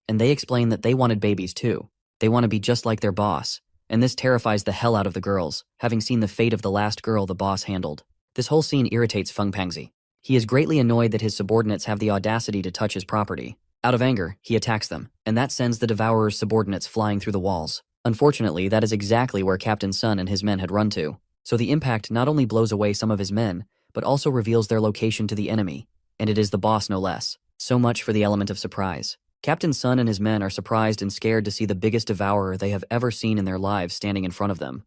and they explain that they wanted babies too. They want to be just like their boss, and this terrifies the hell out of the girls, having seen the fate of the last girl the boss handled. This whole scene irritates Feng Pangzi. He is greatly annoyed that his subordinates have the audacity to touch his property. Out of anger, he attacks them, and that sends the Devourer's subordinates flying through the walls. Unfortunately, that is exactly where Captain Sun and his men had run to. So the impact not only blows away some of his men, but also reveals their location to the enemy, and it is the boss no less. So much for the element of surprise. Captain Sun and his men are surprised and scared to see the biggest devourer they have ever seen in their lives standing in front of them.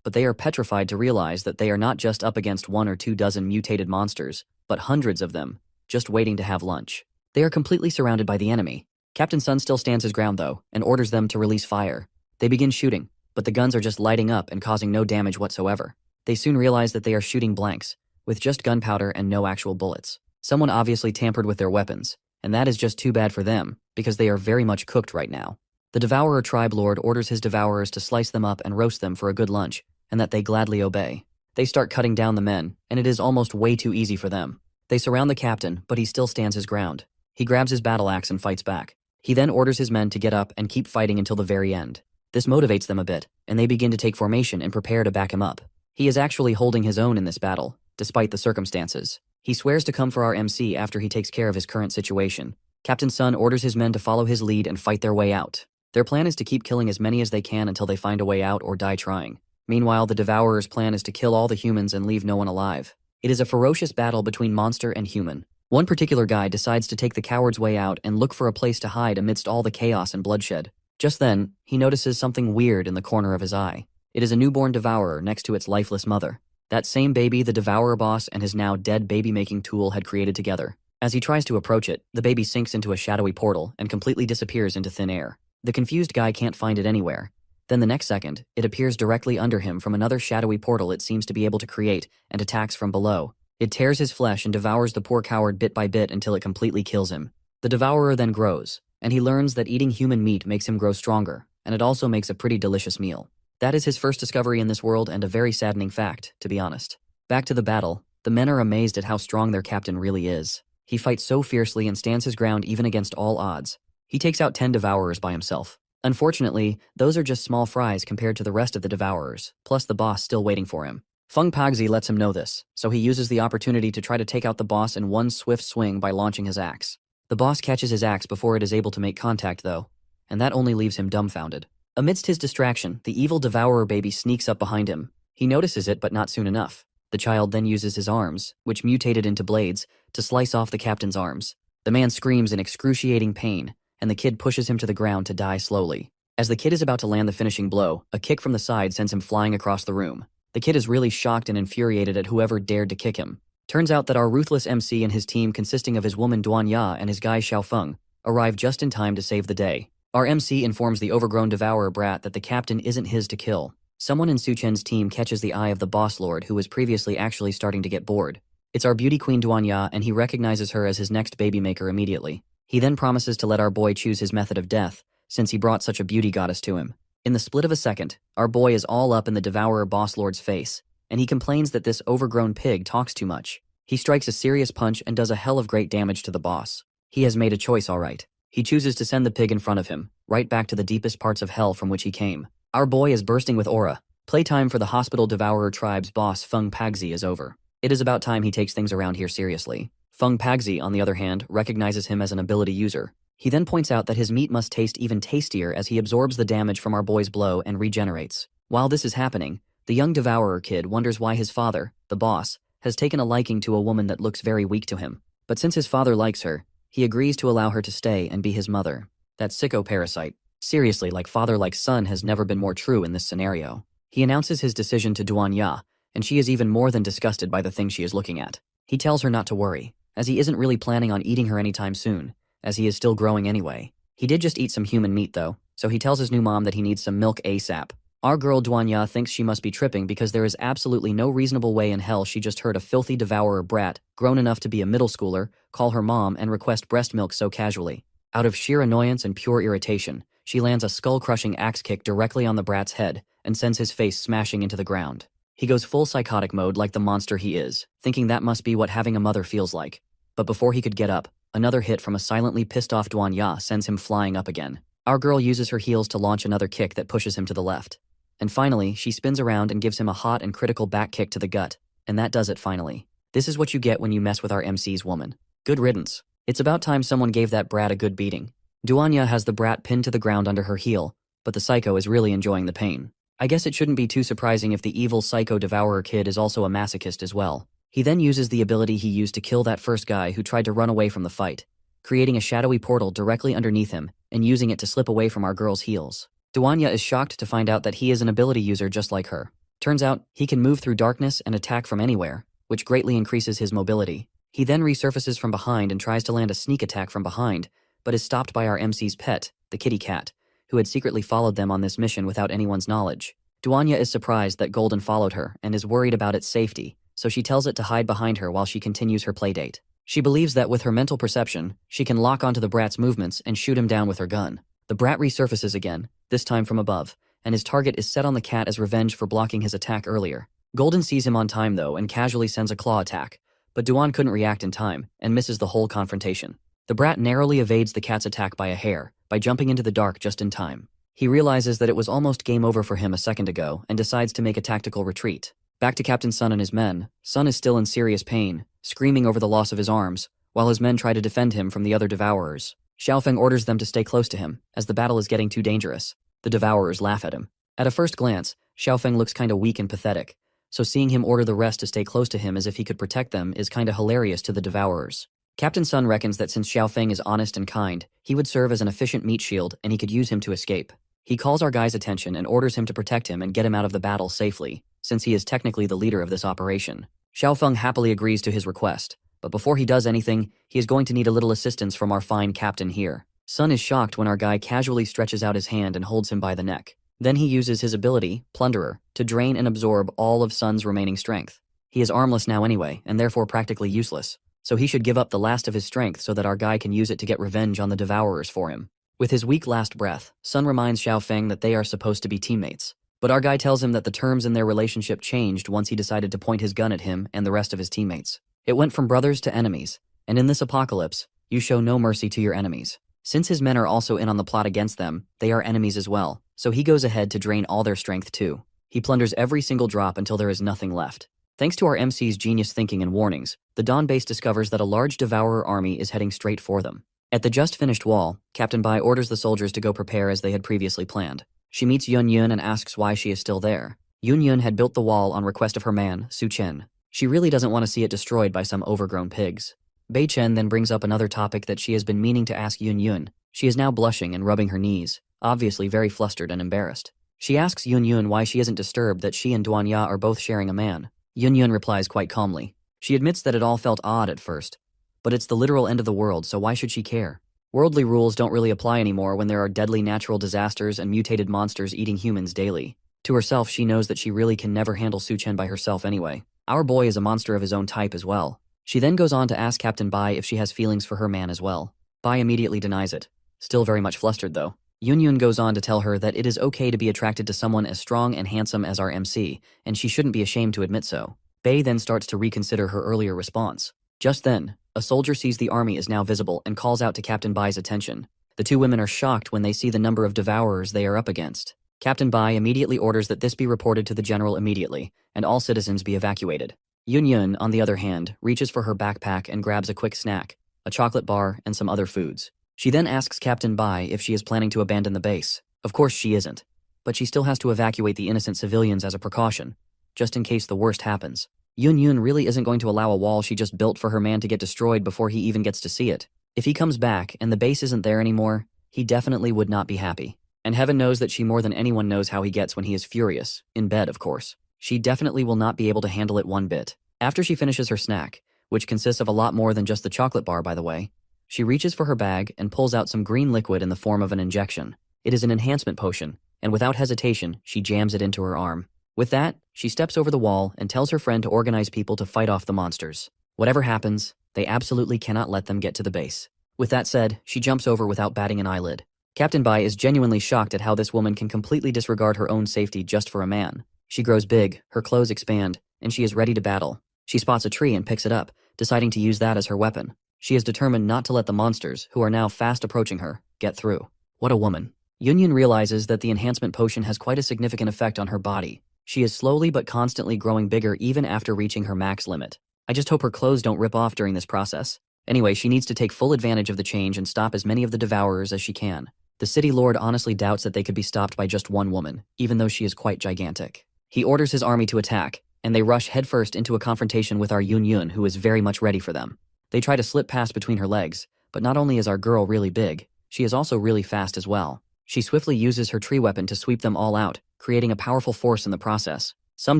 But they are petrified to realize that they are not just up against 1 or 2 dozen mutated monsters, but hundreds of them, just waiting to have lunch. They are completely surrounded by the enemy. Captain Sun still stands his ground though, and orders them to release fire. They begin shooting, but the guns are just lighting up and causing no damage whatsoever. They soon realize that they are shooting blanks, with just gunpowder and no actual bullets. Someone obviously tampered with their weapons, and that is just too bad for them, because they are very much cooked right now. The Devourer tribe lord orders his devourers to slice them up and roast them for a good lunch, and that they gladly obey. They start cutting down the men, and it is almost way too easy for them. They surround the captain, but he still stands his ground. He grabs his battle axe and fights back. He then orders his men to get up and keep fighting until the very end. This motivates them a bit, and they begin to take formation and prepare to back him up. He is actually holding his own in this battle, despite the circumstances. He swears to come for our MC after he takes care of his current situation. Captain Sun orders his men to follow his lead and fight their way out. Their plan is to keep killing as many as they can until they find a way out or die trying. Meanwhile, the Devourer's plan is to kill all the humans and leave no one alive. It is a ferocious battle between monster and human. One particular guy decides to take the coward's way out and look for a place to hide amidst all the chaos and bloodshed. Just then, he notices something weird in the corner of his eye. It is a newborn devourer next to its lifeless mother. That same baby the Devourer boss and his now dead baby-making tool had created together. As he tries to approach it, the baby sinks into a shadowy portal and completely disappears into thin air. The confused guy can't find it anywhere. Then the next second, it appears directly under him from another shadowy portal it seems to be able to create and attacks from below. It tears his flesh and devours the poor coward bit by bit until it completely kills him. The Devourer then grows, and he learns that eating human meat makes him grow stronger, and it also makes a pretty delicious meal. That is his first discovery in this world and a very saddening fact, to be honest. Back to the battle, the men are amazed at how strong their captain really is. He fights so fiercely and stands his ground even against all odds. He takes out 10 Devourers by himself. Unfortunately, those are just small fries compared to the rest of the Devourers, plus the boss still waiting for him. Feng Pagzi lets him know this, so he uses the opportunity to try to take out the boss in one swift swing by launching his axe. The boss catches his axe before it is able to make contact though, and that only leaves him dumbfounded. Amidst his distraction, the evil Devourer baby sneaks up behind him. He notices it, but not soon enough. The child then uses his arms, which mutated into blades, to slice off the captain's arms. The man screams in excruciating pain, and the kid pushes him to the ground to die slowly. As the kid is about to land the finishing blow, a kick from the side sends him flying across the room. The kid is really shocked and infuriated at whoever dared to kick him. Turns out that our ruthless MC and his team, consisting of his woman Duan Ya and his guy Xiao Feng, arrive just in time to save the day. Our MC informs the overgrown Devourer brat that the captain isn't his to kill. Someone in Su Chen's team catches the eye of the boss lord who was previously actually starting to get bored. It's our beauty queen Duan Ya, and he recognizes her as his next baby maker immediately. He then promises to let our boy choose his method of death, since he brought such a beauty goddess to him. In the split of a second, our boy is all up in the Devourer boss lord's face, and he complains that this overgrown pig talks too much. He strikes a serious punch and does a hell of great damage to the boss. He has made a choice, all right. He chooses to send the pig in front of him, right back to the deepest parts of hell from which he came. Our boy is bursting with aura. Playtime for the Hospital Devourer tribe's boss Feng Pagzi is over. It is about time he takes things around here seriously. Feng Pagzi, on the other hand, recognizes him as an ability user. He then points out that his meat must taste even tastier as he absorbs the damage from our boy's blow and regenerates. While this is happening, the young Devourer kid wonders why his father, the boss, has taken a liking to a woman that looks very weak to him. But since his father likes her, he agrees to allow her to stay and be his mother. That sicko parasite. Seriously, like father like son has never been more true in this scenario. He announces his decision to Duan Ya, and she is even more than disgusted by the thing she is looking at. He tells her not to worry, as he isn't really planning on eating her anytime soon, as he is still growing anyway. He did just eat some human meat though, so he tells his new mom that he needs some milk ASAP. Our girl Duan Ya thinks she must be tripping because there is absolutely no reasonable way in hell she just heard a filthy Devourer brat, grown enough to be a middle schooler, call her mom and request breast milk so casually. Out of sheer annoyance and pure irritation, she lands a skull-crushing axe kick directly on the brat's head and sends his face smashing into the ground. He goes full psychotic mode like the monster he is, thinking that must be what having a mother feels like. But before he could get up, another hit from a silently pissed off Duan Ya sends him flying up again. Our girl uses her heels to launch another kick that pushes him to the left. And finally, she spins around and gives him a hot and critical back kick to the gut. And that does it finally. This is what you get when you mess with our MC's woman. Good riddance. It's about time someone gave that brat a good beating. Duan Ya has the brat pinned to the ground under her heel, but the psycho is really enjoying the pain. I guess it shouldn't be too surprising if the evil psycho devourer kid is also a masochist as well. He then uses the ability he used to kill that first guy who tried to run away from the fight, creating a shadowy portal directly underneath him and using it to slip away from our girl's heels. Duan Ya is shocked to find out that he is an ability user just like her. Turns out, he can move through darkness and attack from anywhere, which greatly increases his mobility. He then resurfaces from behind and tries to land a sneak attack from behind, but is stopped by our MC's pet, the kitty cat, who had secretly followed them on this mission without anyone's knowledge. Duan Ya is surprised that Golden followed her and is worried about its safety, so she tells it to hide behind her while she continues her playdate. She believes that with her mental perception, she can lock onto the brat's movements and shoot him down with her gun. The brat resurfaces again, this time from above, and his target is set on the cat as revenge for blocking his attack earlier. Golden sees him on time though and casually sends a claw attack, but Duan couldn't react in time and misses the whole confrontation. The brat narrowly evades the cat's attack by a hair, by jumping into the dark just in time. He realizes that it was almost game over for him a second ago and decides to make a tactical retreat. Back to Captain Sun and his men, Sun is still in serious pain, screaming over the loss of his arms, while his men try to defend him from the other devourers. Xiaofeng orders them to stay close to him, as the battle is getting too dangerous. The devourers laugh at him. At a first glance, Xiaofeng looks kinda weak and pathetic, so seeing him order the rest to stay close to him as if he could protect them is kinda hilarious to the devourers. Captain Sun reckons that since Xiaofeng is honest and kind, he would serve as an efficient meat shield and he could use him to escape. He calls our guy's attention and orders him to protect him and get him out of the battle safely, since he is technically the leader of this operation. Xiaofeng happily agrees to his request, but before he does anything, he is going to need a little assistance from our fine captain here. Sun is shocked when our guy casually stretches out his hand and holds him by the neck. Then he uses his ability, Plunderer, to drain and absorb all of Sun's remaining strength. He is armless now anyway, and therefore practically useless, so he should give up the last of his strength so that our guy can use it to get revenge on the devourers for him. With his weak last breath, Sun reminds Xiaofeng that they are supposed to be teammates. But our guy tells him that the terms in their relationship changed once he decided to point his gun at him and the rest of his teammates. It went from brothers to enemies, and in this apocalypse, you show no mercy to your enemies. Since his men are also in on the plot against them, they are enemies as well, so he goes ahead to drain all their strength too. He plunders every single drop until there is nothing left. Thanks to our MC's genius thinking and warnings, the Dawn base discovers that a large devourer army is heading straight for them. At the just finished wall, Captain Bai orders the soldiers to go prepare as they had previously planned. She meets Yun Yun and asks why she is still there. Yun Yun had built the wall on request of her man, Su Chen. She really doesn't want to see it destroyed by some overgrown pigs. Bei Chen then brings up another topic that she has been meaning to ask Yun Yun. She is now blushing and rubbing her knees, obviously very flustered and embarrassed. She asks Yun Yun why she isn't disturbed that she and Duan Ya are both sharing a man. Yun Yun replies quite calmly. She admits that it all felt odd at first, but it's the literal end of the world, so why should she care? Worldly rules don't really apply anymore when there are deadly natural disasters and mutated monsters eating humans daily. To herself, she knows that she really can never handle Su Chen by herself anyway. Our boy is a monster of his own type as well. She then goes on to ask Captain Bai if she has feelings for her man as well. Bai immediately denies it. Still very much flustered though. Yun Yun goes on to tell her that it is okay to be attracted to someone as strong and handsome as our MC, and she shouldn't be ashamed to admit so. Bai then starts to reconsider her earlier response. Just then, a soldier sees the army is now visible and calls out to Captain Bai's attention. The two women are shocked when they see the number of devourers they are up against. Captain Bai immediately orders that this be reported to the general immediately, and all citizens be evacuated. Yun Yun, on the other hand, reaches for her backpack and grabs a quick snack, a chocolate bar, and some other foods. She then asks Captain Bai if she is planning to abandon the base. Of course she isn't, but she still has to evacuate the innocent civilians as a precaution, just in case the worst happens. Yun Yun really isn't going to allow a wall she just built for her man to get destroyed before he even gets to see it. If he comes back and the base isn't there anymore, he definitely would not be happy. And heaven knows that she more than anyone knows how he gets when he is furious, in bed of course. She definitely will not be able to handle it one bit. After she finishes her snack, which consists of a lot more than just the chocolate bar by the way, she reaches for her bag and pulls out some green liquid in the form of an injection. It is an enhancement potion, and without hesitation, she jams it into her arm. With that, she steps over the wall and tells her friend to organize people to fight off the monsters. Whatever happens, they absolutely cannot let them get to the base. With that said, she jumps over without batting an eyelid. Captain Bai is genuinely shocked at how this woman can completely disregard her own safety just for a man. She grows big, her clothes expand, and she is ready to battle. She spots a tree and picks it up, deciding to use that as her weapon. She is determined not to let the monsters, who are now fast approaching her, get through. What a woman. Yunyun realizes that the enhancement potion has quite a significant effect on her body. She is slowly but constantly growing bigger even after reaching her max limit. I just hope her clothes don't rip off during this process. Anyway, she needs to take full advantage of the change and stop as many of the devourers as she can. The city lord honestly doubts that they could be stopped by just one woman, even though she is quite gigantic. He orders his army to attack, and they rush headfirst into a confrontation with our Yunyun, who is very much ready for them. They try to slip past between her legs, but not only is our girl really big, she is also really fast as well. She swiftly uses her tree weapon to sweep them all out, creating a powerful force in the process. Some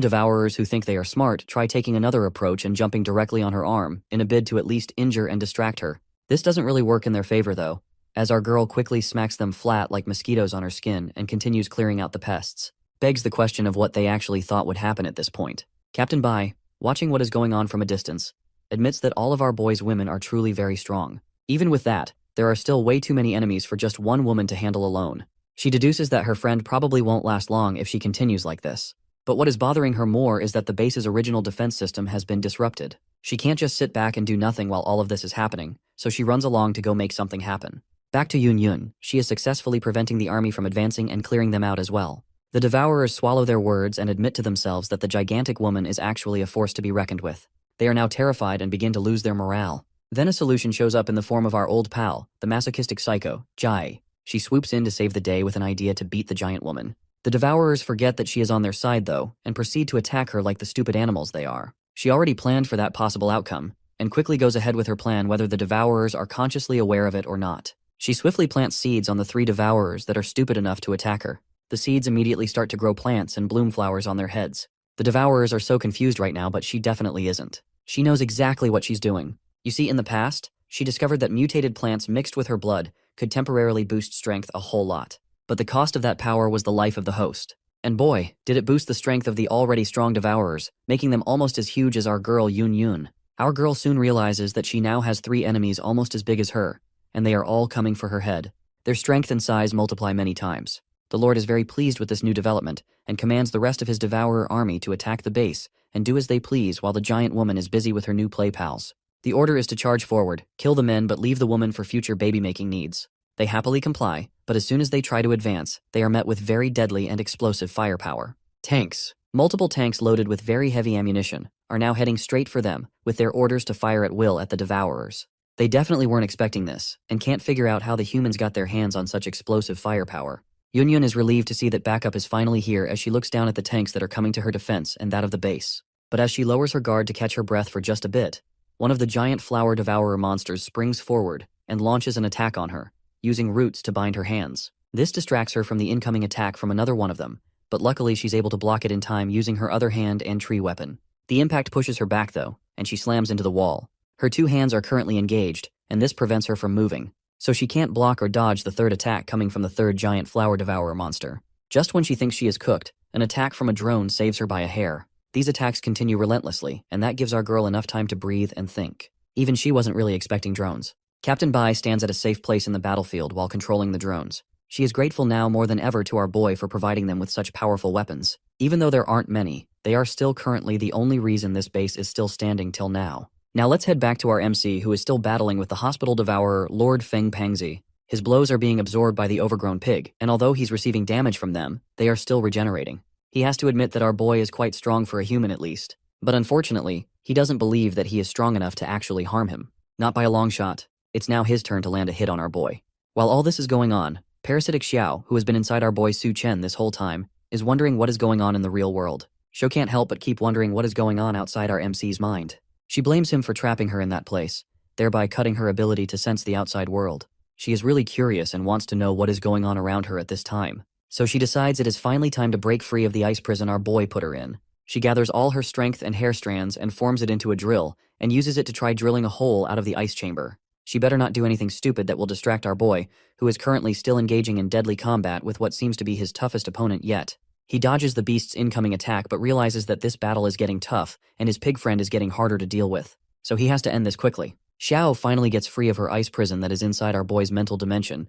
devourers who think they are smart try taking another approach and jumping directly on her arm, in a bid to at least injure and distract her. This doesn't really work in their favor though, as our girl quickly smacks them flat like mosquitoes on her skin and continues clearing out the pests. Begs the question of what they actually thought would happen at this point. Captain Bai, watching what is going on from a distance, admits that all of our boys' women are truly very strong. Even with that, there are still way too many enemies for just one woman to handle alone. She deduces that her friend probably won't last long if she continues like this. But what is bothering her more is that the base's original defense system has been disrupted. She can't just sit back and do nothing while all of this is happening, so she runs along to go make something happen. Back to Yunyun, she is successfully preventing the army from advancing and clearing them out as well. The devourers swallow their words and admit to themselves that the gigantic woman is actually a force to be reckoned with. They are now terrified and begin to lose their morale. Then a solution shows up in the form of our old pal, the masochistic psycho, Jai. She swoops in to save the day with an idea to beat the giant woman. The devourers forget that she is on their side though, and proceed to attack her like the stupid animals they are. She already planned for that possible outcome, and quickly goes ahead with her plan whether the devourers are consciously aware of it or not. She swiftly plants seeds on the 3 devourers that are stupid enough to attack her. The seeds immediately start to grow plants and bloom flowers on their heads. The devourers are so confused right now, but she definitely isn't. She knows exactly what she's doing. You see, in the past, she discovered that mutated plants mixed with her blood could temporarily boost strength a whole lot. But the cost of that power was the life of the host. And boy, did it boost the strength of the already strong devourers, making them almost as huge as our girl Yunyun. Our girl soon realizes that she now has 3 enemies almost as big as her, and they are all coming for her head. Their strength and size multiply many times. The Lord is very pleased with this new development, and commands the rest of his devourer army to attack the base, and do as they please while the giant woman is busy with her new play pals. The order is to charge forward, kill the men but leave the woman for future baby-making needs. They happily comply, but as soon as they try to advance, they are met with very deadly and explosive firepower. Tanks. Multiple tanks loaded with very heavy ammunition are now heading straight for them, with their orders to fire at will at the devourers. They definitely weren't expecting this, and can't figure out how the humans got their hands on such explosive firepower. Yunyun is relieved to see that backup is finally here as she looks down at the tanks that are coming to her defense and that of the base. But as she lowers her guard to catch her breath for just a bit, one of the giant flower devourer monsters springs forward and launches an attack on her, using roots to bind her hands. This distracts her from the incoming attack from another one of them, but luckily she's able to block it in time using her other hand and tree weapon. The impact pushes her back though, and she slams into the wall. Her 2 hands are currently engaged, and this prevents her from moving, so she can't block or dodge the 3rd attack coming from the 3rd giant flower devourer monster. Just when she thinks she is cooked, an attack from a drone saves her by a hair. These attacks continue relentlessly, and that gives our girl enough time to breathe and think. Even she wasn't really expecting drones. Captain Bai stands at a safe place in the battlefield while controlling the drones. She is grateful now more than ever to our boy for providing them with such powerful weapons. Even though there aren't many, they are still currently the only reason this base is still standing till now. Now let's head back to our MC, who is still battling with the hospital devourer Lord Feng Pangzi. His blows are being absorbed by the overgrown pig, and although he's receiving damage from them, they are still regenerating. He has to admit that our boy is quite strong for a human at least. But unfortunately, he doesn't believe that he is strong enough to actually harm him. Not by a long shot. It's now his turn to land a hit on our boy. While all this is going on, parasitic Xiao, who has been inside our boy Su Chen this whole time, is wondering what is going on in the real world. Shou can't help but keep wondering what is going on outside our MC's mind. She blames him for trapping her in that place, thereby cutting her ability to sense the outside world. She is really curious and wants to know what is going on around her at this time. So she decides it is finally time to break free of the ice prison our boy put her in. She gathers all her strength and hair strands and forms it into a drill, and uses it to try drilling a hole out of the ice chamber. She better not do anything stupid that will distract our boy, who is currently still engaging in deadly combat with what seems to be his toughest opponent yet. He dodges the beast's incoming attack but realizes that this battle is getting tough and his pig friend is getting harder to deal with. So he has to end this quickly. Xiao finally gets free of her ice prison that is inside our boy's mental dimension,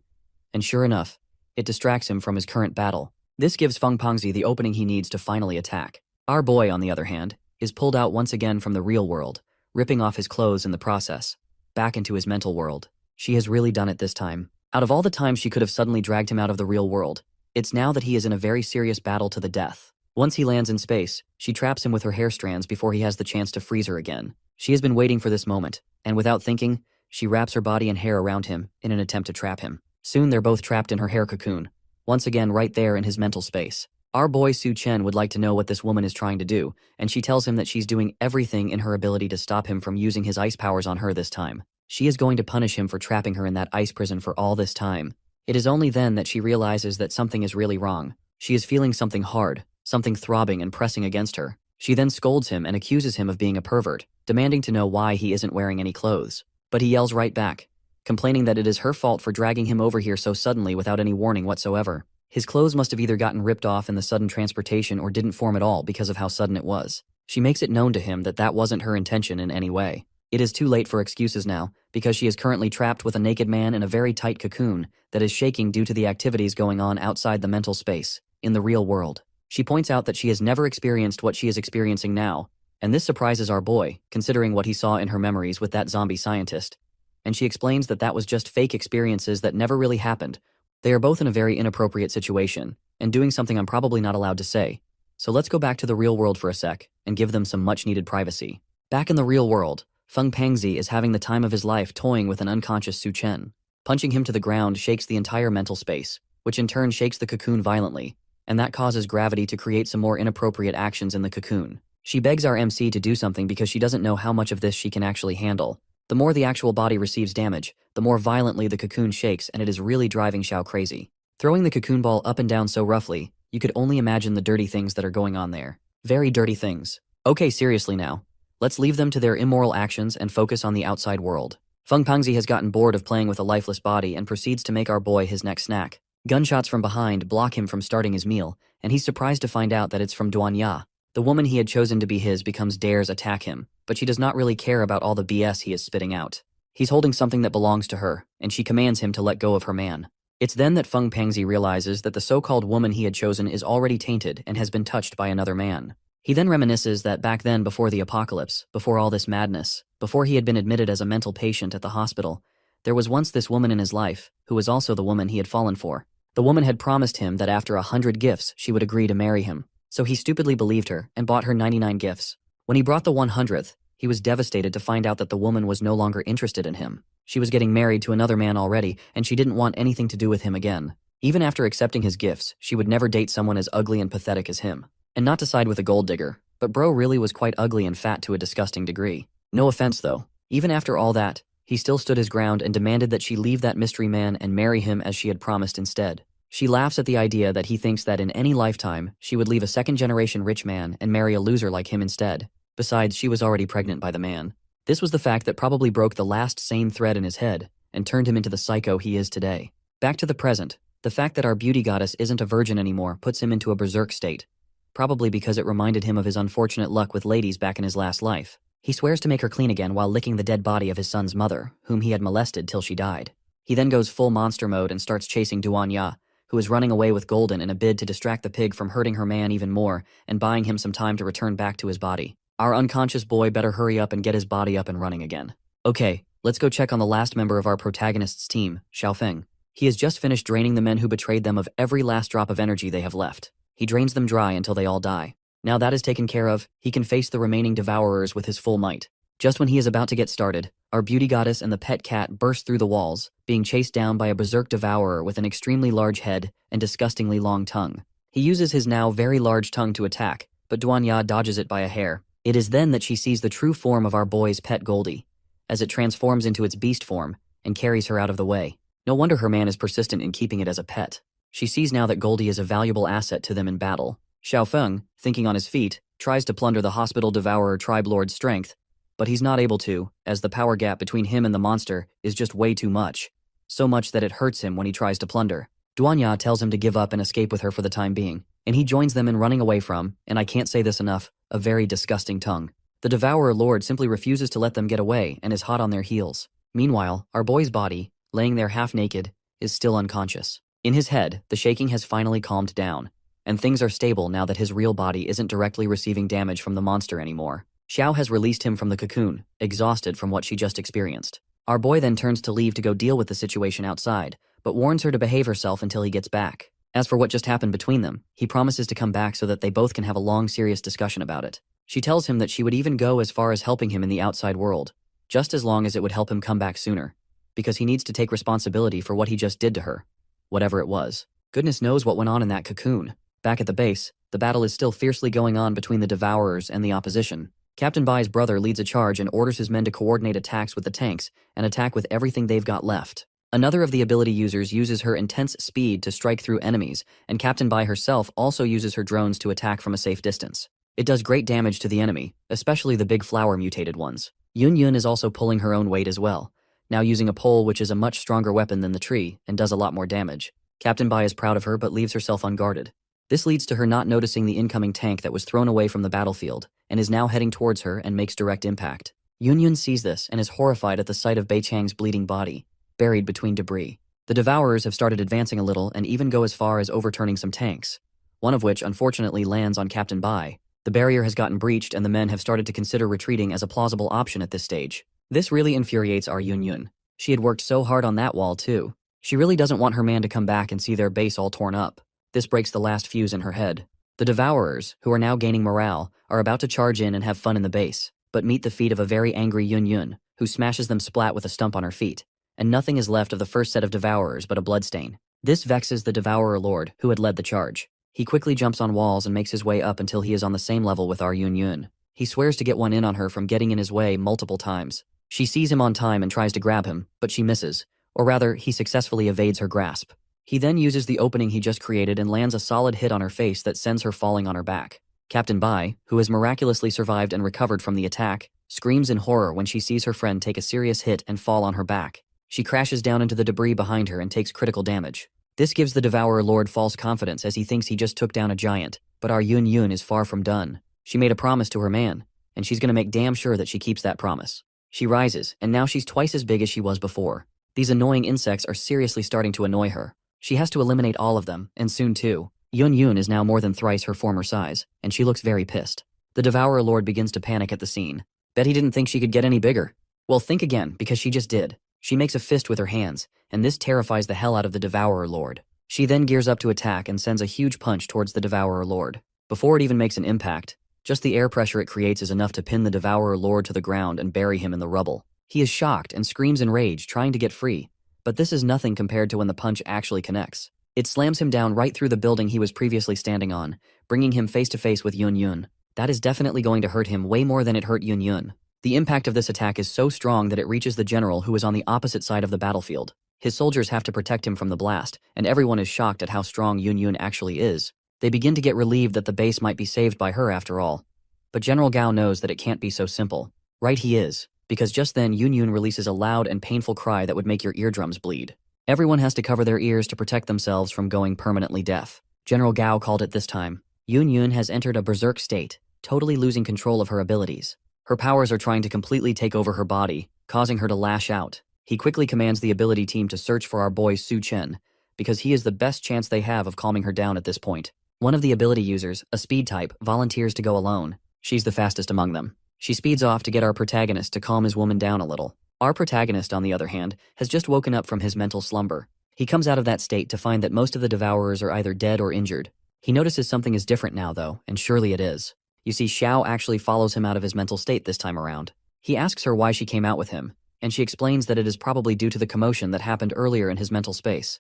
and sure enough, it distracts him from his current battle. This gives Feng Pengzi the opening he needs to finally attack. Our boy, on the other hand, is pulled out once again from the real world, ripping off his clothes in the process, back into his mental world. She has really done it this time. Out of all the times she could have suddenly dragged him out of the real world, it's now that he is in a very serious battle to the death. Once he lands in space, she traps him with her hair strands before he has the chance to freeze her again. She has been waiting for this moment, and without thinking, she wraps her body and hair around him in an attempt to trap him. Soon they're both trapped in her hair cocoon, once again right there in his mental space. Our boy Su Chen would like to know what this woman is trying to do, and she tells him that she's doing everything in her ability to stop him from using his ice powers on her this time. She is going to punish him for trapping her in that ice prison for all this time. It is only then that she realizes that something is really wrong. She is feeling something hard, something throbbing and pressing against her. She then scolds him and accuses him of being a pervert, demanding to know why he isn't wearing any clothes. But he yells right back, complaining that it is her fault for dragging him over here so suddenly without any warning whatsoever. His clothes must have either gotten ripped off in the sudden transportation or didn't form at all because of how sudden it was. She makes it known to him that that wasn't her intention in any way. It is too late for excuses now, because she is currently trapped with a naked man in a very tight cocoon that is shaking due to the activities going on outside the mental space, in the real world. She points out that she has never experienced what she is experiencing now, and this surprises our boy, considering what he saw in her memories with that zombie scientist. And she explains that that was just fake experiences that never really happened. They are both in a very inappropriate situation, and doing something I'm probably not allowed to say. So let's go back to the real world for a sec, and give them some much-needed privacy. Back in the real world, Feng Pengzi is having the time of his life toying with an unconscious Su Chen. Punching him to the ground shakes the entire mental space, which in turn shakes the cocoon violently, and that causes gravity to create some more inappropriate actions in the cocoon. She begs our MC to do something because she doesn't know how much of this she can actually handle. The more the actual body receives damage, the more violently the cocoon shakes, and it is really driving Xiao crazy. Throwing the cocoon ball up and down so roughly, you could only imagine the dirty things that are going on there. Very dirty things. Okay, seriously now. Let's leave them to their immoral actions and focus on the outside world. Feng Pengzi has gotten bored of playing with a lifeless body and proceeds to make our boy his next snack. Gunshots from behind block him from starting his meal, and he's surprised to find out that it's from Duan Ya. The woman he had chosen to be his becomes dares attack him, but she does not really care about all the BS he is spitting out. He's holding something that belongs to her, and she commands him to let go of her man. It's then that Feng Pengzi realizes that the so-called woman he had chosen is already tainted and has been touched by another man. He then reminisces that back then before the apocalypse, before all this madness, before he had been admitted as a mental patient at the hospital, there was once this woman in his life, who was also the woman he had fallen for. The woman had promised him that after 100 gifts she would agree to marry him, so he stupidly believed her and bought her 99 gifts. When he brought the 100th, he was devastated to find out that the woman was no longer interested in him. She was getting married to another man already, and she didn't want anything to do with him again. Even after accepting his gifts, she would never date someone as ugly and pathetic as him. And not to side with a gold digger, but bro really was quite ugly and fat to a disgusting degree. No offense though. Even after all that, he still stood his ground and demanded that she leave that mystery man and marry him as she had promised instead. She laughs at the idea that he thinks that in any lifetime, she would leave a second-generation rich man and marry a loser like him instead. Besides, she was already pregnant by the man. This was the fact that probably broke the last sane thread in his head and turned him into the psycho he is today. Back to the present, the fact that our beauty goddess isn't a virgin anymore puts him into a berserk state. Probably because it reminded him of his unfortunate luck with ladies back in his last life. He swears to make her clean again while licking the dead body of his son's mother, whom he had molested till she died. He then goes full monster mode and starts chasing Duan Ya, who is running away with Golden in a bid to distract the pig from hurting her man even more and buying him some time to return back to his body. Our unconscious boy better hurry up and get his body up and running again. Okay, let's go check on the last member of our protagonist's team, Xiaofeng. He has just finished draining the men who betrayed them of every last drop of energy they have left. He drains them dry until they all die. Now that is taken care of, he can face the remaining devourers with his full might. Just when he is about to get started, our beauty goddess and the pet cat burst through the walls, being chased down by a berserk devourer with an extremely large head and disgustingly long tongue. He uses his now very large tongue to attack, but Duan Ya dodges it by a hair. It is then that she sees the true form of our boy's pet Goldie, as it transforms into its beast form and carries her out of the way. No wonder her man is persistent in keeping it as a pet. She sees now that Goldie is a valuable asset to them in battle. Xiaofeng, thinking on his feet, tries to plunder the hospital devourer tribe lord's strength, but he's not able to, as the power gap between him and the monster is just way too much. So much that it hurts him when he tries to plunder. Duan Ya tells him to give up and escape with her for the time being, and he joins them in running away from, and I can't say this enough, a very disgusting tongue. The devourer lord simply refuses to let them get away and is hot on their heels. Meanwhile, our boy's body, laying there half naked, is still unconscious. In his head, the shaking has finally calmed down, and things are stable now that his real body isn't directly receiving damage from the monster anymore. Xiao has released him from the cocoon, exhausted from what she just experienced. Our boy then turns to leave to go deal with the situation outside, but warns her to behave herself until he gets back. As for what just happened between them, he promises to come back so that they both can have a long, serious discussion about it. She tells him that she would even go as far as helping him in the outside world, just as long as it would help him come back sooner, because he needs to take responsibility for what he just did to her, whatever it was. Goodness knows what went on in that cocoon. Back at the base, the battle is still fiercely going on between the Devourers and the opposition. Captain Bai's brother leads a charge and orders his men to coordinate attacks with the tanks and attack with everything they've got left. Another of the ability users uses her intense speed to strike through enemies, and Captain Bai herself also uses her drones to attack from a safe distance. It does great damage to the enemy, especially the big flower mutated ones. Yun Yun is also pulling her own weight as well, now using a pole which is a much stronger weapon than the tree and does a lot more damage. Captain Bai is proud of her but leaves herself unguarded. This leads to her not noticing the incoming tank that was thrown away from the battlefield and is now heading towards her and makes direct impact. Yun Yun sees this and is horrified at the sight of Bei Chang's bleeding body, buried between debris. The Devourers have started advancing a little and even go as far as overturning some tanks, one of which unfortunately lands on Captain Bai. The barrier has gotten breached and the men have started to consider retreating as a plausible option at this stage. This really infuriates our Yun Yun. She had worked so hard on that wall too. She really doesn't want her man to come back and see their base all torn up. This breaks the last fuse in her head. The Devourers, who are now gaining morale, are about to charge in and have fun in the base, but meet the feet of a very angry Yun Yun, who smashes them splat with a stump on her feet, and nothing is left of the first set of Devourers but a bloodstain. This vexes the Devourer Lord, who had led the charge. He quickly jumps on walls and makes his way up until he is on the same level with our Yun Yun. He swears to get one in on her from getting in his way multiple times. She sees him on time and tries to grab him, but she misses, or rather, he successfully evades her grasp. He then uses the opening he just created and lands a solid hit on her face that sends her falling on her back. Captain Bai, who has miraculously survived and recovered from the attack, screams in horror when she sees her friend take a serious hit and fall on her back. She crashes down into the debris behind her and takes critical damage. This gives the Devourer Lord false confidence as he thinks he just took down a giant, but our Yun Yun is far from done. She made a promise to her man, and she's gonna make damn sure that she keeps that promise. She rises, and now she's twice as big as she was before. These annoying insects are seriously starting to annoy her. She has to eliminate all of them, and soon too. Yun Yun is now more than thrice her former size, and she looks very pissed. The Devourer Lord begins to panic at the scene. Bet he didn't think she could get any bigger. Well, think again, because she just did. She makes a fist with her hands, and this terrifies the hell out of the Devourer Lord. She then gears up to attack and sends a huge punch towards the Devourer Lord. Before it even makes an impact, just the air pressure it creates is enough to pin the Devourer Lord to the ground and bury him in the rubble. He is shocked and screams in rage, trying to get free. But this is nothing compared to when the punch actually connects. It slams him down right through the building he was previously standing on, bringing him face to face with Yun Yun. That is definitely going to hurt him way more than it hurt Yun Yun. The impact of this attack is so strong that it reaches the general who is on the opposite side of the battlefield. His soldiers have to protect him from the blast, and everyone is shocked at how strong Yun Yun actually is. They begin to get relieved that the base might be saved by her after all. But General Gao knows that it can't be so simple. Right he is, because just then Yun Yun releases a loud and painful cry that would make your eardrums bleed. Everyone has to cover their ears to protect themselves from going permanently deaf. General Gao called it this time. Yun Yun has entered a berserk state, totally losing control of her abilities. Her powers are trying to completely take over her body, causing her to lash out. He quickly commands the ability team to search for our boy Su Chen, because he is the best chance they have of calming her down at this point. One of the ability users, a speed type, volunteers to go alone. She's the fastest among them. She speeds off to get our protagonist to calm his woman down a little. Our protagonist, on the other hand, has just woken up from his mental slumber. He comes out of that state to find that most of the Devourers are either dead or injured. He notices something is different now, though, and surely it is. You see, Xiao actually follows him out of his mental state this time around. He asks her why she came out with him, and she explains that it is probably due to the commotion that happened earlier in his mental space.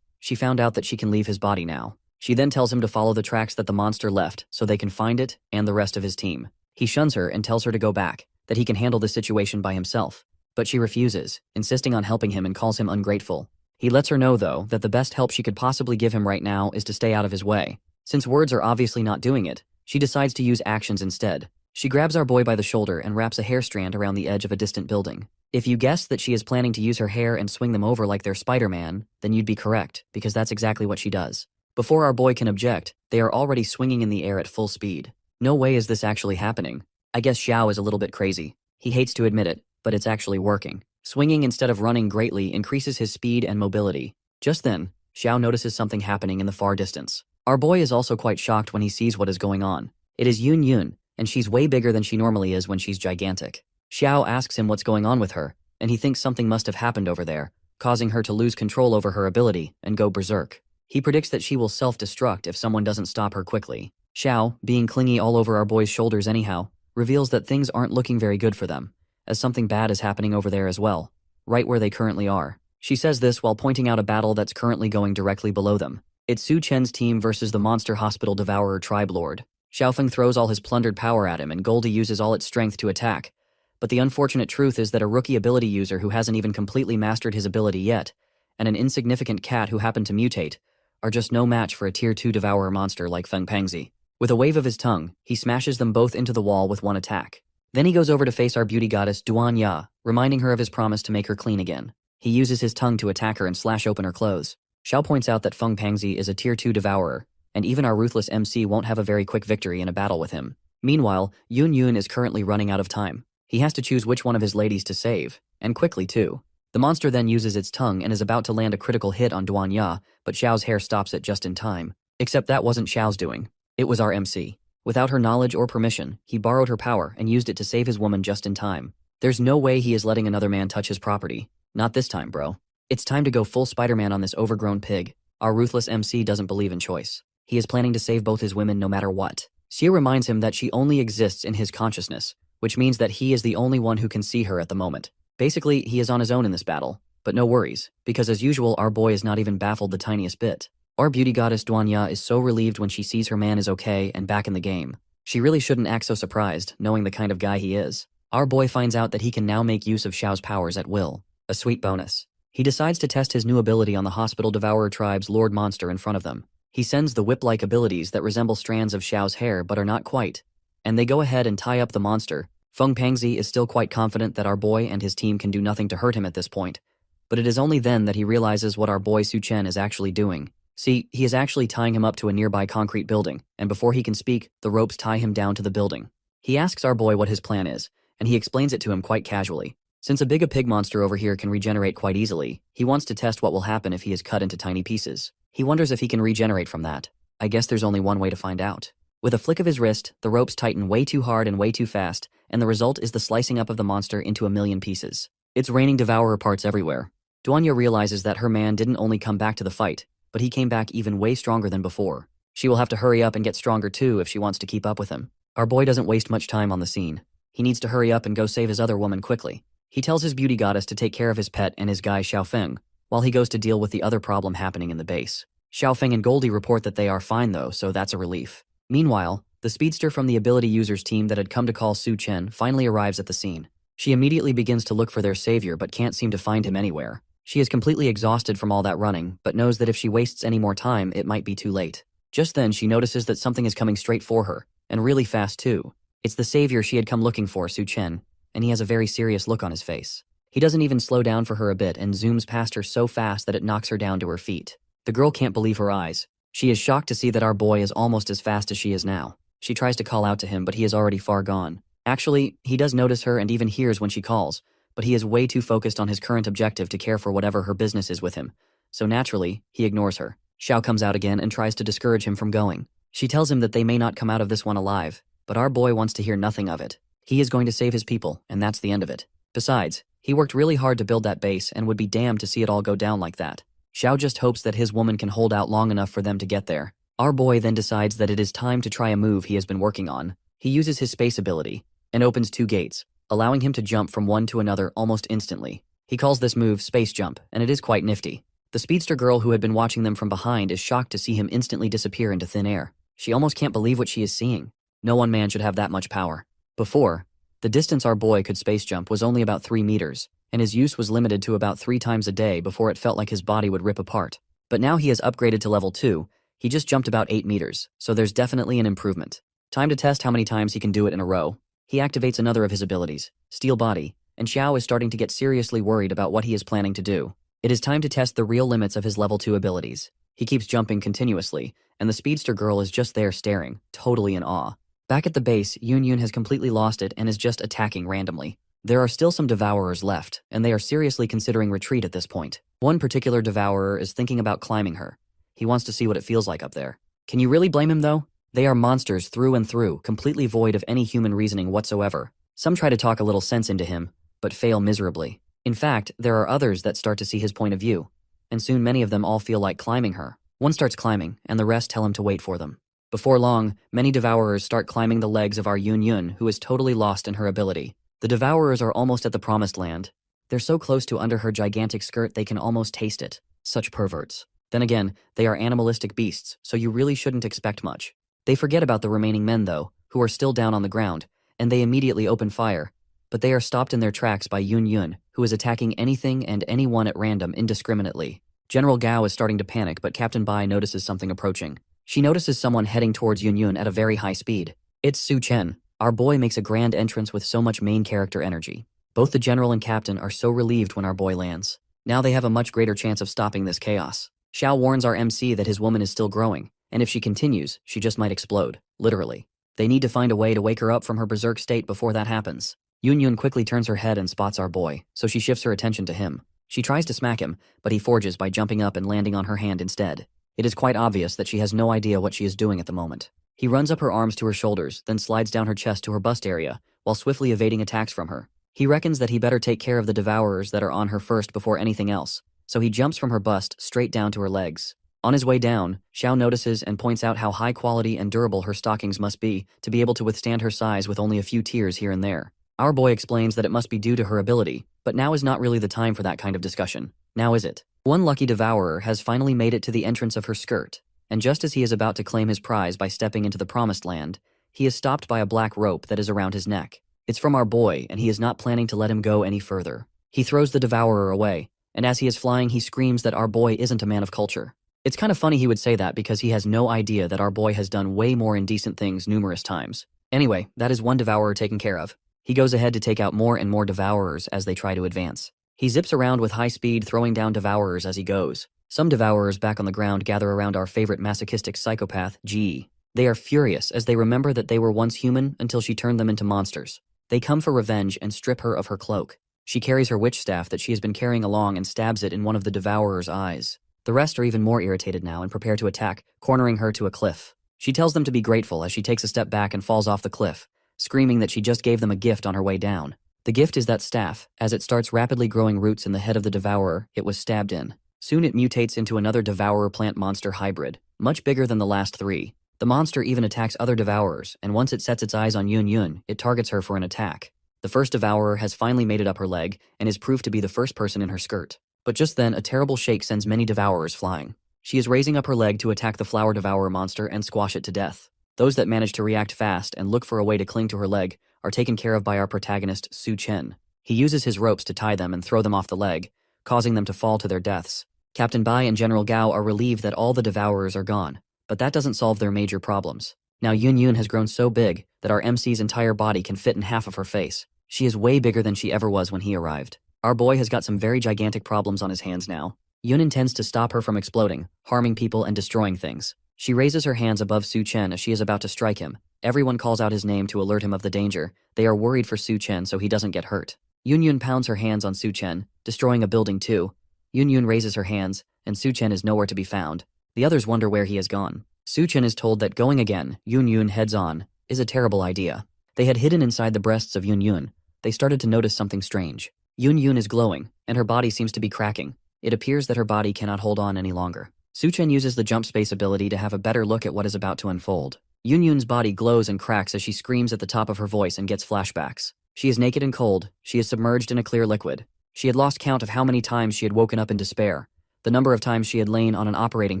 She found out that she can leave his body now. She then tells him to follow the tracks that the monster left so they can find it and the rest of his team. He shuns her and tells her to go back, that he can handle the situation by himself. But she refuses, insisting on helping him and calls him ungrateful. He lets her know, though, that the best help she could possibly give him right now is to stay out of his way. Since words are obviously not doing it, she decides to use actions instead. She grabs our boy by the shoulder and wraps a hair strand around the edge of a distant building. If you guessed that she is planning to use her hair and swing them over like they're Spider-Man, then you'd be correct, because that's exactly what she does. Before our boy can object, they are already swinging in the air at full speed. No way is this actually happening. I guess Xiao is a little bit crazy. He hates to admit it, but it's actually working. Swinging instead of running greatly increases his speed and mobility. Just then, Xiao notices something happening in the far distance. Our boy is also quite shocked when he sees what is going on. It is Yun Yun, and she's way bigger than she normally is when she's gigantic. Xiao asks him what's going on with her, and he thinks something must have happened over there, causing her to lose control over her ability and go berserk. He predicts that she will self-destruct if someone doesn't stop her quickly. Xiao, being clingy all over our boy's shoulders anyhow, reveals that things aren't looking very good for them, as something bad is happening over there as well, right where they currently are. She says this while pointing out a battle that's currently going directly below them. It's Su Chen's team versus the Monster Hospital Devourer Tribe Lord. Xiaofeng throws all his plundered power at him and Goldie uses all its strength to attack. But the unfortunate truth is that a rookie ability user who hasn't even completely mastered his ability yet, and an insignificant cat who happened to mutate, are just no match for a Tier 2 Devourer monster like Feng Pangzi. With a wave of his tongue, he smashes them both into the wall with one attack. Then he goes over to face our beauty goddess Duan Ya, reminding her of his promise to make her clean again. He uses his tongue to attack her and slash open her clothes. Xiao points out that Feng Pangzi is a Tier 2 Devourer, and even our ruthless MC won't have a very quick victory in a battle with him. Meanwhile, Yun Yun is currently running out of time. He has to choose which one of his ladies to save, and quickly too. The monster then uses its tongue and is about to land a critical hit on Duan Ya, but Xiao's hair stops it just in time. Except that wasn't Xiao's doing. It was our MC. Without her knowledge or permission, he borrowed her power and used it to save his woman just in time. There's no way he is letting another man touch his property. Not this time, bro. It's time to go full Spider-Man on this overgrown pig. Our ruthless MC doesn't believe in choice. He is planning to save both his women no matter what. Xie reminds him that she only exists in his consciousness, which means that he is the only one who can see her at the moment. Basically, he is on his own in this battle. But no worries, because as usual, our boy is not even baffled the tiniest bit. Our beauty goddess Duanya is so relieved when she sees her man is okay and back in the game. She really shouldn't act so surprised, knowing the kind of guy he is. Our boy finds out that he can now make use of Xiao's powers at will. A sweet bonus. He decides to test his new ability on the Hospital Devourer tribe's Lord Monster in front of them. He sends the whip-like abilities that resemble strands of Xiao's hair but are not quite, and they go ahead and tie up the monster. Feng Pangzi is still quite confident that our boy and his team can do nothing to hurt him at this point, but it is only then that he realizes what our boy Su Chen is actually doing. See, he is actually tying him up to a nearby concrete building, and before he can speak, the ropes tie him down to the building. He asks our boy what his plan is, and he explains it to him quite casually. Since a big pig monster over here can regenerate quite easily, he wants to test what will happen if he is cut into tiny pieces. He wonders if he can regenerate from that. I guess there's only one way to find out. With a flick of his wrist, the ropes tighten way too hard and way too fast, and the result is the slicing up of the monster into a million pieces. It's raining devourer parts everywhere. Duanya realizes that her man didn't only come back to the fight, but he came back even way stronger than before. She will have to hurry up and get stronger too if she wants to keep up with him. Our boy doesn't waste much time on the scene. He needs to hurry up and go save his other woman quickly. He tells his beauty goddess to take care of his pet and his guy Xiaofeng, while he goes to deal with the other problem happening in the base. Xiaofeng and Goldie report that they are fine though, so that's a relief. Meanwhile, the speedster from the ability users team that had come to call Su Chen finally arrives at the scene. She immediately begins to look for their savior but can't seem to find him anywhere. She is completely exhausted from all that running, but knows that if she wastes any more time, it might be too late. Just then, she notices that something is coming straight for her, and really fast too. It's the savior she had come looking for, Su Chen, and he has a very serious look on his face. He doesn't even slow down for her a bit and zooms past her so fast that it knocks her down to her feet. The girl can't believe her eyes. She is shocked to see that our boy is almost as fast as she is now. She tries to call out to him, but he is already far gone. Actually, he does notice her and even hears when she calls, but he is way too focused on his current objective to care for whatever her business is with him. So naturally, he ignores her. Xiao comes out again and tries to discourage him from going. She tells him that they may not come out of this one alive, but our boy wants to hear nothing of it. He is going to save his people, and that's the end of it. Besides, he worked really hard to build that base and would be damned to see it all go down like that. Xiao just hopes that his woman can hold out long enough for them to get there. Our boy then decides that it is time to try a move he has been working on. He uses his space ability and opens 2 gates, allowing him to jump from one to another almost instantly. He calls this move Space Jump, and it is quite nifty. The speedster girl who had been watching them from behind is shocked to see him instantly disappear into thin air. She almost can't believe what she is seeing. No one man should have that much power. Before, the distance our boy could space jump was only about 3 meters, and his use was limited to about 3 times a day before it felt like his body would rip apart. But now he has upgraded to level 2, he just jumped about 8 meters, so there's definitely an improvement. Time to test how many times he can do it in a row. He activates another of his abilities, Steel Body, and Xiao is starting to get seriously worried about what he is planning to do. It is time to test the real limits of his level 2 abilities. He keeps jumping continuously, and the speedster girl is just there staring, totally in awe. Back at the base, Yun Yun has completely lost it and is just attacking randomly. There are still some devourers left, and they are seriously considering retreat at this point. One particular devourer is thinking about climbing her. He wants to see what it feels like up there. Can you really blame him though? They are monsters through and through, completely void of any human reasoning whatsoever. Some try to talk a little sense into him, but fail miserably. In fact, there are others that start to see his point of view, and soon many of them all feel like climbing her. One starts climbing, and the rest tell him to wait for them. Before long, many devourers start climbing the legs of our Yun Yun, who is totally lost in her ability. The devourers are almost at the promised land. They're so close to under her gigantic skirt they can almost taste it. Such perverts. Then again, they are animalistic beasts, so you really shouldn't expect much. They forget about the remaining men though, who are still down on the ground, and they immediately open fire. But they are stopped in their tracks by Yun Yun, who is attacking anything and anyone at random indiscriminately. General Gao is starting to panic, but Captain Bai notices something approaching. She notices someone heading towards Yun Yun at a very high speed. It's Su Chen. Our boy makes a grand entrance with so much main character energy. Both the general and captain are so relieved when our boy lands. Now they have a much greater chance of stopping this chaos. Xiao warns our MC that his woman is still growing, and if she continues, she just might explode, literally. They need to find a way to wake her up from her berserk state before that happens. Yun Yun quickly turns her head and spots our boy, so she shifts her attention to him. She tries to smack him, but he forges by jumping up and landing on her hand instead. It is quite obvious that she has no idea what she is doing at the moment. He runs up her arms to her shoulders, then slides down her chest to her bust area, while swiftly evading attacks from her. He reckons that he better take care of the devourers that are on her first before anything else, so he jumps from her bust straight down to her legs. On his way down, Xiao notices and points out how high quality and durable her stockings must be to be able to withstand her size with only a few tears here and there. Our boy explains that it must be due to her ability, but now is not really the time for that kind of discussion. Now is it? One lucky devourer has finally made it to the entrance of her skirt, and just as he is about to claim his prize by stepping into the promised land, he is stopped by a black rope that is around his neck. It's from our boy, and he is not planning to let him go any further. He throws the devourer away, and as he is flying, he screams that our boy isn't a man of culture. It's kind of funny he would say that because he has no idea that our boy has done way more indecent things numerous times. Anyway, that is one devourer taken care of. He goes ahead to take out more and more devourers as they try to advance. He zips around with high speed, throwing down devourers as he goes. Some devourers back on the ground gather around our favorite masochistic psychopath, Ji. They are furious as they remember that they were once human until she turned them into monsters. They come for revenge and strip her of her cloak. She carries her witch staff that she has been carrying along and stabs it in one of the devourers' eyes. The rest are even more irritated now and prepare to attack, cornering her to a cliff. She tells them to be grateful as she takes a step back and falls off the cliff, screaming that she just gave them a gift on her way down. The gift is that staff, as it starts rapidly growing roots in the head of the devourer it was stabbed in. Soon it mutates into another devourer plant monster hybrid, much bigger than the last three. The monster even attacks other devourers, and once it sets its eyes on Yun Yun, it targets her for an attack. The first devourer has finally made it up her leg, and is proved to be the first person in her skirt. But just then, a terrible shake sends many devourers flying. She is raising up her leg to attack the flower devourer monster and squash it to death. Those that manage to react fast and look for a way to cling to her leg are taken care of by our protagonist, Su Chen. He uses his ropes to tie them and throw them off the leg, causing them to fall to their deaths. Captain Bai and General Gao are relieved that all the devourers are gone, but that doesn't solve their major problems. Now Yun Yun has grown so big that our MC's entire body can fit in half of her face. She is way bigger than she ever was when he arrived. Our boy has got some very gigantic problems on his hands now. Yun intends to stop her from exploding, harming people and destroying things. She raises her hands above Su Chen as she is about to strike him. Everyone calls out his name to alert him of the danger. They are worried for Su Chen so he doesn't get hurt. Yun Yun pounds her hands on Su Chen, destroying a building too. Yun Yun raises her hands, and Su Chen is nowhere to be found. The others wonder where he has gone. Su Chen is told that going again, Yun Yun heads on, is a terrible idea. They had hidden inside the breasts of Yun Yun. They started to notice something strange. Yun Yun is glowing, and her body seems to be cracking. It appears that her body cannot hold on any longer. Su Chen uses the jump space ability to have a better look at what is about to unfold. Yun Yun's body glows and cracks as she screams at the top of her voice and gets flashbacks. She is naked and cold. She is submerged in a clear liquid. She had lost count of how many times she had woken up in despair, the number of times she had lain on an operating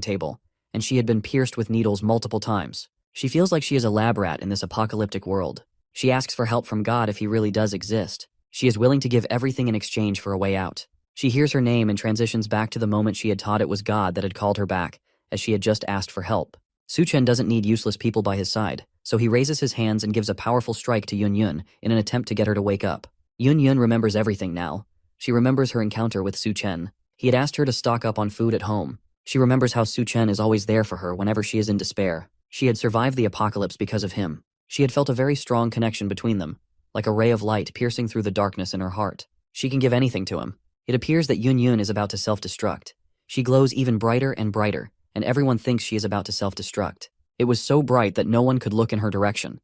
table, and she had been pierced with needles multiple times. She feels like she is a lab rat in this apocalyptic world. She asks for help from God if he really does exist. She is willing to give everything in exchange for a way out. She hears her name and transitions back to the moment she had taught it was God that had called her back, as she had just asked for help. Su Chen doesn't need useless people by his side, so he raises his hands and gives a powerful strike to Yun Yun in an attempt to get her to wake up. Yun Yun remembers everything now. She remembers her encounter with Su Chen. He had asked her to stock up on food at home. She remembers how Su Chen is always there for her whenever she is in despair. She had survived the apocalypse because of him. She had felt a very strong connection between them, like a ray of light piercing through the darkness in her heart. She can give anything to him. It appears that Yun Yun is about to self-destruct. She glows even brighter and brighter, and everyone thinks she is about to self-destruct. It was so bright that no one could look in her direction.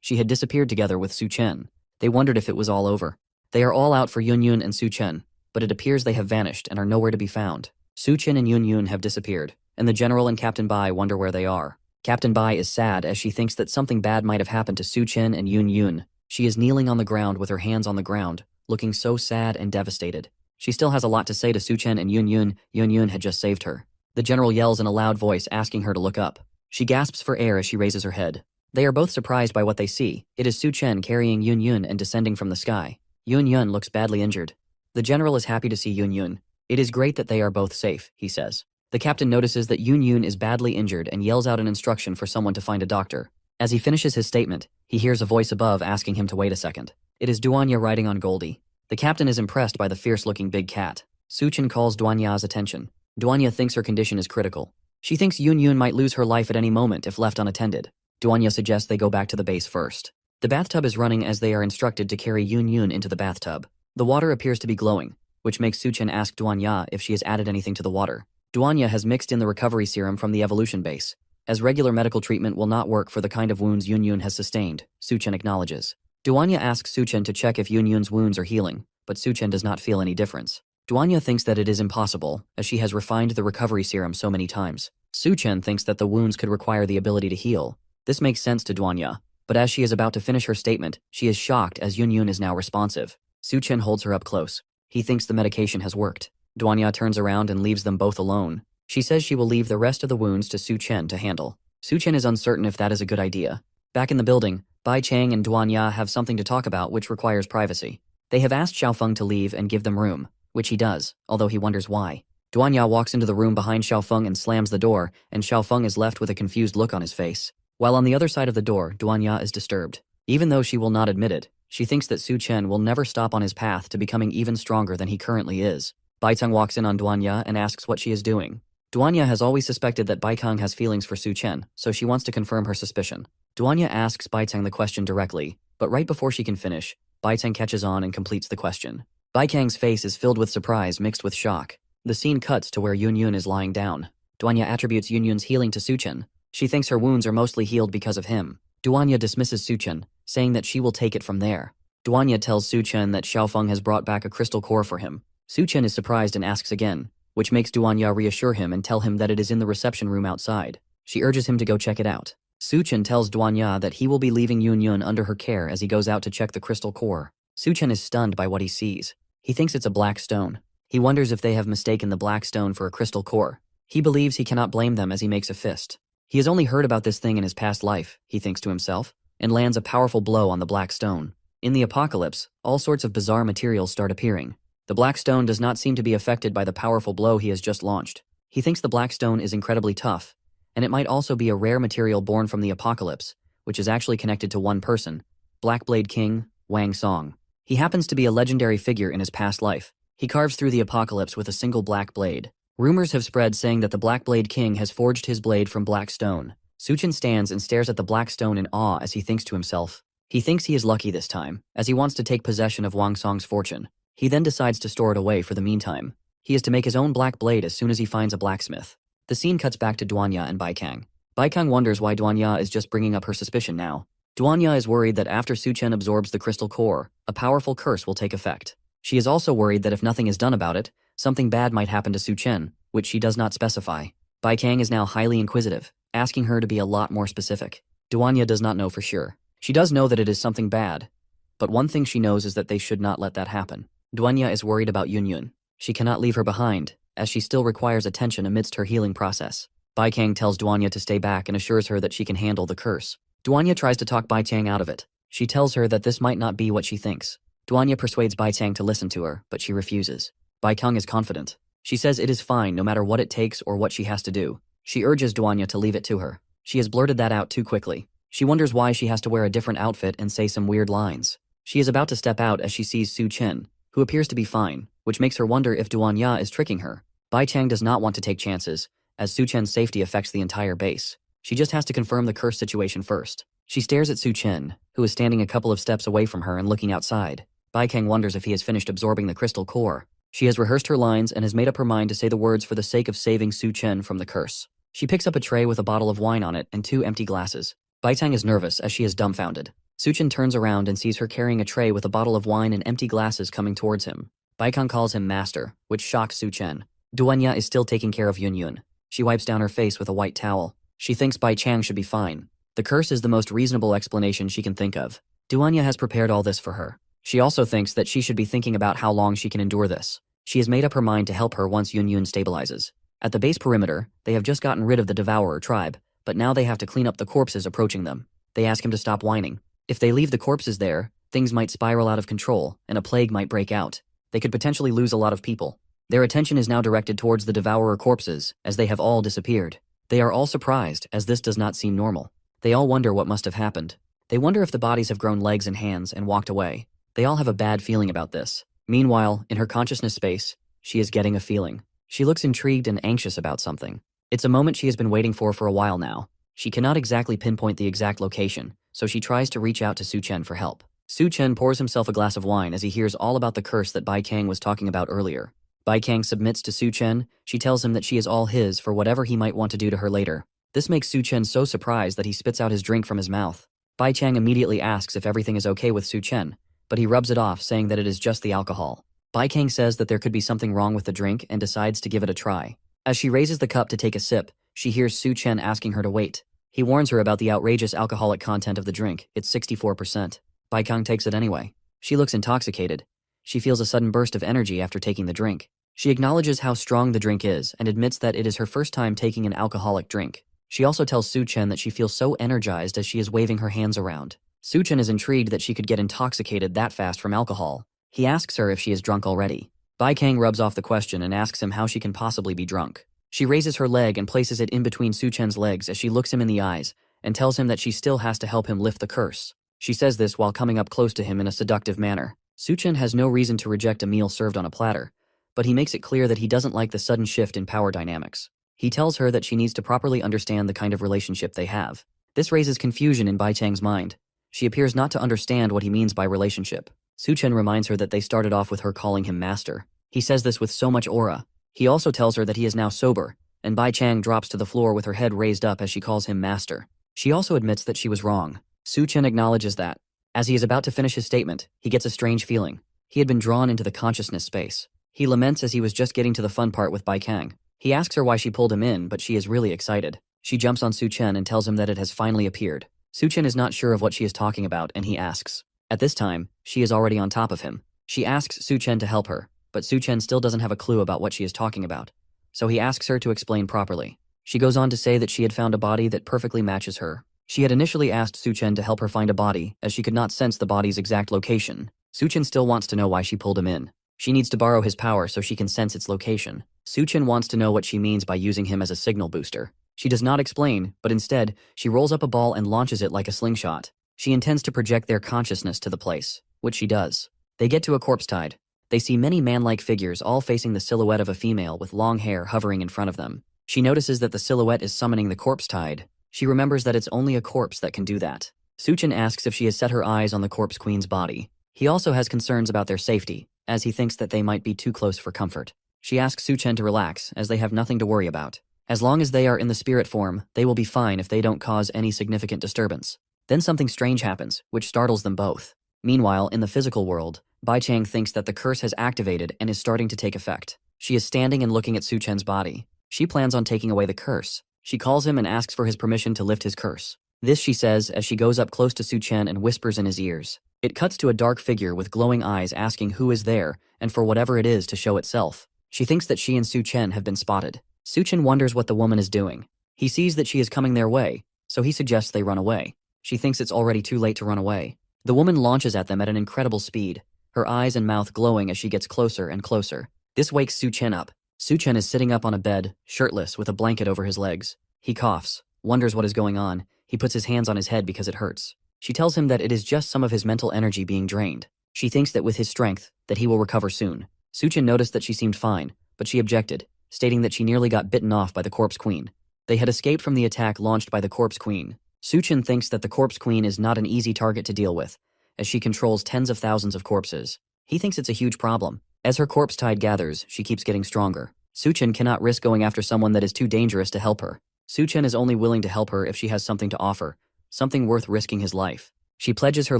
She had disappeared together with Su Chen. They wondered if it was all over. They are all out for Yun Yun and Su Chen, but it appears they have vanished and are nowhere to be found. Su Chen and Yun Yun have disappeared, and the General and Captain Bai wonder where they are. Captain Bai is sad as she thinks that something bad might have happened to Su Chen and Yun Yun. She is kneeling on the ground with her hands on the ground, looking so sad and devastated. She still has a lot to say to Su Chen and Yun Yun. Yun Yun had just saved her. The General yells in a loud voice asking her to look up. She gasps for air as she raises her head. They are both surprised by what they see. It is Su Chen carrying Yun Yun and descending from the sky. Yun Yun looks badly injured. The General is happy to see Yun Yun. It is great that they are both safe, he says. The captain notices that Yun Yun is badly injured and yells out an instruction for someone to find a doctor. As he finishes his statement, he hears a voice above asking him to wait a second. It is Duanya riding on Goldie. The captain is impressed by the fierce-looking big cat. Su Chen calls Duanya's attention. Duanya thinks her condition is critical. She thinks Yun Yun might lose her life at any moment if left unattended. Duanya suggests they go back to the base first. The bathtub is running as they are instructed to carry Yun Yun into the bathtub. The water appears to be glowing, which makes Su Chen ask Duanya if she has added anything to the water. Duanya has mixed in the recovery serum from the evolution base. As regular medical treatment will not work for the kind of wounds Yun Yun has sustained, Su Chen acknowledges. Duanya asks Su Chen to check if Yun Yun's wounds are healing, but Su Chen does not feel any difference. Duanya thinks that it is impossible, as she has refined the recovery serum so many times. Su Chen thinks that the wounds could require the ability to heal. This makes sense to Duanya, but as she is about to finish her statement, she is shocked as Yun Yun is now responsive. Su Chen holds her up close. He thinks the medication has worked. Duanya turns around and leaves them both alone. She says she will leave the rest of the wounds to Su Chen to handle. Su Chen is uncertain if that is a good idea. Back in the building, Bai Chang and Duanya have something to talk about which requires privacy. They have asked Xiaofeng to leave and give them room, which he does, although he wonders why. Duanya walks into the room behind Xiaofeng and slams the door, and Xiaofeng is left with a confused look on his face. While on the other side of the door, Duanya is disturbed. Even though she will not admit it, she thinks that Su Chen will never stop on his path to becoming even stronger than he currently is. Baiteng walks in on Duanya and asks what she is doing. Duanya has always suspected that Baikang has feelings for Su Chen, so she wants to confirm her suspicion. Duanya asks Baiteng the question directly, but right before she can finish, Baiteng catches on and completes the question. Baikang's face is filled with surprise mixed with shock. The scene cuts to where Yun Yun is lying down. Duanya attributes Yun Yun's healing to Su Chen. She thinks her wounds are mostly healed because of him. Duanya dismisses Su Chen, saying that she will take it from there. Duanya tells Su Chen that Xiaofeng has brought back a crystal core for him. Su Chen is surprised and asks again, which makes Duanya reassure him and tell him that it is in the reception room outside. She urges him to go check it out. Su Chen tells Duanya that he will be leaving Yun Yun under her care as he goes out to check the crystal core. Su Chen is stunned by what he sees. He thinks it's a black stone. He wonders if they have mistaken the black stone for a crystal core. He believes he cannot blame them as he makes a fist. He has only heard about this thing in his past life, he thinks to himself, and lands a powerful blow on the black stone. In the apocalypse, all sorts of bizarre materials start appearing. The black stone does not seem to be affected by the powerful blow he has just launched. He thinks the black stone is incredibly tough, and it might also be a rare material born from the apocalypse, which is actually connected to one person, Blackblade King, Wang Song. He happens to be a legendary figure in his past life. He carves through the apocalypse with a single black blade. Rumors have spread saying that the Blackblade King has forged his blade from black stone. Su Chen stands and stares at the black stone in awe as he thinks to himself. He thinks he is lucky this time, as he wants to take possession of Wang Song's fortune. He then decides to store it away for the meantime. He is to make his own black blade as soon as he finds a blacksmith. The scene cuts back to Duanya and Baikang. Baikang wonders why Duanya is just bringing up her suspicion now. Duanya is worried that after Su Chen absorbs the crystal core, a powerful curse will take effect. She is also worried that if nothing is done about it, something bad might happen to Su Chen, which she does not specify. Baikang is now highly inquisitive, asking her to be a lot more specific. Duanya does not know for sure. She does know that it is something bad, but one thing she knows is that they should not let that happen. Duanya is worried about Yun Yun. She cannot leave her behind, as she still requires attention amidst her healing process. Baikang tells Duanya to stay back and assures her that she can handle the curse. Duanya tries to talk Baitang out of it. She tells her that this might not be what she thinks. Duanya persuades Baitang to listen to her, but she refuses. Baikang is confident. She says it is fine no matter what it takes or what she has to do. She urges Duanya to leave it to her. She has blurted that out too quickly. She wonders why she has to wear a different outfit and say some weird lines. She is about to step out as she sees Su Chen, who appears to be fine, which makes her wonder if Duanya is tricking her. Baitang does not want to take chances, as Su Chen's safety affects the entire base. She just has to confirm the curse situation first. She stares at Su Chen, who is standing a couple of steps away from her and looking outside. Baikang wonders if he has finished absorbing the crystal core. She has rehearsed her lines and has made up her mind to say the words for the sake of saving Su Chen from the curse. She picks up a tray with a bottle of wine on it and 2 empty glasses. Baitang is nervous as she is dumbfounded. Suchin turns around and sees her carrying a tray with a bottle of wine and empty glasses coming towards him. Baikang calls him master, which shocks Suchen. Duanya is still taking care of Yunyun. She wipes down her face with a white towel. She thinks Bai Chang should be fine. The curse is the most reasonable explanation she can think of. Duanya has prepared all this for her. She also thinks that she should be thinking about how long she can endure this. She has made up her mind to help her once Yunyun stabilizes. At the base perimeter, they have just gotten rid of the Devourer tribe, but now they have to clean up the corpses approaching them. They ask him to stop whining. If they leave the corpses there, things might spiral out of control, and a plague might break out. They could potentially lose a lot of people. Their attention is now directed towards the Devourer corpses, as they have all disappeared. They are all surprised, as this does not seem normal. They all wonder what must have happened. They wonder if the bodies have grown legs and hands and walked away. They all have a bad feeling about this. Meanwhile, in her consciousness space, she is getting a feeling. She looks intrigued and anxious about something. It's a moment she has been waiting for a while now. She cannot exactly pinpoint the exact location, so she tries to reach out to Suchen for help. Suchen pours himself a glass of wine as he hears all about the curse that Bai Kang was talking about earlier. Bai Kang submits to Suchen. She tells him that she is all his for whatever he might want to do to her later. This makes Suchen so surprised that he spits out his drink from his mouth. Bai Chang immediately asks if everything is okay with Suchen, but he rubs it off, saying that it is just the alcohol. Bai Kang says that there could be something wrong with the drink and decides to give it a try. As she raises the cup to take a sip, she hears Suchen asking her to wait. He warns her about the outrageous alcoholic content of the drink. It's 64%. Bai Kang takes it anyway. She looks intoxicated. She feels a sudden burst of energy after taking the drink. She acknowledges how strong the drink is and admits that it is her first time taking an alcoholic drink. She also tells Suchen that she feels so energized as she is waving her hands around. Suchen is intrigued that she could get intoxicated that fast from alcohol. He asks her if she is drunk already. Bai Kang rubs off the question and asks him how she can possibly be drunk. She raises her leg and places it in between Suchen's legs as she looks him in the eyes and tells him that she still has to help him lift the curse. She says this while coming up close to him in a seductive manner. Suchen has no reason to reject a meal served on a platter, but he makes it clear that he doesn't like the sudden shift in power dynamics. He tells her that she needs to properly understand the kind of relationship they have. This raises confusion in Bai Chang's mind. She appears not to understand what he means by relationship. Suchen reminds her that they started off with her calling him master. He says this with so much aura. He also tells her that he is now sober, and Bai Chang drops to the floor with her head raised up as she calls him master. She also admits that she was wrong. Suchen acknowledges that. As he is about to finish his statement, he gets a strange feeling. He had been drawn into the consciousness space. He laments as he was just getting to the fun part with Bai Kang. He asks her why she pulled him in, but she is really excited. She jumps on Suchen and tells him that it has finally appeared. Suchen is not sure of what she is talking about, and he asks. At this time, she is already on top of him. She asks Suchen to help her, but Suchen still doesn't have a clue about what she is talking about. So he asks her to explain properly. She goes on to say that she had found a body that perfectly matches her. She had initially asked Suchen to help her find a body, as she could not sense the body's exact location. Suchen still wants to know why she pulled him in. She needs to borrow his power so she can sense its location. Suchen wants to know what she means by using him as a signal booster. She does not explain, but instead, she rolls up a ball and launches it like a slingshot. She intends to project their consciousness to the place, which she does. They get to a corpse tide. They see many man-like figures all facing the silhouette of a female with long hair hovering in front of them. She notices that the silhouette is summoning the corpse tide. She remembers that it's only a corpse that can do that. Suchen asks if she has set her eyes on the corpse queen's body. He also has concerns about their safety, as he thinks that they might be too close for comfort. She asks Suchen to relax, as they have nothing to worry about. As long as they are in the spirit form, they will be fine if they don't cause any significant disturbance. Then something strange happens, which startles them both. Meanwhile, in the physical world, Bai Chang thinks that the curse has activated and is starting to take effect. She is standing and looking at Suchen's body. She plans on taking away the curse. She calls him and asks for his permission to lift his curse. This she says as she goes up close to Suchen and whispers in his ears. It cuts to a dark figure with glowing eyes asking who is there and for whatever it is to show itself. She thinks that she and Suchen have been spotted. Suchen wonders what the woman is doing. He sees that she is coming their way, so he suggests they run away. She thinks it's already too late to run away. The woman launches at them at an incredible speed, her eyes and mouth glowing as she gets closer and closer. This wakes Suchen up. Suchen is sitting up on a bed, shirtless with a blanket over his legs. He coughs, wonders what is going on. He puts his hands on his head because it hurts. She tells him that it is just some of his mental energy being drained. She thinks that with his strength, that he will recover soon. Suchen noticed that she seemed fine, but she objected, stating that she nearly got bitten off by the Corpse Queen. They had escaped from the attack launched by the Corpse Queen. Suchen thinks that the Corpse Queen is not an easy target to deal with, as she controls tens of thousands of corpses. He thinks it's a huge problem. As her corpse tide gathers, she keeps getting stronger. Suchen cannot risk going after someone that is too dangerous to help her. Su Chen is only willing to help her if she has something to offer, something worth risking his life. She pledges her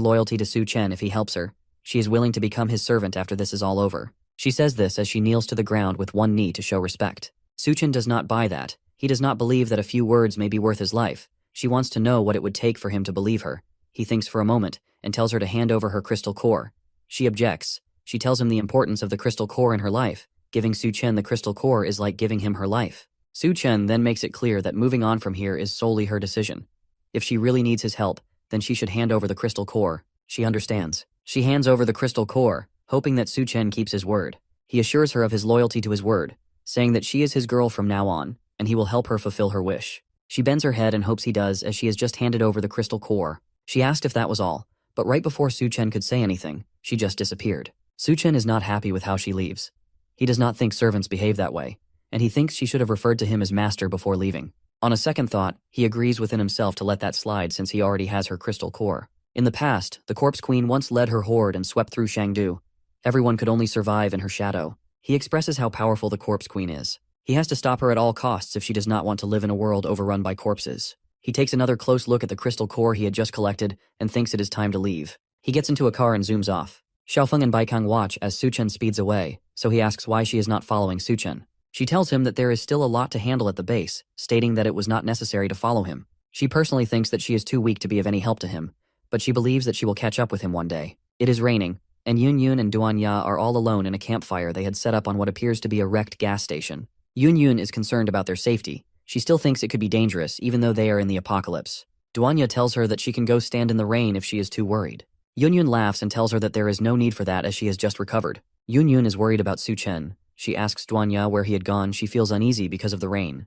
loyalty to Su Chen if he helps her. She is willing to become his servant after this is all over. She says this as she kneels to the ground with one knee to show respect. Su Chen does not buy that. He does not believe that a few words may be worth his life. She wants to know what it would take for him to believe her. He thinks for a moment and tells her to hand over her crystal core. She objects. She tells him the importance of the crystal core in her life. Giving Su Chen the crystal core is like giving him her life. Su Chen then makes it clear that moving on from here is solely her decision. If she really needs his help, then she should hand over the crystal core. She understands. She hands over the crystal core, hoping that Su Chen keeps his word. He assures her of his loyalty to his word, saying that she is his girl from now on, and he will help her fulfill her wish. She bends her head and hopes he does as she has just handed over the crystal core. She asked if that was all, but right before Su Chen could say anything, she just disappeared. Su Chen is not happy with how she leaves. He does not think servants behave that way, and he thinks she should have referred to him as master before leaving. On a second thought, he agrees within himself to let that slide since he already has her crystal core. In the past, the Corpse Queen once led her horde and swept through Shangdu. Everyone could only survive in her shadow. He expresses how powerful the Corpse Queen is. He has to stop her at all costs if she does not want to live in a world overrun by corpses. He takes another close look at the crystal core he had just collected and thinks it is time to leave. He gets into a car and zooms off. Xiaofeng and Baikang watch as Su Chen speeds away, so he asks why she is not following Su Chen. She tells him that there is still a lot to handle at the base, stating that it was not necessary to follow him. She personally thinks that she is too weak to be of any help to him, but she believes that she will catch up with him one day. It is raining, and Yun Yun and Duan Ya are all alone in a campfire they had set up on what appears to be a wrecked gas station. Yun Yun is concerned about their safety. She still thinks it could be dangerous even though they are in the apocalypse. Duan Ya tells her that she can go stand in the rain if she is too worried. Yun Yun laughs and tells her that there is no need for that as she has just recovered. Yun Yun is worried about Su Chen. She asks Duan Ya where he had gone. She feels uneasy because of the rain.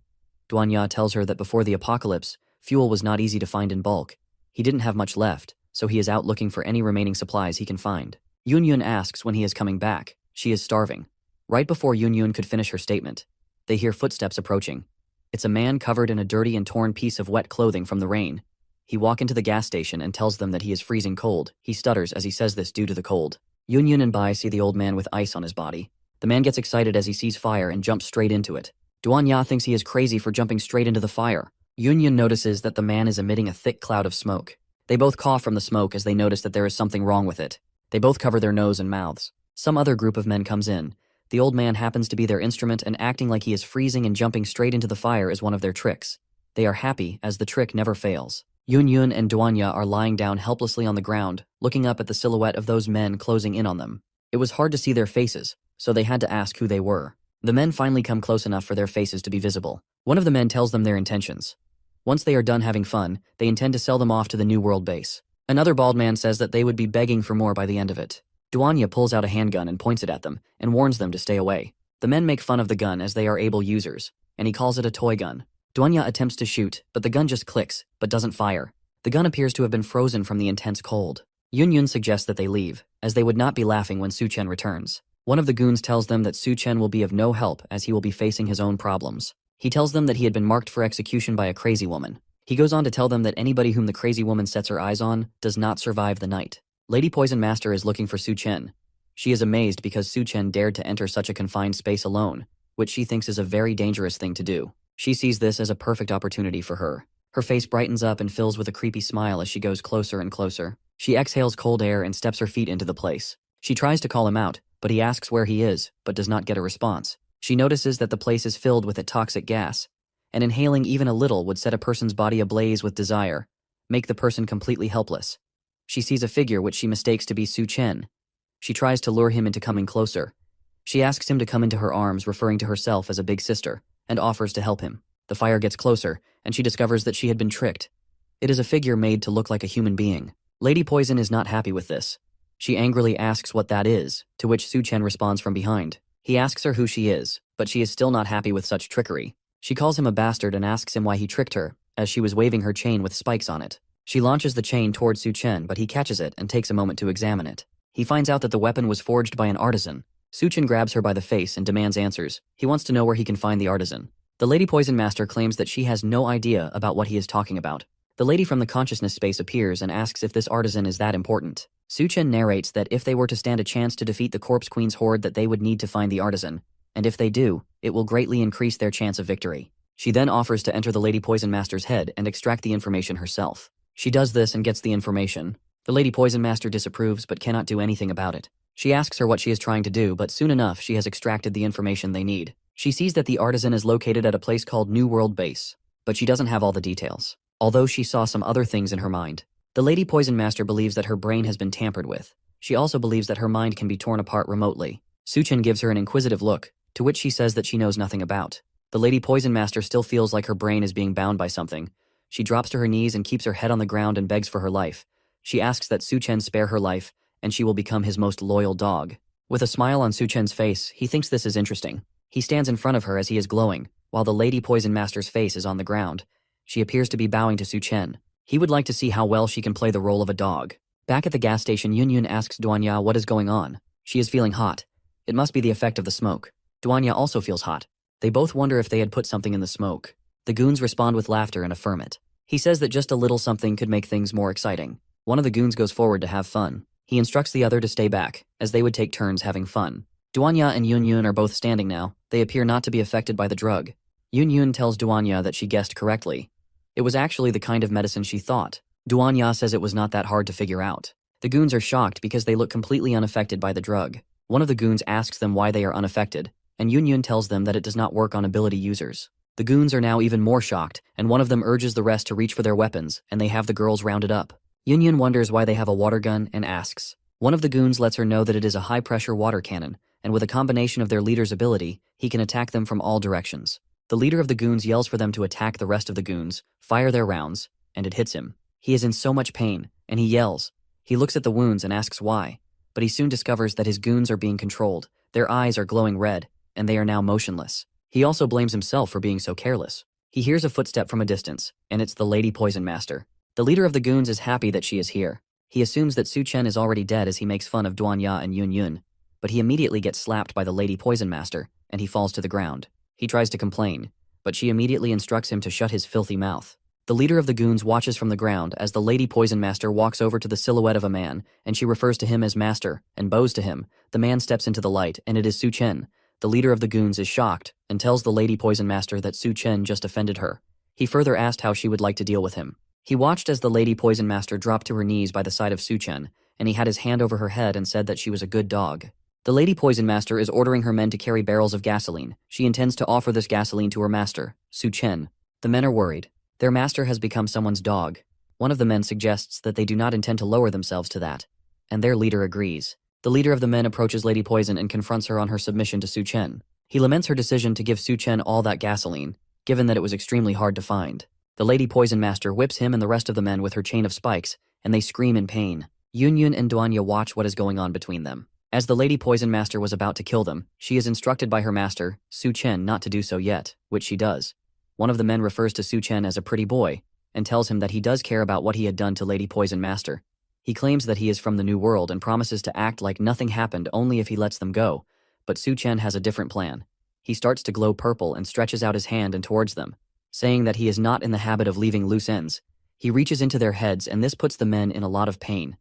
Duan Ya tells her that before the apocalypse, fuel was not easy to find in bulk. He didn't have much left, so he is out looking for any remaining supplies he can find. Yun Yun asks when he is coming back. She is starving. Right before Yun Yun could finish her statement, they hear footsteps approaching. It's a man covered in a dirty and torn piece of wet clothing from the rain. He walks into the gas station and tells them that he is freezing cold. He stutters as he says this due to the cold. Yun Yun and Bai see the old man with ice on his body. The man gets excited as he sees fire and jumps straight into it. Duan Ya thinks he is crazy for jumping straight into the fire. Yun Yun notices that the man is emitting a thick cloud of smoke. They both cough from the smoke as they notice that there is something wrong with it. They both cover their nose and mouths. Some other group of men comes in. The old man happens to be their instrument, and acting like he is freezing and jumping straight into the fire is one of their tricks. They are happy as the trick never fails. Yun Yun and Duan Ya are lying down helplessly on the ground, looking up at the silhouette of those men closing in on them. It was hard to see their faces, so they had to ask who they were. The men finally come close enough for their faces to be visible. One of the men tells them their intentions. Once they are done having fun, they intend to sell them off to the New World base. Another bald man says that they would be begging for more by the end of it. Duan Ya pulls out a handgun and points it at them, and warns them to stay away. The men make fun of the gun as they are able users, and he calls it a toy gun. Duan Ya attempts to shoot, but the gun just clicks, but doesn't fire. The gun appears to have been frozen from the intense cold. Yun Yun suggests that they leave, as they would not be laughing when Su Chen returns. One of the goons tells them that Su Chen will be of no help as he will be facing his own problems. He tells them that he had been marked for execution by a crazy woman. He goes on to tell them that anybody whom the crazy woman sets her eyes on does not survive the night. Lady Poison Master is looking for Su Chen. She is amazed because Su Chen dared to enter such a confined space alone, which she thinks is a very dangerous thing to do. She sees this as a perfect opportunity for her. Her face brightens up and fills with a creepy smile as she goes closer and closer. She exhales cold air and steps her feet into the place. She tries to call him out, but he asks where he is, but does not get a response. She notices that the place is filled with a toxic gas, and inhaling even a little would set a person's body ablaze with desire, make the person completely helpless. She sees a figure which she mistakes to be Su Chen. She tries to lure him into coming closer. She asks him to come into her arms, referring to herself as a big sister, and offers to help him. The fire gets closer, and she discovers that she had been tricked. It is a figure made to look like a human being. Lady Poison is not happy with this. She angrily asks what that is, to which Su Chen responds from behind. He asks her who she is, but she is still not happy with such trickery. She calls him a bastard and asks him why he tricked her, as she was waving her chain with spikes on it. She launches the chain towards Su Chen, but he catches it and takes a moment to examine it. He finds out that the weapon was forged by an artisan. Su Chen grabs her by the face and demands answers. He wants to know where he can find the artisan. The Lady Poison Master claims that she has no idea about what he is talking about. The lady from the consciousness space appears and asks if this artisan is that important. Su Chen narrates that if they were to stand a chance to defeat the Corpse Queen's horde that they would need to find the artisan, and if they do, it will greatly increase their chance of victory. She then offers to enter the Lady Poison Master's head and extract the information herself. She does this and gets the information. The Lady Poison Master disapproves but cannot do anything about it. She asks her what she is trying to do, but soon enough she has extracted the information they need. She sees that the artisan is located at a place called New World Base, but she doesn't have all the details, although she saw some other things in her mind. The Lady Poison Master believes that her brain has been tampered with. She also believes that her mind can be torn apart remotely. Suchen gives her an inquisitive look, to which she says that she knows nothing about. The Lady Poison Master still feels like her brain is being bound by something. She drops to her knees and keeps her head on the ground and begs for her life. She asks that Suchen spare her life, and she will become his most loyal dog. With a smile on Suchen's face, he thinks this is interesting. He stands in front of her as he is glowing, while the Lady Poison Master's face is on the ground. She appears to be bowing to Suchen. He would like to see how well she can play the role of a dog. Back at the gas station, Yunyun asks Duanya what is going on. She is feeling hot. It must be the effect of the smoke. Duanya also feels hot. They both wonder if they had put something in the smoke. The goons respond with laughter and affirm it. He says that just a little something could make things more exciting. One of the goons goes forward to have fun. He instructs the other to stay back, as they would take turns having fun. Duanya and Yunyun are both standing now. They appear not to be affected by the drug. Yunyun tells Duanya that she guessed correctly. It was actually the kind of medicine she thought. Duanya says it was not that hard to figure out. The goons are shocked because they look completely unaffected by the drug. One of the goons asks them why they are unaffected, and Yunyun tells them that it does not work on ability users. The goons are now even more shocked, and one of them urges the rest to reach for their weapons, and they have the girls rounded up. Yunyun wonders why they have a water gun and asks. One of the goons lets her know that it is a high-pressure water cannon, and with a combination of their leader's ability, he can attack them from all directions. The leader of the goons yells for them to attack the rest of the goons, fire their rounds, and it hits him. He is in so much pain, and he yells. He looks at the wounds and asks why, but he soon discovers that his goons are being controlled. Their eyes are glowing red, and they are now motionless. He also blames himself for being so careless. He hears a footstep from a distance, and it's the Lady Poison Master. The leader of the goons is happy that she is here. He assumes that Suchen is already dead as he makes fun of Duanya and Yunyun, but he immediately gets slapped by the Lady Poison Master, and he falls to the ground. He tries to complain, but she immediately instructs him to shut his filthy mouth. The leader of the goons watches from the ground as the Lady Poison Master walks over to the silhouette of a man, and she refers to him as Master, and bows to him. The man steps into the light, and it is Suchen. The leader of the goons is shocked, and tells the Lady Poison Master that Suchen just offended her. He further asked how she would like to deal with him. He watched as the Lady Poison Master dropped to her knees by the side of Suchen, and he had his hand over her head and said that she was a good dog. The Lady Poison Master is ordering her men to carry barrels of gasoline. She intends to offer this gasoline to her master, Suchen. The men are worried. Their master has become someone's dog. One of the men suggests that they do not intend to lower themselves to that, and their leader agrees. The leader of the men approaches Lady Poison and confronts her on her submission to Suchen. He laments her decision to give Suchen all that gasoline, given that it was extremely hard to find. The Lady Poison Master whips him and the rest of the men with her chain of spikes, and they scream in pain. Yunyun and Duanya watch what is going on between them. As the Lady Poison Master was about to kill them, she is instructed by her master, Suchen, not to do so yet, which she does. One of the men refers to Suchen as a pretty boy, and tells him that he does care about what he had done to Lady Poison Master. He claims that he is from the New World and promises to act like nothing happened only if he lets them go, but Suchen has a different plan. He starts to glow purple and stretches out his hand and towards them, saying that he is not in the habit of leaving loose ends. He reaches into their heads, and this puts the men in a lot of pain.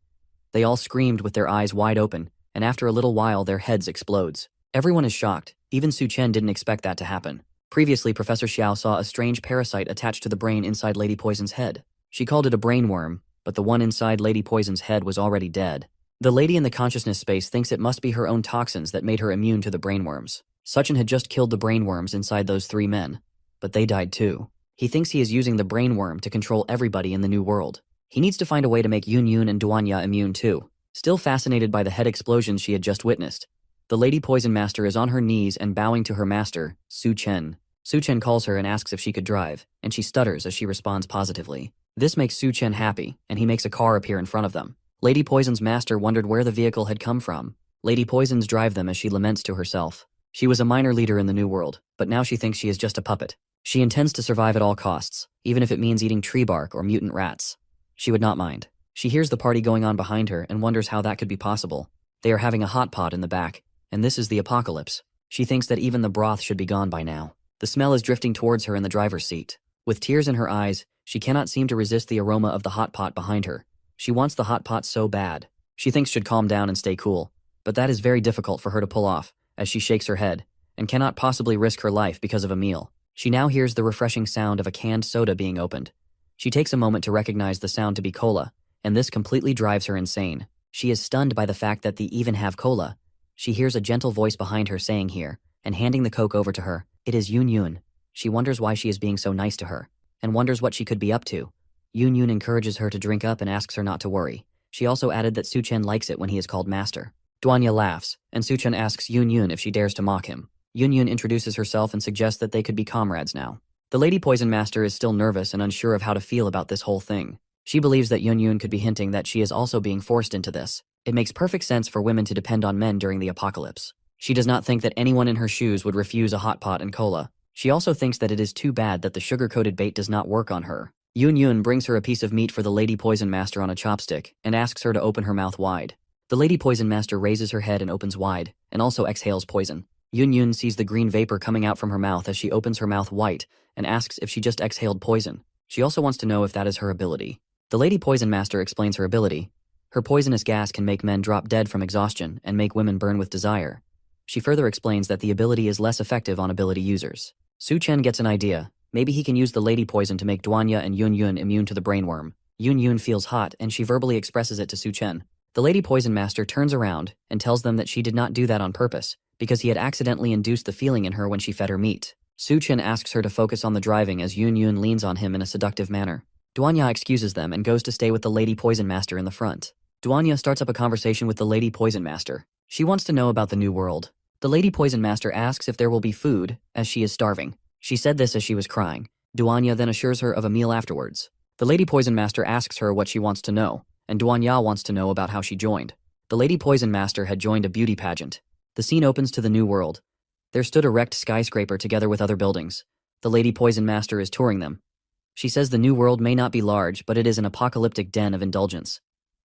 They all screamed with their eyes wide open, and after a little while their heads explodes. Everyone is shocked. Even Suchen didn't expect that to happen. Previously, Professor Xiao saw a strange parasite attached to the brain inside Lady Poison's head. She called it a brainworm, but the one inside Lady Poison's head was already dead. The lady in the consciousness space thinks it must be her own toxins that made her immune to the brainworms. Suchen had just killed the brainworms inside those 3 men, but they died too. He thinks he is using the brainworm to control everybody in the new world. He needs to find a way to make Yunyun and Duanya immune too. Still fascinated by the head explosions she had just witnessed, the Lady Poison Master is on her knees and bowing to her master, Suchen. Suchen calls her and asks if she could drive, and she stutters as she responds positively. This makes Suchen happy, and he makes a car appear in front of them. Lady Poison's master wondered where the vehicle had come from. Lady Poison's drive them as she laments to herself. She was a minor leader in the new world, but now she thinks she is just a puppet. She intends to survive at all costs, even if it means eating tree bark or mutant rats. She would not mind. She hears the party going on behind her and wonders how that could be possible. They are having a hot pot in the back, and this is the apocalypse. She thinks that even the broth should be gone by now. The smell is drifting towards her in the driver's seat. With tears in her eyes, she cannot seem to resist the aroma of the hot pot behind her. She wants the hot pot so bad. She thinks should calm down and stay cool, but that is very difficult for her to pull off, as she shakes her head, and cannot possibly risk her life because of a meal. She now hears the refreshing sound of a canned soda being opened. She takes a moment to recognize the sound to be cola, and this completely drives her insane. She is stunned by the fact that they even have cola. She hears a gentle voice behind her saying here, and handing the Coke over to her, it is Yoon Yoon. She wonders why she is being so nice to her, and wonders what she could be up to. Yoon Yoon encourages her to drink up and asks her not to worry. She also added that Soo-chen likes it when he is called master. Duanya laughs, and Soo-chen asks Yoon Yoon if she dares to mock him. Yoon Yoon introduces herself and suggests that they could be comrades now. The Lady Poison Master is still nervous and unsure of how to feel about this whole thing. She believes that Yoon Yoon could be hinting that she is also being forced into this. It makes perfect sense for women to depend on men during the apocalypse. She does not think that anyone in her shoes would refuse a hot pot and cola. She also thinks that it is too bad that the sugar-coated bait does not work on her. Yoon Yoon brings her a piece of meat for the Lady Poison Master on a chopstick and asks her to open her mouth wide. The Lady Poison Master raises her head and opens wide, and also exhales poison. Yoon Yoon sees the green vapor coming out from her mouth as she opens her mouth wide and asks if she just exhaled poison. She also wants to know if that is her ability. The Lady Poison Master explains her ability. Her poisonous gas can make men drop dead from exhaustion and make women burn with desire. She further explains that the ability is less effective on ability users. Soo-chen gets an idea. Maybe he can use the lady poison to make Duanya and Yoon Yoon immune to the brainworm. Yoon Yoon feels hot and she verbally expresses it to Soo-chen. The Lady Poison Master turns around and tells them that she did not do that on purpose, because he had accidentally induced the feeling in her when she fed her meat. Soo-chen asks her to focus on the driving as Yoon Yoon leans on him in a seductive manner. Duanya excuses them and goes to stay with the Lady Poison Master in the front. Duanya starts up a conversation with the Lady Poison Master. She wants to know about the new world. The Lady Poison Master asks if there will be food, as she is starving. She said this as she was crying. Duanya then assures her of a meal afterwards. The Lady Poison Master asks her what she wants to know, and Duanya wants to know about how she joined. The Lady Poison Master had joined a beauty pageant. The scene opens to the new world. There stood a wrecked skyscraper together with other buildings. The Lady Poison Master is touring them. She says the new world may not be large, but it is an apocalyptic den of indulgence.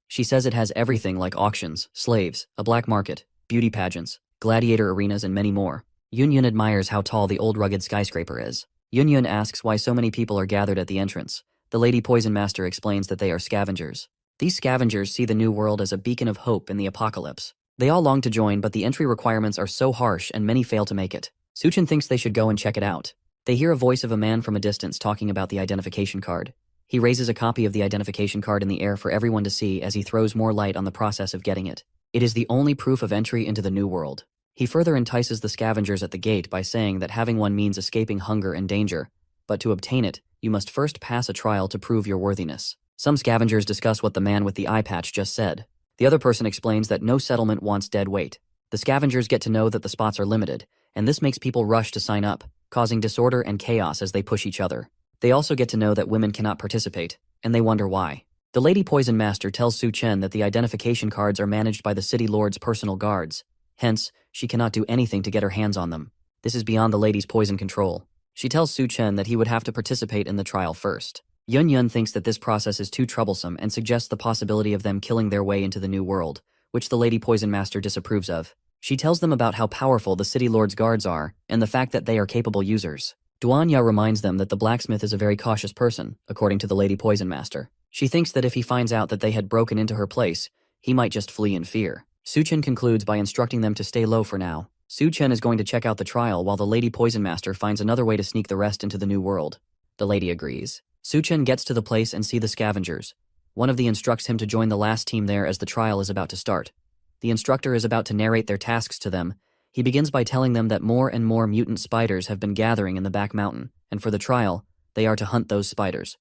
She says it has everything like auctions, slaves, a black market, beauty pageants, gladiator arenas, and many more. Yoon Yoon admires how tall the old rugged skyscraper is. Yoon Yoon asks why so many people are gathered at the entrance. The Lady Poison Master explains that they are scavengers. These scavengers see the new world as a beacon of hope in the apocalypse. They all long to join, but the entry requirements are so harsh and many fail to make it. Soo-chen thinks they should go and check it out. They hear a voice of a man from a distance talking about the identification card. He raises a copy of the identification card in the air for everyone to see as he throws more light on the process of getting it. It is the only proof of entry into the new world. He further entices the scavengers at the gate by saying that having one means escaping hunger and danger, but to obtain it, you must first pass a trial to prove your worthiness. Some scavengers discuss what the man with the eye patch just said. The other person explains that no settlement wants dead weight. The scavengers get to know that the spots are limited, and this makes people rush to sign up, causing disorder and chaos as they push each other. They also get to know that women cannot participate, and they wonder why. The Lady Poison Master tells Soo-chen that the identification cards are managed by the city lord's personal guards. Hence, she cannot do anything to get her hands on them. This is beyond the lady's poison control. She tells Soo-chen that he would have to participate in the trial first. Yoon Yoon thinks that this process is too troublesome and suggests the possibility of them killing their way into the new world, which the Lady Poison Master disapproves of. She tells them about how powerful the city lord's guards are and the fact that they are capable users. Duanya reminds them that the blacksmith is a very cautious person, according to the Lady Poison Master. She thinks that if he finds out that they had broken into her place, he might just flee in fear. Soo-chen concludes by instructing them to stay low for now. Soo-chen is going to check out the trial while the Lady Poison Master finds another way to sneak the rest into the new world. The lady agrees. Soo-chen gets to the place and see the scavengers. One of them instructs him to join the last team there as the trial is about to start. The instructor is about to narrate their tasks to them. He begins by telling them that more and more mutant spiders have been gathering in the back mountain, and for the trial, they are to hunt those spiders.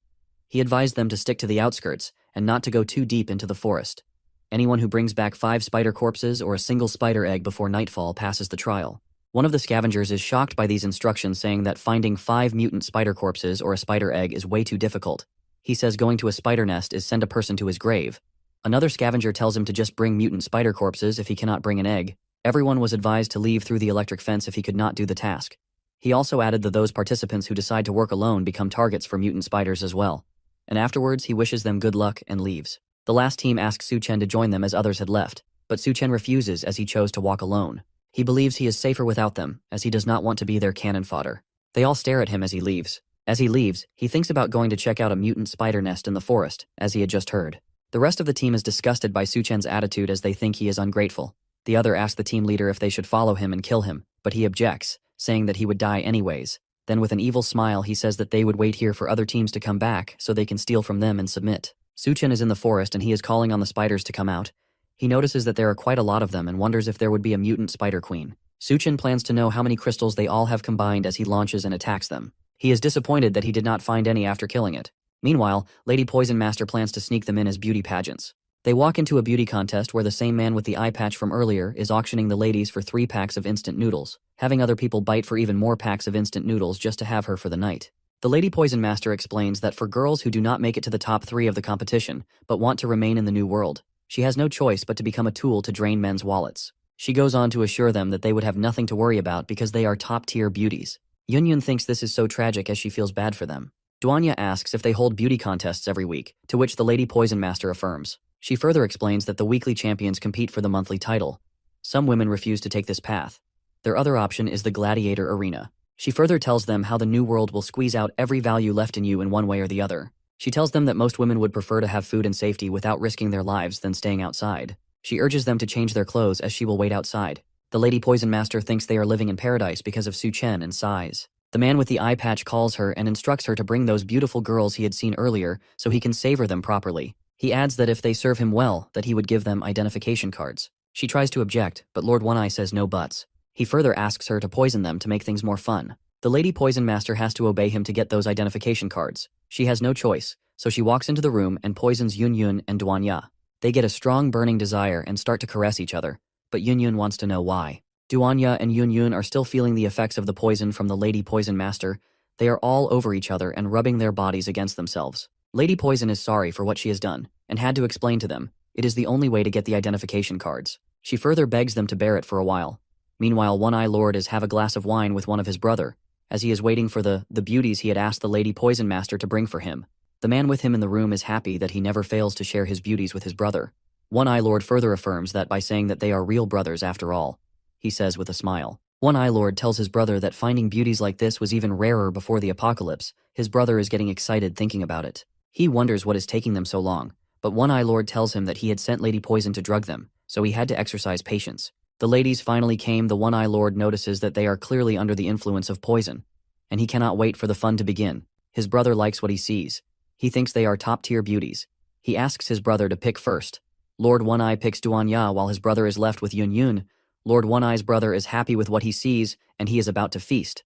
He advised them to stick to the outskirts and not to go too deep into the forest. Anyone who brings back 5 spider corpses or a single spider egg before nightfall passes the trial. One of the scavengers is shocked by these instructions, saying that finding 5 mutant spider corpses or a spider egg is way too difficult. He says going to a spider nest is send a person to his grave. Another scavenger tells him to just bring mutant spider corpses if he cannot bring an egg. Everyone was advised to leave through the electric fence if he could not do the task. He also added that those participants who decide to work alone become targets for mutant spiders as well. And afterwards, he wishes them good luck and leaves. The last team asks Soo-chen to join them as others had left, but Soo-chen refuses as he chose to walk alone. He believes he is safer without them, as he does not want to be their cannon fodder. They all stare at him as he leaves. As he leaves, he thinks about going to check out a mutant spider nest in the forest, as he had just heard. The rest of the team is disgusted by Soo-chen's attitude as they think he is ungrateful. The other asks the team leader if they should follow him and kill him, but he objects, saying that he would die anyways. Then with an evil smile he says that they would wait here for other teams to come back so they can steal from them and submit. Suchen is in the forest and he is calling on the spiders to come out. He notices that there are quite a lot of them and wonders if there would be a mutant spider queen. Suchen plans to know how many crystals they all have combined as he launches and attacks them. He is disappointed that he did not find any after killing it. Meanwhile, Lady Poison Master plans to sneak them in as beauty pageants. They walk into a beauty contest where the same man with the eye patch from earlier is auctioning the ladies for 3 packs of instant noodles, having other people bite for even more packs of instant noodles just to have her for the night. The Lady Poison Master explains that for girls who do not make it to the top 3 of the competition, but want to remain in the new world, she has no choice but to become a tool to drain men's wallets. She goes on to assure them that they would have nothing to worry about because they are top-tier beauties. Yunyun thinks this is so tragic as she feels bad for them. Duanya asks if they hold beauty contests every week, to which the Lady Poison Master affirms. She further explains that the weekly champions compete for the monthly title. Some women refuse to take this path. Their other option is the gladiator arena. She further tells them how the new world will squeeze out every value left in you in one way or the other. She tells them that most women would prefer to have food and safety without risking their lives than staying outside. She urges them to change their clothes as she will wait outside. The Lady Poison Master thinks they are living in paradise because of Su Chen and sighs. The man with the eye patch calls her and instructs her to bring those beautiful girls he had seen earlier so he can savor them properly. He adds that if they serve him well, that he would give them identification cards. She tries to object, but Lord One-Eye says no buts. He further asks her to poison them to make things more fun. The Lady Poison Master has to obey him to get those identification cards. She has no choice, so she walks into the room and poisons Yun Yun and Duanya. They get a strong burning desire and start to caress each other, but Yun Yun wants to know why. Duanya and Yun Yun are still feeling the effects of the poison from the Lady Poison Master. They are all over each other and rubbing their bodies against themselves. Lady Poison is sorry for what she has done, and had to explain to them, it is the only way to get the identification cards. She further begs them to bear it for a while. Meanwhile, One-Eye Lord is have a glass of wine with one of his brother, as he is waiting for the beauties he had asked the Lady Poison Master to bring for him. The man with him in the room is happy that he never fails to share his beauties with his brother. One-Eye Lord further affirms that by saying that they are real brothers after all, he says with a smile. One-Eye Lord tells his brother that finding beauties like this was even rarer before the apocalypse. His brother is getting excited thinking about it. He wonders what is taking them so long, but One-Eye Lord tells him that he had sent Lady Poison to drug them, so he had to exercise patience. The ladies finally came. The One-Eye Lord notices that they are clearly under the influence of poison, and he cannot wait for the fun to begin. His brother likes what he sees. He thinks they are top-tier beauties. He asks his brother to pick first. Lord One-Eye picks Duanya while his brother is left with Yun Yun. Lord One-Eye's brother is happy with what he sees, and he is about to feast.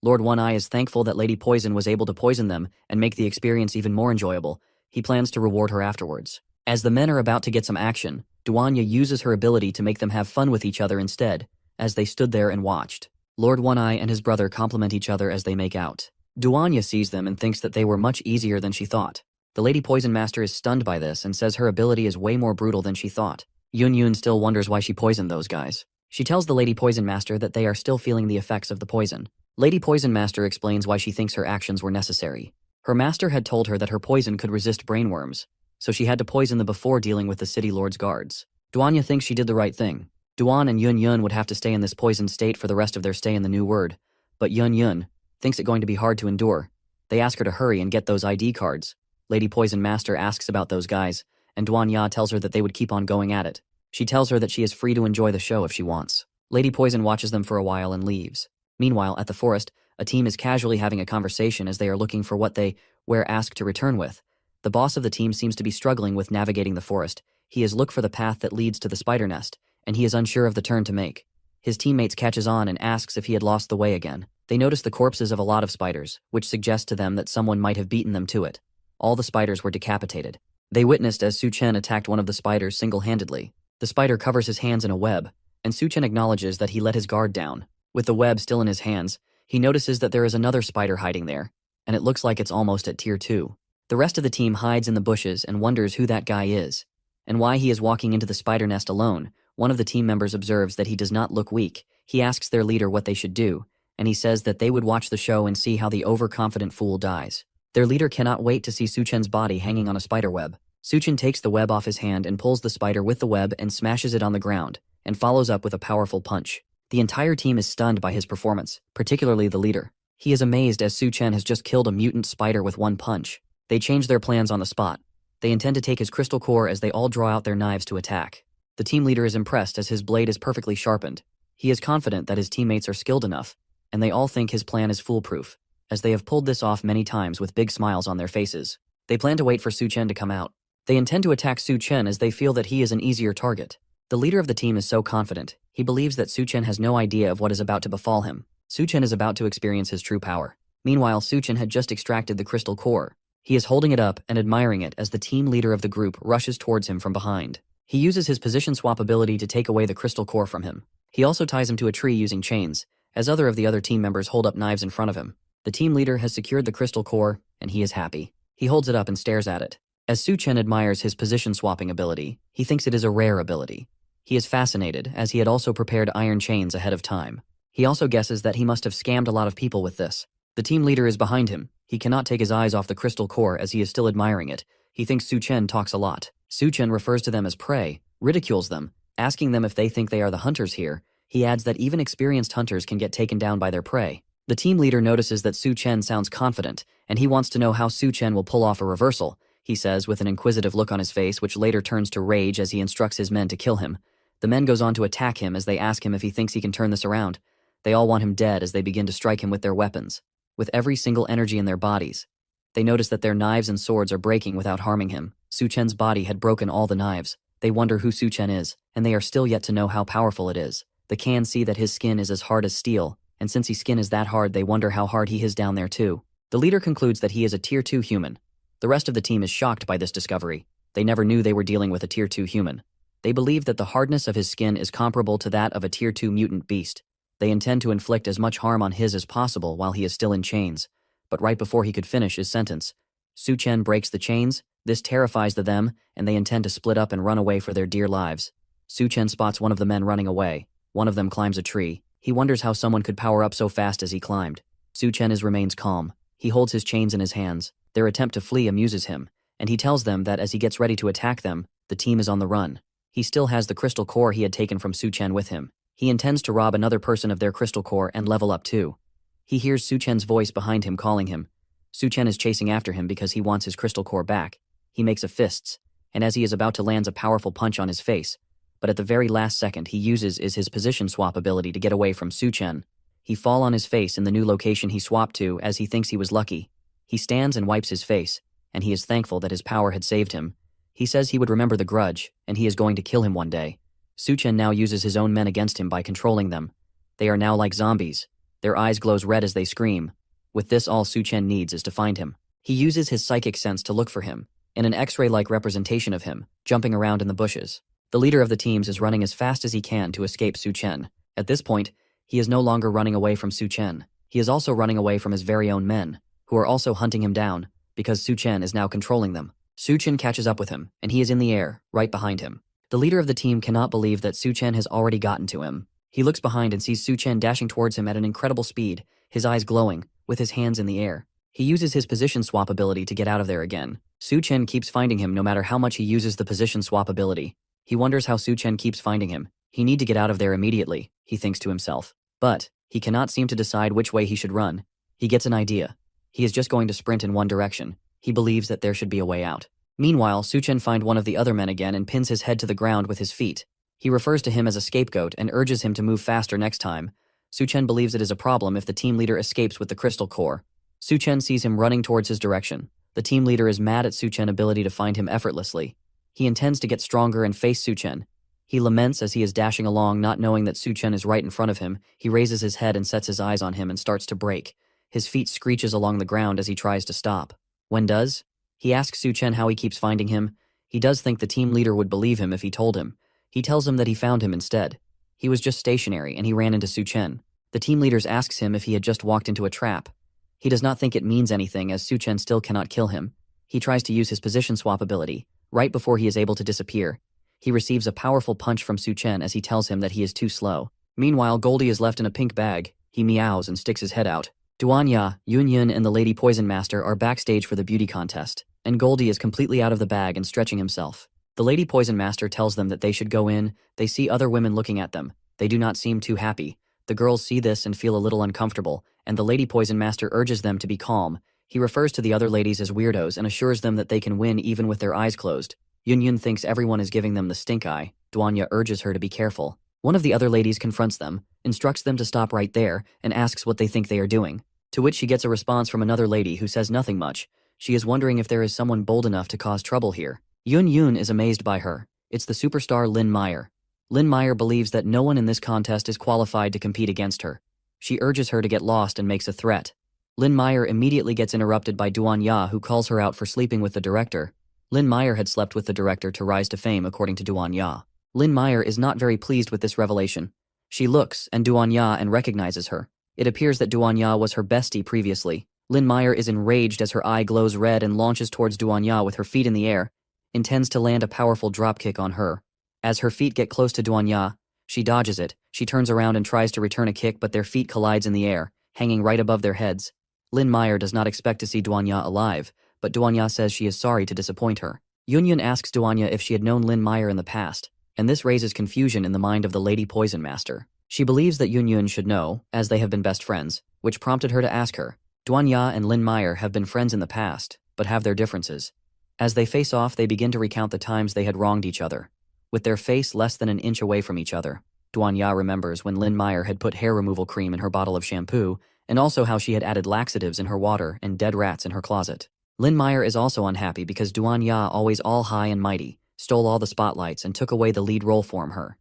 Lord One-Eye is thankful that Lady Poison was able to poison them and make the experience even more enjoyable. He plans to reward her afterwards. As the men are about to get some action, Duanya uses her ability to make them have fun with each other instead, as they stood there and watched. Lord One-Eye and his brother compliment each other as they make out. Duanya sees them and thinks that they were much easier than she thought. The Lady Poison Master is stunned by this and says her ability is way more brutal than she thought. Yun Yun still wonders why she poisoned those guys. She tells the Lady Poison Master that they are still feeling the effects of the poison. Lady Poison Master explains why she thinks her actions were necessary. Her master had told her that her poison could resist brainworms, so she had to poison them before dealing with the city lord's guards. Duanya thinks she did the right thing. Duan and Yun Yun would have to stay in this poisoned state for the rest of their stay in the new world, but Yun Yun thinks it going to be hard to endure. They ask her to hurry and get those ID cards. Lady Poison Master asks about those guys, and Duanya tells her that they would keep on going at it. She tells her that she is free to enjoy the show if she wants. Lady Poison watches them for a while and leaves. Meanwhile, at the forest, a team is casually having a conversation as they are looking for what they were asked to return with. The boss of the team seems to be struggling with navigating the forest. He is look for the path that leads to the spider nest, and he is unsure of the turn to make. His teammates catches on and asks if he had lost the way again. They notice the corpses of a lot of spiders, which suggests to them that someone might have beaten them to it. All the spiders were decapitated. They witnessed as Su Chen attacked one of the spiders single-handedly. The spider covers his hands in a web, and Su Chen acknowledges that he let his guard down. With the web still in his hands, he notices that there is another spider hiding there, and it looks like it's almost at tier 2. The rest of the team hides in the bushes and wonders who that guy is, and why he is walking into the spider nest alone. One of the team members observes that he does not look weak. He asks their leader what they should do, and he says that they would watch the show and see how the overconfident fool dies. Their leader cannot wait to see Su Chen's body hanging on a spider web. Su Chen takes the web off his hand and pulls the spider with the web and smashes it on the ground, and follows up with a powerful punch. The entire team is stunned by his performance, particularly the leader. He is amazed as Su Chen has just killed a mutant spider with one punch. They change their plans on the spot. They intend to take his crystal core as they all draw out their knives to attack. The team leader is impressed as his blade is perfectly sharpened. He is confident that his teammates are skilled enough, and they all think his plan is foolproof. as they have pulled this off many times with big smiles on their faces. They plan to wait for Su Chen to come out. They intend to attack Su Chen as they feel that he is an easier target. The leader of the team is so confident, he believes that Su Chen has no idea of what is about to befall him. Su Chen is about to experience his true power. Meanwhile, Su Chen had just extracted the crystal core. He is holding it up and admiring it as the team leader of the group rushes towards him from behind. He uses his position swap ability to take away the crystal core from him. He also ties him to a tree using chains, as other of the other team members hold up knives in front of him. The team leader has secured the crystal core, and he is happy. He holds it up and stares at it. As Su Chen admires his position swapping ability, he thinks it is a rare ability. He is fascinated, as he had also prepared iron chains ahead of time. He also guesses that he must have scammed a lot of people with this. The team leader is behind him. He cannot take his eyes off the crystal core as he is still admiring it. He thinks Su Chen talks a lot. Su Chen refers to them as prey, ridicules them, asking them if they think they are the hunters here. He adds that even experienced hunters can get taken down by their prey. The team leader notices that Su Chen sounds confident, and he wants to know how Su Chen will pull off a reversal, he says with an inquisitive look on his face which later turns to rage as he instructs his men to kill him. The men goes on to attack him as they ask him if he thinks he can turn this around. They all want him dead as they begin to strike him with their weapons. With every single energy in their bodies. They notice that their knives and swords are breaking without harming him. Su Chen's body had broken all the knives. They wonder who Su Chen is, and they are still yet to know how powerful it is. They can see that his skin is as hard as steel, and since his skin is that hard, they wonder how hard he is down there too. The leader concludes that he is a Tier 2 human. The rest of the team is shocked by this discovery. They never knew they were dealing with a Tier 2 human. They believe that the hardness of his skin is comparable to that of a Tier 2 mutant beast. They intend to inflict as much harm on his as possible while he is still in chains. But right before he could finish his sentence, Su Chen breaks the chains. This terrifies them, and they intend to split up and run away for their dear lives. Su Chen spots one of the men running away. One of them climbs a tree. He wonders how someone could power up so fast as he climbed. Su Chen remains calm. He holds his chains in his hands. Their attempt to flee amuses him, and he tells them that as he gets ready to attack them, the team is on the run. He still has the crystal core he had taken from Su Chen with him. He intends to rob another person of their crystal core and level up too. He hears Su Chen's voice behind him calling him. Su Chen is chasing after him because he wants his crystal core back. He makes a fists, and as he is about to land a powerful punch on his face, but at the very last second he uses his position swap ability to get away from Su Chen. He fall on his face in the new location he swapped to as he thinks he was lucky. He stands and wipes his face, and he is thankful that his power had saved him. He says he would remember the grudge, and he is going to kill him one day. Su Chen now uses his own men against him by controlling them. They are now like zombies. Their eyes glows red as they scream. With this, all Su Chen needs is to find him. He uses his psychic sense to look for him, in an X-ray-like representation of him, jumping around in the bushes. The leader of the teams is running as fast as he can to escape Su Chen. At this point, he is no longer running away from Su Chen. He is also running away from his very own men, who are also hunting him down, because Su Chen is now controlling them. Su Chen catches up with him, and he is in the air, right behind him. The leader of the team cannot believe that Su Chen has already gotten to him. He looks behind and sees Su Chen dashing towards him at an incredible speed, his eyes glowing, with his hands in the air. He uses his position swap ability to get out of there again. Su Chen keeps finding him no matter how much he uses the position swap ability. He wonders how Su Chen keeps finding him. He need to get out of there immediately, he thinks to himself. But he cannot seem to decide which way he should run. He gets an idea. He is just going to sprint in one direction. He believes that there should be a way out. Meanwhile, Su Chen finds one of the other men again and pins his head to the ground with his feet. He refers to him as a scapegoat and urges him to move faster next time. Su Chen believes it is a problem if the team leader escapes with the crystal core. Su Chen sees him running towards his direction. The team leader is mad at Su Chen's ability to find him effortlessly. He intends to get stronger and face Su Chen. He laments as he is dashing along, not knowing that Su Chen is right in front of him. He raises his head and sets his eyes on him and starts to brake. His feet screeches along the ground as he tries to stop. When does? He asks Su Chen how he keeps finding him. He does think the team leader would believe him if he told him. He tells him that he found him instead. He was just stationary and he ran into Su Chen. The team leader asks him if he had just walked into a trap. He does not think it means anything as Su Chen still cannot kill him. He tries to use his position swap ability. Right before he is able to disappear, he receives a powerful punch from Su Chen as he tells him that he is too slow. Meanwhile, Goldie is left in a pink bag. He meows and sticks his head out. Duanya, Yun, and the Lady Poison Master are backstage for the beauty contest, and Goldie is completely out of the bag and stretching himself. The Lady Poison Master tells them that they should go in. They see other women looking at them. They do not seem too happy. The girls see this and feel a little uncomfortable, and the Lady Poison Master urges them to be calm. He refers to the other ladies as weirdos and assures them that they can win even with their eyes closed. Yun thinks everyone is giving them the stink eye. Duanya urges her to be careful. One of the other ladies confronts them, instructs them to stop right there, and asks what they think they are doing. To which she gets a response from another lady who says nothing much. She is wondering if there is someone bold enough to cause trouble here. Yun Yun is amazed by her. It's the superstar Lin Meyer. Lin Meyer believes that no one in this contest is qualified to compete against her. She urges her to get lost and makes a threat. Lin Meyer immediately gets interrupted by Duan Ya, who calls her out for sleeping with the director. Lin Meyer had slept with the director to rise to fame, according to Duan Ya. Lin Meyer is not very pleased with this revelation. She looks and Duan Ya and recognizes her. It appears that Duan Ya was her bestie previously. Lin Meyer is enraged as her eye glows red and launches towards Duan Ya with her feet in the air, intends to land a powerful dropkick on her. As her feet get close to Duan Ya, she dodges it. She turns around and tries to return a kick, but their feet collides in the air, hanging right above their heads. Lin Meyer does not expect to see Duan Ya alive, but Duan Ya says she is sorry to disappoint her. Yun Yun asks Duan Ya if she had known Lin Meyer in the past, and this raises confusion in the mind of the Lady Poison Master. She believes that Yun Yun should know, as they have been best friends, which prompted her to ask her. Duan Ya and Lin Meyer have been friends in the past, but have their differences. As they face off, they begin to recount the times they had wronged each other. With their face less than an inch away from each other, Duan Ya remembers when Lin Meyer had put hair removal cream in her bottle of shampoo, and also how she had added laxatives in her water and dead rats in her closet. Lin Meyer is also unhappy because Duan Ya, always all high and mighty, stole all the spotlights and took away the lead role from her.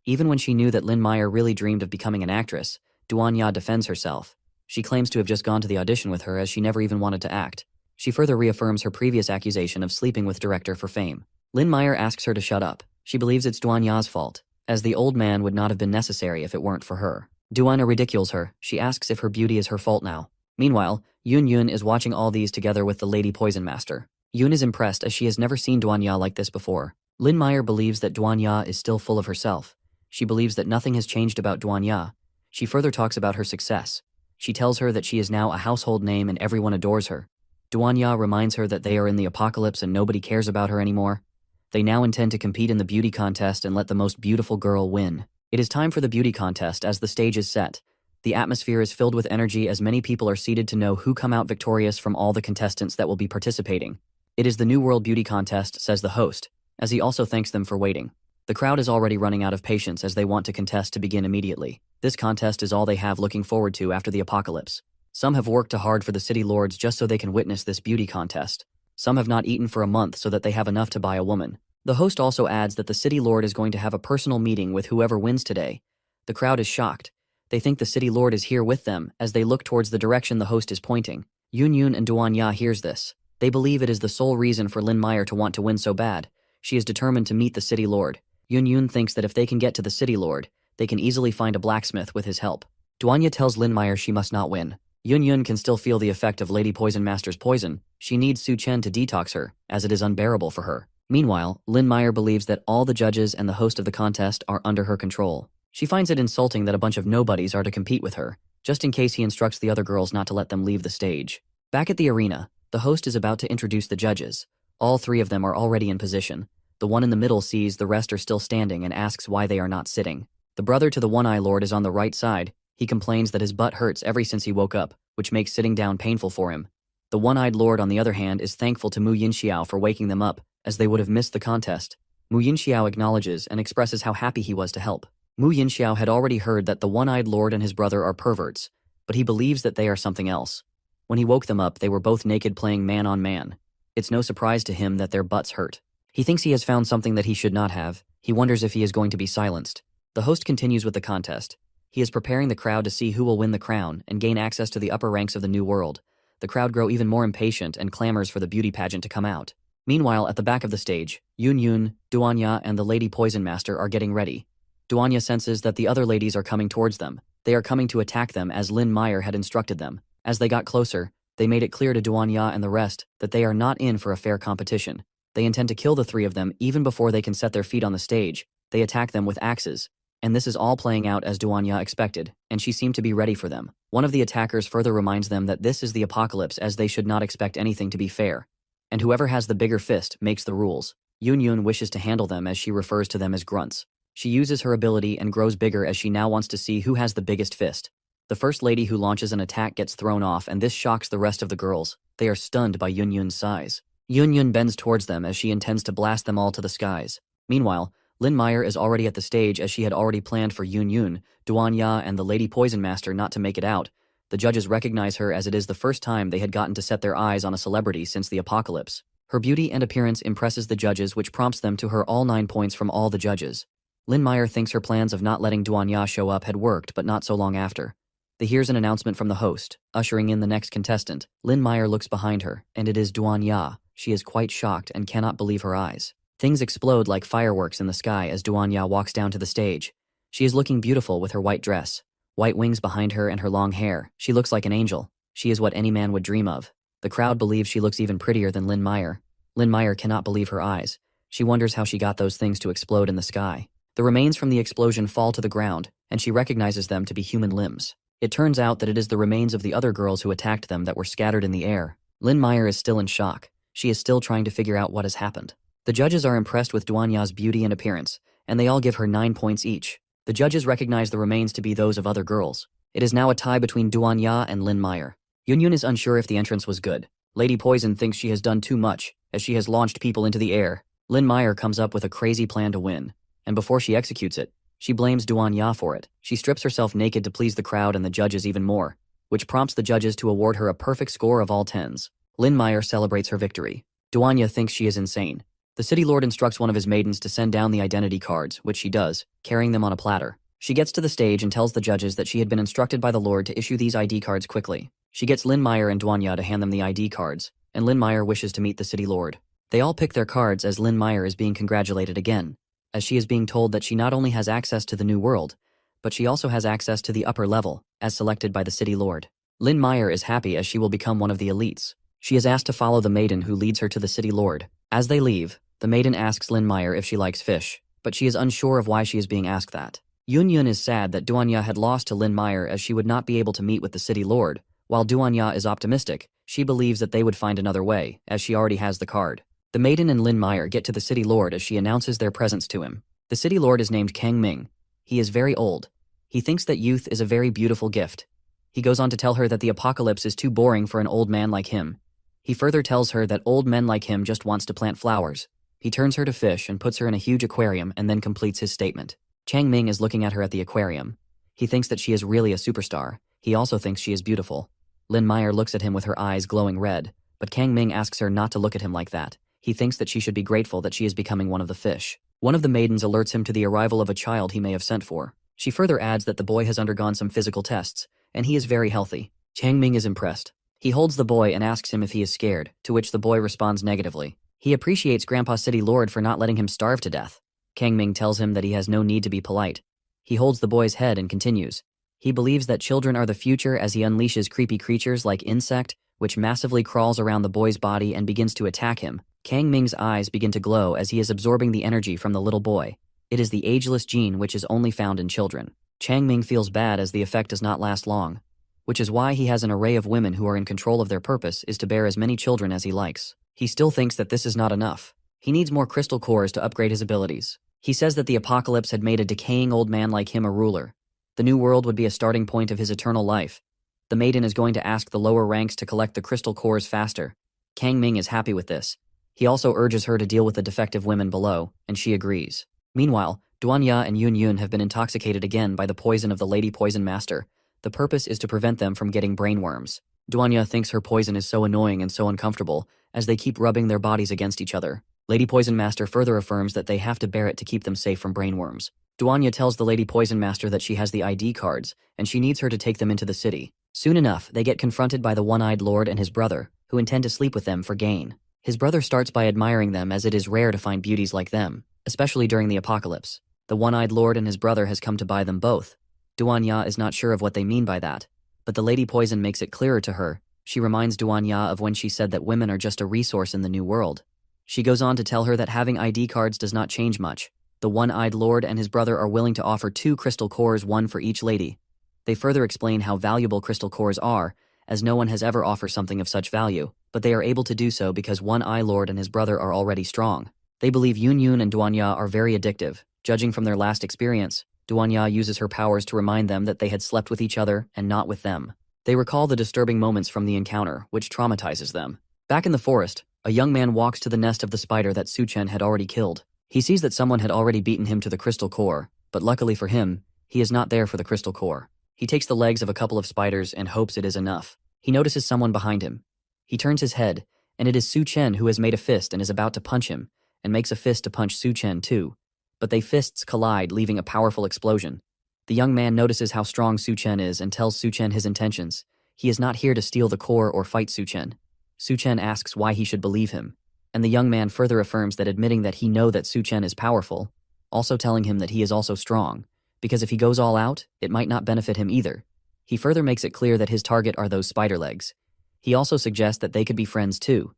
Even when she knew that Lin Meyer really dreamed of becoming an actress, Duan Ya defends herself. She claims to have just gone to the audition with her as she never even wanted to act. She further reaffirms her previous accusation of sleeping with director for fame. Lin Meyer asks her to shut up. She believes it's Duan Ya's fault, as the old man would not have been necessary if it weren't for her. Duan Ya ridicules her. She asks if her beauty is her fault now. Meanwhile, Yun Yun is watching all these together with the Lady Poison Master. Yun is impressed as she has never seen Duan Ya like this before. Lin Meyer believes that Duan Ya is still full of herself. She believes that nothing has changed about Duan Ya. She further talks about her success. She tells her that she is now a household name and everyone adores her. Duan Ya reminds her that they are in the apocalypse and nobody cares about her anymore. They now intend to compete in the beauty contest and let the most beautiful girl win. It is time for the beauty contest as the stage is set. The atmosphere is filled with energy as many people are seated to know who come out victorious from all the contestants that will be participating. It is the New World Beauty Contest, says the host, as he also thanks them for waiting. The crowd is already running out of patience as they want to contest to begin immediately. This contest is all they have looking forward to after the apocalypse. Some have worked hard for the city lords just so they can witness this beauty contest. Some have not eaten for a month so that they have enough to buy a woman. The host also adds that the city lord is going to have a personal meeting with whoever wins today. The crowd is shocked. They think the city lord is here with them as they look towards the direction the host is pointing. Yun Yun and Duan Ya hears this. They believe it is the sole reason for Lin Meyer to want to win so bad. She is determined to meet the city lord. Yun Yun thinks that if they can get to the city lord, they can easily find a blacksmith with his help. Duan Ya tells Lin Meyer she must not win. Yun Yun can still feel the effect of Lady Poison Master's poison. She needs Su Chen to detox her, as it is unbearable for her. Meanwhile, Lin Meyer believes that all the judges and the host of the contest are under her control. She finds it insulting that a bunch of nobodies are to compete with her, just in case he instructs the other girls not to let them leave the stage. Back at the arena, the host is about to introduce the judges. All three of them are already in position. The one in the middle sees the rest are still standing and asks why they are not sitting. The brother to the One-Eye Lord is on the right side. He complains that his butt hurts ever since he woke up, which makes sitting down painful for him. The One-Eyed Lord, on the other hand, is thankful to Mu Yinxiao for waking them up, as they would have missed the contest. Mu Yinxiao acknowledges and expresses how happy he was to help. Mu Yinxiao had already heard that the One-Eyed Lord and his brother are perverts, but he believes that they are something else. When he woke them up, they were both naked playing man-on-man. It's no surprise to him that their butts hurt. He thinks he has found something that he should not have. He wonders if he is going to be silenced. The host continues with the contest. He is preparing the crowd to see who will win the crown and gain access to the upper ranks of the new world. The crowd grow even more impatient and clamors for the beauty pageant to come out. Meanwhile, at the back of the stage, Yun Yun, Duan Ya, and the Lady Poison Master are getting ready. Duan Ya senses that the other ladies are coming towards them. They are coming to attack them as Lin Meyer had instructed them. As they got closer, they made it clear to Duan Ya and the rest that they are not in for a fair competition. They intend to kill the three of them even before they can set their feet on the stage. They attack them with axes. And this is all playing out as Duan Ya expected, and she seemed to be ready for them. One of the attackers further reminds them that this is the apocalypse as they should not expect anything to be fair. And whoever has the bigger fist makes the rules. Yun Yun wishes to handle them as she refers to them as grunts. She uses her ability and grows bigger as she now wants to see who has the biggest fist. The first lady who launches an attack gets thrown off, and this shocks the rest of the girls. They are stunned by Yun Yun's size. Yun Yun bends towards them as she intends to blast them all to the skies. Meanwhile, Lin Meyer is already at the stage as she had already planned for Yun Yun, Duan Ya, and the Lady Poison Master not to make it out. The judges recognize her as it is the first time they had gotten to set their eyes on a celebrity since the apocalypse. Her beauty and appearance impresses the judges, which prompts them to her all 9 points from all the judges. Lynn Meyer thinks her plans of not letting Duanya show up had worked, but not so long after. They hears an announcement from the host, ushering in the next contestant. Lynn Meyer looks behind her, and it is Duanya. She is quite shocked and cannot believe her eyes. Things explode like fireworks in the sky as Duanya walks down to the stage. She is looking beautiful with her white dress, white wings behind her and her long hair. She looks like an angel. She is what any man would dream of. The crowd believes she looks even prettier than Lynn Meyer. Lynn Meyer cannot believe her eyes. She wonders how she got those things to explode in the sky. The remains from the explosion fall to the ground, and she recognizes them to be human limbs. It turns out that it is the remains of the other girls who attacked them that were scattered in the air. Lynn Meyer is still in shock. She is still trying to figure out what has happened. The judges are impressed with Duanya's beauty and appearance, and they all give her 9 points each. The judges recognize the remains to be those of other girls. It is now a tie between Duanya and Lynn Meyer. Yun is unsure if the entrance was good. Lady Poison thinks she has done too much, as she has launched people into the air. Lynn Meyer comes up with a crazy plan to win, and before she executes it, she blames Duanya for it. She strips herself naked to please the crowd and the judges even more, which prompts the judges to award her a perfect score of all 10s. Lynn Meyer celebrates her victory. Duanya thinks she is insane. The city lord instructs one of his maidens to send down the identity cards, which she does, carrying them on a platter. She gets to the stage and tells the judges that she had been instructed by the lord to issue these ID cards quickly. She gets Lynn Meyer and Duanya to hand them the ID cards, and Lynn Meyer wishes to meet the city lord. They all pick their cards as Lynn Meyer is being congratulated again, as she is being told that she not only has access to the new world, but she also has access to the upper level, as selected by the city lord. Lynn Meyer is happy as she will become one of the elites. She is asked to follow the maiden who leads her to the city lord. As they leave, the maiden asks Lynn Meyer if she likes fish, but she is unsure of why she is being asked that. Yun is sad that Duanya had lost to Lynn Meyer as she would not be able to meet with the city lord. While Duanya is optimistic, she believes that they would find another way, as she already has the card. The maiden and Lynn Meyer get to the city lord as she announces their presence to him. The city lord is named Kang Ming. He is very old. He thinks that youth is a very beautiful gift. He goes on to tell her that the apocalypse is too boring for an old man like him. He further tells her that old men like him just wants to plant flowers. He turns her to fish and puts her in a huge aquarium and then completes his statement. Chang Ming is looking at her at the aquarium. He thinks that she is really a superstar. He also thinks she is beautiful. Lynn Meyer looks at him with her eyes glowing red, but Kang Ming asks her not to look at him like that. He thinks that she should be grateful that she is becoming one of the fish. One of the maidens alerts him to the arrival of a child he may have sent for. She further adds that the boy has undergone some physical tests, and he is very healthy. Chang Ming is impressed. He holds the boy and asks him if he is scared, to which the boy responds negatively. He appreciates Grandpa City Lord for not letting him starve to death. Kang Ming tells him that he has no need to be polite. He holds the boy's head and continues. He believes that children are the future as he unleashes creepy creatures like insect, which massively crawls around the boy's body and begins to attack him. Kang Ming's eyes begin to glow as he is absorbing the energy from the little boy. It is the ageless gene which is only found in children. Chang Ming feels bad as the effect does not last long, which is why he has an array of women who are in control of their purpose is to bear as many children as he likes. He still thinks that this is not enough. He needs more crystal cores to upgrade his abilities. He says that the apocalypse had made a decaying old man like him a ruler. The new world would be a starting point of his eternal life. The maiden is going to ask the lower ranks to collect the crystal cores faster. Kang Ming is happy with this. He also urges her to deal with the defective women below, and she agrees. Meanwhile, Duanya and Yun have been intoxicated again by the poison of the Lady Poison Master. The purpose is to prevent them from getting brainworms. Duanya thinks her poison is so annoying and so uncomfortable, as they keep rubbing their bodies against each other. Lady Poison Master further affirms that they have to bear it to keep them safe from brainworms. Duanya tells the Lady Poison Master that she has the ID cards, and she needs her to take them into the city. Soon enough, they get confronted by the One-Eyed Lord and his brother, who intend to sleep with them for gain. His brother starts by admiring them as it is rare to find beauties like them, especially during the apocalypse. The One-Eyed Lord and his brother has come to buy them both. Duanya is not sure of what they mean by that, but the Lady Poison makes it clearer to her. She reminds Duanya of when she said that women are just a resource in the new world. She goes on to tell her that having ID cards does not change much. The One-Eyed Lord and his brother are willing to offer 2 crystal cores, one for each lady. They further explain how valuable crystal cores are, as no one has ever offered something of such value, but they are able to do so because One-Eye Lord and his brother are already strong. They believe Yun and Duanya are very addictive. Judging from their last experience, Duanya uses her powers to remind them that they had slept with each other and not with them. They recall the disturbing moments from the encounter, which traumatizes them. Back in the forest, a young man walks to the nest of the spider that Suchen had already killed. He sees that someone had already beaten him to the crystal core, but luckily for him, he is not there for the crystal core. He takes the legs of a couple of spiders and hopes it is enough. He notices someone behind him. He turns his head, and it is Su Chen who has made a fist and is about to punch him, and makes a fist to punch Su Chen too. But they fists collide, leaving a powerful explosion. The young man notices how strong Su Chen is and tells Su Chen his intentions. He is not here to steal the core or fight Su Chen. Su Chen asks why he should believe him, and the young man further affirms that admitting that he know that Su Chen is powerful, also telling him that he is also strong, because if he goes all out, it might not benefit him either. He further makes it clear that his target are those spider legs. He also suggests that they could be friends too.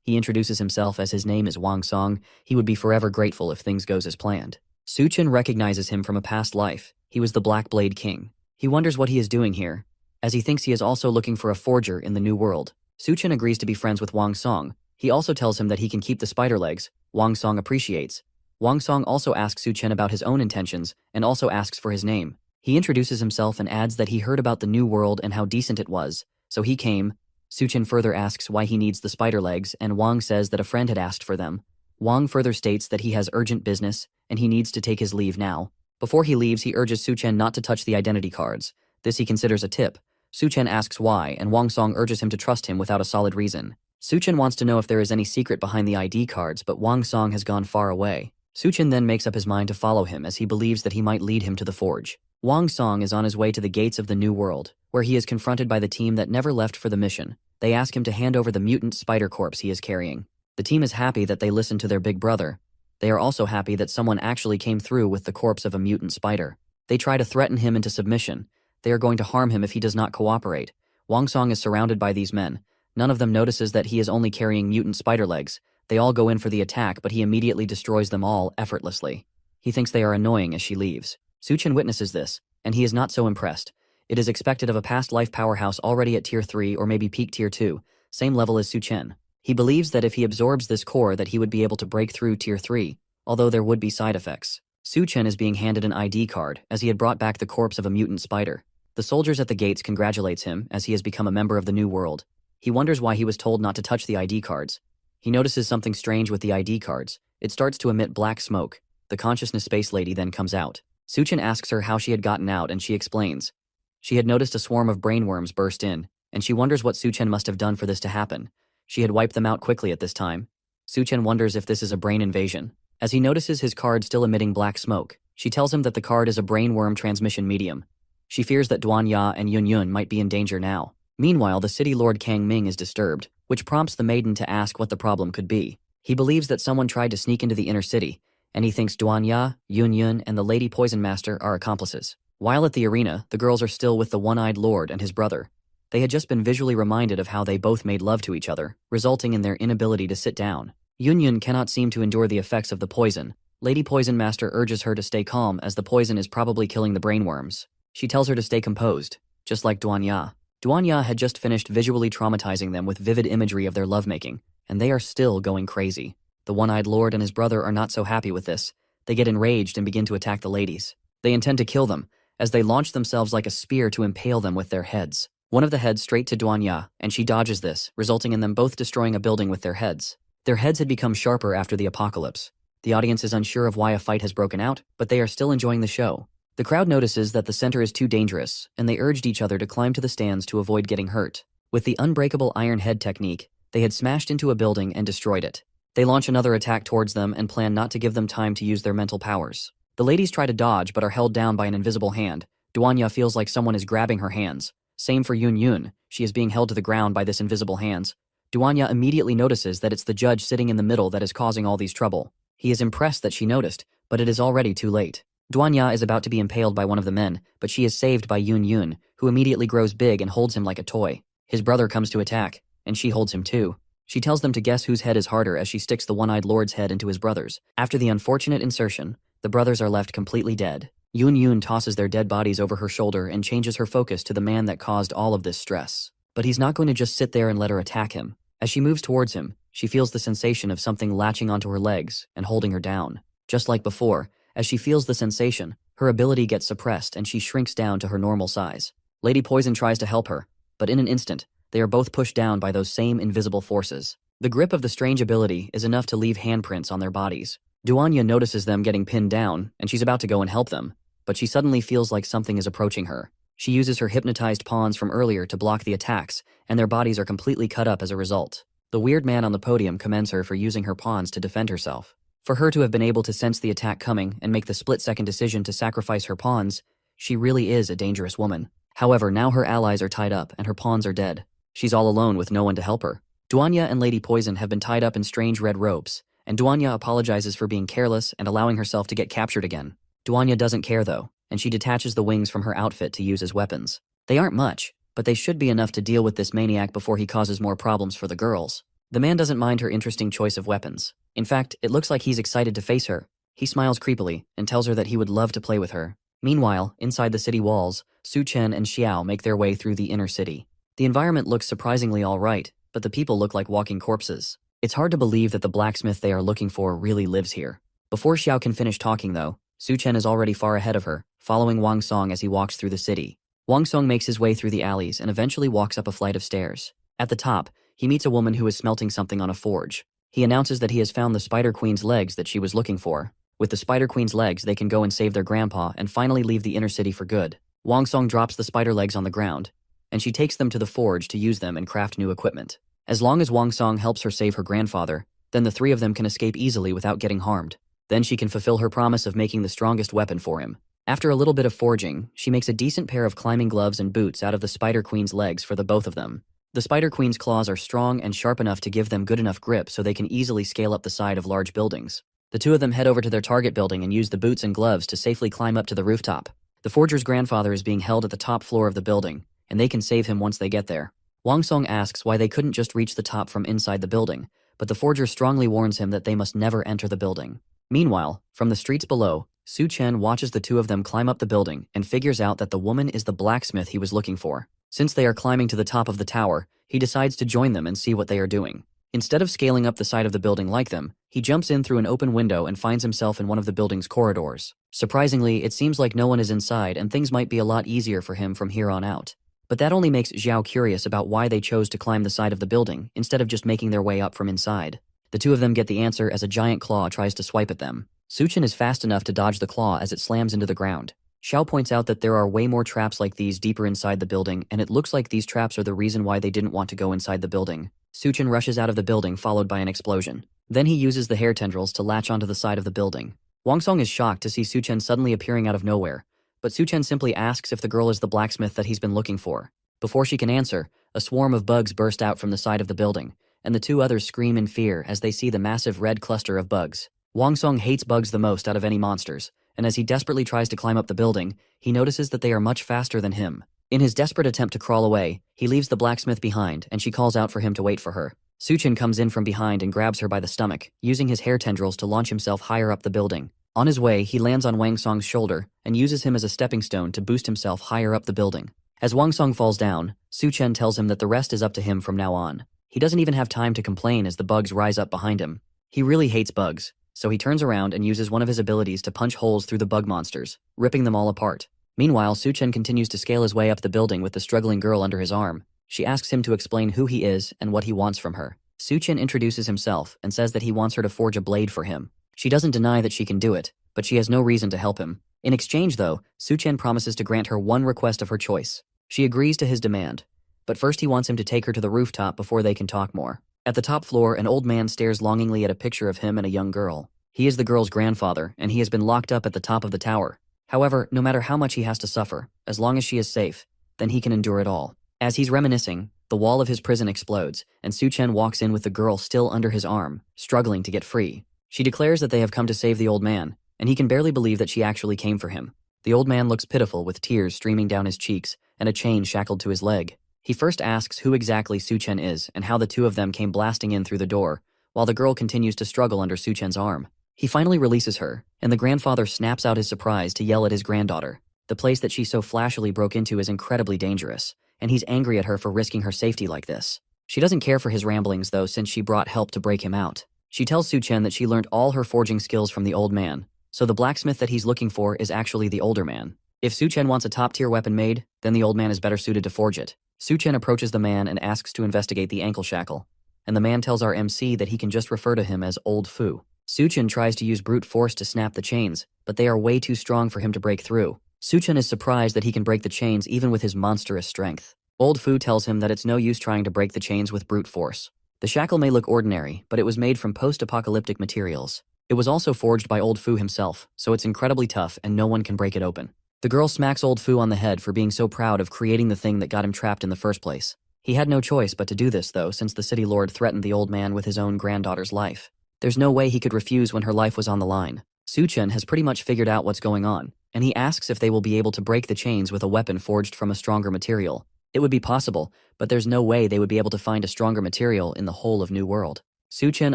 He introduces himself as his name is Wang Song. He would be forever grateful if things goes as planned. Su Chen recognizes him from a past life. He was the Black Blade King. He wonders what he is doing here, as he thinks he is also looking for a forger in the new world. Su Chen agrees to be friends with Wang Song. He also tells him that he can keep the spider legs. Wang Song appreciates. Wang Song also asks Su Chen about his own intentions and also asks for his name. He introduces himself and adds that he heard about the new world and how decent it was, so he came. Su Chen further asks why he needs the spider legs, and Wang says that a friend had asked for them. Wang further states that he has urgent business and he needs to take his leave now. Before he leaves, he urges Su Chen not to touch the identity cards. This he considers a tip. Su Chen asks why, and Wang Song urges him to trust him without a solid reason. Su Chen wants to know if there is any secret behind the ID cards, but Wang Song has gone far away. Su Chen then makes up his mind to follow him as he believes that he might lead him to the forge. Wang Song is on his way to the gates of the new world, where he is confronted by the team that never left for the mission. They ask him to hand over the mutant spider corpse he is carrying. The team is happy that they listened to their big brother. They are also happy that someone actually came through with the corpse of a mutant spider. They try to threaten him into submission. They are going to harm him if he does not cooperate. Wang Song is surrounded by these men. None of them notices that he is only carrying mutant spider legs. They all go in for the attack, but he immediately destroys them all effortlessly. He thinks they are annoying as she leaves. Su Chen witnesses this, and he is not so impressed. It is expected of a past life powerhouse already at tier 3 or maybe peak tier 2, same level as Su Chen. He believes that if he absorbs this core that he would be able to break through tier 3, although there would be side effects. Su Chen is being handed an ID card as he had brought back the corpse of a mutant spider. The soldiers at the gates congratulates him as he has become a member of the new world. He wonders why he was told not to touch the ID cards. He notices something strange with the ID cards. It starts to emit black smoke. The consciousness space lady then comes out. Su Chen asks her how she had gotten out and she explains. She had noticed a swarm of brainworms burst in, and she wonders what Su Chen must have done for this to happen. She had wiped them out quickly at this time. Su Chen wonders if this is a brain invasion. As he notices his card still emitting black smoke, she tells him that the card is a brainworm transmission medium. She fears that Duan Ya and Yun Yun might be in danger now. Meanwhile, the city lord Kang Ming is disturbed, which prompts the maiden to ask what the problem could be. He believes that someone tried to sneak into the inner city, and he thinks Duan Ya, Yun Yun, and the Lady Poison Master are accomplices. While at the arena, the girls are still with the one-eyed lord and his brother. They had just been visually reminded of how they both made love to each other, resulting in their inability to sit down. Yun Yun cannot seem to endure the effects of the poison. Lady Poison Master urges her to stay calm as the poison is probably killing the brainworms. She tells her to stay composed, just like Duan Ya. Duan Ya had just finished visually traumatizing them with vivid imagery of their lovemaking, and they are still going crazy. The one-eyed lord and his brother are not so happy with this. They get enraged and begin to attack the ladies. They intend to kill them, as they launch themselves like a spear to impale them with their heads. One of the heads straight to Duan Ya, and she dodges this, resulting in them both destroying a building with their heads. Their heads had become sharper after the apocalypse. The audience is unsure of why a fight has broken out, but they are still enjoying the show. The crowd notices that the center is too dangerous, and they urged each other to climb to the stands to avoid getting hurt. With the unbreakable iron head technique, they had smashed into a building and destroyed it. They launch another attack towards them and plan not to give them time to use their mental powers. The ladies try to dodge but are held down by an invisible hand. Duan Ya feels like someone is grabbing her hands. Same for Yun Yun, she is being held to the ground by this invisible hands. Duan Ya immediately notices that it's the judge sitting in the middle that is causing all these trouble. He is impressed that she noticed, but it is already too late. Duan Ya is about to be impaled by one of the men, but she is saved by Yun Yun, who immediately grows big and holds him like a toy. His brother comes to attack, and she holds him too. She tells them to guess whose head is harder as she sticks the one-eyed lord's head into his brother's. After the unfortunate insertion, the brothers are left completely dead. Yun Yun tosses their dead bodies over her shoulder and changes her focus to the man that caused all of this stress. But he's not going to just sit there and let her attack him. As she moves towards him, she feels the sensation of something latching onto her legs and holding her down. Just like before, as she feels the sensation, her ability gets suppressed and she shrinks down to her normal size. Lady Poison tries to help her, but in an instant, they are both pushed down by those same invisible forces. The grip of the strange ability is enough to leave handprints on their bodies. Duan Ya notices them getting pinned down, and she's about to go and help them, but she suddenly feels like something is approaching her. She uses her hypnotized pawns from earlier to block the attacks, and their bodies are completely cut up as a result. The weird man on the podium commends her for using her pawns to defend herself. For her to have been able to sense the attack coming and make the split-second decision to sacrifice her pawns, she really is a dangerous woman. However, now her allies are tied up and her pawns are dead. She's all alone with no one to help her. Duanya and Lady Poison have been tied up in strange red ropes, and Duanya apologizes for being careless and allowing herself to get captured again. Duanya doesn't care though, and she detaches the wings from her outfit to use as weapons. They aren't much, but they should be enough to deal with this maniac before he causes more problems for the girls. The man doesn't mind her interesting choice of weapons. In fact, it looks like he's excited to face her. He smiles creepily and tells her that he would love to play with her. Meanwhile, inside the city walls, Su Chen and Xiao make their way through the inner city. The environment looks surprisingly all right, but the people look like walking corpses. It's hard to believe that the blacksmith they are looking for really lives here. Before Xiao can finish talking though, Su Chen is already far ahead of her, following Wang Song as he walks through the city. Wang Song makes his way through the alleys and eventually walks up a flight of stairs. At the top, he meets a woman who is smelting something on a forge. He announces that he has found the Spider Queen's legs that she was looking for. With the Spider Queen's legs, they can go and save their grandpa and finally leave the inner city for good. Wang Song drops the spider legs on the ground, and she takes them to the forge to use them and craft new equipment. As long as Wang Song helps her save her grandfather, then the three of them can escape easily without getting harmed. Then she can fulfill her promise of making the strongest weapon for him. After a little bit of forging, she makes a decent pair of climbing gloves and boots out of the Spider Queen's legs for the both of them. The Spider Queen's claws are strong and sharp enough to give them good enough grip so they can easily scale up the side of large buildings. The two of them head over to their target building and use the boots and gloves to safely climb up to the rooftop. The forger's grandfather is being held at the top floor of the building, and they can save him once they get there. Wang Song asks why they couldn't just reach the top from inside the building, but the forger strongly warns him that they must never enter the building. Meanwhile, from the streets below, Su Chen watches the two of them climb up the building and figures out that the woman is the blacksmith he was looking for. Since they are climbing to the top of the tower, he decides to join them and see what they are doing. Instead of scaling up the side of the building like them, he jumps in through an open window and finds himself in one of the building's corridors. Surprisingly, it seems like no one is inside and things might be a lot easier for him from here on out. But that only makes Xiao curious about why they chose to climb the side of the building instead of just making their way up from inside. The two of them get the answer as a giant claw tries to swipe at them. Su Chen is fast enough to dodge the claw as it slams into the ground. Xiao points out that there are way more traps like these deeper inside the building, and it looks like these traps are the reason why they didn't want to go inside the building. Su Chen rushes out of the building followed by an explosion. Then he uses the hair tendrils to latch onto the side of the building. Wang Song is shocked to see Su Chen suddenly appearing out of nowhere, but Su Chen simply asks if the girl is the blacksmith that he's been looking for. Before she can answer, a swarm of bugs burst out from the side of the building, and the two others scream in fear as they see the massive red cluster of bugs. Wang Song hates bugs the most out of any monsters, and as he desperately tries to climb up the building, he notices that they are much faster than him. In his desperate attempt to crawl away, he leaves the blacksmith behind and she calls out for him to wait for her. Su Chen comes in from behind and grabs her by the stomach, using his hair tendrils to launch himself higher up the building. On his way, he lands on Wang Song's shoulder and uses him as a stepping stone to boost himself higher up the building. As Wang Song falls down, Su Chen tells him that the rest is up to him from now on. He doesn't even have time to complain as the bugs rise up behind him. He really hates bugs, so he turns around and uses one of his abilities to punch holes through the bug monsters, ripping them all apart. Meanwhile, Su Chen continues to scale his way up the building with the struggling girl under his arm. She asks him to explain who he is and what he wants from her. Su Chen introduces himself and says that he wants her to forge a blade for him. She doesn't deny that she can do it, but she has no reason to help him. In exchange though, Su Chen promises to grant her one request of her choice. She agrees to his demand, but first he wants him to take her to the rooftop before they can talk more. At the top floor, an old man stares longingly at a picture of him and a young girl. He is the girl's grandfather, and he has been locked up at the top of the tower. However, no matter how much he has to suffer, as long as she is safe, then he can endure it all. As he's reminiscing, the wall of his prison explodes, and Su Chen walks in with the girl still under his arm, struggling to get free. She declares that they have come to save the old man, and he can barely believe that she actually came for him. The old man looks pitiful with tears streaming down his cheeks and a chain shackled to his leg. He first asks who exactly Su Chen is and how the two of them came blasting in through the door, while the girl continues to struggle under Su Chen's arm. He finally releases her, and the grandfather snaps out his surprise to yell at his granddaughter. The place that she so flashily broke into is incredibly dangerous, and he's angry at her for risking her safety like this. She doesn't care for his ramblings though, since she brought help to break him out. She tells Su Chen that she learned all her forging skills from the old man, so the blacksmith that he's looking for is actually the older man. If Su Chen wants a top-tier weapon made, then the old man is better suited to forge it. Su Chen approaches the man and asks to investigate the ankle shackle, and the man tells our MC that he can just refer to him as Old Fu. Su Chen tries to use brute force to snap the chains, but they are way too strong for him to break through. Suchen is surprised that he can break the chains even with his monstrous strength. Old Fu tells him that it's no use trying to break the chains with brute force. The shackle may look ordinary, but it was made from post-apocalyptic materials. It was also forged by Old Fu himself, so it's incredibly tough and no one can break it open. The girl smacks Old Fu on the head for being so proud of creating the thing that got him trapped in the first place. He had no choice but to do this, though, since the city lord threatened the old man with his own granddaughter's life. There's no way he could refuse when her life was on the line. Suchen has pretty much figured out what's going on, and he asks if they will be able to break the chains with a weapon forged from a stronger material. It would be possible, but there's no way they would be able to find a stronger material in the whole of New World. Suchen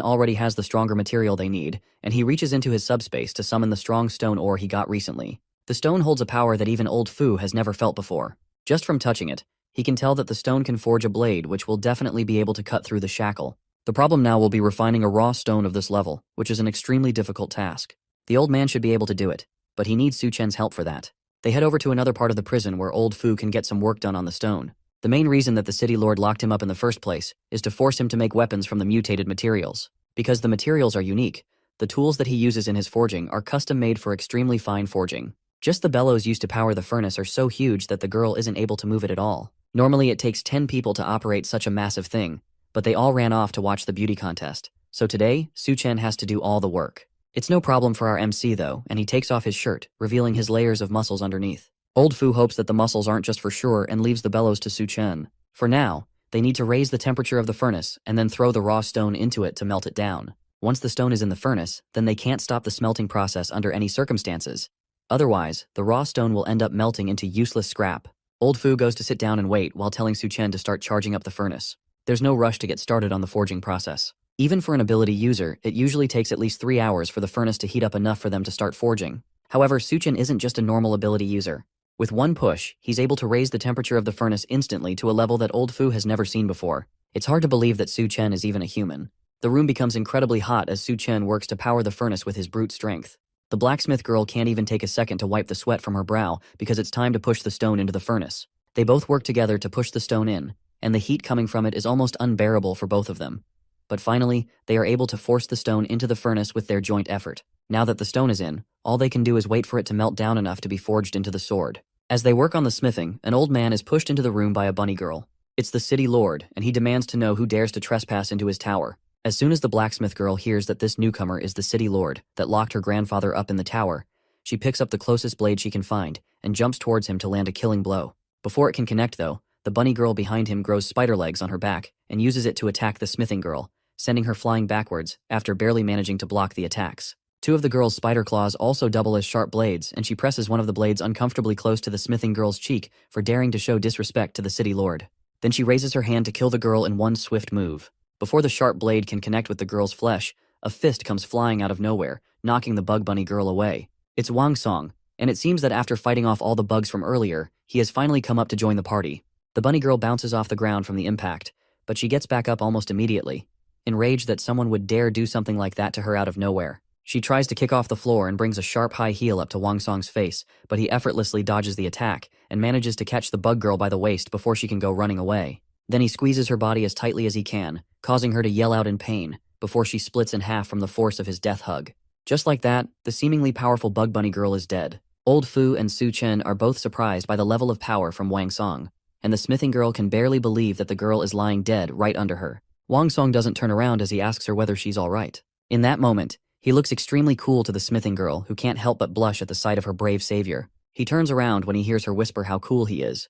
already has the stronger material they need, and he reaches into his subspace to summon the strong stone ore he got recently. The stone holds a power that even Old Fu has never felt before. Just from touching it, he can tell that the stone can forge a blade which will definitely be able to cut through the shackle. The problem now will be refining a raw stone of this level, which is an extremely difficult task. The old man should be able to do it, but he needs Suchen's help for that. They head over to another part of the prison where Old Fu can get some work done on the stone. The main reason that the city lord locked him up in the first place is to force him to make weapons from the mutated materials. Because the materials are unique, the tools that he uses in his forging are custom-made for extremely fine forging. Just the bellows used to power the furnace are so huge that the girl isn't able to move it at all. Normally it takes 10 people to operate such a massive thing, but they all ran off to watch the beauty contest. So today, Suchen has to do all the work. It's no problem for our MC though, and he takes off his shirt, revealing his layers of muscles underneath. Old Fu hopes that the muscles aren't just for sure and leaves the bellows to Suchen. For now, they need to raise the temperature of the furnace and then throw the raw stone into it to melt it down. Once the stone is in the furnace, then they can't stop the smelting process under any circumstances. Otherwise, the raw stone will end up melting into useless scrap. Old Fu goes to sit down and wait while telling Suchen to start charging up the furnace. There's no rush to get started on the forging process. Even for an ability user, it usually takes at least 3 hours for the furnace to heat up enough for them to start forging. However, Suchen isn't just a normal ability user. With one push, he's able to raise the temperature of the furnace instantly to a level that Old Fu has never seen before. It's hard to believe that Suchen is even a human. The room becomes incredibly hot as Suchen works to power the furnace with his brute strength. The blacksmith girl can't even take a second to wipe the sweat from her brow because it's time to push the stone into the furnace. They both work together to push the stone in, and the heat coming from it is almost unbearable for both of them. But finally, they are able to force the stone into the furnace with their joint effort. Now that the stone is in, all they can do is wait for it to melt down enough to be forged into the sword. As they work on the smithing, an old man is pushed into the room by a bunny girl. It's the city lord, and he demands to know who dares to trespass into his tower. As soon as the blacksmith girl hears that this newcomer is the city lord that locked her grandfather up in the tower, she picks up the closest blade she can find and jumps towards him to land a killing blow. Before it can connect though, the bunny girl behind him grows spider legs on her back and uses it to attack the smithing girl, sending her flying backwards after barely managing to block the attacks. 2 of the girl's spider claws also double as sharp blades, and she presses one of the blades uncomfortably close to the smithing girl's cheek for daring to show disrespect to the city lord. Then she raises her hand to kill the girl in one swift move. Before the sharp blade can connect with the girl's flesh, a fist comes flying out of nowhere, knocking the bug bunny girl away. It's Wang Song, and it seems that after fighting off all the bugs from earlier, he has finally come up to join the party. The bunny girl bounces off the ground from the impact, but she gets back up almost immediately, enraged that someone would dare do something like that to her out of nowhere. She tries to kick off the floor and brings a sharp high heel up to Wang Song's face, but he effortlessly dodges the attack and manages to catch the bug girl by the waist before she can go running away. Then he squeezes her body as tightly as he can, causing her to yell out in pain before she splits in half from the force of his death hug. Just like that, the seemingly powerful bug bunny girl is dead. Old Fu and Suchen are both surprised by the level of power from Wang Song, and the smithing girl can barely believe that the girl is lying dead right under her. Wang Song doesn't turn around as he asks her whether she's alright. In that moment, he looks extremely cool to the smithing girl, who can't help but blush at the sight of her brave savior. He turns around when he hears her whisper how cool he is.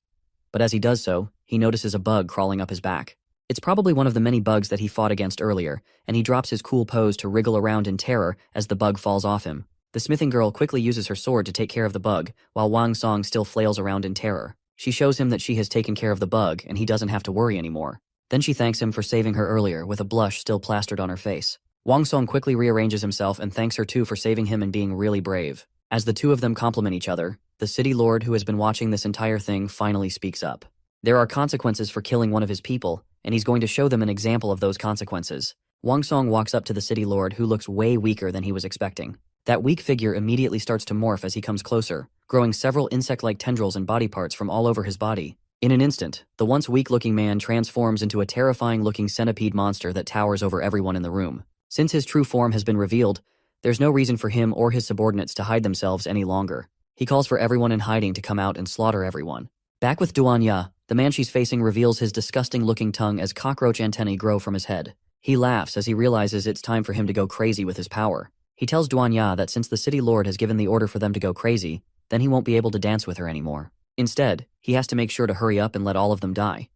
But as he does so, he notices a bug crawling up his back. It's probably one of the many bugs that he fought against earlier, and he drops his cool pose to wriggle around in terror as the bug falls off him. The smithing girl quickly uses her sword to take care of the bug, while Wang Song still flails around in terror. She shows him that she has taken care of the bug and he doesn't have to worry anymore. Then she thanks him for saving her earlier with a blush still plastered on her face. Wang Song quickly rearranges himself and thanks her too for saving him and being really brave. As the two of them compliment each other, the city lord who has been watching this entire thing finally speaks up. There are consequences for killing one of his people, and he's going to show them an example of those consequences. Wang Song walks up to the city lord, who looks way weaker than he was expecting. That weak figure immediately starts to morph as he comes closer, growing several insect-like tendrils and body parts from all over his body. In an instant, the once weak-looking man transforms into a terrifying-looking centipede monster that towers over everyone in the room. Since his true form has been revealed, there's no reason for him or his subordinates to hide themselves any longer. He calls for everyone in hiding to come out and slaughter everyone. Back with Duanya, the man she's facing reveals his disgusting-looking tongue as cockroach antennae grow from his head. He laughs as he realizes it's time for him to go crazy with his power. He tells Duanya that since the city lord has given the order for them to go crazy, then he won't be able to dance with her anymore. Instead, he has to make sure to hurry up and let all of them die.